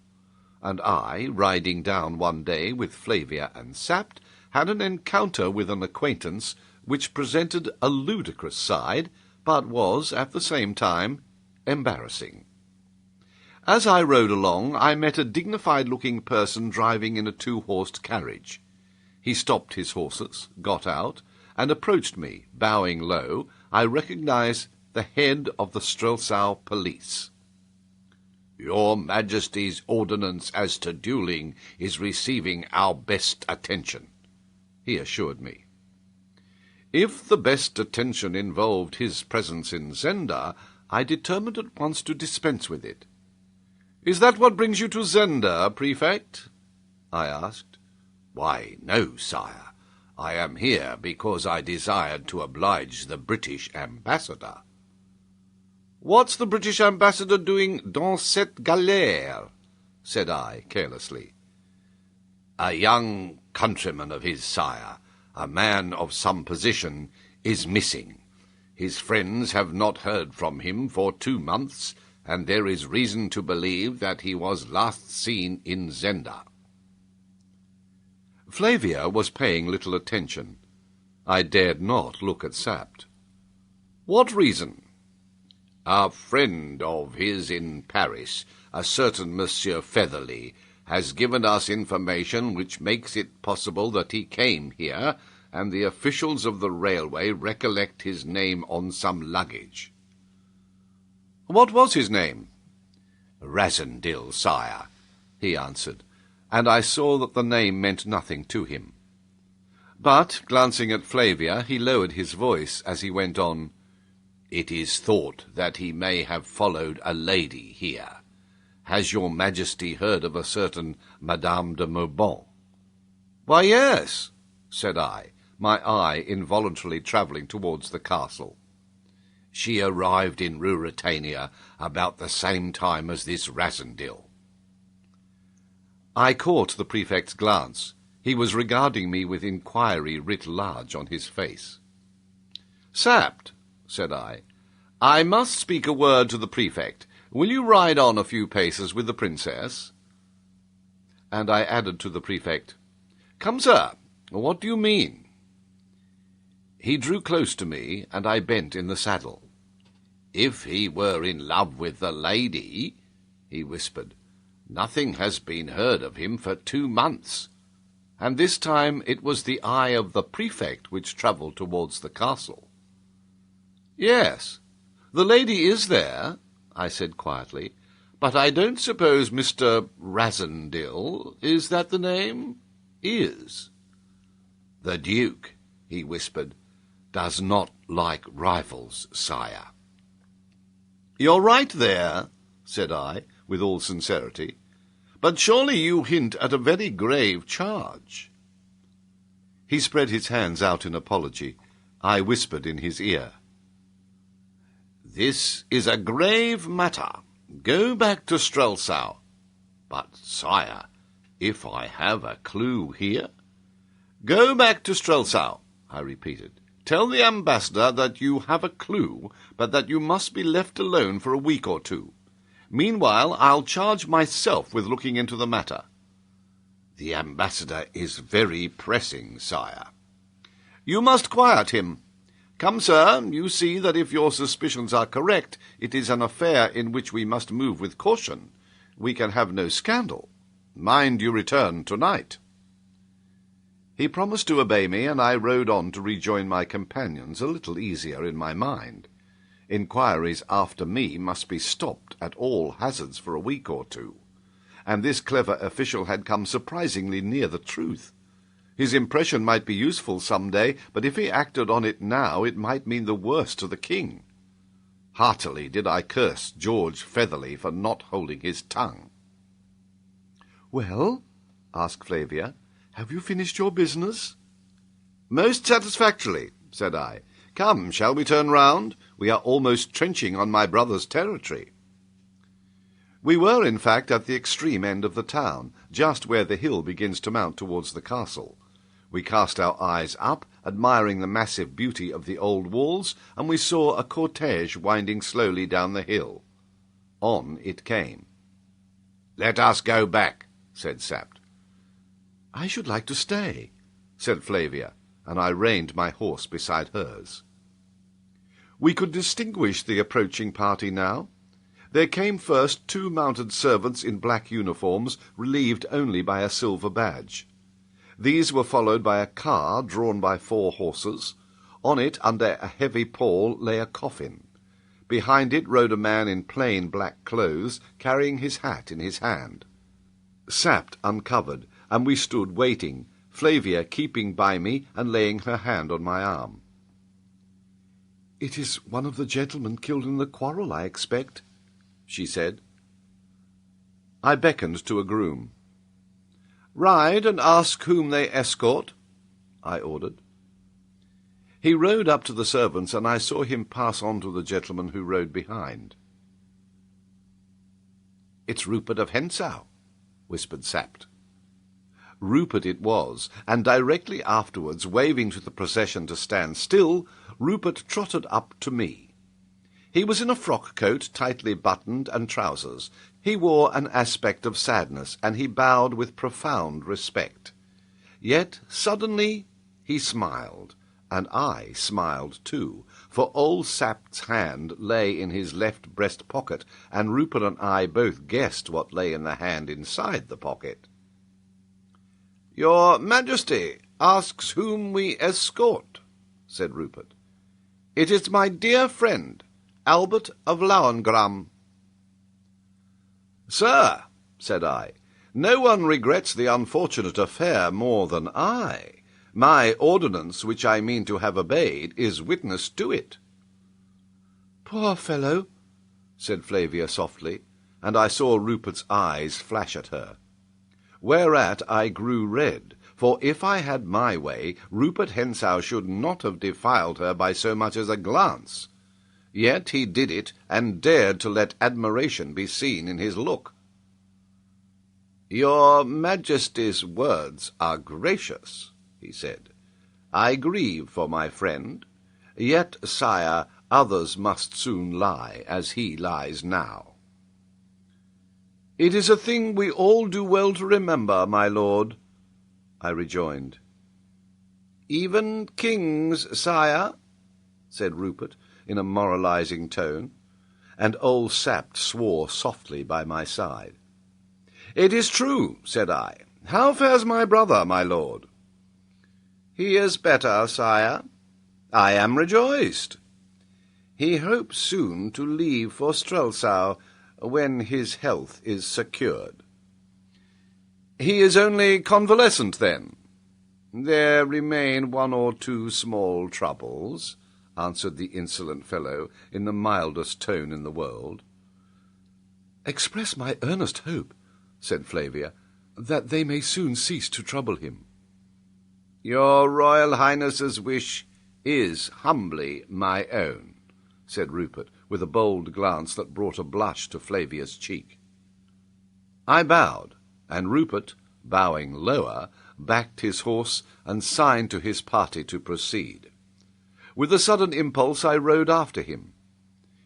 and I, riding down one day with Flavia and Sapt, had an encounter with an acquaintance which presented a ludicrous side, but was, at the same time, embarrassing. As I rode along, I met a dignified-looking person driving in a 2-horsed carriage. He stopped his horses, got out, and approached me, bowing low. I recognized the head of the Strelsau police. "Your Majesty's ordinance as to duelling is receiving our best attention," he assured me. If the best attention involved his presence in Zenda, I determined at once to dispense with it. "Is that what brings you to Zenda, Prefect?" I asked. "Why, no, sire. I am here because I desired to oblige the British ambassador." "What's the British ambassador doing dans cette galère?" said I, carelessly. "A young countryman of his, sire, a man of some position, is missing. His friends have not heard from him for 2 months, and there is reason to believe that he was last seen in Zenda." Flavia was paying little attention. I dared not look at Sapt. "What reason?" "A friend of his in Paris, a certain Monsieur Featherly, has given us information which makes it possible that he came here, and the officials of the railway recollect his name on some luggage." "What was his name?" "Rassendyll, sire," he answered, and I saw that the name meant nothing to him. But, glancing at Flavia, he lowered his voice as he went on, "It is thought that he may have followed a lady here. Has your Majesty heard of a certain Madame de Mauban?" "Why, yes," said I, my eye involuntarily travelling towards the castle. "She arrived in Ruritania about the same time as this Rassendyll." I caught the prefect's glance. He was regarding me with inquiry writ large on his face. "Sapt," said I must speak a word to the prefect. Will you ride on a few paces with the princess?" And I added to the prefect, "Come, sir, what do you mean?" He drew close to me, and I bent in the saddle. "If he were in love with the lady," he whispered, "nothing has been heard of him for 2 months." And this time it was the eye of the prefect which travelled towards the castle. "Yes, the lady is there," I said quietly, "but I don't suppose Mr. Rassendyll, is that the name, is?" "The Duke," he whispered, "does not like rivals, sire." "You're right there," said I, with all sincerity. "But surely you hint at a very grave charge." He spread his hands out in apology. I whispered in his ear, "This is a grave matter. Go back to Strelsau." "But, sire, if I have a clue here—" "Go back to Strelsau," I repeated. "Tell the ambassador that you have a clue, but that you must be left alone for a week or 2. Meanwhile, I'll charge myself with looking into the matter." "The ambassador is very pressing, sire." "You must quiet him. Come, sir, you see that if your suspicions are correct, it is an affair in which we must move with caution. We can have no scandal. Mind you return tonight." He promised to obey me, and I rode on to rejoin my companions, a little easier in my mind. Inquiries after me must be stopped at all hazards for a week or 2, and this clever official had come surprisingly near the truth. His impression might be useful some day, but if he acted on it now, it might mean the worst to the king. Heartily did I curse George Featherly for not holding his tongue. "Well," asked Flavia, "have you finished your business?" "Most satisfactorily," said I. "Come, shall we turn round? We are almost trenching on my brother's territory." We were, in fact, at the extreme end of the town, just where the hill begins to mount towards the castle. We cast our eyes up, admiring the massive beauty of the old walls, and we saw a cortege winding slowly down the hill. On it came. "Let us go back," said Sapt. "I should like to stay," said Flavia, and I reined my horse beside hers. We could distinguish the approaching party now. There came first 2 mounted servants in black uniforms, relieved only by a silver badge. These were followed by a car drawn by 4 horses. On it, under a heavy pall, lay a coffin. Behind it rode a man in plain black clothes, carrying his hat in his hand. Sapt uncovered, and we stood waiting, Flavia keeping by me and laying her hand on my arm. "It is one of the gentlemen killed in the quarrel, I expect," she said. I beckoned to a groom. "Ride and ask whom they escort," I ordered. He rode up to the servants, and I saw him pass on to the gentleman who rode behind. "It's Rupert of Hentzau," whispered Sapt. Rupert it was, and directly afterwards, waving to the procession to stand still, Rupert trotted up to me. He was in a frock-coat, tightly buttoned, and trousers. He wore an aspect of sadness, and he bowed with profound respect. Yet suddenly he smiled, and I smiled too, for old Sapt's hand lay in his left breast pocket, and Rupert and I both guessed what lay in the hand inside the pocket. "Your Majesty asks whom we escort," said Rupert. "It is my dear friend, Albert of Lauengram." "Sir," said I, "no one regrets the unfortunate affair more than I. My ordinance, which I mean to have obeyed, is witness to it." "Poor fellow," said Flavia softly, and I saw Rupert's eyes flash at her. Whereat I grew red, for if I had my way, Rupert Hentzau should not have defiled her by so much as a glance. Yet he did it, and dared to let admiration be seen in his look. "Your Majesty's words are gracious," he said. "I grieve for my friend. Yet, sire, others must soon lie, as he lies now." "It is a thing we all do well to remember, my lord," I rejoined. "Even kings, sire," said Rupert, in a moralizing tone, and old Sapt swore softly by my side. "It is true," said I. "How fares my brother, my lord?" "He is better, sire." "I am rejoiced." "He hopes soon to leave for Strelsau, when his health is secured." "He is only convalescent, then?" "There remain 1 or 2 small troubles," answered the insolent fellow, in the mildest tone in the world. "Express my earnest hope," said Flavia, "that they may soon cease to trouble him." "Your Royal Highness's wish is humbly my own," said Rupert, with a bold glance that brought a blush to Flavia's cheek. I bowed, and Rupert, bowing lower, backed his horse and signed to his party to proceed. With a sudden impulse I rode after him.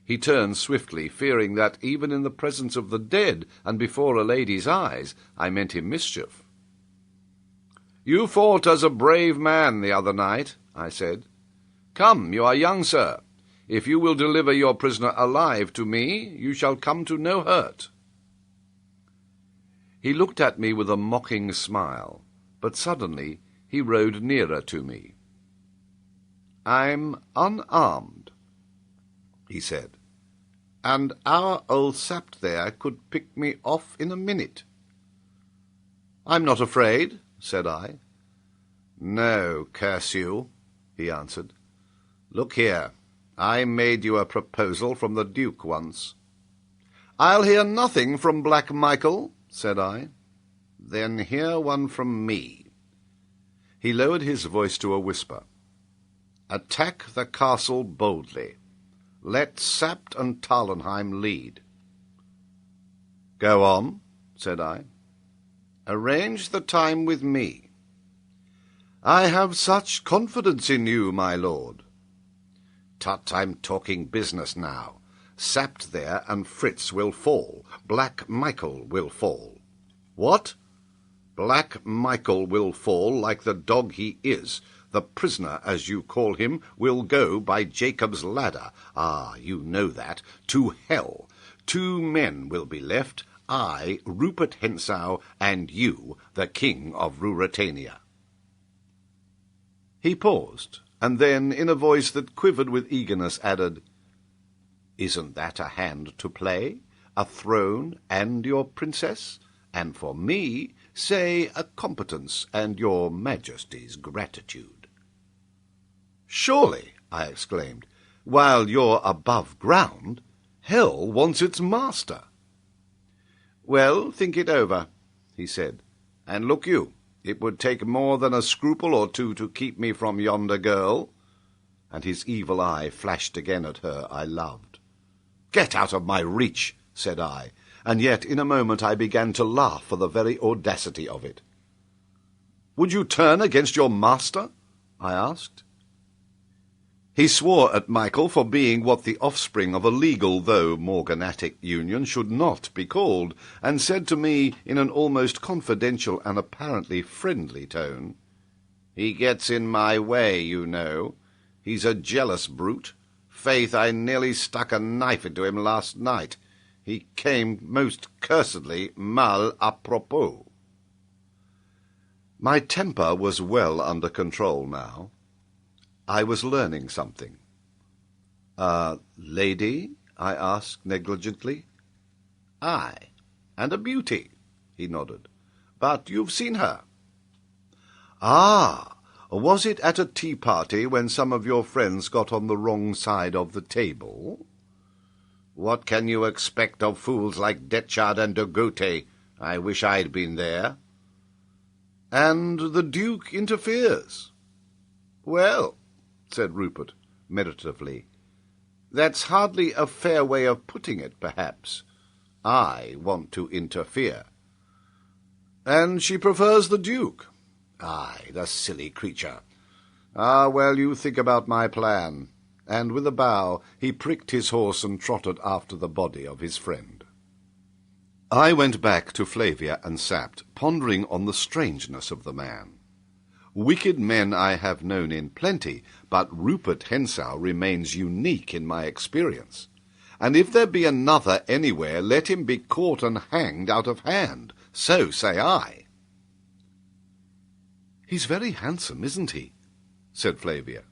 He turned swiftly, fearing that even in the presence of the dead and before a lady's eyes I meant him mischief. "You fought as a brave man the other night," I said. "Come, you are young, sir. If you will deliver your prisoner alive to me, you shall come to no hurt." He looked at me with a mocking smile, but suddenly he rode nearer to me. "I'm unarmed," he said, "and our old Sapt there could pick me off in a minute." "I'm not afraid," said I. "No, curse you," he answered. "Look here. I made you a proposal from the Duke once." "I'll hear nothing from Black Michael," said I. "Then hear one from me." He lowered his voice to a whisper. "Attack the castle boldly. Let Sapt and Tarlenheim lead." "Go on," said I. "Arrange the time with me." "I have such confidence in you, my lord." "Tut, I'm talking business now. Sapt there and Fritz will fall. Black Michael will fall." "What?" "Black Michael will fall like the dog he is. The prisoner, as you call him, will go by Jacob's ladder. Ah, you know that. To hell. 2 men will be left, I, Rupert Hentzau, and you, the King of Ruritania." He paused, and then, in a voice that quivered with eagerness, added, "Isn't that a hand to play? A throne and your princess? And for me, say a competence and your Majesty's gratitude." "Surely," I exclaimed, "while you're above ground, hell wants its master." "Well, think it over," he said, "and look you, It would take more than a scruple or two to keep me from yonder girl." And his evil eye flashed again at her I loved. "Get out of my reach," said I, and yet in a moment I began to laugh for the very audacity of it. "Would you turn against your master?" I asked. He swore at Michael for being what the offspring of a legal though morganatic union should not be called, and said to me in an almost confidential and apparently friendly tone, "He gets in my way, you know. He's a jealous brute. Faith, I nearly stuck a knife into him last night. He came most cursedly mal à propos." My temper was well under control now. I was learning something. "A lady?" I asked negligently. "Aye, and a beauty," he nodded. "But you've seen her." "Ah, was it at a tea-party when some of your friends got on the wrong side of the table?" "What can you expect of fools like Detchard and de Gautet? I wish I'd been there." "And the Duke interferes?" "Well," said Rupert, meditatively, "that's hardly a fair way of putting it, perhaps. I want to interfere." "And she prefers the Duke?" "Aye, the silly creature. Ah, well, you think about my plan." And with a bow he pricked his horse and trotted after the body of his friend. I went back to Flavia and Sapt, pondering on the strangeness of the man. Wicked men I have known in plenty, but Rupert Hentzau remains unique in my experience. And if there be another anywhere, let him be caught and hanged out of hand. So say I. "He's very handsome, isn't he?" said Flavia.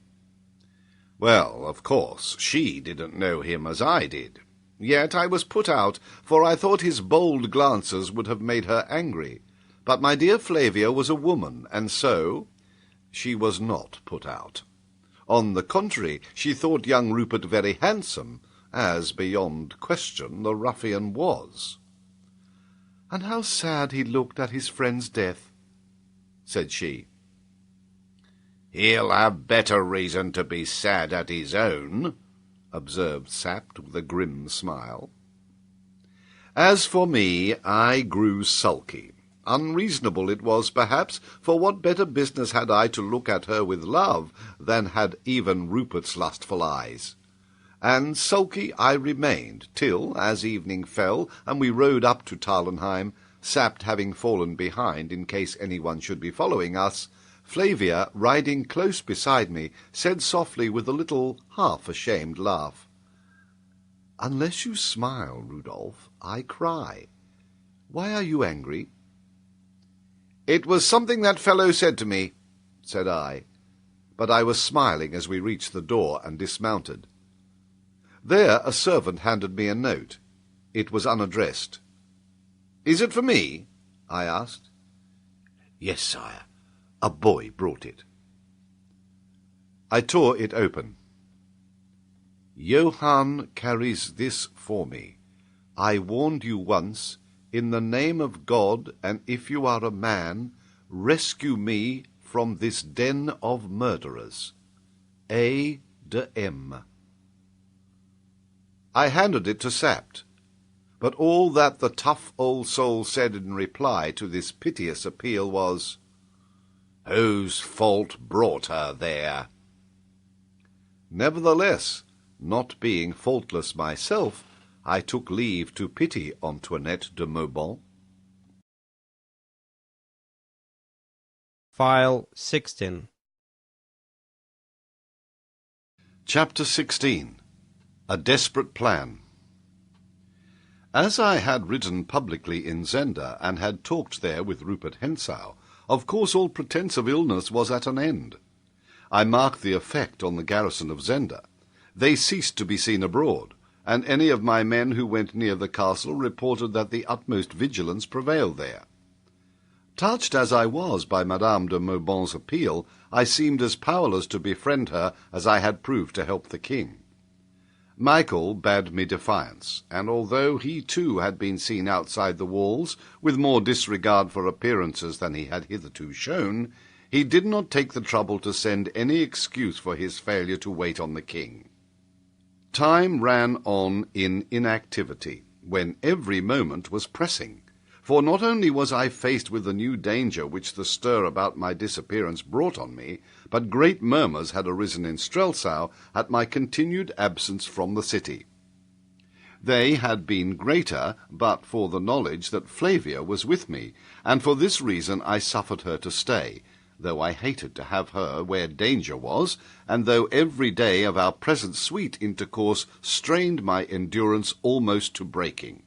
Well, of course, she didn't know him as I did. Yet I was put out, for I thought his bold glances would have made her angry. But my dear Flavia was a woman, and so she was not put out. On the contrary, she thought young Rupert very handsome, as, beyond question, the ruffian was. "And how sad he looked at his friend's death," said she. "He'll have better reason to be sad at his own," observed Sapt with a grim smile. As for me, I grew sulky. Unreasonable it was, perhaps, for what better business had I to look at her with love than had even Rupert's lustful eyes? And sulky I remained, till, as evening fell, and we rode up to Tarlenheim, Sapt having fallen behind in case anyone should be following us, Flavia, riding close beside me, said softly with a little half-ashamed laugh, "Unless you smile, Rudolf, I cry. Why are you angry?" "It was something that fellow said to me," said I, but I was smiling as we reached the door and dismounted. There a servant handed me a note. It was unaddressed. "Is it for me?" I asked. "Yes, sire. A boy brought it." I tore it open. "Johann carries this for me. I warned you once, in the name of God, and if you are a man, rescue me from this den of murderers. A. de M." I handed it to Sapt, but all that the tough old soul said in reply to this piteous appeal was, "Whose fault brought her there?" Nevertheless, not being faultless myself, I took leave to pity Antoinette de Mauban. File 16. Chapter 16. A Desperate Plan. As I had written publicly in Zenda, and had talked there with Rupert Hentzau, of course all pretence of illness was at an end. I marked the effect on the garrison of Zenda. They ceased to be seen abroad, and any of my men who went near the castle reported that the utmost vigilance prevailed there. Touched as I was by Madame de Mauban's appeal, I seemed as powerless to befriend her as I had proved to help the king. Michael bade me defiance, and although he too had been seen outside the walls, with more disregard for appearances than he had hitherto shown, he did not take the trouble to send any excuse for his failure to wait on the king. Time ran on in inactivity, when every moment was pressing, for not only was I faced with the new danger which the stir about my disappearance brought on me, but great murmurs had arisen in Strelsau at my continued absence from the city. They had been greater but for the knowledge that Flavia was with me, and for this reason I suffered her to stay, though I hated to have her where danger was, and though every day of our present sweet intercourse strained my endurance almost to breaking.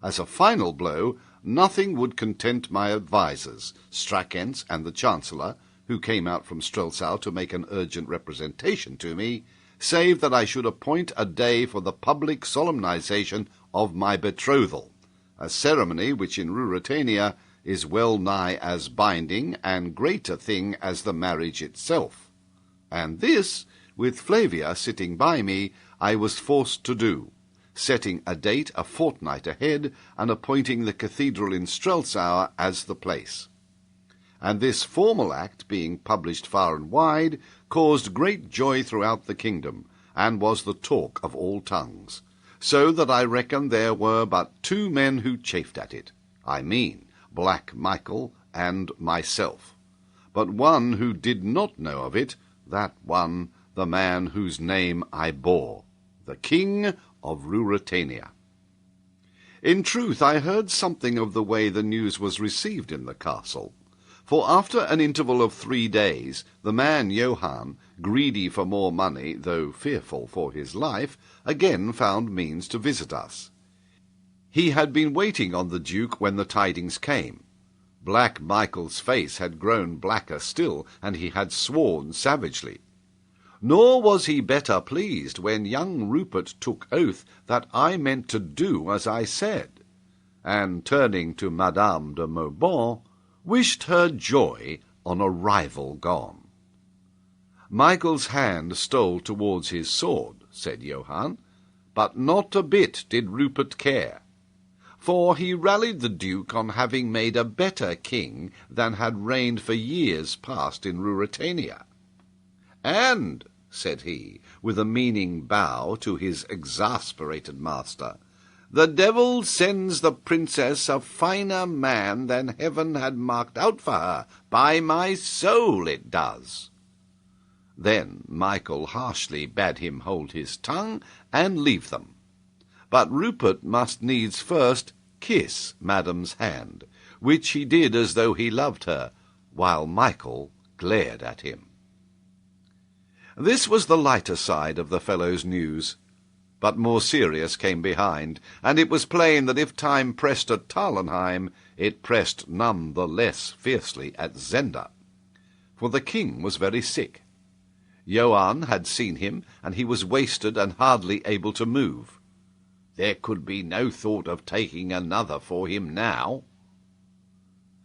As a final blow, nothing would content my advisers, Strackens and the Chancellor, who came out from Strelsau to make an urgent representation to me, save that I should appoint a day for the public solemnization of my betrothal, a ceremony which in Ruritania is well nigh as binding and great a thing as the marriage itself. And this, with Flavia sitting by me, I was forced to do, setting a date a fortnight ahead, and appointing the cathedral in Strelsau as the place. And this formal act, being published far and wide, caused great joy throughout the kingdom, and was the talk of all tongues, so that I reckon there were but 2 men who chafed at it, I mean Black Michael and myself, but one who did not know of it, that one the man whose name I bore, the King of Ruritania. In truth, I heard something of the way the news was received in the castle, for after an interval of 3 days, the man Johann, greedy for more money, though fearful for his life, again found means to visit us. He had been waiting on the Duke when the tidings came. Black Michael's face had grown blacker still, and he had sworn savagely. Nor was he better pleased when young Rupert took oath that I meant to do as I said, and turning to Madame de Mauban, wished her joy on a rival gone. Michael's hand stole towards his sword, said Johann, but not a bit did Rupert care, for he rallied the Duke on having made a better king than had reigned for years past in Ruritania. And, said he, with a meaning bow to his exasperated master, the devil sends the princess a finer man than heaven had marked out for her, by my soul it does. Then Michael harshly bade him hold his tongue and leave them. But Rupert must needs first kiss Madame's hand, which he did as though he loved her, while Michael glared at him. This was the lighter side of the fellow's news, but more serious came behind, and it was plain that if time pressed at Tarlenheim, it pressed none the less fiercely at Zenda. For the king was very sick. Johann had seen him, and he was wasted and hardly able to move. There could be no thought of taking another for him now.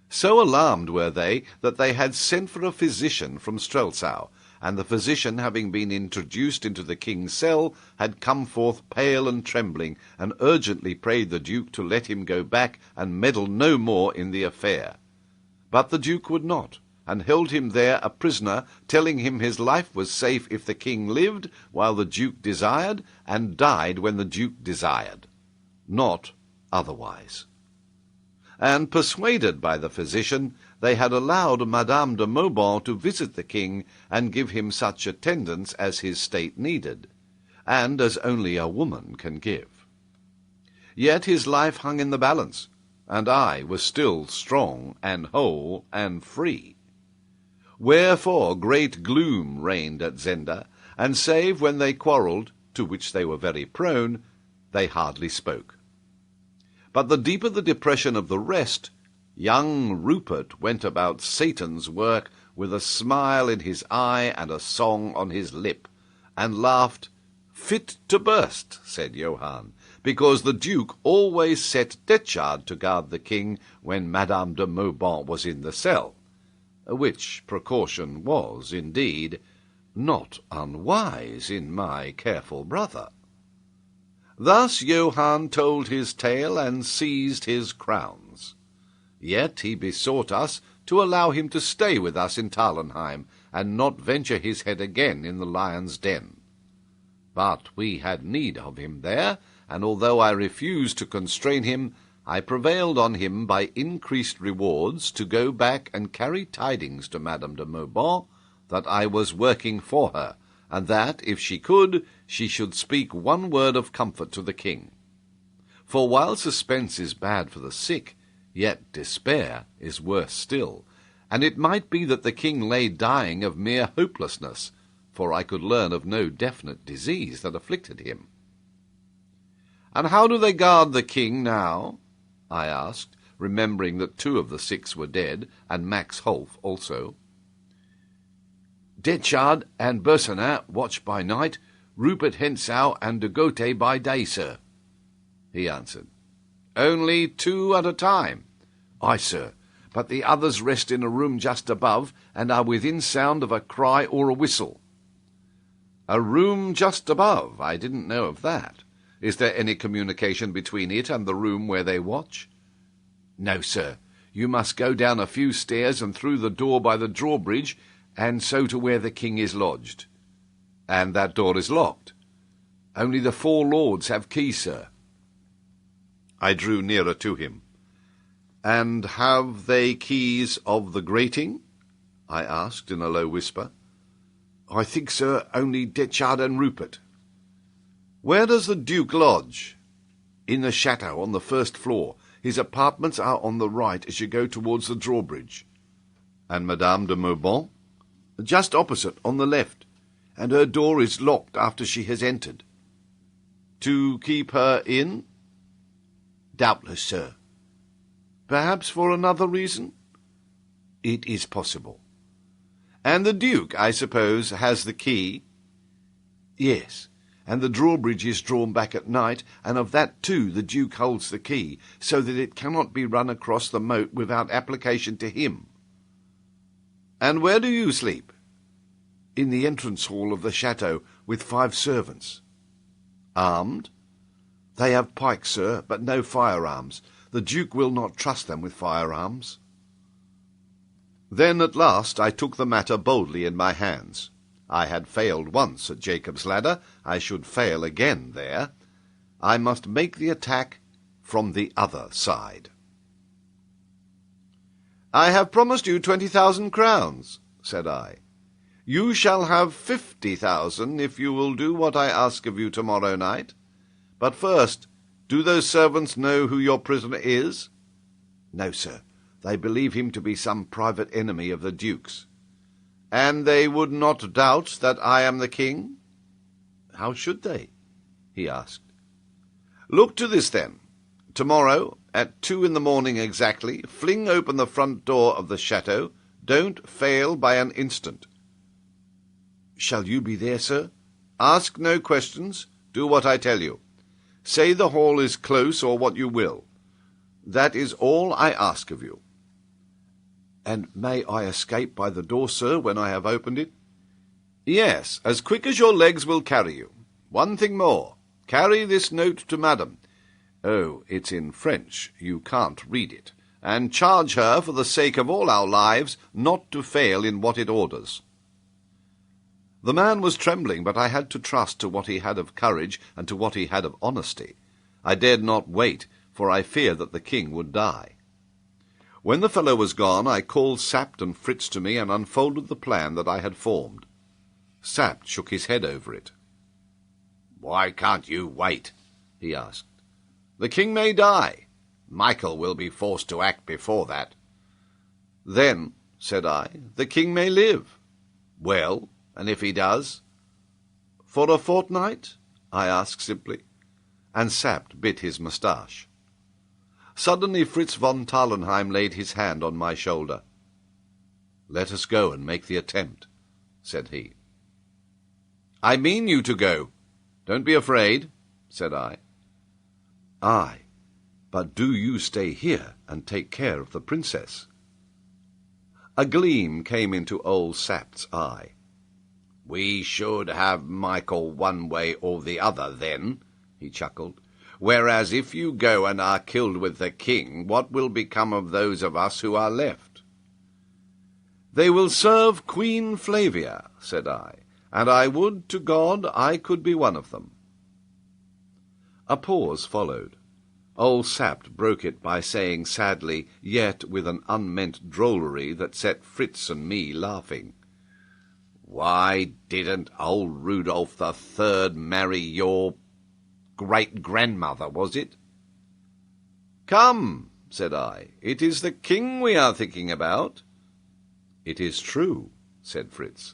So alarmed were they that they had sent for a physician from Strelsau, and the physician, having been introduced into the king's cell, had come forth pale and trembling, and urgently prayed the Duke to let him go back and meddle no more in the affair. But the Duke would not, and held him there a prisoner, telling him his life was safe if the king lived while the Duke desired, and died when the Duke desired, not otherwise. And persuaded by the physician, they had allowed Madame de Mauban to visit the king and give him such attendance as his state needed, and as only a woman can give. Yet his life hung in the balance, and I was still strong and whole and free. Wherefore great gloom reigned at Zenda, and save when they quarrelled, to which they were very prone, they hardly spoke. But the deeper the depression of the rest, young Rupert went about Satan's work with a smile in his eye and a song on his lip, and laughed, "Fit to burst," said Johann, because the Duke always set Detchard to guard the king when Madame de Mauban was in the cell, which precaution was, indeed, not unwise in my careful brother. Thus Johann told his tale and seized his crowns. Yet he besought us to allow him to stay with us in Tarlenheim, and not venture his head again in the lion's den. But we had need of him there, and although I refused to constrain him, I prevailed on him by increased rewards to go back and carry tidings to Madame de Mauban that I was working for her, and that, if she could, she should speak one word of comfort to the king. For while suspense is bad for the sick, yet despair is worse still, and it might be that the king lay dying of mere hopelessness, for I could learn of no definite disease that afflicted him. "And how do they guard the king now?" I asked, remembering that 2 of the 6 were dead, and Max Holf also. "Detchard and Bersonin watch by night, Rupert Hentzau and de Gautet by day, sir," he answered. "Only 2 at a time?" "Aye, sir, but the others rest in a room just above, and are within sound of a cry or a whistle." "A room just above? I didn't know of that. Is there any communication between it and the room where they watch?" "No, sir. You must go down a few stairs and through the door by the drawbridge, and so to where the king is lodged." "And that door is locked?" "Only the 4 lords have keys, sir." I drew nearer to him. "And have they keys of the grating?" I asked in a low whisper. "I think, sir, only Detchard and Rupert." "Where does the Duke lodge?" "In the chateau on the 1st floor. His apartments are on the right as you go towards the drawbridge." "And Madame de Mauban?" "Just opposite, on the left, and her door is locked after she has entered." "To keep her in?" "Doubtless, sir." "Perhaps for another reason?" "It is possible." "And the Duke, I suppose, has the key?" "Yes, and the drawbridge is drawn back at night, and of that too the Duke holds the key, so that it cannot be run across the moat without application to him." "And where do you sleep?" "In the entrance hall of the chateau, with 5 servants." "Armed?" "They have pikes, sir, but no firearms. The Duke will not trust them with firearms." Then at last I took the matter boldly in my hands. I had failed once at Jacob's Ladder. I should fail again there. I must make the attack from the other side. "I have promised you 20,000 crowns, said I. "You shall have 50,000 if you will do what I ask of you tomorrow night. But first, do those servants know who your prisoner is?" "No, sir. They believe him to be some private enemy of the Duke's." "And they would not doubt that I am the king?" "How should they?" he asked. "Look to this, then. Tomorrow, at 2 in the morning exactly, fling open the front door of the chateau. Don't fail by an instant." "Shall you be there, sir?" "Ask no questions. Do what I tell you. Say the hall is close, or what you will. That is all I ask of you." "And may I escape by the door, sir, when I have opened it?" "Yes, as quick as your legs will carry you. One thing more. Carry this note to Madame. Oh, it's in French. You can't read it. And charge her, for the sake of all our lives, not to fail in what it orders." The man was trembling, but I had to trust to what he had of courage and to what he had of honesty. I dared not wait, for I feared that the king would die. When the fellow was gone, I called Sapt and Fritz to me and unfolded the plan that I had formed. Sapt shook his head over it. "Why can't you wait?" he asked. "The king may die." "Michael will be forced to act before that." "Then," said I, "the king may live." "Well, and if he does?" "For a fortnight?" I asked simply, and Sapt bit his moustache. Suddenly Fritz von Tarlenheim laid his hand on my shoulder. "Let us go and make the attempt," said he. "I mean you to go. Don't be afraid," said I. "Aye, but do you stay here and take care of the princess." A gleam came into old Sapt's eye. "We should have Michael one way or the other, then," he chuckled. "Whereas if you go and are killed with the king, what will become of those of us who are left?" "They will serve Queen Flavia," said I, "and I would to God I could be one of them." A pause followed. Old Sapt broke it by saying sadly, yet with an unmeant drollery that set Fritz and me laughing, "Why didn't old Rudolf the Third marry your great-grandmother, was it?" "Come," said I, "it is the king we are thinking about." "It is true," said Fritz.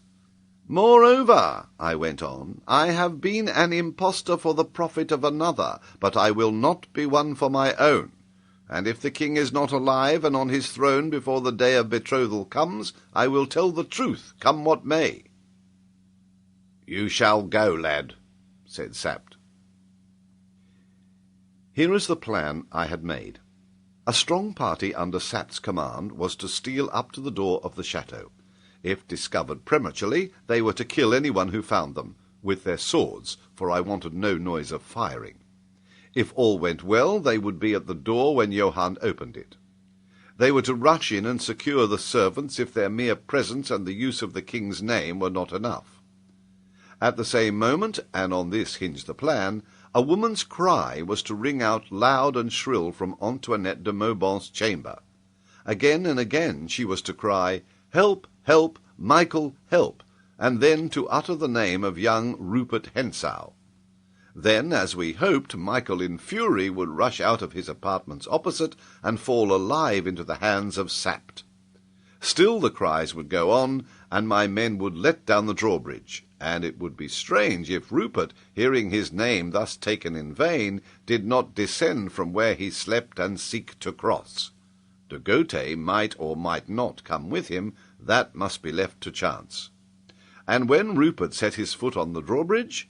"Moreover," I went on, "I have been an impostor for the profit of another, but I will not be one for my own. And if the king is not alive and on his throne before the day of betrothal comes, I will tell the truth, come what may." "You shall go, lad," said Sapt. Here is the plan I had made. A strong party under Sapt's command was to steal up to the door of the chateau. If discovered prematurely, they were to kill anyone who found them, with their swords, for I wanted no noise of firing. If all went well, they would be at the door when Johann opened it. They were to rush in and secure the servants if their mere presence and the use of the king's name were not enough. At the same moment, and on this hinged the plan, a woman's cry was to ring out loud and shrill from Antoinette de Maubant's chamber. Again and again she was to cry, "Help, help, Michael, help," and then to utter the name of young Rupert Hentzau. Then, as we hoped, Michael in fury would rush out of his apartments opposite and fall alive into the hands of Sapt. Still the cries would go on, and my men would let down the drawbridge, and it would be strange if Rupert, hearing his name thus taken in vain, did not descend from where he slept and seek to cross. De Gautet might or might not come with him, that must be left to chance. And when Rupert set his foot on the drawbridge,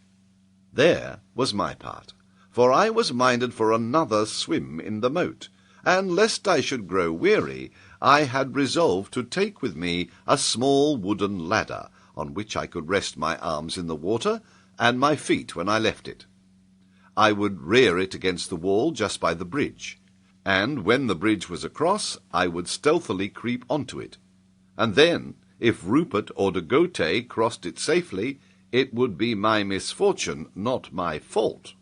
there was my part, for I was minded for another swim in the moat, and lest I should grow weary, I had resolved to take with me a small wooden ladder, on which I could rest my arms in the water, and my feet when I left it. I would rear it against the wall just by the bridge, and when the bridge was across, I would stealthily creep onto it. And then, if Rupert or de Gautet crossed it safely, it would be my misfortune, not my fault.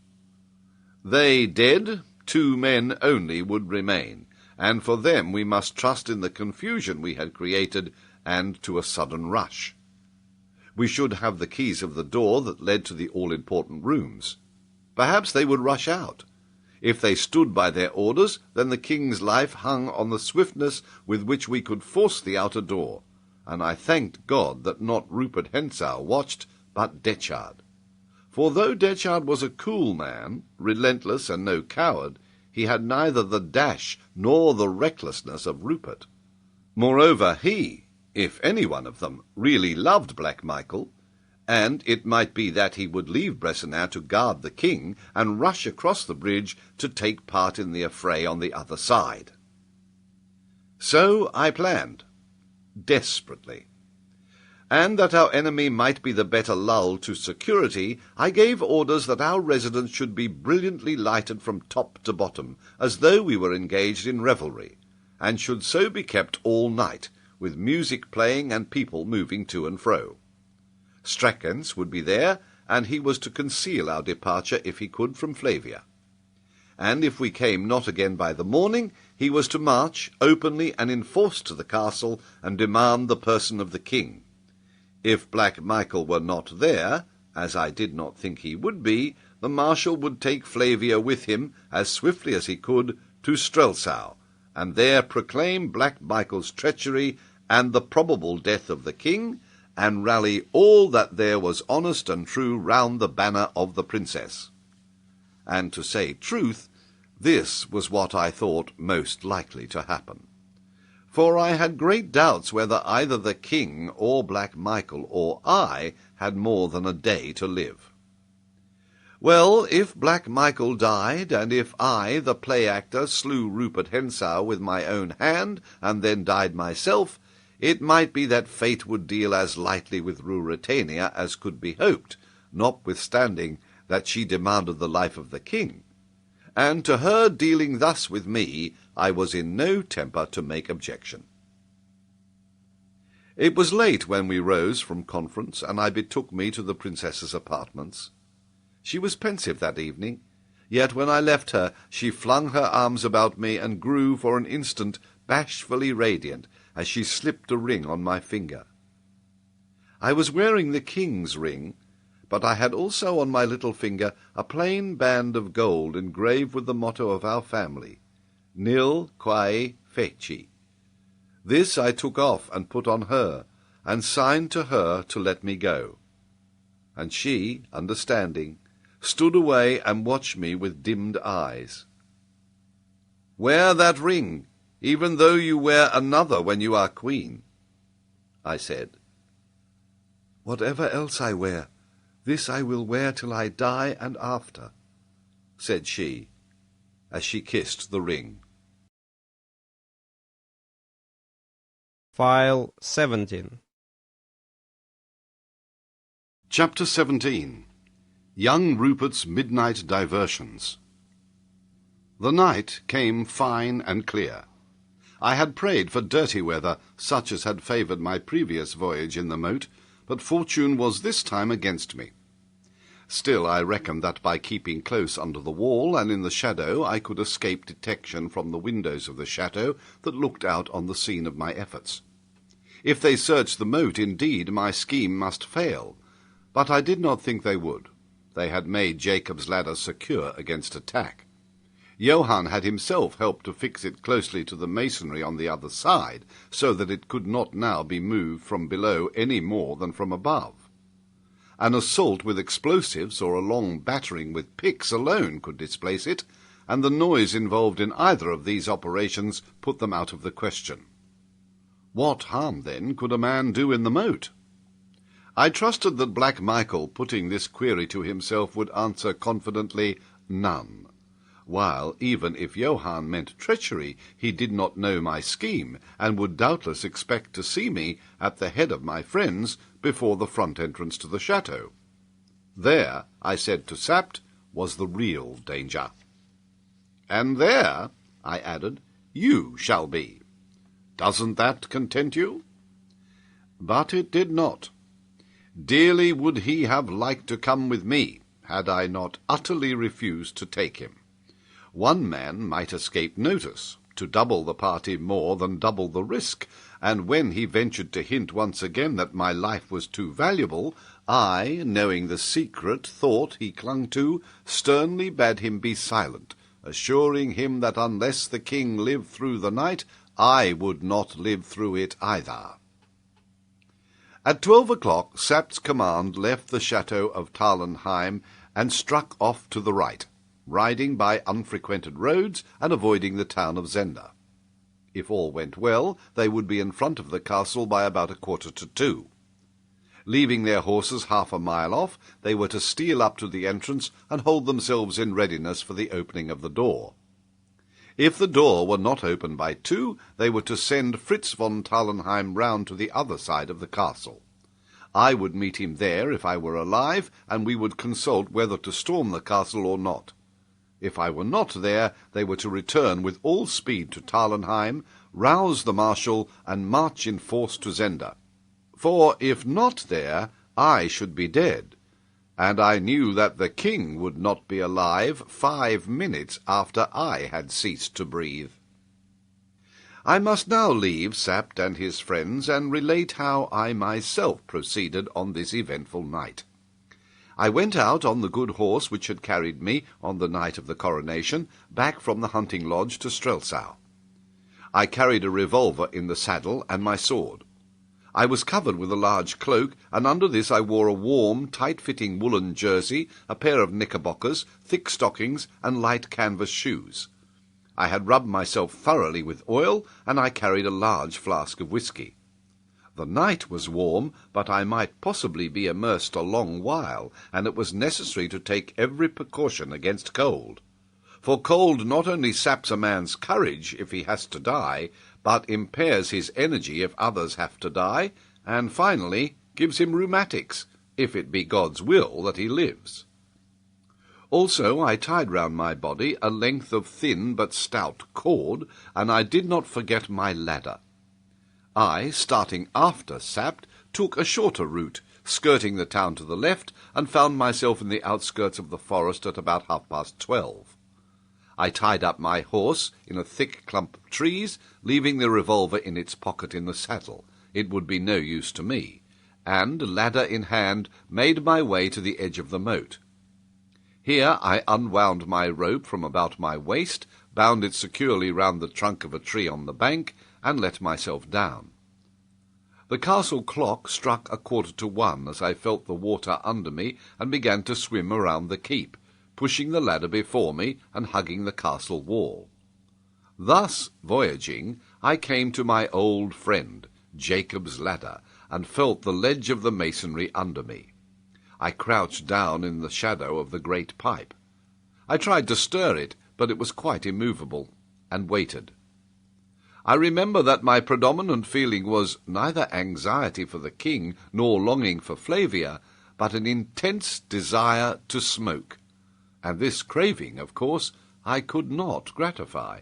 They dead, 2 men only would remain, and for them we must trust in the confusion we had created and to a sudden rush. We should have the keys of the door that led to the all-important rooms. Perhaps they would rush out. If they stood by their orders, then the king's life hung on the swiftness with which we could force the outer door, and I thanked God that not Rupert Hentzau watched, but Detchard. For though Detchard was a cool man, relentless and no coward, he had neither the dash nor the recklessness of Rupert. Moreover, he, if any one of them, really loved Black Michael, and it might be that he would leave Bressenin to guard the king and rush across the bridge to take part in the affray on the other side. So I planned, desperately. And that our enemy might be the better lulled to security, I gave orders that our residence should be brilliantly lighted from top to bottom, as though we were engaged in revelry, and should so be kept all night, with music playing and people moving to and fro. Strackens would be there, and he was to conceal our departure if he could from Flavia. And if we came not again by the morning, he was to march openly and in force to the castle and demand the person of the king. If Black Michael were not there, as I did not think he would be, the marshal would take Flavia with him, as swiftly as he could, to Strelsau, and there proclaim Black Michael's treachery and the probable death of the king, and rally all that there was honest and true round the banner of the princess. And to say truth, this was what I thought most likely to happen. For I had great doubts whether either the king or Black Michael or I had more than a day to live. Well, if Black Michael died, and if I, the play-actor, slew Rupert Hentzau with my own hand, and then died myself, it might be that fate would deal as lightly with Ruritania as could be hoped, notwithstanding that she demanded the life of the king, and to her dealing thus with me I was in no temper to make objection. It was late when we rose from conference, and I betook me to the princess's apartments. She was pensive that evening, yet when I left her she flung her arms about me and grew for an instant bashfully radiant as she slipped a ring on my finger. I was wearing the king's ring, but I had also on my little finger a plain band of gold engraved with the motto of our family, Nil quae feci. This I took off and put on her, and signed to her to let me go. And she, understanding, stood away and watched me with dimmed eyes. "Wear that ring, even though you wear another when you are queen," I said. "Whatever else I wear, this I will wear till I die and after," said she, as she kissed the ring. File 17. Chapter 17. Young Rupert's Midnight Diversions. The night came fine and clear. I had prayed for dirty weather, such as had favoured my previous voyage in the moat, but fortune was this time against me. Still, I reckoned that by keeping close under the wall and in the shadow I could escape detection from the windows of the chateau that looked out on the scene of my efforts. If they searched the moat, indeed, my scheme must fail, but I did not think they would. They had made Jacob's ladder secure against attack. Johann had himself helped to fix it closely to the masonry on the other side, so that it could not now be moved from below any more than from above. An assault with explosives or a long battering with picks alone could displace it, and the noise involved in either of these operations put them out of the question. What harm, then, could a man do in the moat? I trusted that Black Michael, putting this query to himself, would answer confidently, none, while, even if Johann meant treachery, he did not know my scheme, and would doubtless expect to see me at the head of my friends before the front entrance to the chateau. There, I said to Sapt, was the real danger. "And there," I added, "you shall be. Doesn't that content you?" But it did not. Dearly would he have liked to come with me, had I not utterly refused to take him. One man might escape notice, to double the party more than double the risk, and when he ventured to hint once again that my life was too valuable, I, knowing the secret thought he clung to, sternly bade him be silent, assuring him that unless the king lived through the night, I would not live through it either. At 12 o'clock, Sapt's command left the chateau of Tarlenheim and struck off to the right, riding by unfrequented roads and avoiding the town of Zenda. If all went well, they would be in front of the castle by about 1:45. Leaving their horses half a mile off, they were to steal up to the entrance and hold themselves in readiness for the opening of the door. If the door were not opened by 2, they were to send Fritz von Tarlenheim round to the other side of the castle. I would meet him there if I were alive, and we would consult whether to storm the castle or not. If I were not there, they were to return with all speed to Tarlenheim, rouse the marshal, and march in force to Zenda. For if not there, I should be dead, and I knew that the king would not be alive 5 minutes after I had ceased to breathe. I must now leave Sapt and his friends and relate how I myself proceeded on this eventful night. I went out on the good horse which had carried me, on the night of the coronation, back from the hunting lodge to Strelsau. I carried a revolver in the saddle and my sword. I was covered with a large cloak, and under this I wore a warm, tight-fitting woolen jersey, a pair of knickerbockers, thick stockings, and light canvas shoes. I had rubbed myself thoroughly with oil, and I carried a large flask of whisky. The night was warm, but I might possibly be immersed a long while, and it was necessary to take every precaution against cold. For cold not only saps a man's courage if he has to die, but impairs his energy if others have to die, and finally gives him rheumatics, if it be God's will that he lives. Also I tied round my body a length of thin but stout cord, and I did not forget my ladder. I, starting after Sapt, took a shorter route, skirting the town to the left, and found myself in the outskirts of the forest at about 12:30. I tied up my horse in a thick clump of trees, leaving the revolver in its pocket in the saddle. It would be no use to me, and, ladder in hand, made my way to the edge of the moat. Here I unwound my rope from about my waist, bound it securely round the trunk of a tree on the bank, and let myself down. The castle clock struck 1:45 as I felt the water under me and began to swim around the keep, pushing the ladder before me and hugging the castle wall. Thus voyaging, I came to my old friend, Jacob's ladder, and felt the ledge of the masonry under me. I crouched down in the shadow of the great pipe. I tried to stir it, but it was quite immovable, and waited. I remember that my predominant feeling was neither anxiety for the king nor longing for Flavia, but an intense desire to smoke, and this craving, of course, I could not gratify.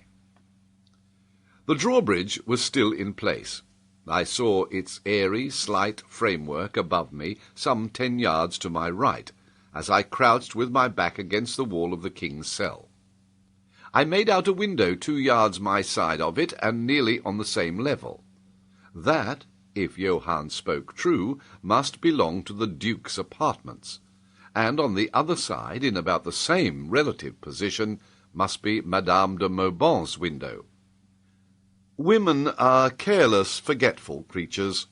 The drawbridge was still in place. I saw its airy, slight framework above me some 10 yards to my right, as I crouched with my back against the wall of the king's cell. I made out a window 2 yards my side of it, and nearly on the same level. That, if Johann spoke true, must belong to the Duke's apartments, and on the other side, in about the same relative position, must be Madame de Maubant's window. Women are careless, forgetful creatures.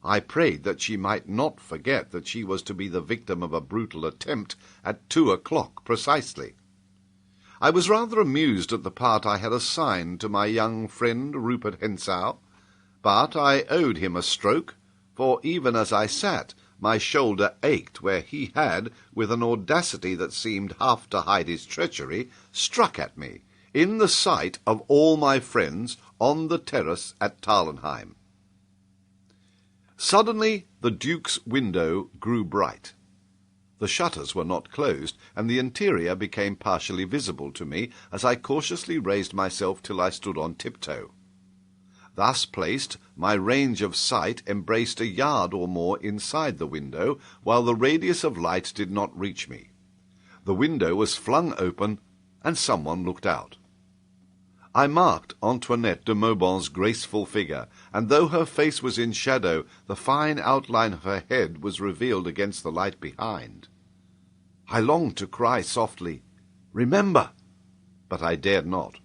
I prayed that she might not forget that she was to be the victim of a brutal attempt at 2 o'clock precisely. I was rather amused at the part I had assigned to my young friend Rupert Hentzau, but I owed him a stroke, for even as I sat, my shoulder ached where he had, with an audacity that seemed half to hide his treachery, struck at me, in the sight of all my friends, on the terrace at Tarlenheim. Suddenly the Duke's window grew bright. The shutters were not closed, and the interior became partially visible to me as I cautiously raised myself till I stood on tiptoe. Thus placed, my range of sight embraced 1 yard or more inside the window, while the radius of light did not reach me. The window was flung open, and someone looked out. I marked Antoinette de Maubant's graceful figure, and though her face was in shadow, the fine outline of her head was revealed against the light behind. I longed to cry softly, "Remember!" but I dared not,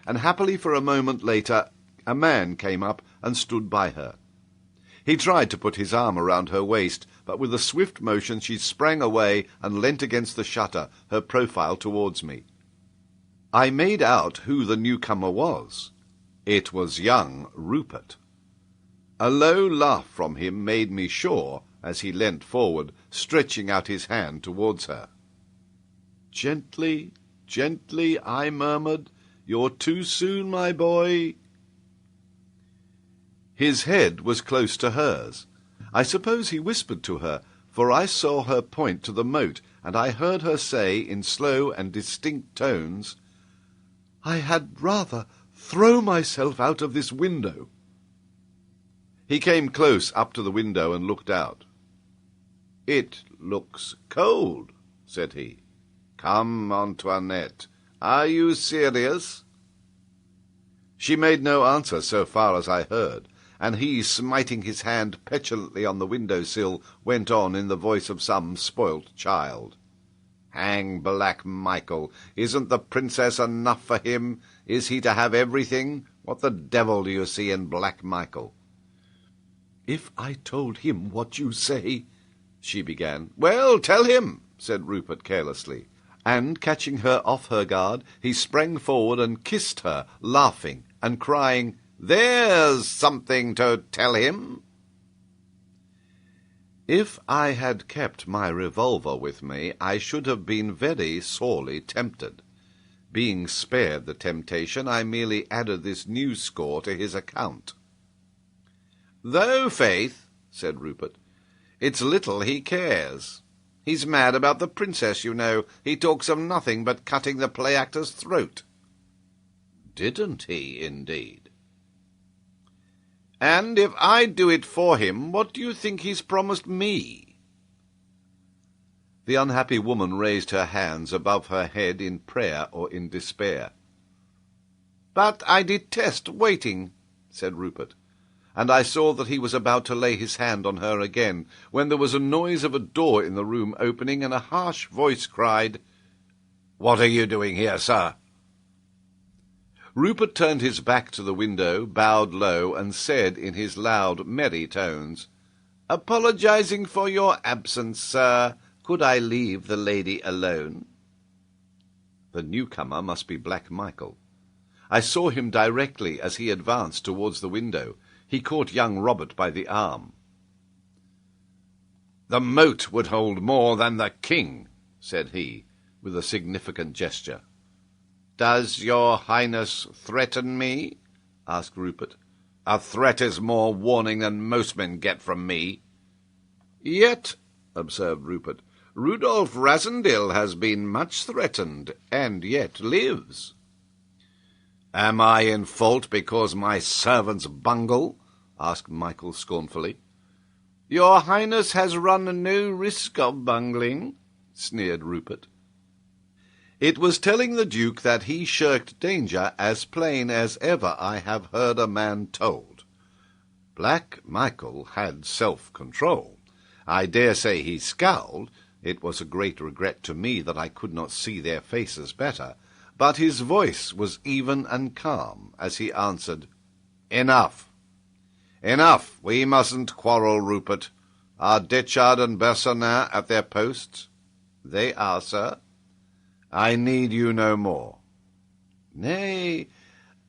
and happily for a moment later a man came up and stood by her. He tried to put his arm around her waist, but with a swift motion she sprang away and leant against the shutter, her profile towards me. I made out who the newcomer was. It was young Rupert. A low laugh from him made me sure, as he leant forward, stretching out his hand towards her. "Gently, gently," I murmured. "You're too soon, my boy." His head was close to hers. I suppose he whispered to her, for I saw her point to the moat, and I heard her say in slow and distinct tones, "I had rather throw myself out of this window." He came close up to the window and looked out. "It looks cold," said he. "Come, Antoinette, are you serious?" She made no answer so far as I heard, and he, smiting his hand petulantly on the window-sill, went on in the voice of some spoilt child. "Hang Black Michael! Isn't the princess enough for him? Is he to have everything? What the devil do you see in Black Michael?" "If I told him what you say—" she began. "Well, tell him," said Rupert carelessly, and, catching her off her guard, he sprang forward and kissed her, laughing, and crying, "There's something to tell him." If I had kept my revolver with me, I should have been very sorely tempted. Being spared the temptation, I merely added this new score to his account. "Though, faith," said Rupert, "it's little he cares. He's mad about the princess, you know. He talks of nothing but cutting the play actor's throat." "Didn't he, indeed?" "And if I do it for him, what do you think he's promised me?" The unhappy woman raised her hands above her head in prayer or in despair. "But I detest waiting," said Rupert, and I saw that he was about to lay his hand on her again, when there was a noise of a door in the room opening, and a harsh voice cried, "What are you doing here, sir?" Rupert turned his back to the window, bowed low, and said in his loud, merry tones, "Apologizing for your absence, sir, could I leave the lady alone?" The newcomer must be Black Michael. I saw him directly as he advanced towards the window. He caught young Robert by the arm. "The moat would hold more than the king," said he, with a significant gesture. "Does your highness threaten me?" asked Rupert. "A threat is more warning than most men get from me." "Yet," observed Rupert, "Rudolf Rassendyll has been much threatened, and yet lives." "Am I in fault because my servants bungle?" asked Michael scornfully. "Your highness has run no risk of bungling," sneered Rupert. It was telling the Duke that he shirked danger as plain as ever I have heard a man told. Black Michael had self-control. I dare say he scowled. It was a great regret to me that I could not see their faces better, but his voice was even and calm as he answered, "Enough. Enough. We mustn't quarrel, Rupert. Are Detchard and Bersonin at their posts?" "They are, sir." "I need you no more." "Nay,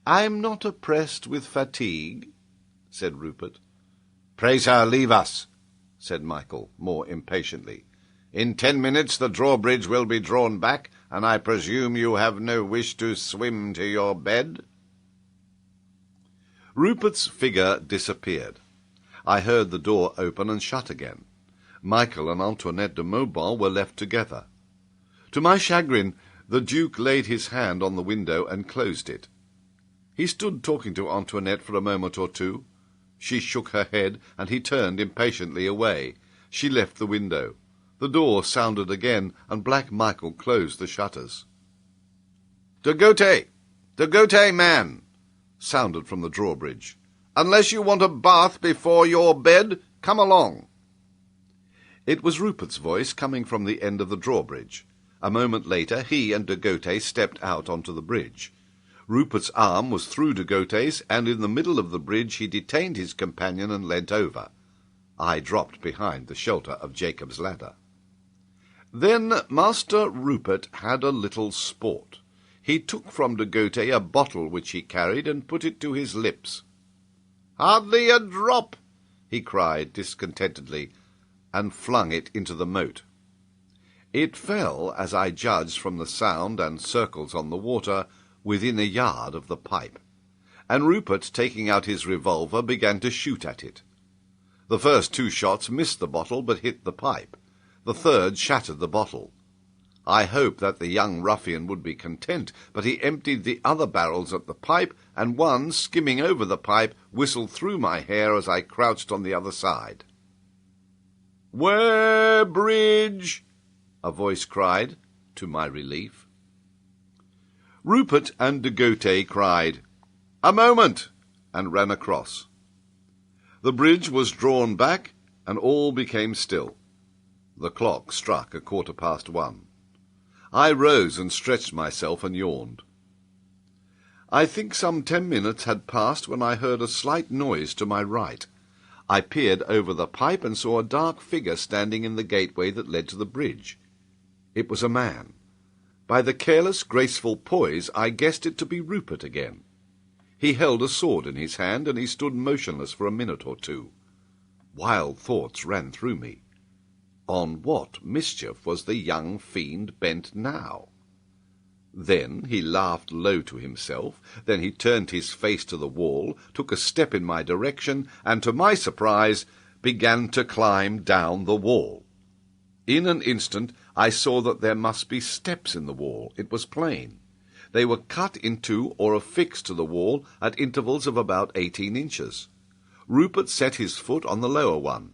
I'm not oppressed with fatigue," said Rupert. "Pray, sir, leave us," said Michael, more impatiently. "In 10 minutes the drawbridge will be drawn back, and I presume you have no wish to swim to your bed?" Rupert's figure disappeared. I heard the door open and shut again. Michael and Antoinette de Mauban were left together. To my chagrin, the Duke laid his hand on the window and closed it. He stood talking to Antoinette for a moment or two. She shook her head, and he turned impatiently away. She left the window. The door sounded again, and Black Michael closed the shutters. "De Gautet, man!" sounded from the drawbridge. "Unless you want a bath before your bed, come along." It was Rupert's voice coming from the end of the drawbridge. A moment later he and de Gautet stepped out onto the bridge. Rupert's arm was through de Gautet's, and in the middle of the bridge he detained his companion and leant over. I dropped behind the shelter of Jacob's ladder. Then Master Rupert had a little sport. He took from de Gautet a bottle which he carried and put it to his lips. "Hardly a drop!" he cried discontentedly, and flung it into the moat. It fell, as I judged from the sound and circles on the water, within a yard of the pipe, and Rupert, taking out his revolver, began to shoot at it. The first 2 shots missed the bottle but hit the pipe. The third shattered the bottle. I hoped that the young ruffian would be content, but he emptied the other barrels at the pipe, and one, skimming over the pipe, whistled through my hair as I crouched on the other side. "Weybridge!" a voice cried, to my relief. Rupert and de Gautet cried, "A moment!" and ran across. The bridge was drawn back, and all became still. The clock struck 1:15. I rose and stretched myself and yawned. I think some 10 minutes had passed when I heard a slight noise to my right. I peered over the pipe and saw a dark figure standing in the gateway that led to the bridge. It was a man. By the careless, graceful poise, I guessed it to be Rupert again. He held a sword in his hand, and he stood motionless for a minute or two. Wild thoughts ran through me. On what mischief was the young fiend bent now? Then he laughed low to himself, then he turned his face to the wall, took a step in my direction, and to my surprise began to climb down the wall. In an instant I saw that there must be steps in the wall. It was plain. They were cut into or affixed to the wall at intervals of about 18 inches. Rupert set his foot on the lower one.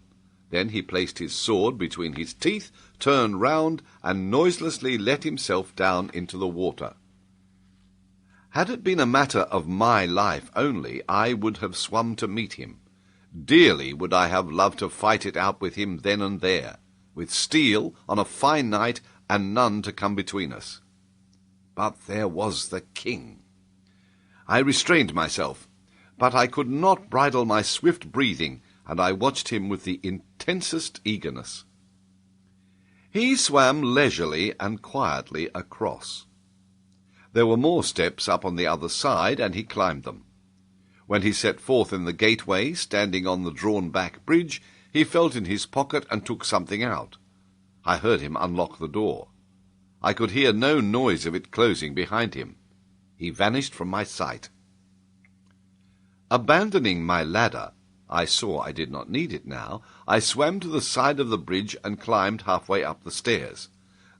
Then he placed his sword between his teeth, turned round, and noiselessly let himself down into the water. Had it been a matter of my life only, I would have swum to meet him. Dearly would I have loved to fight it out with him then and there, with steel on a fine night and none to come between us. But there was the king. I restrained myself, but I could not bridle my swift breathing, and I watched him with the intensest eagerness. He swam leisurely and quietly across. There were more steps up on the other side, and he climbed them. When he set forth in the gateway, standing on the drawn-back bridge, he felt in his pocket and took something out. I heard him unlock the door. I could hear no noise of it closing behind him. He vanished from my sight. Abandoning my ladder, I saw I did not need it now. I swam to the side of the bridge and climbed halfway up the stairs.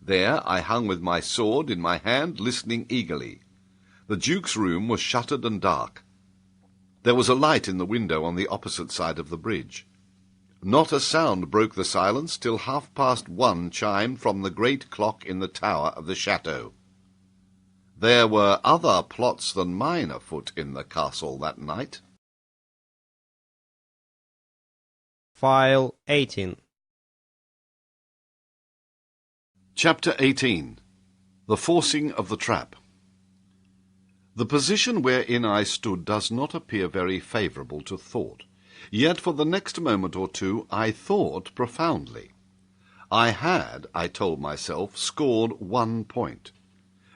There I hung with my sword in my hand, listening eagerly. The Duke's room was shuttered and dark. There was a light in the window on the opposite side of the bridge. Not a sound broke the silence till 1:30 chimed from the great clock in the tower of the chateau. There were other plots than mine afoot in the castle that night. File 18. Chapter 18. The Forcing of the Trap. The position wherein I stood does not appear very favourable to thought. Yet for the next moment or two I thought profoundly. I had, I told myself, scored 1 point.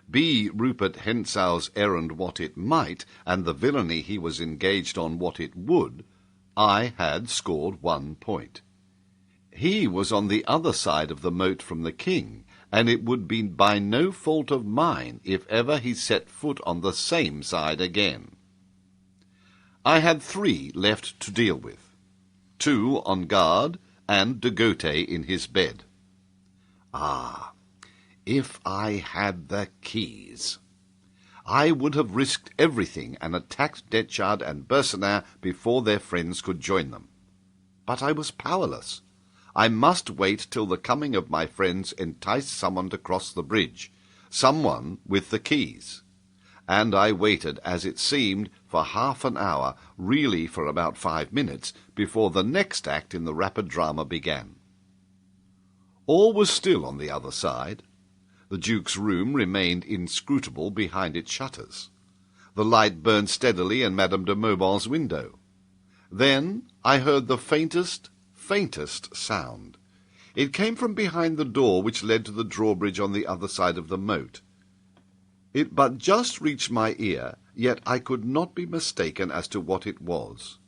Be Rupert Hensow's errand what it might, and the villainy he was engaged on what it would, I had scored 1 point. He was on the other side of the moat from the king, and it would be by no fault of mine if ever he set foot on the same side again. I had 3 left to deal with, 2 on guard, and de Gautet in his bed. Ah, if I had the keys! I would have risked everything and attacked Detchard and Bersenin before their friends could join them. But I was powerless. I must wait till the coming of my friends enticed someone to cross the bridge, someone with the keys. And I waited, as it seemed, for half an hour, really for about 5 minutes, before the next act in the rapid drama began. All was still on the other side. The Duke's room remained inscrutable behind its shutters. The light burned steadily in Madame de Maubant's window. Then I heard the faintest sound. It came from behind the door which led to the drawbridge on the other side of the moat. It but just reached my ear, yet I could not be mistaken as to what it was.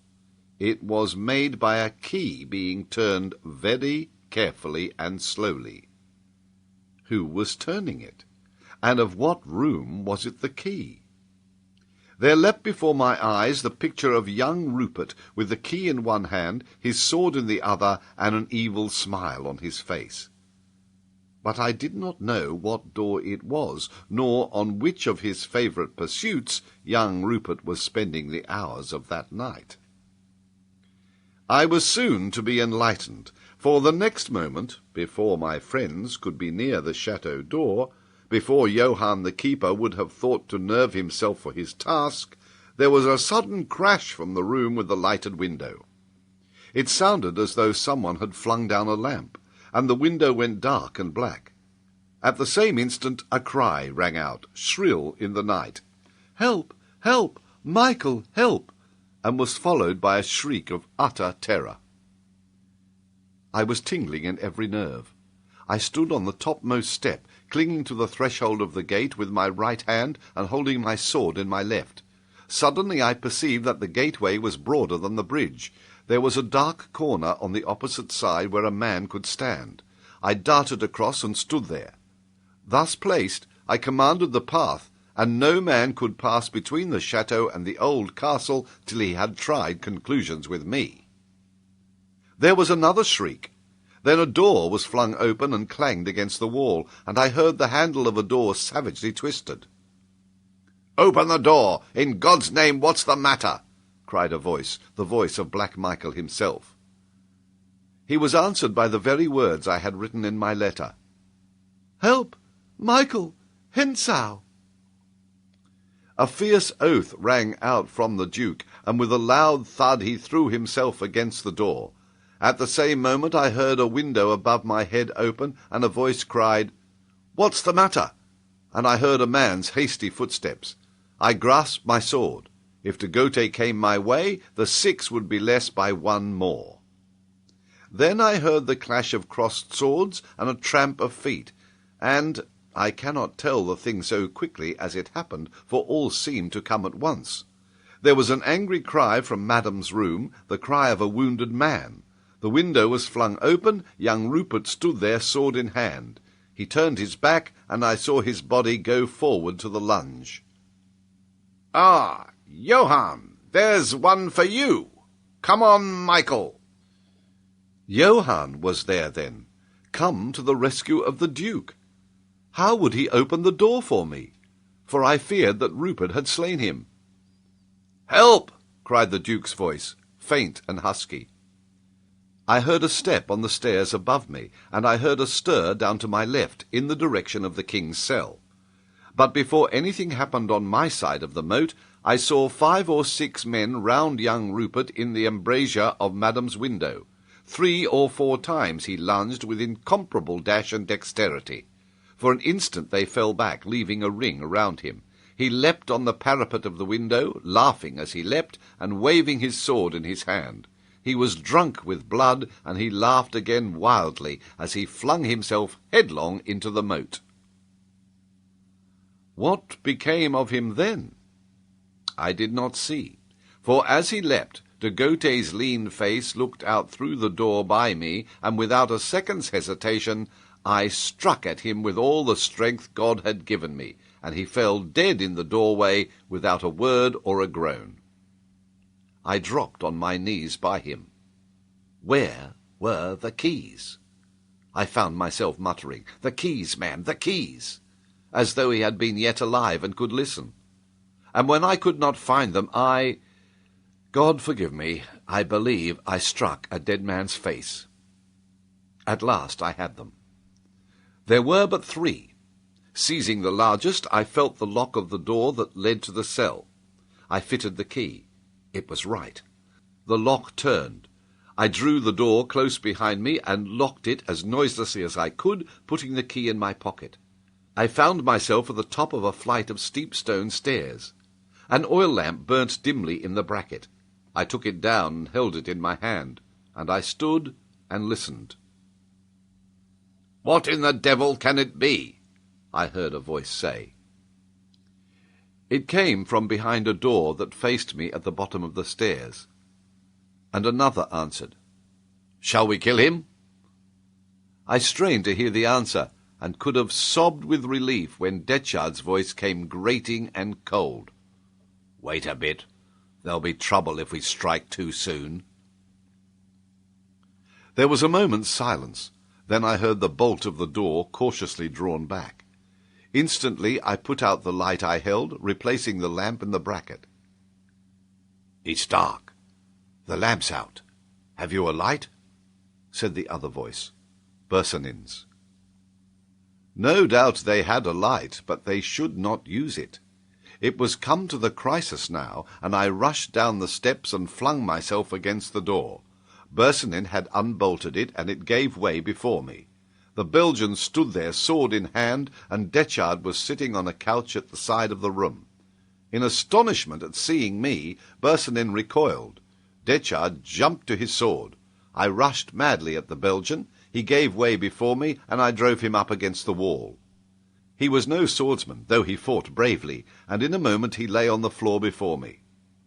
It was made by a key being turned very carefully and slowly. Who was turning it? And of what room was it the key? There leapt before my eyes the picture of young Rupert, with the key in one hand, his sword in the other, and an evil smile on his face. But I did not know what door it was, nor on which of his favourite pursuits young Rupert was spending the hours of that night. I was soon to be enlightened, for the next moment, before my friends could be near the chateau door, before Johann the keeper would have thought to nerve himself for his task, there was a sudden crash from the room with the lighted window. It sounded as though someone had flung down a lamp, and the window went dark and black. At the same instant a cry rang out, shrill in the night, "Help! Help! Michael, help!" and was followed by a shriek of utter terror. I was tingling in every nerve. I stood on the topmost step, clinging to the threshold of the gate with my right hand and holding my sword in my left. Suddenly I perceived that the gateway was broader than the bridge. There was a dark corner on the opposite side where a man could stand. I darted across and stood there. Thus placed, I commanded the path, and no man could pass between the chateau and the old castle till he had tried conclusions with me. There was another shriek. Then a door was flung open and clanged against the wall, and I heard the handle of a door savagely twisted. "Open the door! In God's name, what's the matter?" cried a voice, the voice of Black Michael himself. He was answered by the very words I had written in my letter. "Help! Michael! Hensau!" A fierce oath rang out from the Duke, and with a loud thud he threw himself against the door. At the same moment I heard a window above my head open, and a voice cried, "What's the matter?" And I heard a man's hasty footsteps. I grasped my sword. If Tegote came my way, the 6 would be less by 1 more. Then I heard the clash of crossed swords and a tramp of feet, and I cannot tell the thing so quickly as it happened, for all seemed to come at once. There was an angry cry from Madame's room, the cry of a wounded man. The window was flung open, young Rupert stood there sword in hand. He turned his back, and I saw his body go forward to the lunge. "Ah, Johann, there's one for you. Come on, Michael." Johann was there then, come to the rescue of the Duke. How would he open the door for me? For I feared that Rupert had slain him. "Help!" cried the Duke's voice, faint and husky. I heard a step on the stairs above me, and I heard a stir down to my left, in the direction of the king's cell. But before anything happened on my side of the moat, I saw 5 or 6 men round young Rupert in the embrasure of Madame's window. 3 or 4 times he lunged with incomparable dash and dexterity. For an instant they fell back, leaving a ring around him. He leapt on the parapet of the window, laughing as he leapt, and waving his sword in his hand. He was drunk with blood, and he laughed again wildly as he flung himself headlong into the moat. What became of him then? I did not see, for as he leapt, Tegote's lean face looked out through the door by me, and without a second's hesitation I struck at him with all the strength God had given me, and he fell dead in the doorway without a word or a groan. I dropped on my knees by him. Where were the keys? I found myself muttering, "The keys, ma'am, the keys," as though he had been yet alive and could listen. And when I could not find them, God forgive me, I believe I struck a dead man's face. At last I had them. There were but 3. Seizing the largest, I felt the lock of the door that led to the cell. I fitted the key. It was right. The lock turned. I drew the door close behind me and locked it as noiselessly as I could, putting the key in my pocket. I found myself at the top of a flight of steep stone stairs. An oil lamp burnt dimly in the bracket. I took it down and held it in my hand, and I stood and listened. "What in the devil can it be?" I heard a voice say. It came from behind a door that faced me at the bottom of the stairs. And another answered, "Shall we kill him?" I strained to hear the answer, and could have sobbed with relief when Detchard's voice came grating and cold. "Wait a bit. There'll be trouble if we strike too soon." There was a moment's silence. Then I heard the bolt of the door cautiously drawn back. Instantly I put out the light I held, replacing the lamp in the bracket. "It's dark. The lamp's out. Have you a light?" said the other voice, Bersonin's. No doubt they had a light, but they should not use it. It was come to the crisis now, and I rushed down the steps and flung myself against the door. Bersonin had unbolted it, and it gave way before me. The Belgian stood there, sword in hand, and Detchard was sitting on a couch at the side of the room. In astonishment at seeing me, Bersonin recoiled. Detchard jumped to his sword. I rushed madly at the Belgian. He gave way before me, and I drove him up against the wall. He was no swordsman, though he fought bravely, and in a moment he lay on the floor before me.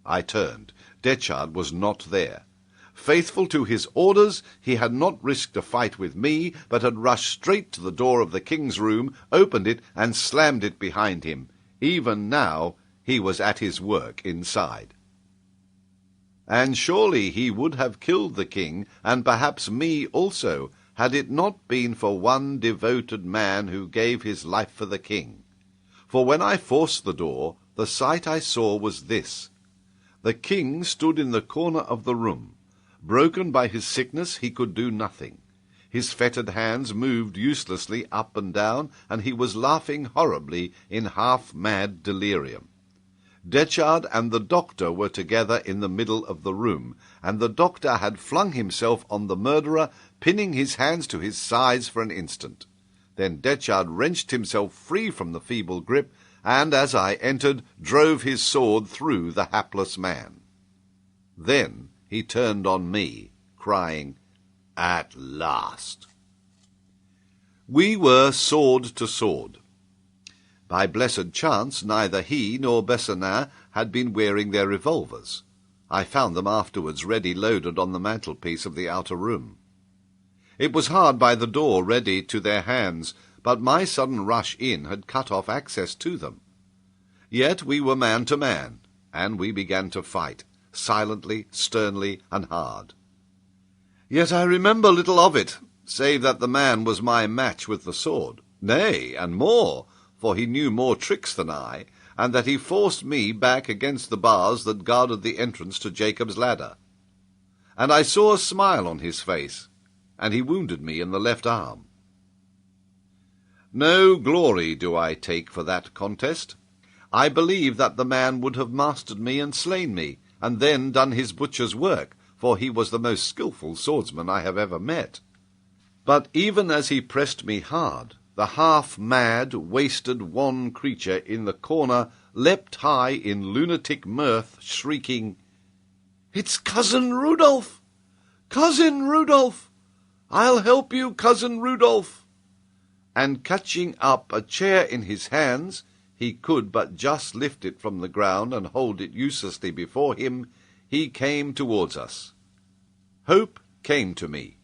I turned. Detchard was not there. Faithful to his orders, he had not risked a fight with me, but had rushed straight to the door of the king's room, opened it, and slammed it behind him. Even now he was at his work inside. And surely he would have killed the king, and perhaps me also, had it not been for one devoted man who gave his life for the king. For when I forced the door, the sight I saw was this. The king stood in the corner of the room. Broken by his sickness, he could do nothing. His fettered hands moved uselessly up and down, and he was laughing horribly in half-mad delirium. Detchard and the doctor were together in the middle of the room, and the doctor had flung himself on the murderer, pinning his hands to his sides for an instant. Then Detchard wrenched himself free from the feeble grip, and, as I entered, drove his sword through the hapless man. Then he turned on me, crying, "At last!" We were sword to sword. By blessed chance, neither he nor Bessonin had been wearing their revolvers. I found them afterwards ready loaded on the mantelpiece of the outer room. It was hard by the door ready to their hands, but my sudden rush in had cut off access to them. Yet we were man to man, and we began to fight, silently, sternly, and hard. Yet I remember little of it, save that the man was my match with the sword, nay, and more, for he knew more tricks than I, and that he forced me back against the bars that guarded the entrance to Jacob's ladder. And I saw a smile on his face, and he wounded me in the left arm. No glory do I take for that contest. I believe that the man would have mastered me and slain me, and then done his butcher's work, for he was the most skilful swordsman I have ever met. But even as he pressed me hard, the half-mad, wasted, wan creature in the corner leapt high in lunatic mirth, shrieking, "It's Cousin Rudolf! Cousin Rudolf! I'll help you, Cousin Rudolf!" And catching up a chair in his hands, he could but just lift it from the ground and hold it uselessly before him, he came towards us. Hope came to me.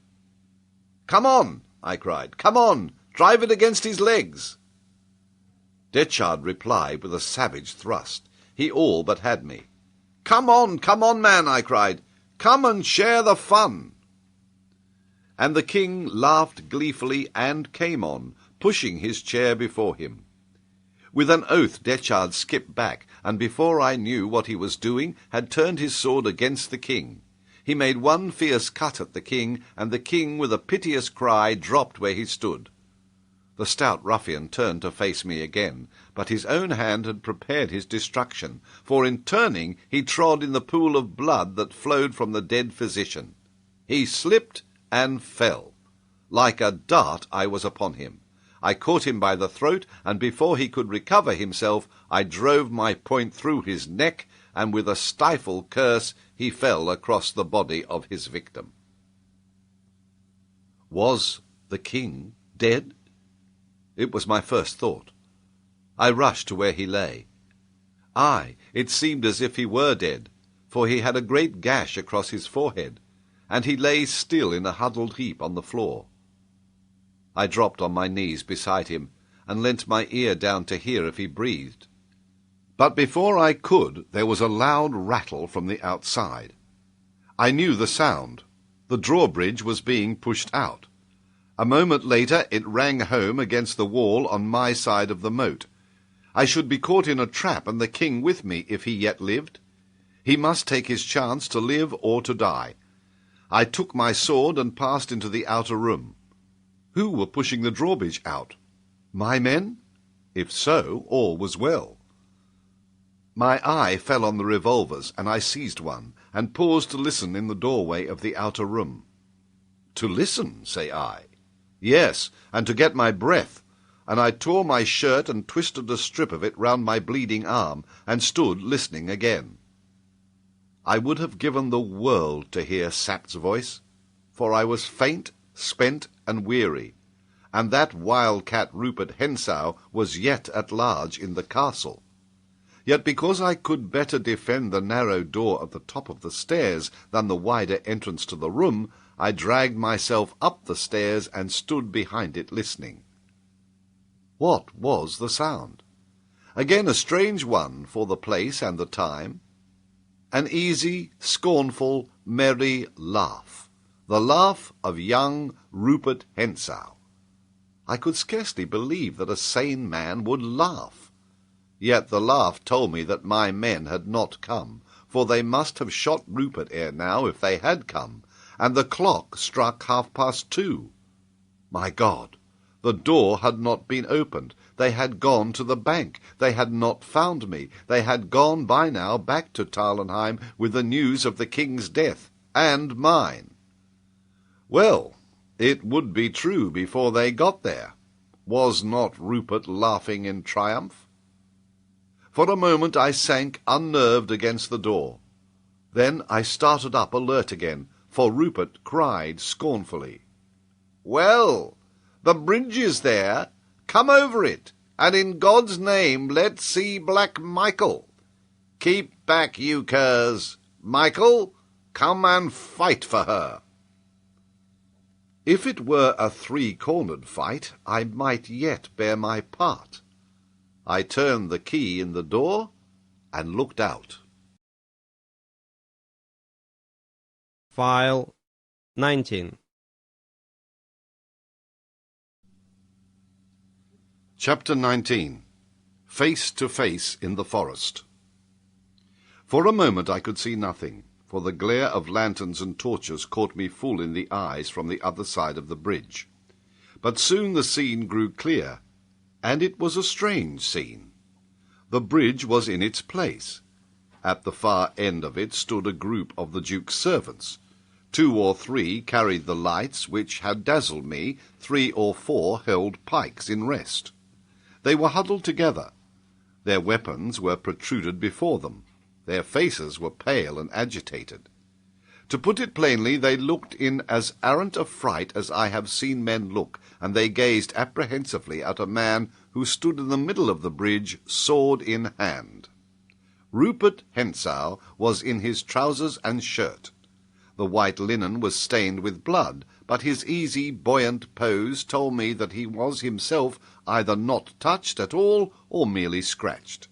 "Come on," I cried, "come on! Drive it against his legs!" Detchard replied with a savage thrust. He all but had me. Come on, man," I cried. "Come and share the fun." And the king laughed gleefully and came on, pushing his chair before him. With an oath Detchard skipped back, and before I knew what he was doing, had turned his sword against the king. He made one fierce cut at the king, and the king, with a piteous cry, dropped where he stood. The stout ruffian turned to face me again, but his own hand had prepared his destruction, for in turning he trod in the pool of blood that flowed from the dead physician. He slipped and fell. Like a dart I was upon him. I caught him by the throat, and before he could recover himself, I drove my point through his neck, and with a stifled curse he fell across the body of his victim. Was the king dead? It was my first thought. I rushed to where he lay. Aye, it seemed as if he were dead, for he had a great gash across his forehead, and he lay still in a huddled heap on the floor. I dropped on my knees beside him, and leant my ear down to hear if he breathed. But before I could, there was a loud rattle from the outside. I knew the sound. The drawbridge was being pushed out. A moment later it rang home against the wall on my side of the moat. I should be caught in a trap, and the king with me, if he yet lived. He must take his chance to live or to die. I took my sword and passed into the outer room. Who were pushing the drawbridge out? My men? If so, all was well. My eye fell on the revolvers, and I seized one, and paused to listen in the doorway of the outer room. To listen, say I? Yes, and to get my breath, and I tore my shirt and twisted a strip of it round my bleeding arm, and stood listening again. I would have given the world to hear Sapt's voice, for I was faint, spent, and weary, and that wildcat Rupert Hentzau was yet at large in the castle. Yet because I could better defend the narrow door at the top of the stairs than the wider entrance to the room, I dragged myself up the stairs and stood behind it listening. What was the sound? Again a strange one for the place and the time. An easy, scornful, merry laugh, the laugh of young Rupert Hentzau. I could scarcely believe that a sane man would laugh. Yet the laugh told me that my men had not come, for they must have shot Rupert ere now if they had come, and the clock struck 2:30. My God! The door had not been opened. They had gone to the bank. They had not found me. They had gone by now back to Tarlenheim with the news of the king's death, and mine. Well, it would be true before they got there. Was not Rupert laughing in triumph? For a moment I sank unnerved against the door. Then I started up alert again, for Rupert cried scornfully, "Well, the bridge is there. Come over it, and in God's name let's see Black Michael. Keep back, you curs. Michael, come and fight for her." If it were a three-cornered fight, I might yet bear my part. I turned the key in the door and looked out. File 19. Chapter 19. Face to Face in the Forest. For a moment I could see nothing, for the glare of lanterns and torches caught me full in the eyes from the other side of the bridge. But soon the scene grew clear, and it was a strange scene. The bridge was in its place. At the far end of it stood a group of the Duke's servants. 2 or 3 carried the lights which had dazzled me, 3 or 4 held pikes in rest. They were huddled together. Their weapons were protruded before them. Their faces were pale and agitated. To put it plainly, they looked in as arrant a fright as I have seen men look, and they gazed apprehensively at a man who stood in the middle of the bridge, sword in hand. Rupert Hentzau was in his trousers and shirt. The white linen was stained with blood, but his easy, buoyant pose told me that he was himself either not touched at all or merely scratched.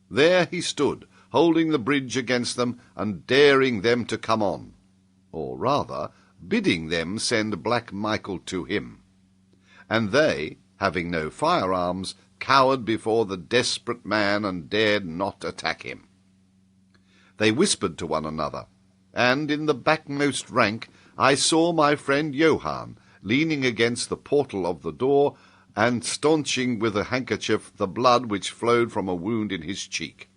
There he stood, holding the bridge against them and daring them to come on, or rather, bidding them send Black Michael to him. And they, having no firearms, cowered before the desperate man and dared not attack him. They whispered to one another, and in the backmost rank I saw my friend Johann leaning against the portal of the door and staunching with a handkerchief the blood which flowed from a wound in his cheek.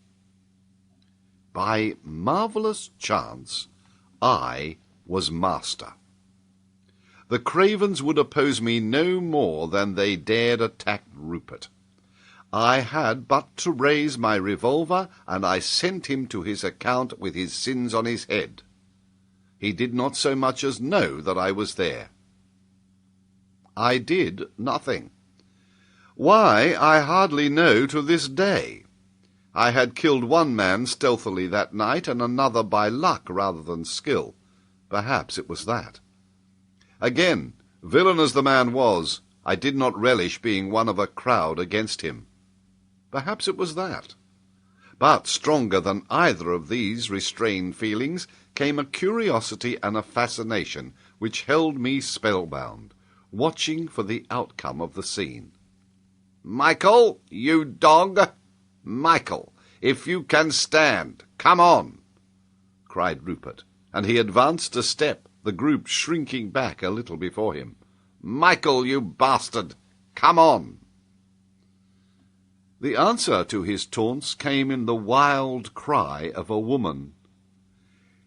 By marvellous chance, I was master. The cravens would oppose me no more than they dared attack Rupert. I had but to raise my revolver, and I sent him to his account with his sins on his head. He did not so much as know that I was there. I did nothing. Why, I hardly know to this day. I had killed one man stealthily that night, and another by luck rather than skill. Perhaps it was that. Again, villain as the man was, I did not relish being one of a crowd against him. Perhaps it was that. But stronger than either of these restrained feelings came a curiosity and a fascination which held me spellbound, watching for the outcome of the scene. "Michael, you dog! Michael, if you can stand, come on!" cried Rupert, and he advanced a step, the group shrinking back a little before him. "Michael, you bastard, come on!" The answer to his taunts came in the wild cry of a woman.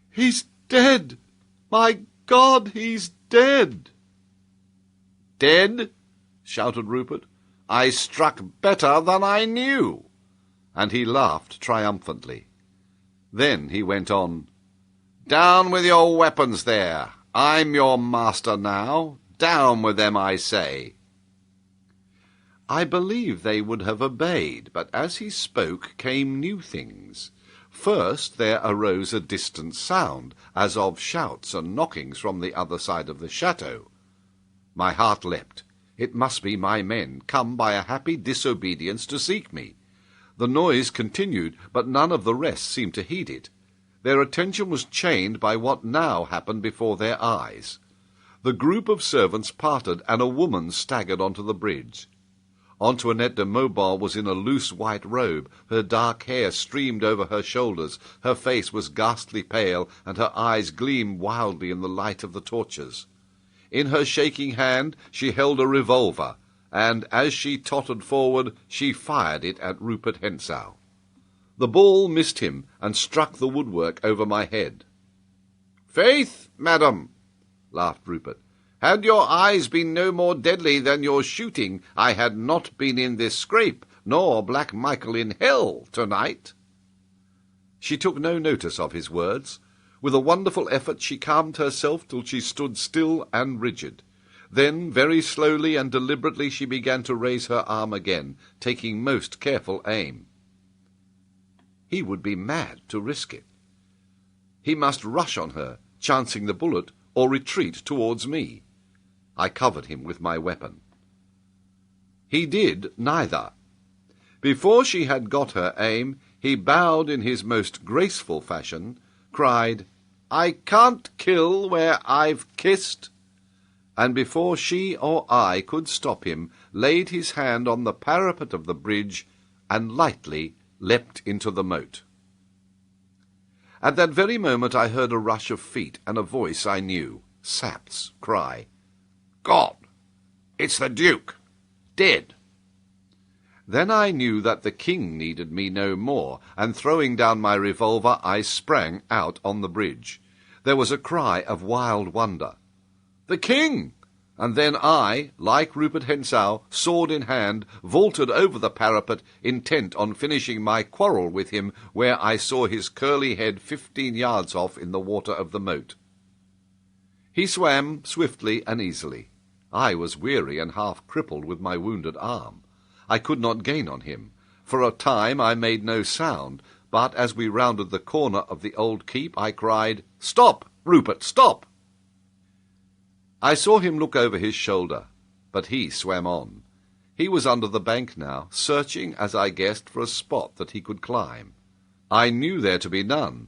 "He's dead! My God, he's dead!" "Dead?" shouted Rupert. "I struck better than I knew." And he laughed triumphantly. Then he went on, "Down with your weapons there! I'm your master now. Down with them, I say!" I believe they would have obeyed, but as he spoke came new things. First there arose a distant sound, as of shouts and knockings from the other side of the chateau. My heart leapt. It must be my men, come by a happy disobedience to seek me. The noise continued, but none of the rest seemed to heed it. Their attention was chained by what now happened before their eyes. The group of servants parted, and a woman staggered onto the bridge. Antoinette de Mauban was in a loose white robe. Her dark hair streamed over her shoulders. Her face was ghastly pale, and her eyes gleamed wildly in the light of the torches. In her shaking hand she held a revolver, and as she tottered forward, she fired it at Rupert Hentzau. The ball missed him and struck the woodwork over my head. "Faith, madam," laughed Rupert, "had your eyes been no more deadly than your shooting, I had not been in this scrape, nor Black Michael in hell to-night." She took no notice of his words. With a wonderful effort she calmed herself till she stood still and rigid. Then, very slowly and deliberately, she began to raise her arm again, taking most careful aim. He would be mad to risk it. He must rush on her, chancing the bullet, or retreat towards me. I covered him with my weapon. He did neither. Before she had got her aim, he bowed in his most graceful fashion, cried, "I can't kill where I've kissed," and before she or I could stop him, laid his hand on the parapet of the bridge and lightly leapt into the moat. At that very moment I heard a rush of feet and a voice I knew, Sapt's, cry, "God! It's the Duke! Dead!" Then I knew that the king needed me no more, and throwing down my revolver, I sprang out on the bridge. There was a cry of wild wonder. "The king!" And then I, like Rupert Hentzau, sword in hand, vaulted over the parapet, intent on finishing my quarrel with him where I saw his curly head 15 yards off in the water of the moat. He swam swiftly and easily. I was weary and half crippled with my wounded arm. I could not gain on him. For a time I made no sound, but as we rounded the corner of the old keep, I cried, "Stop, Rupert, stop!" I saw him look over his shoulder, but he swam on. He was under the bank now, searching, as I guessed, for a spot that he could climb. I knew there to be none,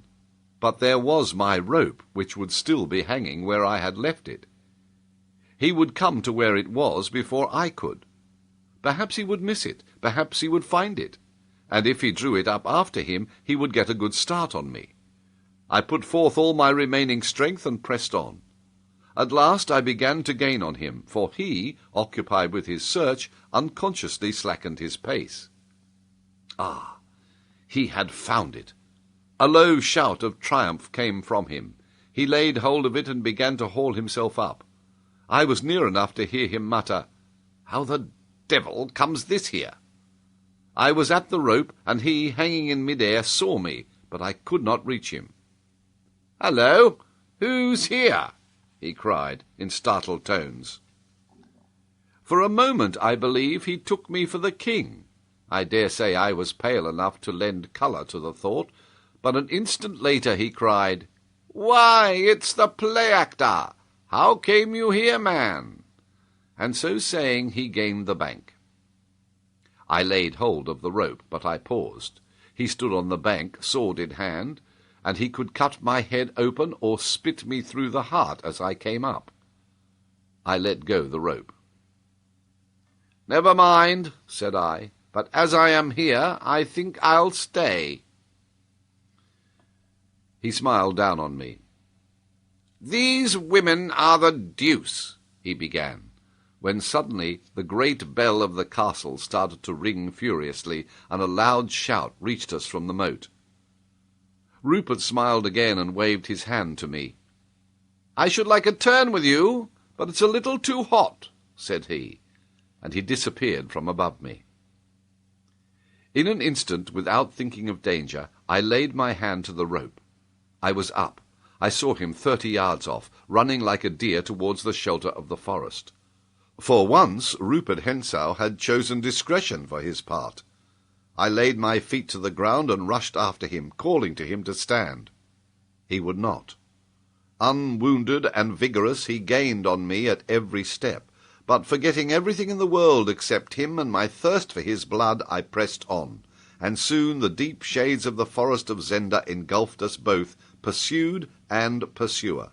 but there was my rope, which would still be hanging where I had left it. He would come to where it was before I could. Perhaps he would miss it, perhaps he would find it, and if he drew it up after him, he would get a good start on me. I put forth all my remaining strength and pressed on. At last I began to gain on him, for he, occupied with his search, unconsciously slackened his pace. Ah, he had found it! A low shout of triumph came from him. He laid hold of it and began to haul himself up. I was near enough to hear him mutter, "How the devil comes this here?" I was at the rope, and he, hanging in mid-air, saw me, but I could not reach him. "Hello! Who's here?" he cried, in startled tones. For a moment, I believe, he took me for the king. I dare say I was pale enough to lend colour to the thought, but an instant later he cried, "Why, it's the play-actor! How came you here, man?" And so saying, he gained the bank. I laid hold of the rope, but I paused. He stood on the bank, sword in hand, and he could cut my head open or spit me through the heart as I came up. I let go the rope. "Never mind," said I, "but as I am here, I think I'll stay." He smiled down on me. "These women are the deuce," he began, when suddenly the great bell of the castle started to ring furiously, and a loud shout reached us from the moat. Rupert smiled again and waved his hand to me. "I should like a turn with you, but it's a little too hot," said he, and he disappeared from above me. In an instant, without thinking of danger, I laid my hand to the rope. I was up. I saw him 30 yards off, running like a deer towards the shelter of the forest. For once, Rupert Hentzau had chosen discretion for his part. I laid my feet to the ground and rushed after him, calling to him to stand. He would not. Unwounded and vigorous, he gained on me at every step, but forgetting everything in the world except him and my thirst for his blood, I pressed on, and soon the deep shades of the forest of Zenda engulfed us both, pursued and pursuer.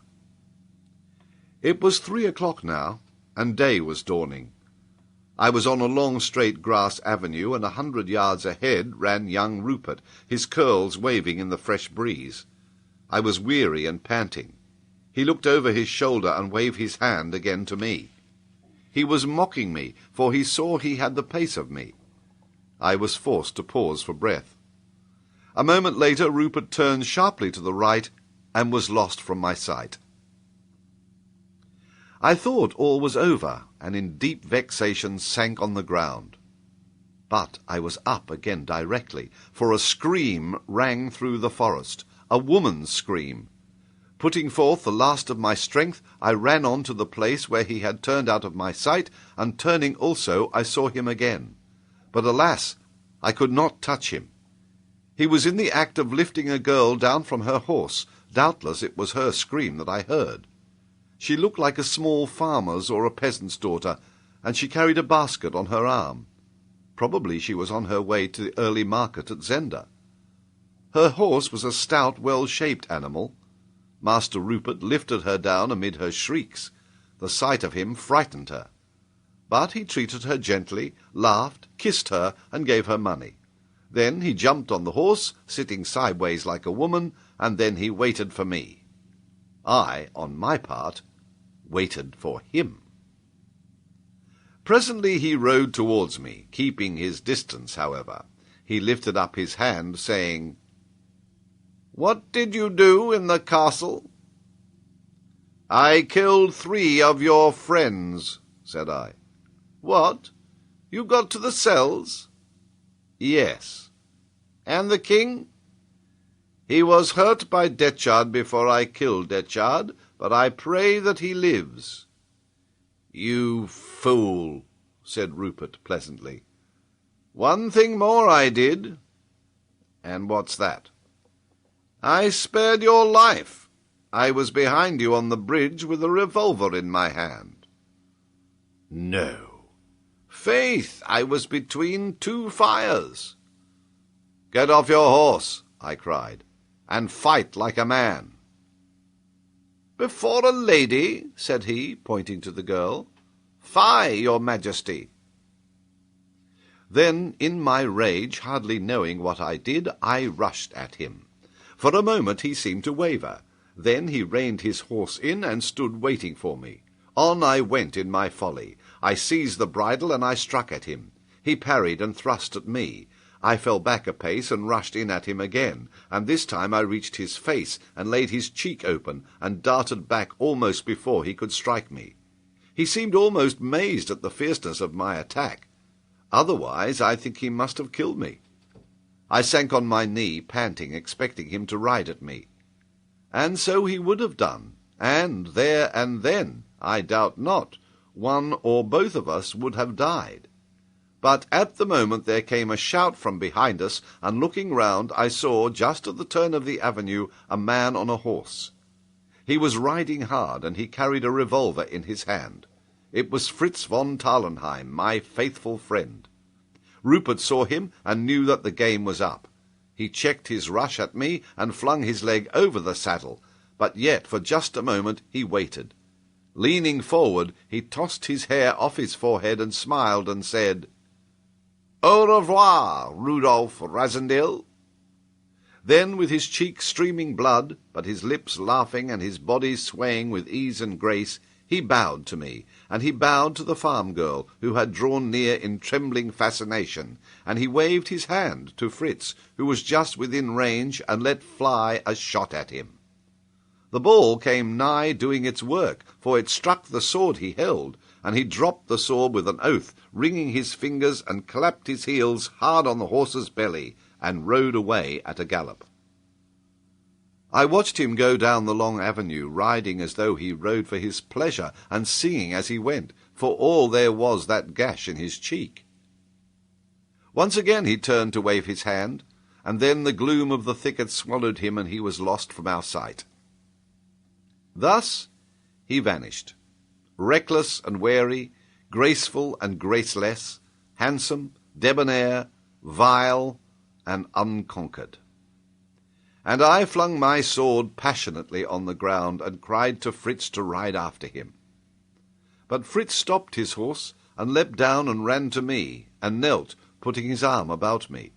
It was 3 o'clock now, and day was dawning. I was on a long straight grass avenue, and 100 yards ahead ran young Rupert, his curls waving in the fresh breeze. I was weary and panting. He looked over his shoulder and waved his hand again to me. He was mocking me, for he saw he had the pace of me. I was forced to pause for breath. A moment later Rupert turned sharply to the right and was lost from my sight. I thought all was over, and in deep vexation sank on the ground. But I was up again directly, for a scream rang through the forest, a woman's scream. Putting forth the last of my strength, I ran on to the place where he had turned out of my sight, and turning also I saw him again. But alas, I could not touch him. He was in the act of lifting a girl down from her horse. Doubtless it was her scream that I heard. She looked like a small farmer's or a peasant's daughter, and she carried a basket on her arm. Probably she was on her way to the early market at Zenda. Her horse was a stout, well-shaped animal. Master Rupert lifted her down amid her shrieks. The sight of him frightened her. But he treated her gently, laughed, kissed her, and gave her money. Then he jumped on the horse, sitting sideways like a woman, and then he waited for me. I, on my part, waited for him. Presently he rode towards me, keeping his distance, however. He lifted up his hand, saying, "What did you do in the castle?" "I killed 3 of your friends," said I. "What? You got to the cells?" "Yes." "And the king?" "He was hurt by Detchard before I killed Detchard, but I pray that he lives." "You fool," said Rupert pleasantly. "One thing more I did." "And what's that?" "I spared your life. I was behind you on the bridge with a revolver in my hand." "No." "Faith, I was between 2 fires." "Get off your horse," I cried, "and fight like a man." "Before a lady?" said he, pointing to the girl. "Fie, your majesty." Then, in my rage, hardly knowing what I did, I rushed at him. For a moment he seemed to waver. Then he reined his horse in and stood waiting for me. On I went in my folly. I seized the bridle and I struck at him. He parried and thrust at me. I fell back a pace and rushed in at him again, and this time I reached his face and laid his cheek open and darted back almost before he could strike me. He seemed almost mazed at the fierceness of my attack. Otherwise, I think he must have killed me. I sank on my knee, panting, expecting him to ride at me. And so he would have done, and there and then, I doubt not, one or both of us would have died. But at the moment there came a shout from behind us, and looking round I saw, just at the turn of the avenue, a man on a horse. He was riding hard, and he carried a revolver in his hand. It was Fritz von Tarlenheim, my faithful friend. Rupert saw him and knew that the game was up. He checked his rush at me and flung his leg over the saddle, but yet for just a moment he waited. Leaning forward, he tossed his hair off his forehead and smiled and said, "Au revoir, Rudolf Rassendyll." Then, with his cheeks streaming blood, but his lips laughing and his body swaying with ease and grace, he bowed to me, and he bowed to the farm girl, who had drawn near in trembling fascination, and he waved his hand to Fritz, who was just within range, and let fly a shot at him. The ball came nigh doing its work, for it struck the sword he held, and he dropped the sword with an oath, wringing his fingers, and clapped his heels hard on the horse's belly, and rode away at a gallop. I watched him go down the long avenue, riding as though he rode for his pleasure, and singing as he went, for all there was that gash in his cheek. Once again he turned to wave his hand, and then the gloom of the thicket swallowed him, and he was lost from our sight. Thus he vanished, reckless and wary, graceful and graceless, handsome, debonair, vile, and unconquered. And I flung my sword passionately on the ground and cried to Fritz to ride after him. But Fritz stopped his horse and leapt down and ran to me, and knelt, putting his arm about me.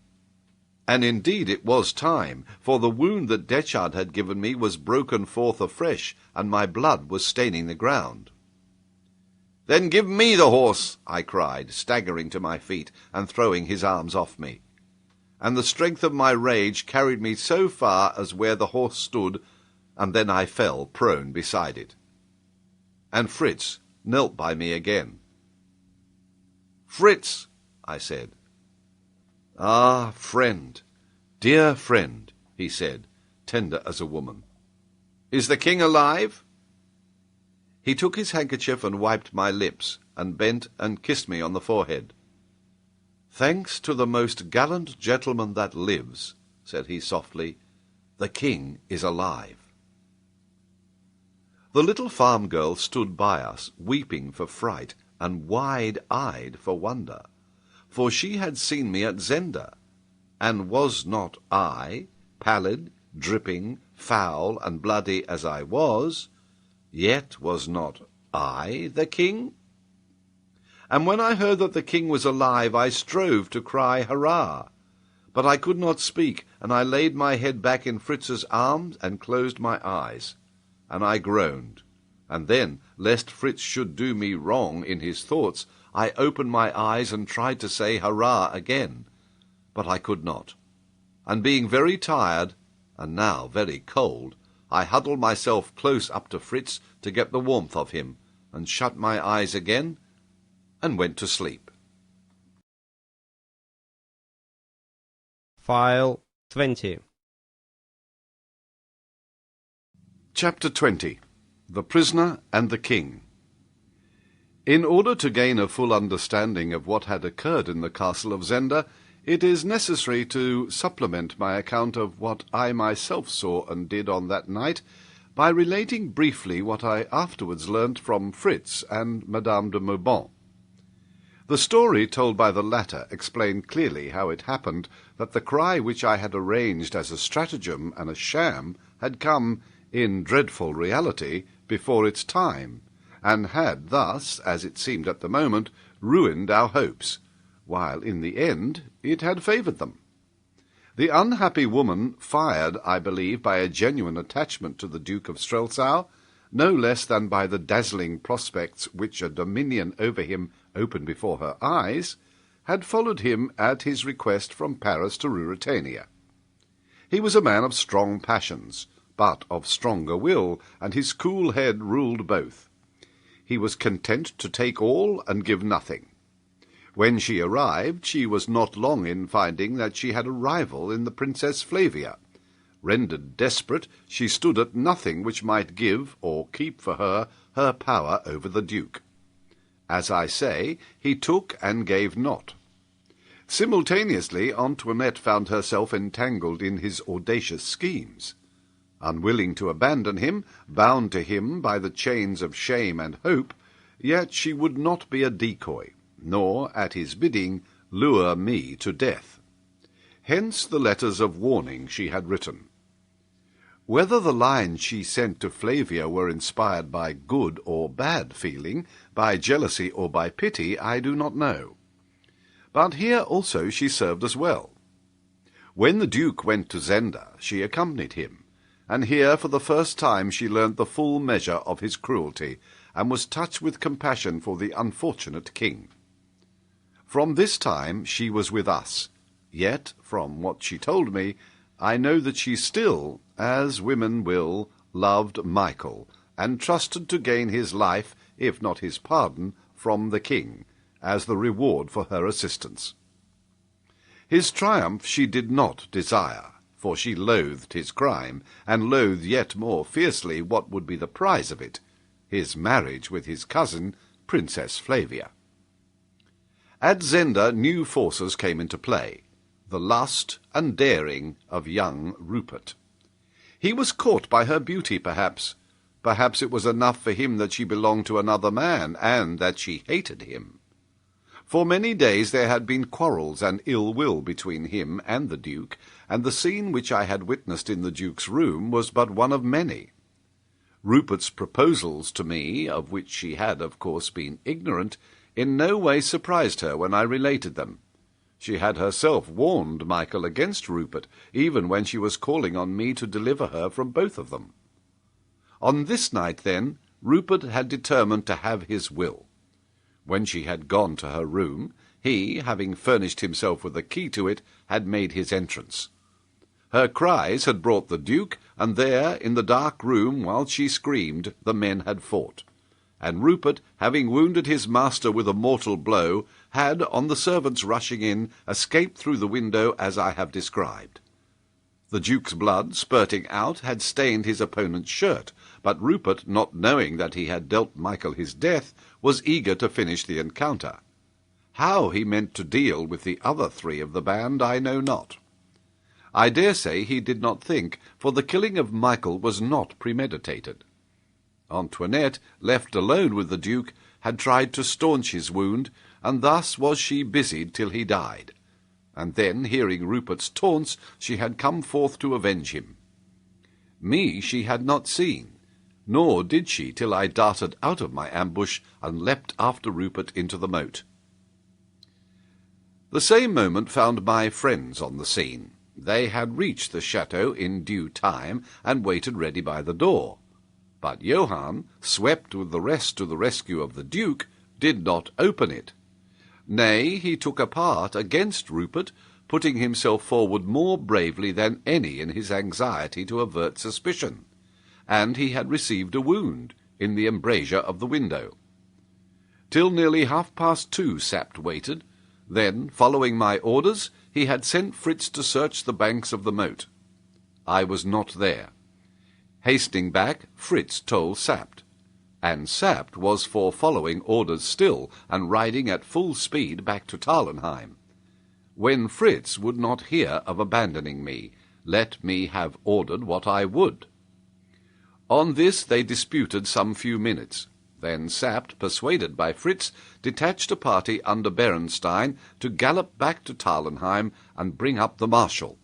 And indeed it was time, for the wound that Detchard had given me was broken forth afresh, and my blood was staining the ground. "Then give me the horse," I cried, staggering to my feet and throwing his arms off me. And the strength of my rage carried me so far as where the horse stood, and then I fell prone beside it. And Fritz knelt by me again. "Fritz," I said. "Ah, friend, dear friend," he said, tender as a woman. "Is the king alive?" He took his handkerchief and wiped my lips, and bent and kissed me on the forehead. "Thanks to the most gallant gentleman that lives," said he softly, "the king is alive." The little farm girl stood by us, weeping for fright, and wide-eyed for wonder, for she had seen me at Zenda, and was not I, pallid, dripping, foul, and bloody as I was, yet was not I the king? And when I heard that the king was alive, I strove to cry hurrah, but I could not speak, and I laid my head back in Fritz's arms and closed my eyes, and I groaned. And then, lest Fritz should do me wrong in his thoughts, I opened my eyes and tried to say hurrah again, but I could not. And being very tired, and now very cold, I huddled myself close up to Fritz to get the warmth of him, and shut my eyes again, and went to sleep. File 20. Chapter 20. The Prisoner and the King. In order to gain a full understanding of what had occurred in the castle of Zenda, it is necessary to supplement my account of what I myself saw and did on that night by relating briefly what I afterwards learnt from Fritz and Madame de Maubant. The story told by the latter explained clearly how it happened that the cry which I had arranged as a stratagem and a sham had come, in dreadful reality, before its time, and had thus, as it seemed at the moment, ruined our hopes, while in the end it had favoured them. The unhappy woman, fired, I believe, by a genuine attachment to the Duke of Strelsau, no less than by the dazzling prospects which a dominion over him opened before her eyes, had followed him at his request from Paris to Ruritania. He was a man of strong passions, but of stronger will, and his cool head ruled both. He was content to take all and give nothing. When she arrived, she was not long in finding that she had a rival in the Princess Flavia. Rendered desperate, she stood at nothing which might give or keep for her power over the Duke. As I say, he took and gave not. Simultaneously, Antoinette found herself entangled in his audacious schemes. Unwilling to abandon him, bound to him by the chains of shame and hope, yet she would not be a decoy, nor, at his bidding, lure me to death. Hence the letters of warning she had written. Whether the lines she sent to Flavia were inspired by good or bad feeling, by jealousy or by pity, I do not know. But here also she served us well. When the Duke went to Zenda, she accompanied him, and here for the first time she learnt the full measure of his cruelty, and was touched with compassion for the unfortunate king. From this time she was with us, yet, from what she told me, I know that she still, as women will, loved Michael, and trusted to gain his life, if not his pardon, from the king, as the reward for her assistance. His triumph she did not desire, for she loathed his crime, and loathed yet more fiercely what would be the prize of it, his marriage with his cousin, Princess Flavia. At Zenda new forces came into play, the lust and daring of young Rupert. He was caught by her beauty, perhaps. Perhaps it was enough for him that she belonged to another man, and that she hated him. For many days there had been quarrels and ill will between him and the Duke, and the scene which I had witnessed in the Duke's room was but one of many. Rupert's proposals to me, of which she had, of course, been ignorant, in no way surprised her when I related them. She had herself warned Michael against Rupert, even when she was calling on me to deliver her from both of them. On this night, then, Rupert had determined to have his will. When she had gone to her room, he, having furnished himself with a key to it, had made his entrance. Her cries had brought the Duke, and there, in the dark room, while she screamed, the men had fought. And Rupert, having wounded his master with a mortal blow, had, on the servants rushing in, escaped through the window as I have described. The Duke's blood, spurting out, had stained his opponent's shirt, but Rupert, not knowing that he had dealt Michael his death, was eager to finish the encounter. How he meant to deal with the other three of the band I know not. I dare say he did not think, for the killing of Michael was not premeditated. Antoinette, left alone with the Duke, had tried to staunch his wound, and thus was she busied till he died. And then, hearing Rupert's taunts, she had come forth to avenge him. Me she had not seen, nor did she till I darted out of my ambush and leapt after Rupert into the moat. The same moment found my friends on the scene. They had reached the chateau in due time, and waited ready by the door. But Johann, swept with the rest to the rescue of the Duke, did not open it. Nay, he took a part against Rupert, putting himself forward more bravely than any in his anxiety to avert suspicion, and he had received a wound in the embrasure of the window. Till nearly 2:30 Sapt waited. Then, following my orders, he had sent Fritz to search the banks of the moat. I was not there. Hastening back, Fritz told Sapt, and Sapt was for following orders still, and riding at full speed back to Tarlenheim, when Fritz would not hear of abandoning me, let me have ordered what I would. On this they disputed some few minutes. Then Sapt, persuaded by Fritz, detached a party under Berenstain to gallop back to Tarlenheim and bring up the marshal,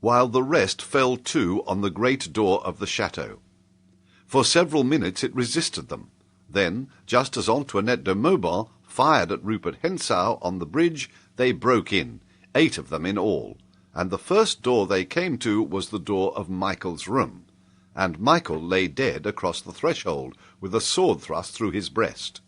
while the rest fell to on the great door of the chateau. For several minutes it resisted them. Then, just as Antoinette de Mauban fired at Rupert Hentzau on the bridge, they broke in, 8 of them in all, and the first door they came to was the door of Michael's room, and Michael lay dead across the threshold, with a sword thrust through his breast.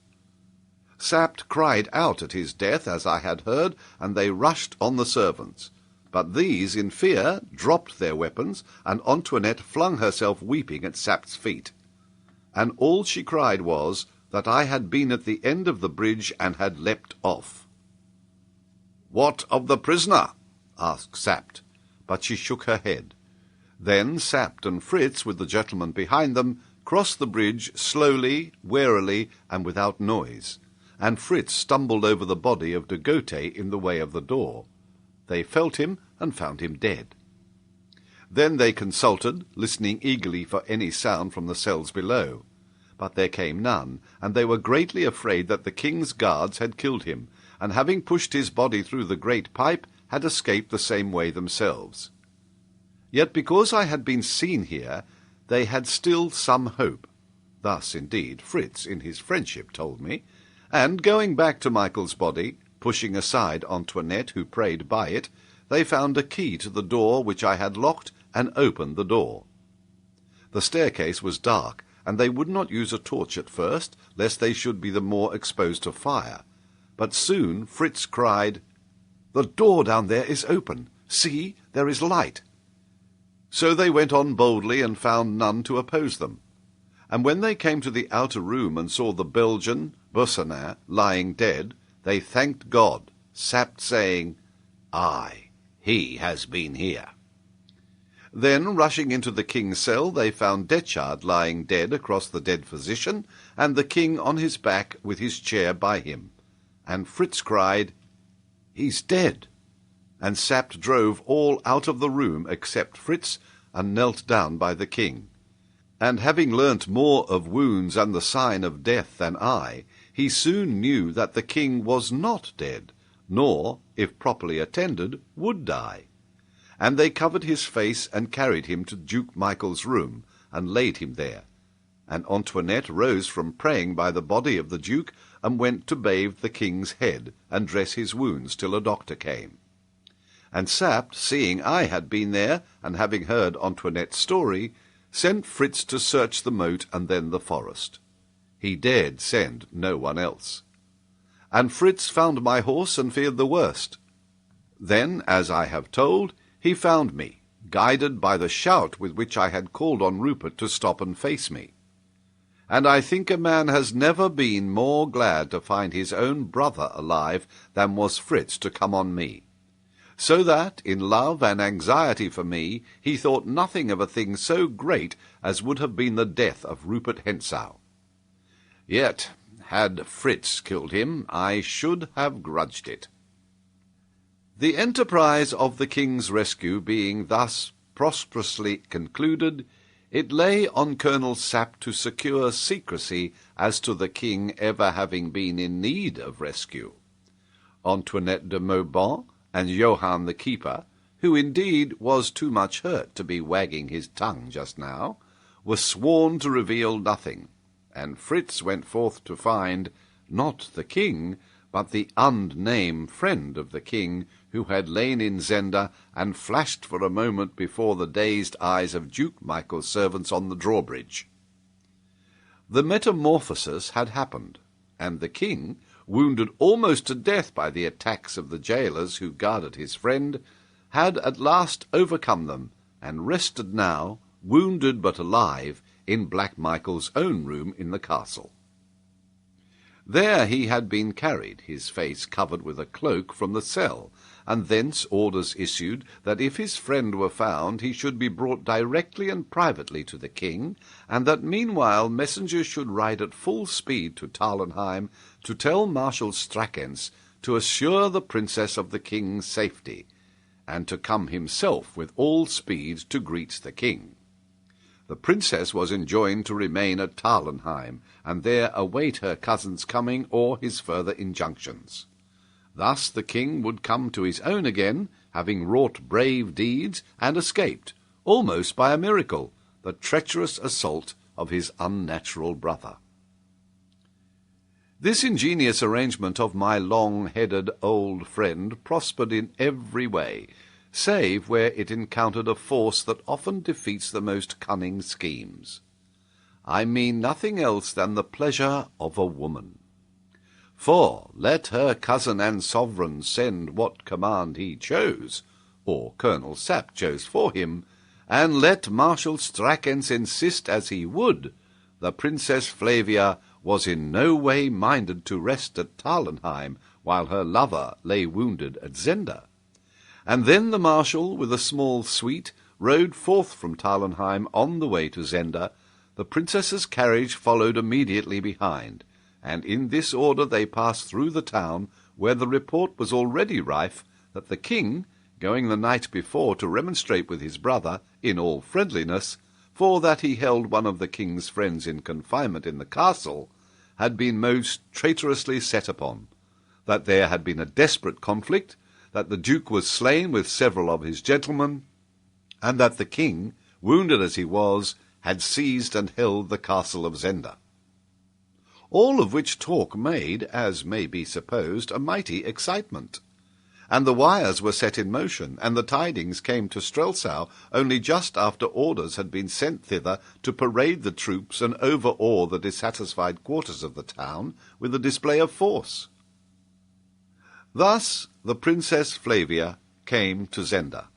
Sapt cried out at his death, as I had heard, and they rushed on the servants. But these, in fear, dropped their weapons, and Antoinette flung herself weeping at Sapt's feet. And all she cried was, that I had been at the end of the bridge and had leapt off. "What of the prisoner?" asked Sapt, but she shook her head. Then Sapt and Fritz, with the gentleman behind them, crossed the bridge slowly, warily, and without noise, and Fritz stumbled over the body of de Gautet in the way of the door. They felt him and found him dead. Then they consulted, listening eagerly for any sound from the cells below. But there came none, and they were greatly afraid that the king's guards had killed him, and having pushed his body through the great pipe, had escaped the same way themselves. Yet because I had been seen here, they had still some hope. Thus, indeed, Fritz, in his friendship, told me, and going back to Michael's body, pushing aside Antoinette, who prayed by it, they found a key to the door which I had locked, and opened the door. The staircase was dark, and they would not use a torch at first, lest they should be the more exposed to fire. But soon Fritz cried, "The door down there is open. See, there is light." So they went on boldly, and found none to oppose them. And when they came to the outer room and saw the Belgian, Boursanin, lying dead, they thanked God, Sapt saying, "Aye, he has been here." Then, rushing into the king's cell, they found Detchard lying dead across the dead physician, and the king on his back with his chair by him. And Fritz cried, "He's dead!" And Sapt drove all out of the room except Fritz, and knelt down by the king. And having learnt more of wounds and the sign of death than I, he soon knew that the king was not dead, nor, if properly attended, would die. And they covered his face and carried him to Duke Michael's room, and laid him there. And Antoinette rose from praying by the body of the duke, and went to bathe the king's head, and dress his wounds till a doctor came. And Sapt, seeing I had been there, and having heard Antoinette's story, sent Fritz to search the moat and then the forest. He dared send no one else. And Fritz found my horse and feared the worst. Then, as I have told, he found me, guided by the shout with which I had called on Rupert to stop and face me. And I think a man has never been more glad to find his own brother alive than was Fritz to come on me. So that, in love and anxiety for me, he thought nothing of a thing so great as would have been the death of Rupert Hentzau. Yet, had Fritz killed him, I should have grudged it. The enterprise of the king's rescue being thus prosperously concluded, it lay on Colonel Sapt to secure secrecy as to the king ever having been in need of rescue. Antoinette de Mauban and Johann the keeper, who indeed was too much hurt to be wagging his tongue just now, were sworn to reveal nothing, and Fritz went forth to find, not the king, but the unnamed friend of the king, who had lain in Zenda and flashed for a moment before the dazed eyes of Duke Michael's servants on the drawbridge. The metamorphosis had happened, and the king, wounded almost to death by the attacks of the jailers who guarded his friend, had at last overcome them, and rested now, wounded but alive, in Black Michael's own room in the castle. There he had been carried, his face covered with a cloak, from the cell, and thence orders issued that if his friend were found he should be brought directly and privately to the king, and that meanwhile messengers should ride at full speed to Tarlenheim to tell Marshal Strackens to assure the princess of the king's safety, and to come himself with all speed to greet the king. The princess was enjoined to remain at Tarlenheim, and there await her cousin's coming or his further injunctions. Thus the king would come to his own again, having wrought brave deeds, and escaped, almost by a miracle, the treacherous assault of his unnatural brother. This ingenious arrangement of my long-headed old friend prospered in every way, save where it encountered a force that often defeats the most cunning schemes. I mean nothing else than the pleasure of a woman. For let her cousin and sovereign send what command he chose, or Colonel Sapt chose for him, and let Marshal Strackens insist as he would, the Princess Flavia was in no way minded to rest at Tarlenheim while her lover lay wounded at Zenda. And then the Marshal, with a small suite, rode forth from Tarlenheim on the way to Zenda. The princess's carriage followed immediately behind, and in this order they passed through the town, where the report was already rife that the king, going the night before to remonstrate with his brother, in all friendliness, for that he held one of the king's friends in confinement in the castle, had been most traitorously set upon, that there had been a desperate conflict, that the duke was slain with several of his gentlemen, and that the king, wounded as he was, had seized and held the castle of Zenda. All of which talk made, as may be supposed, a mighty excitement, and the wires were set in motion, and the tidings came to Strelsau only just after orders had been sent thither to parade the troops and overawe the dissatisfied quarters of the town with a display of force. Thus the Princess Flavia came to Zenda.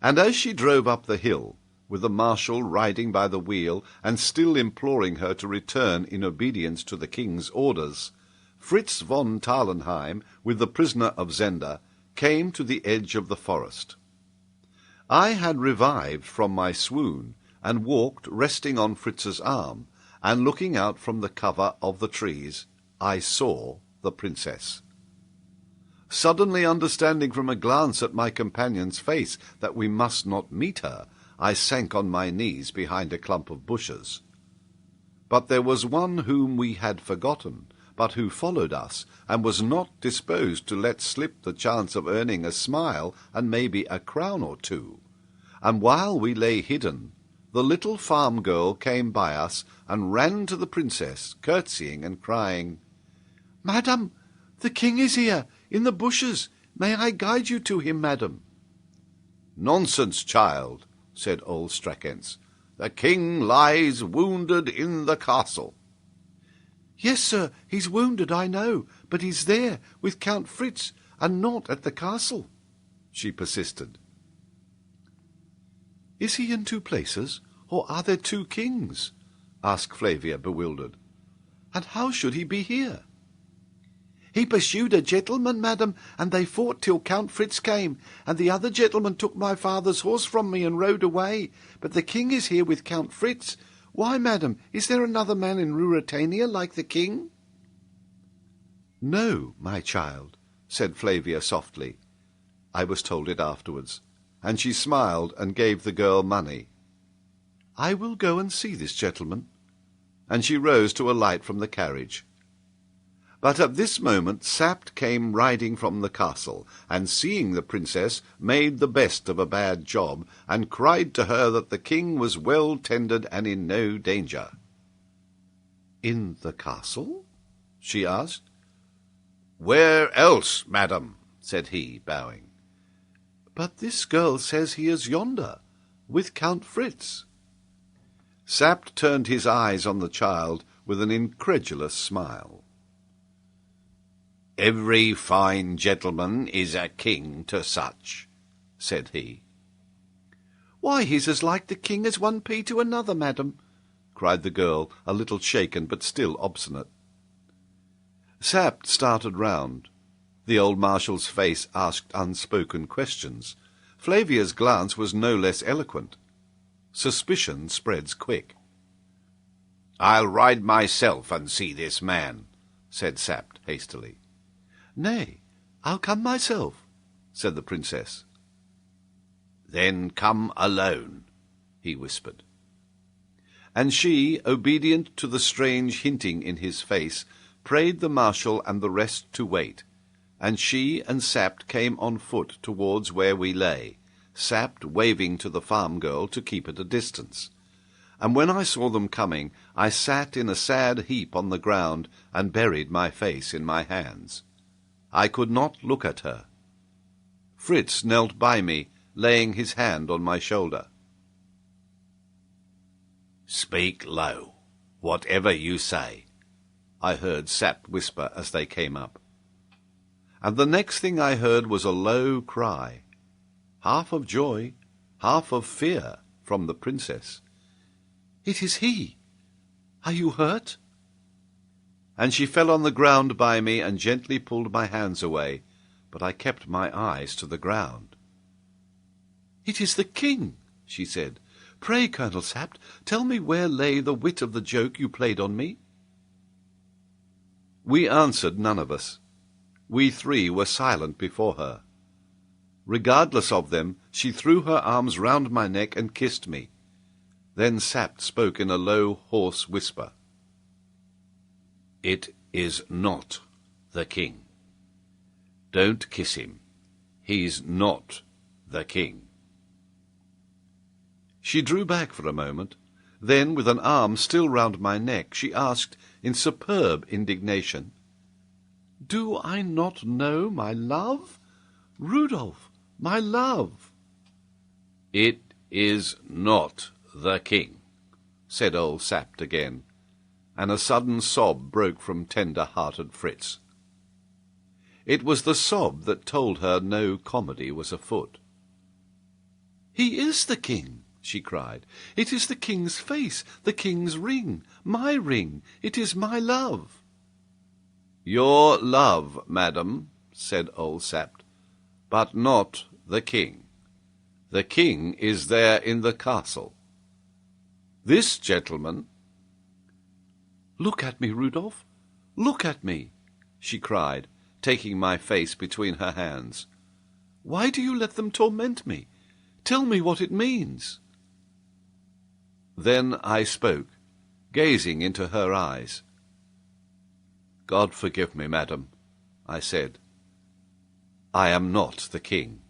And as she drove up the hill, with the marshal riding by the wheel and still imploring her to return in obedience to the king's orders, Fritz von Tarlenheim, with the prisoner of Zenda, came to the edge of the forest. I had revived from my swoon, and walked resting on Fritz's arm, and looking out from the cover of the trees, I saw the princess. Suddenly understanding from a glance at my companion's face that we must not meet her, I sank on my knees behind a clump of bushes. But there was one whom we had forgotten, but who followed us, and was not disposed to let slip the chance of earning a smile and maybe a crown or two. And while we lay hidden, the little farm girl came by us and ran to the princess, curtsying and crying, "Madam, the king is here, in the bushes. May I guide you to him, madam?" "Nonsense, child," said old Strackens. "The king lies wounded in the castle." "Yes, sir, he's wounded, I know, but he's there, with Count Fritz, and not at the castle," she persisted. "Is he in two places, or are there two kings?" asked Flavia, bewildered. "And how should he be here?" "He pursued a gentleman, madam, and they fought till Count Fritz came, and the other gentleman took my father's horse from me and rode away. But the king is here with Count Fritz. Why, madam, is there another man in Ruritania like the king?" "No, my child," said Flavia softly. I was told it afterwards, and she smiled and gave the girl money. "I will go and see this gentleman," and she rose to alight from the carriage. But at this moment Sapt came riding from the castle, and seeing the princess, made the best of a bad job, and cried to her that the king was well tended and in no danger. "In the castle?" she asked. "Where else, madam?" said he, bowing. "But this girl says he is yonder, with Count Fritz." Sapt turned his eyes on the child with an incredulous smile. "Every fine gentleman is a king to such," said he. "Why, he's as like the king as one pea to another, madam," cried the girl, a little shaken, but still obstinate. Sapt started round. The old marshal's face asked unspoken questions. Flavia's glance was no less eloquent. Suspicion spreads quick. "I'll ride myself and see this man," said Sapt hastily. "Nay, I'll come myself," said the princess. "Then come alone," he whispered. And she, obedient to the strange hinting in his face, prayed the marshal and the rest to wait, and she and Sapt came on foot towards where we lay, Sapt waving to the farm girl to keep at a distance. And when I saw them coming, I sat in a sad heap on the ground and buried my face in my hands. I could not look at her. Fritz knelt by me, laying his hand on my shoulder. "Speak low, whatever you say," I heard Sapt whisper as they came up. And the next thing I heard was a low cry, half of joy, half of fear, from the princess. "It is he! Are you hurt?" And she fell on the ground by me and gently pulled my hands away, but I kept my eyes to the ground. "It is the king," she said. "Pray, Colonel Sapt, tell me where lay the wit of the joke you played on me?" We answered none of us. We three were silent before her. Regardless of them, she threw her arms round my neck and kissed me. Then Sapt spoke in a low, hoarse whisper. "It is not the king. Don't kiss him. He's not the king." She drew back for a moment. Then, with an arm still round my neck, she asked, in superb indignation, "Do I not know my love? Rudolf, my love!" "It is not the king," said old Sapt again, and a sudden sob broke from tender-hearted Fritz. It was the sob that told her no comedy was afoot. "He is the king!" she cried. "It is the king's face, the king's ring, my ring. It is my love." "Your love, madam," said old Sapt, "but not the king. The king is there in the castle. This gentleman—" "Look at me, Rudolf, look at me," she cried, taking my face between her hands. "Why do you let them torment me? Tell me what it means." Then I spoke, gazing into her eyes. "God forgive me, madam," I said. "I am not the king."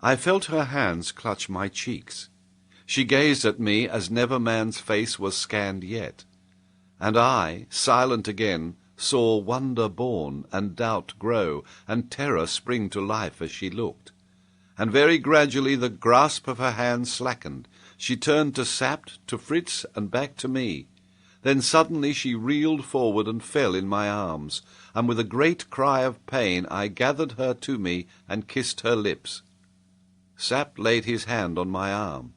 I felt her hands clutch my cheeks. She gazed at me as never man's face was scanned yet, and I, silent again, saw wonder born, and doubt grow, and terror spring to life as she looked. And very gradually the grasp of her hand slackened. She turned to Sapt, to Fritz, and back to me. Then suddenly she reeled forward and fell in my arms, and with a great cry of pain I gathered her to me and kissed her lips. Sapt laid his hand on my arm.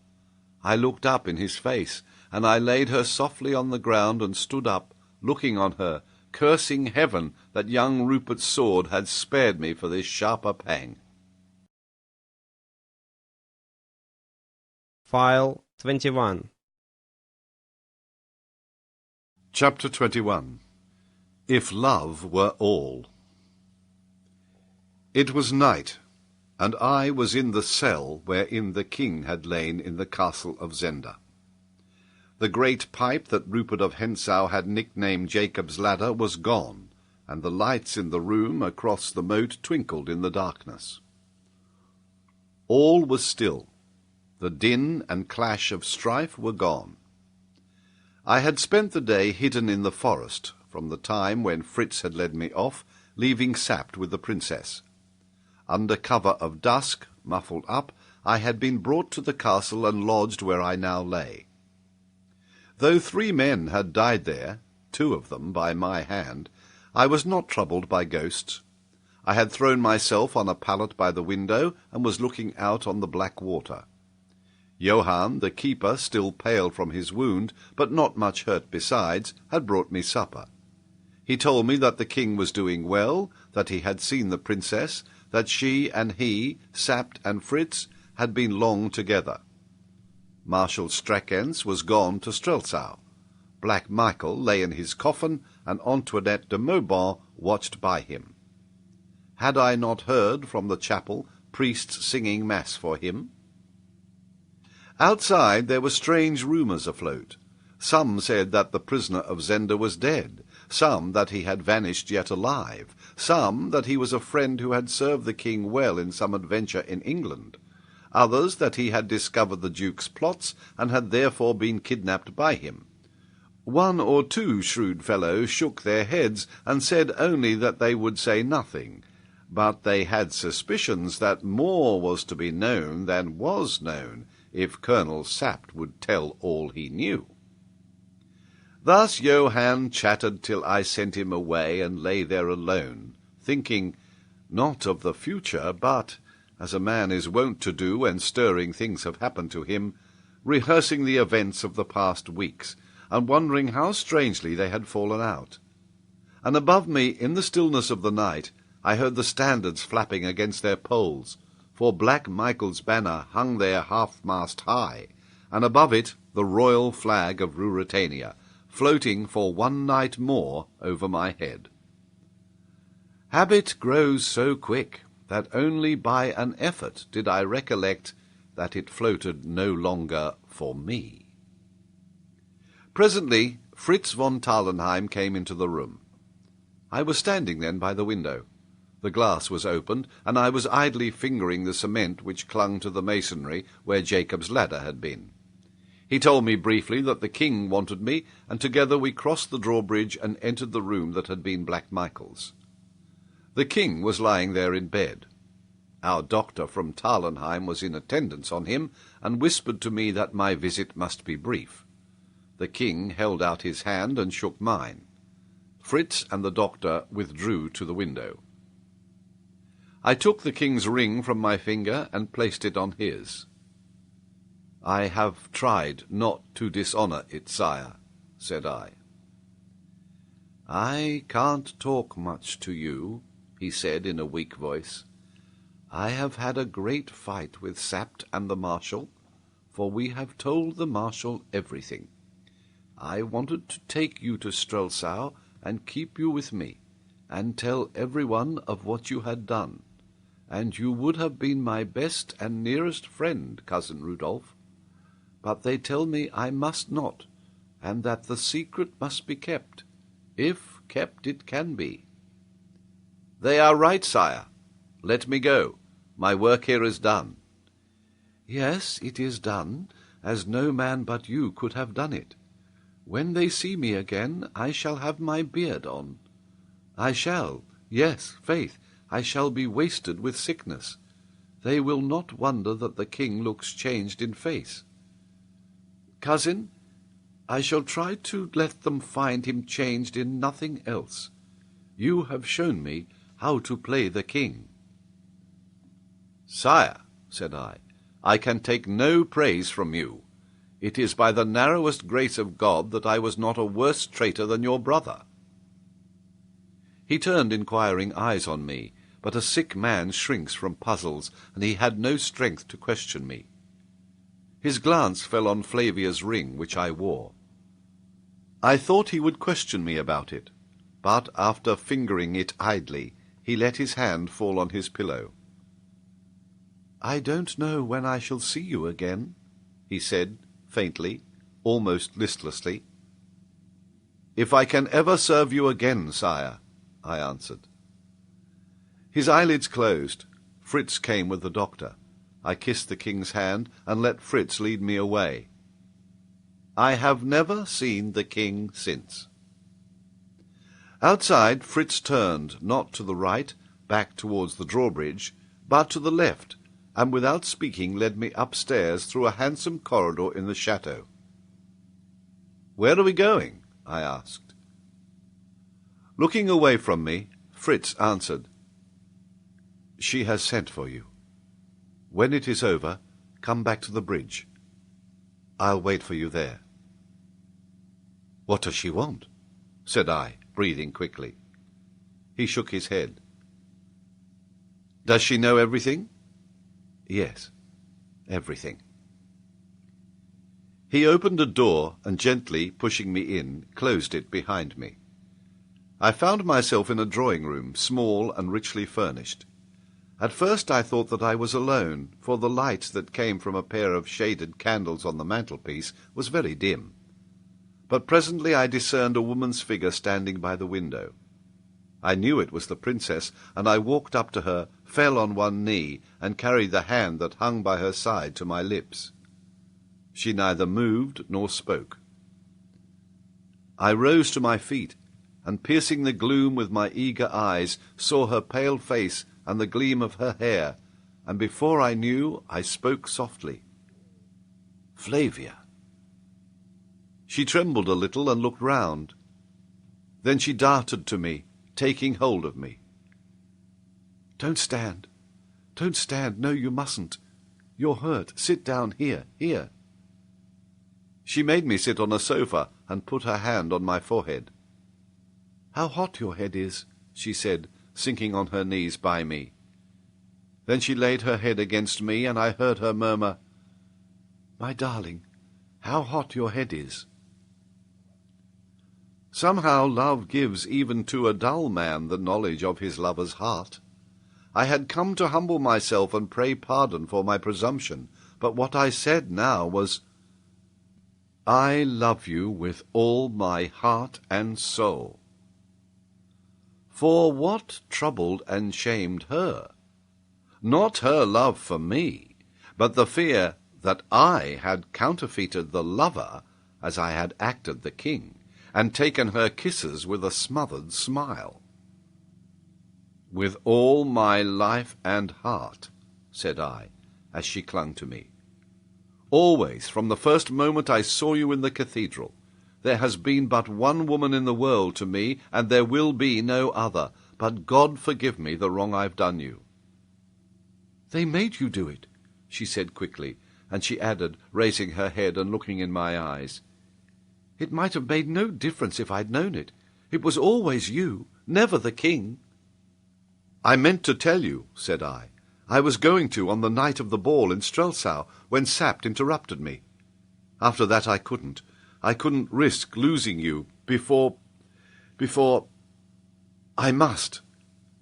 I looked up in his face, and I laid her softly on the ground and stood up, looking on her, cursing heaven that young Rupert's sword had spared me for this sharper pang. File 21. Chapter 21. If Love Were All. It was night, and I was in the cell wherein the king had lain in the castle of Zenda. The great pipe that Rupert of Hentzau had nicknamed Jacob's Ladder was gone, and the lights in the room across the moat twinkled in the darkness. All was still. The din and clash of strife were gone. I had spent the day hidden in the forest from the time when Fritz had led me off, leaving Sapt with the princess. Under cover of dusk, muffled up, I had been brought to the castle and lodged where I now lay. Though 3 men had died there, 2 of them by my hand, I was not troubled by ghosts. I had thrown myself on a pallet by the window and was looking out on the black water. Johann, the keeper, still pale from his wound, but not much hurt besides, had brought me supper. He told me that the king was doing well, that he had seen the princess, that she and he, Sapt and Fritz, had been long together. Marshal Strackens was gone to Strelsau. Black Michael lay in his coffin, and Antoinette de Mauban watched by him. Had I not heard from the chapel priests singing mass for him? Outside there were strange rumours afloat. Some said that the prisoner of Zenda was dead, some that he had vanished yet alive, some that he was a friend who had served the king well in some adventure in England, others that he had discovered the duke's plots and had therefore been kidnapped by him. 1 or 2 shrewd fellows shook their heads and said only that they would say nothing, but they had suspicions that more was to be known than was known, if Colonel Sapt would tell all he knew. Thus Johann chattered till I sent him away and lay there alone, thinking, not of the future, but, as a man is wont to do when stirring things have happened to him, rehearsing the events of the past weeks, and wondering how strangely they had fallen out. And above me, in the stillness of the night, I heard the standards flapping against their poles, for Black Michael's banner hung there half-mast high, and above it the royal flag of Ruritania, floating for 1 night more over my head. Habit grows so quick that only by an effort did I recollect that it floated no longer for me. Presently Fritz von Tarlenheim came into the room. I was standing then by the window. The glass was opened, and I was idly fingering the cement which clung to the masonry where Jacob's Ladder had been. He told me briefly that the king wanted me, and together we crossed the drawbridge and entered the room that had been Black Michael's. The king was lying there in bed. Our doctor from Tarlenheim was in attendance on him, and whispered to me that my visit must be brief. The king held out his hand and shook mine. Fritz and the doctor withdrew to the window. I took the king's ring from my finger and placed it on his. "I have tried not to dishonour it, sire," said I. "I can't talk much to you," he said in a weak voice. "I have had a great fight with Sapt and the Marshal, for we have told the Marshal everything. I wanted to take you to Strelsau and keep you with me, and tell everyone of what you had done, and you would have been my best and nearest friend, cousin Rudolf. but they tell me I must not, and that the secret must be kept, if kept it can be." "They are right, sire. Let me go. My work here is done." "Yes, it is done, as no man but you could have done it. When they see me again, I shall have my beard on. I shall, yes, faith, I shall be wasted with sickness. They will not wonder that the king looks changed in face. Cousin, I shall try to let them find him changed in nothing else. You have shown me how to play the king." "Sire," said I can take no praise from you. It is by the narrowest grace of God that I was not a worse traitor than your brother." He turned inquiring eyes on me, but a sick man shrinks from puzzles, and he had no strength to question me. His glance fell on Flavia's ring, which I wore. I thought he would question me about it, but after fingering it idly, he let his hand fall on his pillow. "I don't know when I shall see you again," he said, faintly, almost listlessly. "If I can ever serve you again, sire," I answered. His eyelids closed. Fritz came with the doctor. I kissed the king's hand and let Fritz lead me away. I have never seen the king since. Outside, Fritz turned, not to the right, back towards the drawbridge, but to the left, and without speaking led me upstairs through a handsome corridor in the chateau. "Where are we going?" I asked. Looking away from me, Fritz answered, "She has sent for you. When it is over, come back to the bridge. I'll wait for you there." "What does she want?" said I, breathing quickly. He shook his head. "Does she know everything?" "Yes, everything." He opened a door and, gently pushing me in, closed it behind me. I found myself in a drawing-room, small and richly furnished. At first I thought that I was alone, for the light that came from a pair of shaded candles on the mantelpiece was very dim. But presently I discerned a woman's figure standing by the window. I knew it was the princess, and I walked up to her, fell on one knee, and carried the hand that hung by her side to my lips. She neither moved nor spoke. I rose to my feet, and piercing the gloom with my eager eyes, saw her pale face and the gleam of her hair, and before I knew, I spoke softly. "Flavia." She trembled a little and looked round. Then she darted to me, taking hold of me. "Don't stand. Don't stand. No, you mustn't. You're hurt. Sit down here, here." She made me sit on a sofa and put her hand on my forehead. "How hot your head is," she said, sinking on her knees by me. Then she laid her head against me, and I heard her murmur, "My darling, how hot your head is." Somehow love gives even to a dull man the knowledge of his lover's heart. I had come to humble myself and pray pardon for my presumption, but what I said now was, "I love you with all my heart and soul." For what troubled and shamed her? Not her love for me, but the fear that I had counterfeited the lover as I had acted the king, and taken her kisses with a smothered smile. "With all my life and heart," said I, as she clung to me. "Always, from the first moment I saw you in the cathedral. There has been but one woman in the world to me, and there will be no other. But God forgive me the wrong I've done you." "They made you do it," she said quickly, and she added, raising her head and looking in my eyes, "It might have made no difference if I'd known it. It was always you, never the king." "I meant to tell you," said I. "I was going to on the night of the ball in Strelsau, when Sapt interrupted me. After that I couldn't. I couldn't risk losing you before... I must.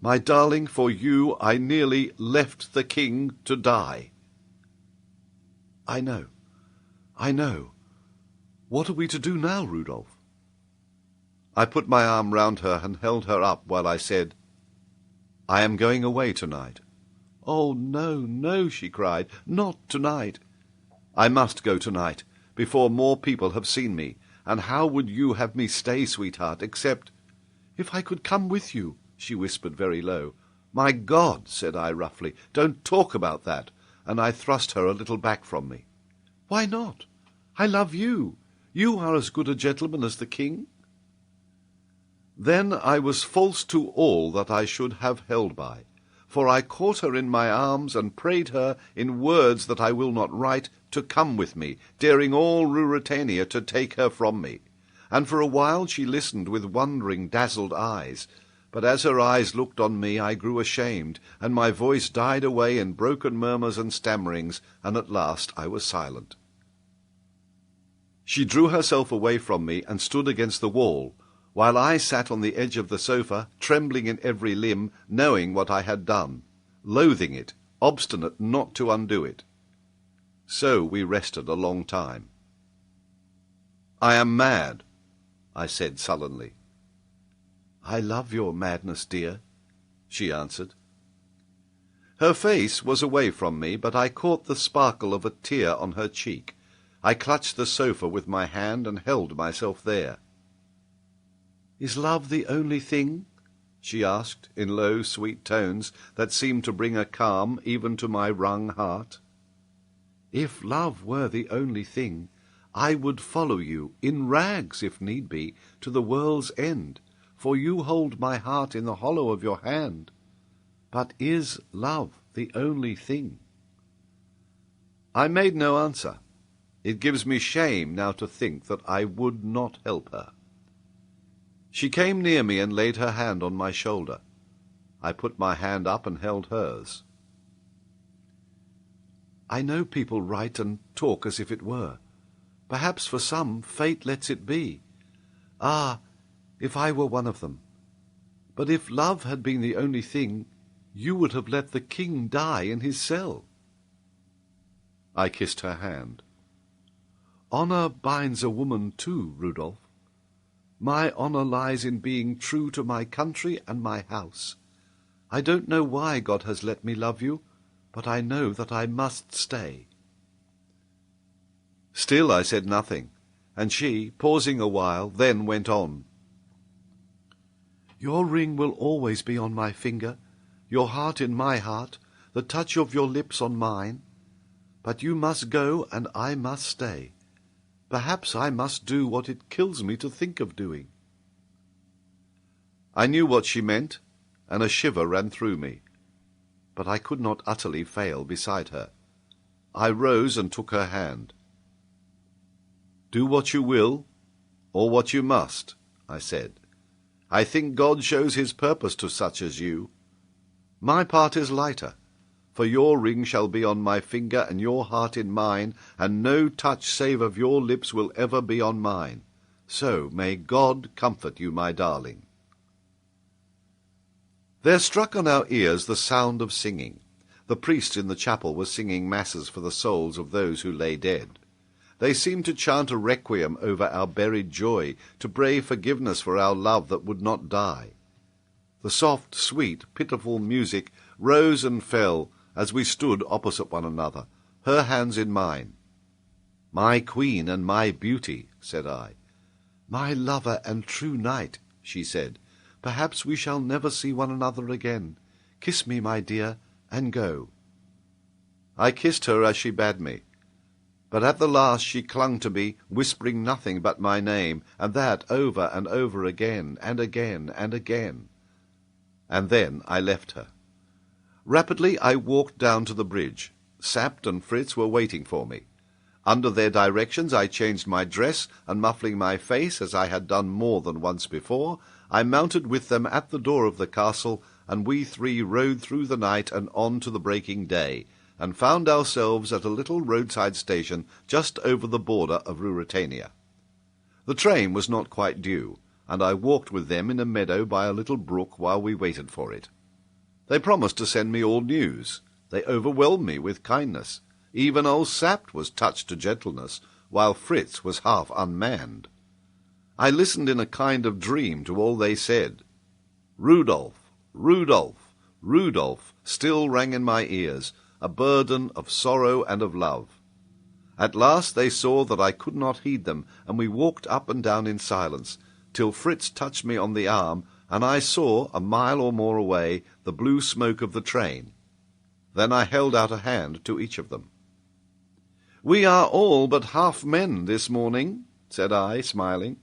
My darling, for you I nearly left the king to die." "I know. "I know. What are we to do now, Rudolf?" I put my arm round her and held her up while I said, "I am going away tonight." "Oh, no, no," she cried, "not tonight." "I must go tonight, before more people have seen me. And how would you have me stay, sweetheart, except—" "If I could come with you," she whispered very low. "My God," said I roughly, "don't talk about that," and I thrust her a little back from me. "Why not? I love you. You are as good a gentleman as the king." Then I was false to all that I should have held by, for I caught her in my arms and prayed her, in words that I will not write, to come with me, daring all Ruritania to take her from me. And for a while she listened with wondering, dazzled eyes. But as her eyes looked on me, I grew ashamed, and my voice died away in broken murmurs and stammerings, and at last I was silent. She drew herself away from me and stood against the wall, while I sat on the edge of the sofa, trembling in every limb, knowing what I had done, loathing it, obstinate not to undo it. So we rested a long time. "I am mad," I said sullenly. "I love your madness, dear," she answered. Her face was away from me, but I caught the sparkle of a tear on her cheek. I clutched the sofa with my hand and held myself there. "Is love the only thing?" she asked, in low, sweet tones that seemed to bring a calm even to my wrung heart. "If love were the only thing, I would follow you, in rags if need be, to the world's end, for you hold my heart in the hollow of your hand. But is love the only thing?" I made no answer. It gives me shame now to think that I would not help her. She came near me and laid her hand on my shoulder. I put my hand up and held hers. "I know people write and talk as if it were. Perhaps for some fate lets it be. Ah, if I were one of them! But if love had been the only thing, you would have let the king die in his cell." I kissed her hand. "Honour binds a woman too, Rudolf. My honour lies in being true to my country and my house. I don't know why God has let me love you, but I know that I must stay." Still I said nothing, and she, pausing a while, then went on. "Your ring will always be on my finger, your heart in my heart, the touch of your lips on mine. But you must go, and I must stay. Perhaps I must do what it kills me to think of doing." I knew what she meant, and a shiver ran through me. But I could not utterly fail beside her. I rose and took her hand. "Do what you will, or what you must," I said. "I think God shows his purpose to such as you. My part is lighter, for your ring shall be on my finger and your heart in mine, and no touch save of your lips will ever be on mine. So may God comfort you, my darling." There struck on our ears the sound of singing. The priest in the chapel was singing masses for the souls of those who lay dead. They seemed to chant a requiem over our buried joy, to pray forgiveness for our love that would not die. The soft, sweet, pitiful music rose and fell as we stood opposite one another, her hands in mine. "My queen and my beauty," said I. "My lover and true knight," she said. "Perhaps we shall never see one another again. Kiss me, my dear, and go." I kissed her as she bade me. But at the last she clung to me, whispering nothing but my name, and that over and over again, and again, and again. And then I left her. Rapidly I walked down to the bridge. Sapt and Fritz were waiting for me. Under their directions I changed my dress, and muffling my face, as I had done more than once before, I mounted with them at the door of the castle, and we three rode through the night and on to the breaking day, and found ourselves at a little roadside station just over the border of Ruritania. The train was not quite due, and I walked with them in a meadow by a little brook while we waited for it. They promised to send me all news. They overwhelmed me with kindness. Even old Sapt was touched to gentleness, while Fritz was half unmanned. I listened in a kind of dream to all they said. Rudolf, Rudolf, Rudolf still rang in my ears, a burden of sorrow and of love. At last they saw that I could not heed them, and we walked up and down in silence, till Fritz touched me on the arm, and I saw, a mile or more away, the blue smoke of the train. Then I held out a hand to each of them. "We are all but half men this morning," said I, smiling.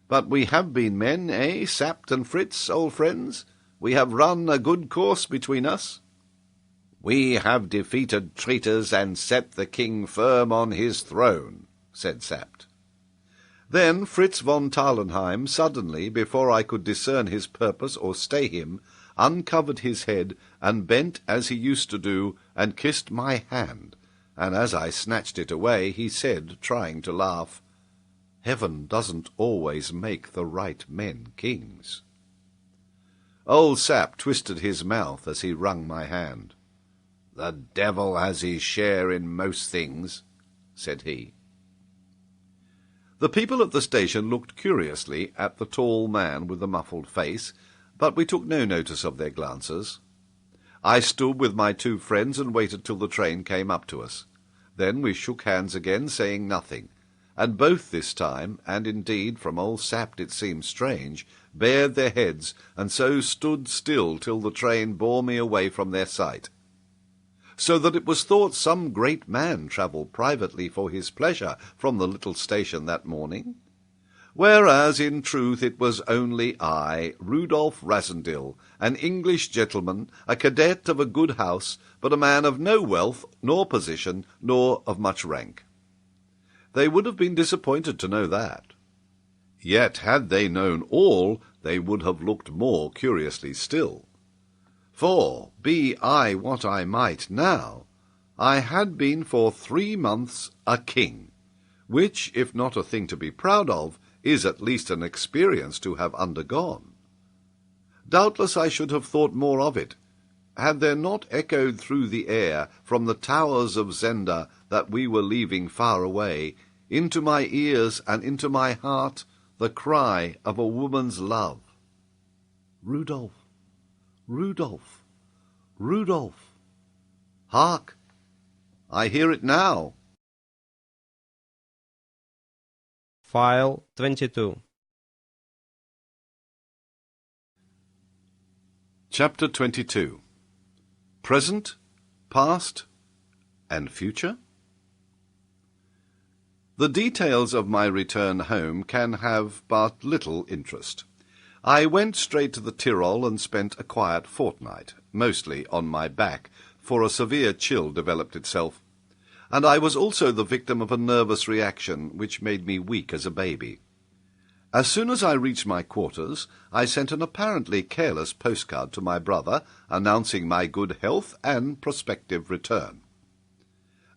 "But we have been men, eh, Sapt and Fritz, old friends? We have run a good course between us." "We have defeated traitors and set the king firm on his throne," said Sapt. Then Fritz von Tarlenheim suddenly, before I could discern his purpose or stay him, uncovered his head, and bent as he used to do, and kissed my hand, and as I snatched it away, he said, trying to laugh, "Heaven doesn't always make the right men kings." Old Sapt twisted his mouth as he wrung my hand. "The devil has his share in most things," said he. The people at the station looked curiously at the tall man with the muffled face, but we took no notice of their glances. I stood with my two friends and waited till the train came up to us. Then we shook hands again, saying nothing, and both this time, and indeed from old Sapt it seemed strange, bared their heads, and so stood still till the train bore me away from their sight. So that it was thought some great man travelled privately for his pleasure from the little station that morning, whereas in truth it was only I, Rudolf Rassendyll, an English gentleman, a cadet of a good house, but a man of no wealth, nor position, nor of much rank. They would have been disappointed to know that. Yet had they known all, they would have looked more curiously still. For, be I what I might now, I had been for 3 months a king, which, if not a thing to be proud of, is at least an experience to have undergone. Doubtless I should have thought more of it, had there not echoed through the air, from the towers of Zenda that we were leaving far away, into my ears and into my heart, the cry of a woman's love. "Rudolf! Rudolf! Rudolf! Hark! I hear it now." File 22. Chapter 22. Present, Past, and Future? The details of my return home can have but little interest. I went straight to the Tyrol and spent a quiet fortnight, mostly on my back, for a severe chill developed itself, and I was also the victim of a nervous reaction which made me weak as a baby. As soon as I reached my quarters, I sent an apparently careless postcard to my brother, announcing my good health and prospective return.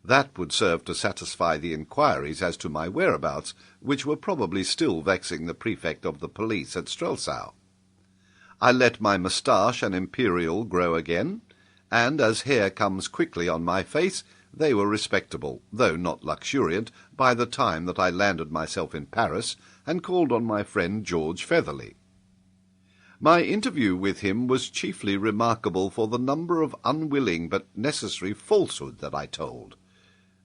That would serve to satisfy the inquiries as to my whereabouts, which were probably still vexing the prefect of the police at Strelsau. I let my moustache and imperial grow again, and as hair comes quickly on my face, they were respectable, though not luxuriant, by the time that I landed myself in Paris and called on my friend George Featherly. My interview with him was chiefly remarkable for the number of unwilling but necessary falsehood that I told,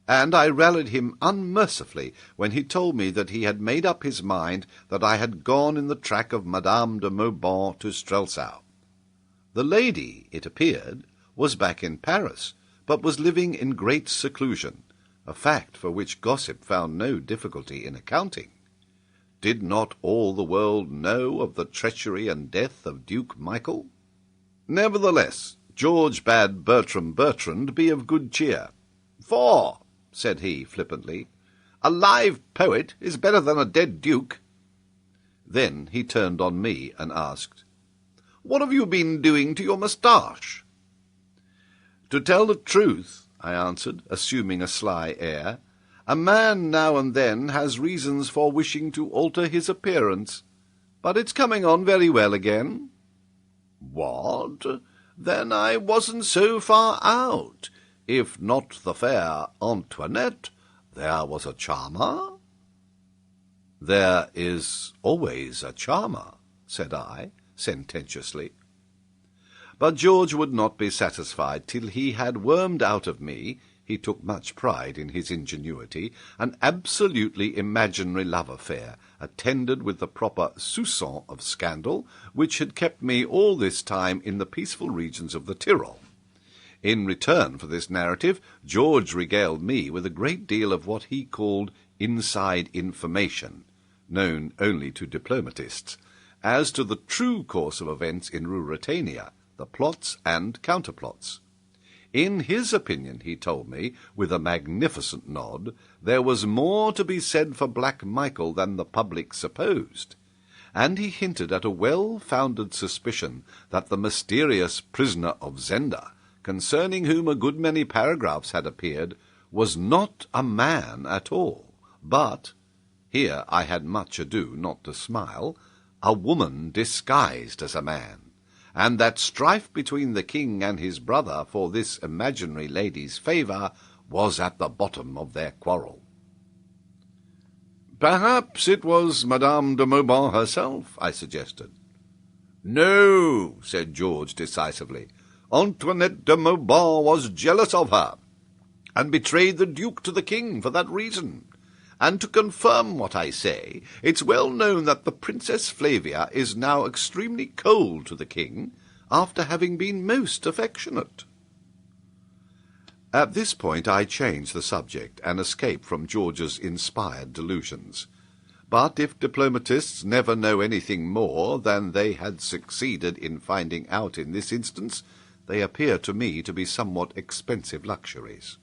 and I rallied him unmercifully when he told me that he had made up his mind that I had gone in the track of Madame de Maubant to Strelsau. The lady, it appeared, was back in Paris, but was living in great seclusion, a fact for which gossip found no difficulty in accounting. Did not all the world know of the treachery and death of Duke Michael? Nevertheless, George bade Bertrand be of good cheer. "For," said he flippantly, "a live poet is better than a dead duke." Then he turned on me and asked, "What have you been doing to your moustache?" "To tell the truth," I answered, assuming a sly air, "a man now and then has reasons for wishing to alter his appearance, but it's coming on very well again." "What? Then I wasn't so far out. If not the fair Antoinette, There was a charmer? There is always a charmer, said I, sententiously. But George would not be satisfied till he had wormed out of me, he took much pride in his ingenuity, an absolutely imaginary love affair, attended with the proper soupçon of scandal, which had kept me all this time in the peaceful regions of the Tyrol. In return for this narrative, George regaled me with a great deal of what he called inside information, known only to diplomatists, as to the true course of events in Ruritania, the plots and counterplots. In his opinion, he told me, with a magnificent nod, there was more to be said for Black Michael than the public supposed, and he hinted at a well-founded suspicion that the mysterious Prisoner of Zenda, concerning whom a good many paragraphs had appeared, was not a man at all, but, here I had much ado not to smile, a woman disguised as a man, and that strife between the king and his brother for this imaginary lady's favour was at the bottom of their quarrel. "Perhaps it was Madame de Mauban herself," I suggested. "No," said George decisively. "Antoinette de Mauban was jealous of her, and betrayed the Duke to the king for that reason. And to confirm what I say, it's well known that the Princess Flavia is now extremely cold to the king, after having been most affectionate." At this point I changed the subject, and escaped from George's inspired delusions. But if diplomatists never know anything more than they had succeeded in finding out in this instance, they appear to me to be somewhat expensive luxuries.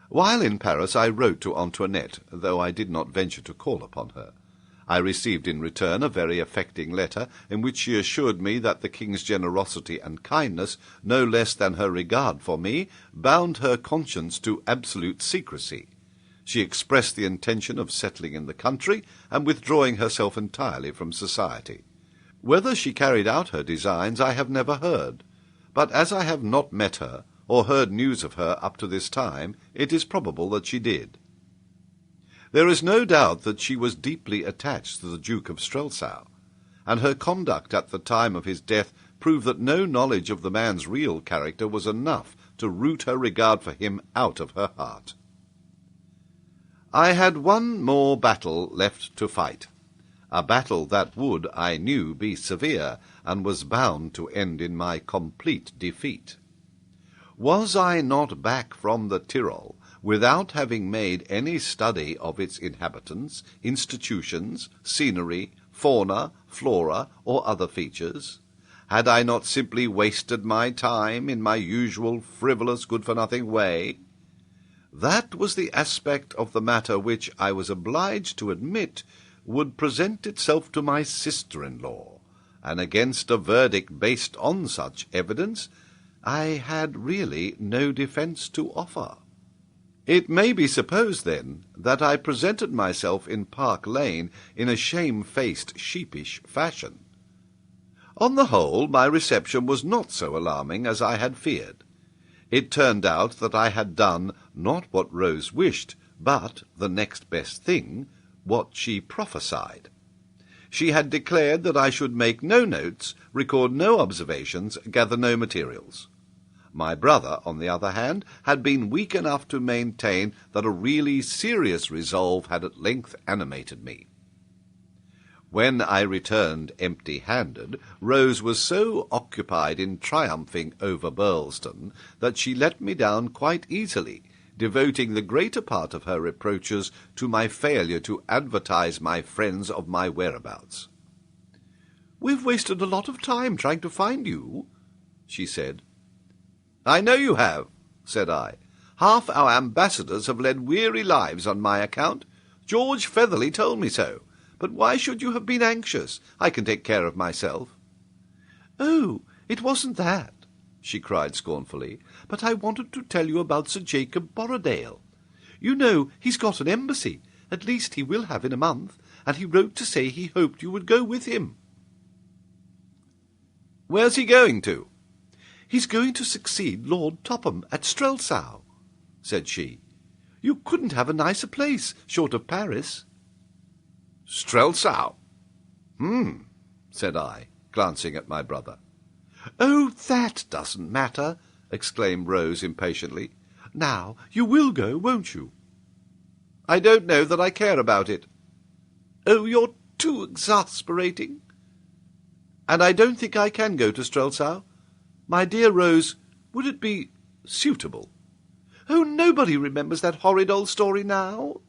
While in Paris I wrote to Antoinette, though I did not venture to call upon her. I received in return a very affecting letter, in which she assured me that the king's generosity and kindness, no less than her regard for me, bound her conscience to absolute secrecy. She expressed the intention of settling in the country, and withdrawing herself entirely from society. Whether she carried out her designs I have never heard, but as I have not met her, or heard news of her up to this time, it is probable that she did. There is no doubt that she was deeply attached to the Duke of Strelsau, and her conduct at the time of his death proved that no knowledge of the man's real character was enough to root her regard for him out of her heart. I had one more battle left to fight, a battle that would, I knew, be severe, and was bound to end in my complete defeat. Was I not back from the Tyrol, without having made any study of its inhabitants, institutions, scenery, fauna, flora, or other features? Had I not simply wasted my time in my usual frivolous, good-for-nothing way? That was the aspect of the matter which, I was obliged to admit, would present itself to my sister-in-law, and against a verdict based on such evidence, I had really no defence to offer. It may be supposed, then, that I presented myself in Park Lane in a shamefaced, sheepish fashion. On the whole, my reception was not so alarming as I had feared. It turned out that I had done not what Rose wished, but the next best thing, what she prophesied. She had declared that I should make no notes, record no observations, gather no materials. My brother, on the other hand, had been weak enough to maintain that a really serious resolve had at length animated me. When I returned empty-handed, Rose was so occupied in triumphing over Burlesdon that she let me down quite easily, devoting the greater part of her reproaches to my failure to advertise my friends of my whereabouts. "We've wasted a lot of time trying to find you," she said. "I know you have," said I. "Half our ambassadors have led weary lives on my account. George Featherly told me so. But why should you have been anxious? I can take care of myself." "Oh, it wasn't that," she cried scornfully, "but I wanted to tell you about Sir Jacob Borrodale. You know he's got an embassy, at least he will have in a month, and he wrote to say he hoped you would go with him." "Where's he going to?" "He's going to succeed Lord Topham at Strelsau," said she. You couldn't have a nicer place, short of Paris. Strelsau? Said I, glancing at my brother. Oh, that doesn't matter, exclaimed Rose impatiently. Now, you will go, won't you? I don't know that I care about it. Oh, you're too exasperating. And I don't think I can go to Strelsau. My dear Rose, would it be suitable? Oh, nobody remembers that horrid old story now.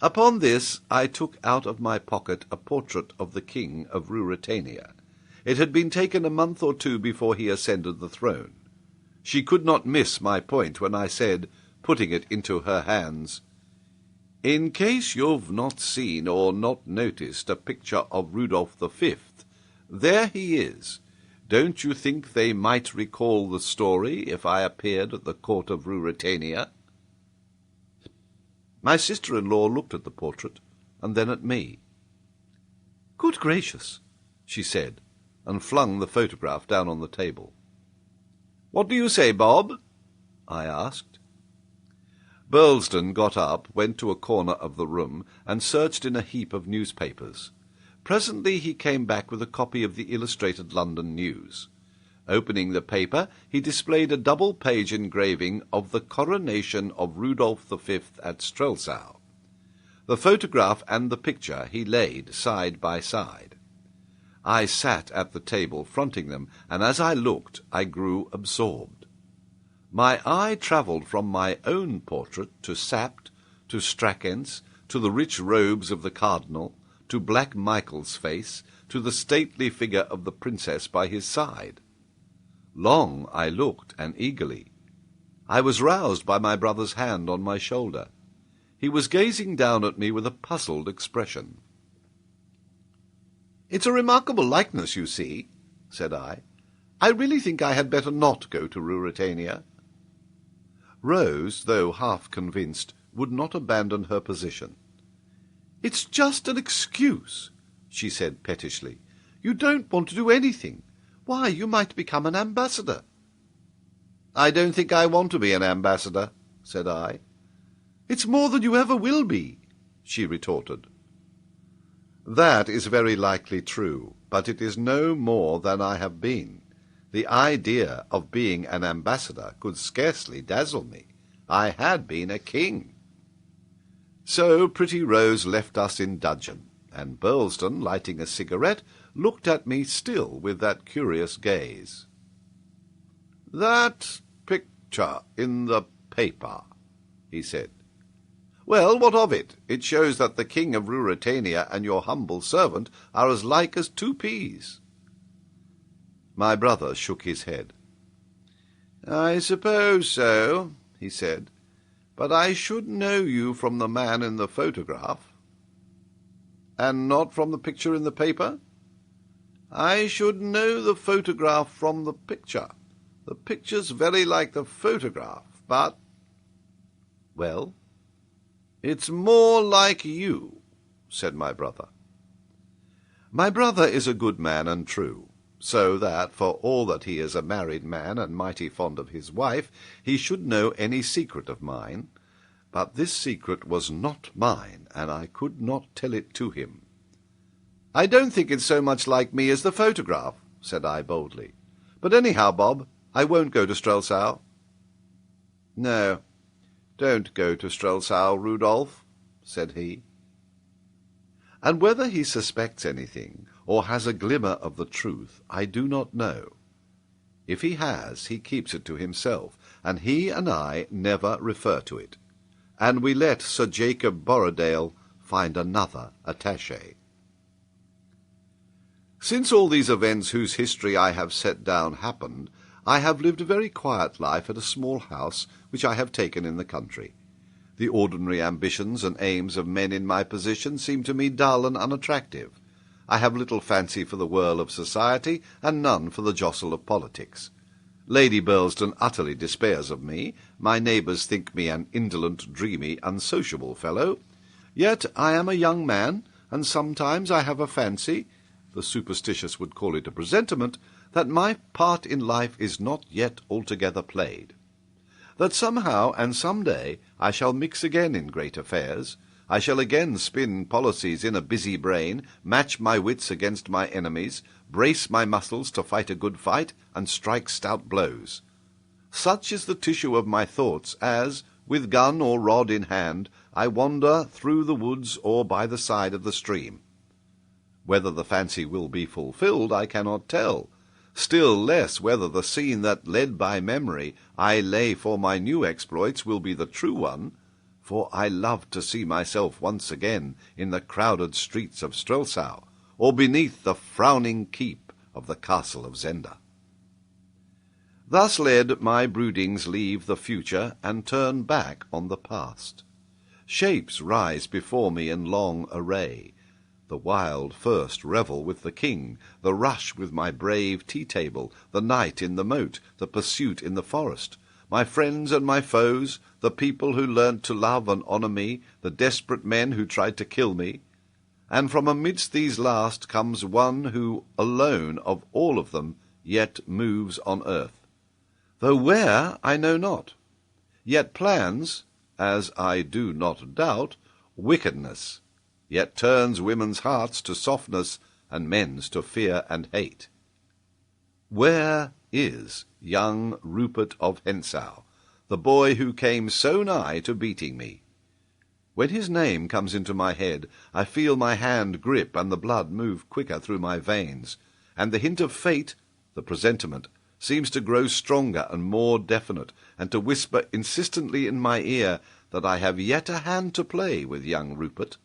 Upon this I took out of my pocket a portrait of the King of Ruritania. It had been taken a month or two before he ascended the throne. She could not miss my point when I said, putting it into her hands, In case you've not seen or not noticed a picture of Rudolf V, there he is. Don't you think they might recall the story if I appeared at the court of Ruritania? My sister-in-law looked at the portrait, and then at me. Good gracious, she said, and flung the photograph down on the table. What do you say, Bob? I asked. Burlesdon got up, went to a corner of the room, and searched in a heap of newspapers. Presently he came back with a copy of the Illustrated London News. Opening the paper, he displayed a double-page engraving of the coronation of Rudolf V at Strelsau. The photograph and the picture he laid side by side. I sat at the table fronting them, and as I looked, I grew absorbed. My eye travelled from my own portrait to Sapt, to Strachens, to the rich robes of the cardinal, to Black Michael's face, to the stately figure of the princess by his side. Long I looked, and eagerly. I was roused by my brother's hand on my shoulder. He was gazing down at me with a puzzled expression. "It's a remarkable likeness, you see," said I. "I really think I had better not go to Ruritania." Rose, though half convinced, would not abandon her position. "It's just an excuse," she said pettishly. "You don't want to do anything. Why, you might become an ambassador." "I don't think I want to be an ambassador," said I. "It's more than you ever will be," she retorted. "That is very likely true, but it is no more than I have been. The idea of being an ambassador could scarcely dazzle me. I had been a king." So pretty Rose left us in dudgeon, and Burlesdon, lighting a cigarette, looked at me still with that curious gaze. "That picture in the paper," he said. "Well, what of it? It shows that the King of Ruritania and your humble servant are as like as two peas." My brother shook his head. "I suppose so," he said, "but I should know you from the man in the photograph." "And not from the picture in the paper?" "I should know the photograph from the picture. The picture's very like the photograph, but—" "Well?" "It's more like you," said my brother. My brother is a good man and true, so that, for all that he is a married man and mighty fond of his wife, he should know any secret of mine. But this secret was not mine, and I could not tell it to him. "I don't think it's so much like me as the photograph," said I boldly. "But anyhow, Bob, I won't go to Strelsau." "No, don't go to Strelsau, Rudolf," said he. And whether he suspects anything, or has a glimmer of the truth, I do not know. If he has, he keeps it to himself, and he and I never refer to it. And we let Sir Jacob Borrodale find another attaché. Since all these events whose history I have set down happened, I have lived a very quiet life at a small house which I have taken in the country. The ordinary ambitions and aims of men in my position seem to me dull and unattractive. I have little fancy for the whirl of society, and none for the jostle of politics. Lady Burlesdon utterly despairs of me. My neighbours think me an indolent, dreamy, unsociable fellow. Yet I am a young man, and sometimes I have a fancy, the superstitious would call it a presentiment, that my part in life is not yet altogether played. that somehow and some day I shall mix again in great affairs. I shall again spin policies in a busy brain, match my wits against my enemies, brace my muscles to fight a good fight, and strike stout blows. Such is the tissue of my thoughts as, with gun or rod in hand, I wander through the woods or by the side of the stream. Whether the fancy will be fulfilled I cannot tell, still less whether the scene that, led by memory, I lay for my new exploits will be the true one, for I love to see myself once again in the crowded streets of Strelsau, or beneath the frowning keep of the castle of Zenda. Thus led, my broodings leave the future and turn back on the past. Shapes rise before me in long array. The wild first revel with the king, the rush with my brave tea-table, the night in the moat, the pursuit in the forest, my friends and my foes, the people who learnt to love and honour me, the desperate men who tried to kill me. And from amidst these last comes one who, alone of all of them, yet moves on earth. Though where, I know not, yet plans, as I do not doubt, wickedness, yet turns women's hearts to softness and men's to fear and hate. Where is young Rupert of Hentzau, the boy who came so nigh to beating me? When his name comes into my head, I feel my hand grip and the blood move quicker through my veins, and the hint of fate, the presentiment, seems to grow stronger and more definite, and to whisper insistently in my ear that I have yet a hand to play with young Rupert.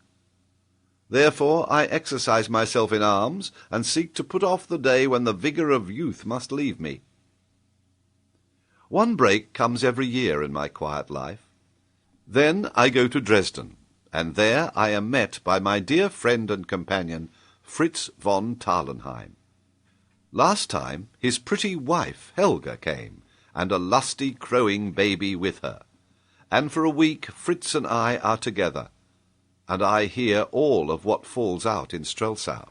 Therefore I exercise myself in arms, and seek to put off the day when the vigour of youth must leave me. One break comes every year in my quiet life. Then I go to Dresden, and there I am met by my dear friend and companion, Fritz von Tarlenheim. Last time his pretty wife Helga came, and a lusty crowing baby with her, and for a week Fritz and I are together, and I hear all of what falls out in Strelsau.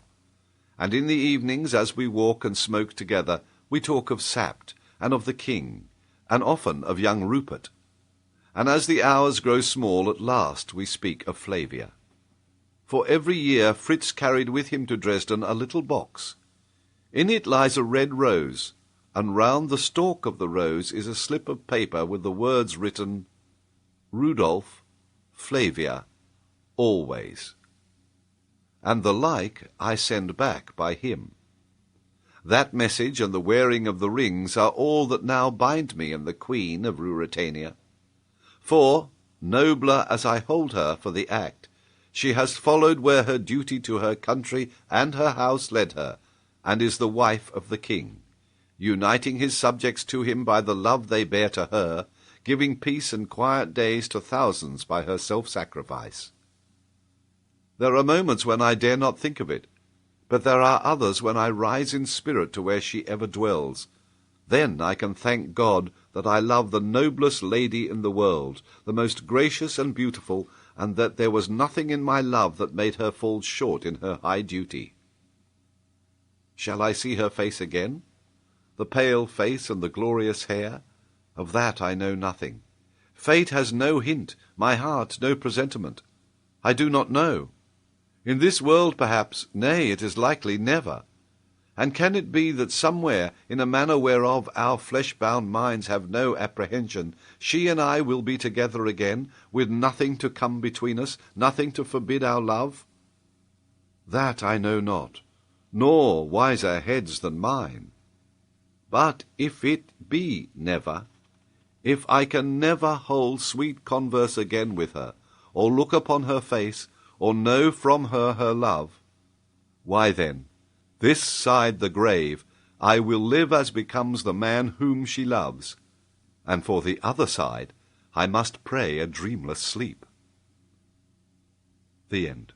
And in the evenings, as we walk and smoke together, we talk of Sapt, and of the king, and often of young Rupert. And as the hours grow small, at last we speak of Flavia. For every year Fritz carried with him to Dresden a little box. In it lies a red rose, and round the stalk of the rose is a slip of paper with the words written, Rudolf, Flavia, always. And the like I send back by him. That message and the wearing of the rings are all that now bind me and the Queen of Ruritania. For, nobler as I hold her for the act, she has followed where her duty to her country and her house led her, and is the wife of the king, uniting his subjects to him by the love they bear to her, giving peace and quiet days to thousands by her self-sacrifice. There are moments when I dare not think of it, but there are others when I rise in spirit to where she ever dwells. Then I can thank God that I love the noblest lady in the world, the most gracious and beautiful, and that there was nothing in my love that made her fall short in her high duty. Shall I see her face again? The pale face and the glorious hair? Of that I know nothing. Fate has no hint, my heart no presentiment. I do not know. In this world, perhaps, nay, it is likely never. And can it be that somewhere, in a manner whereof our flesh-bound minds have no apprehension, she and I will be together again, with nothing to come between us, nothing to forbid our love? That I know not, nor wiser heads than mine. But if it be never, if I can never hold sweet converse again with her, or look upon her face, or know from her her love, why then, this side the grave, I will live as becomes the man whom she loves, and for the other side I must pray a dreamless sleep. The End.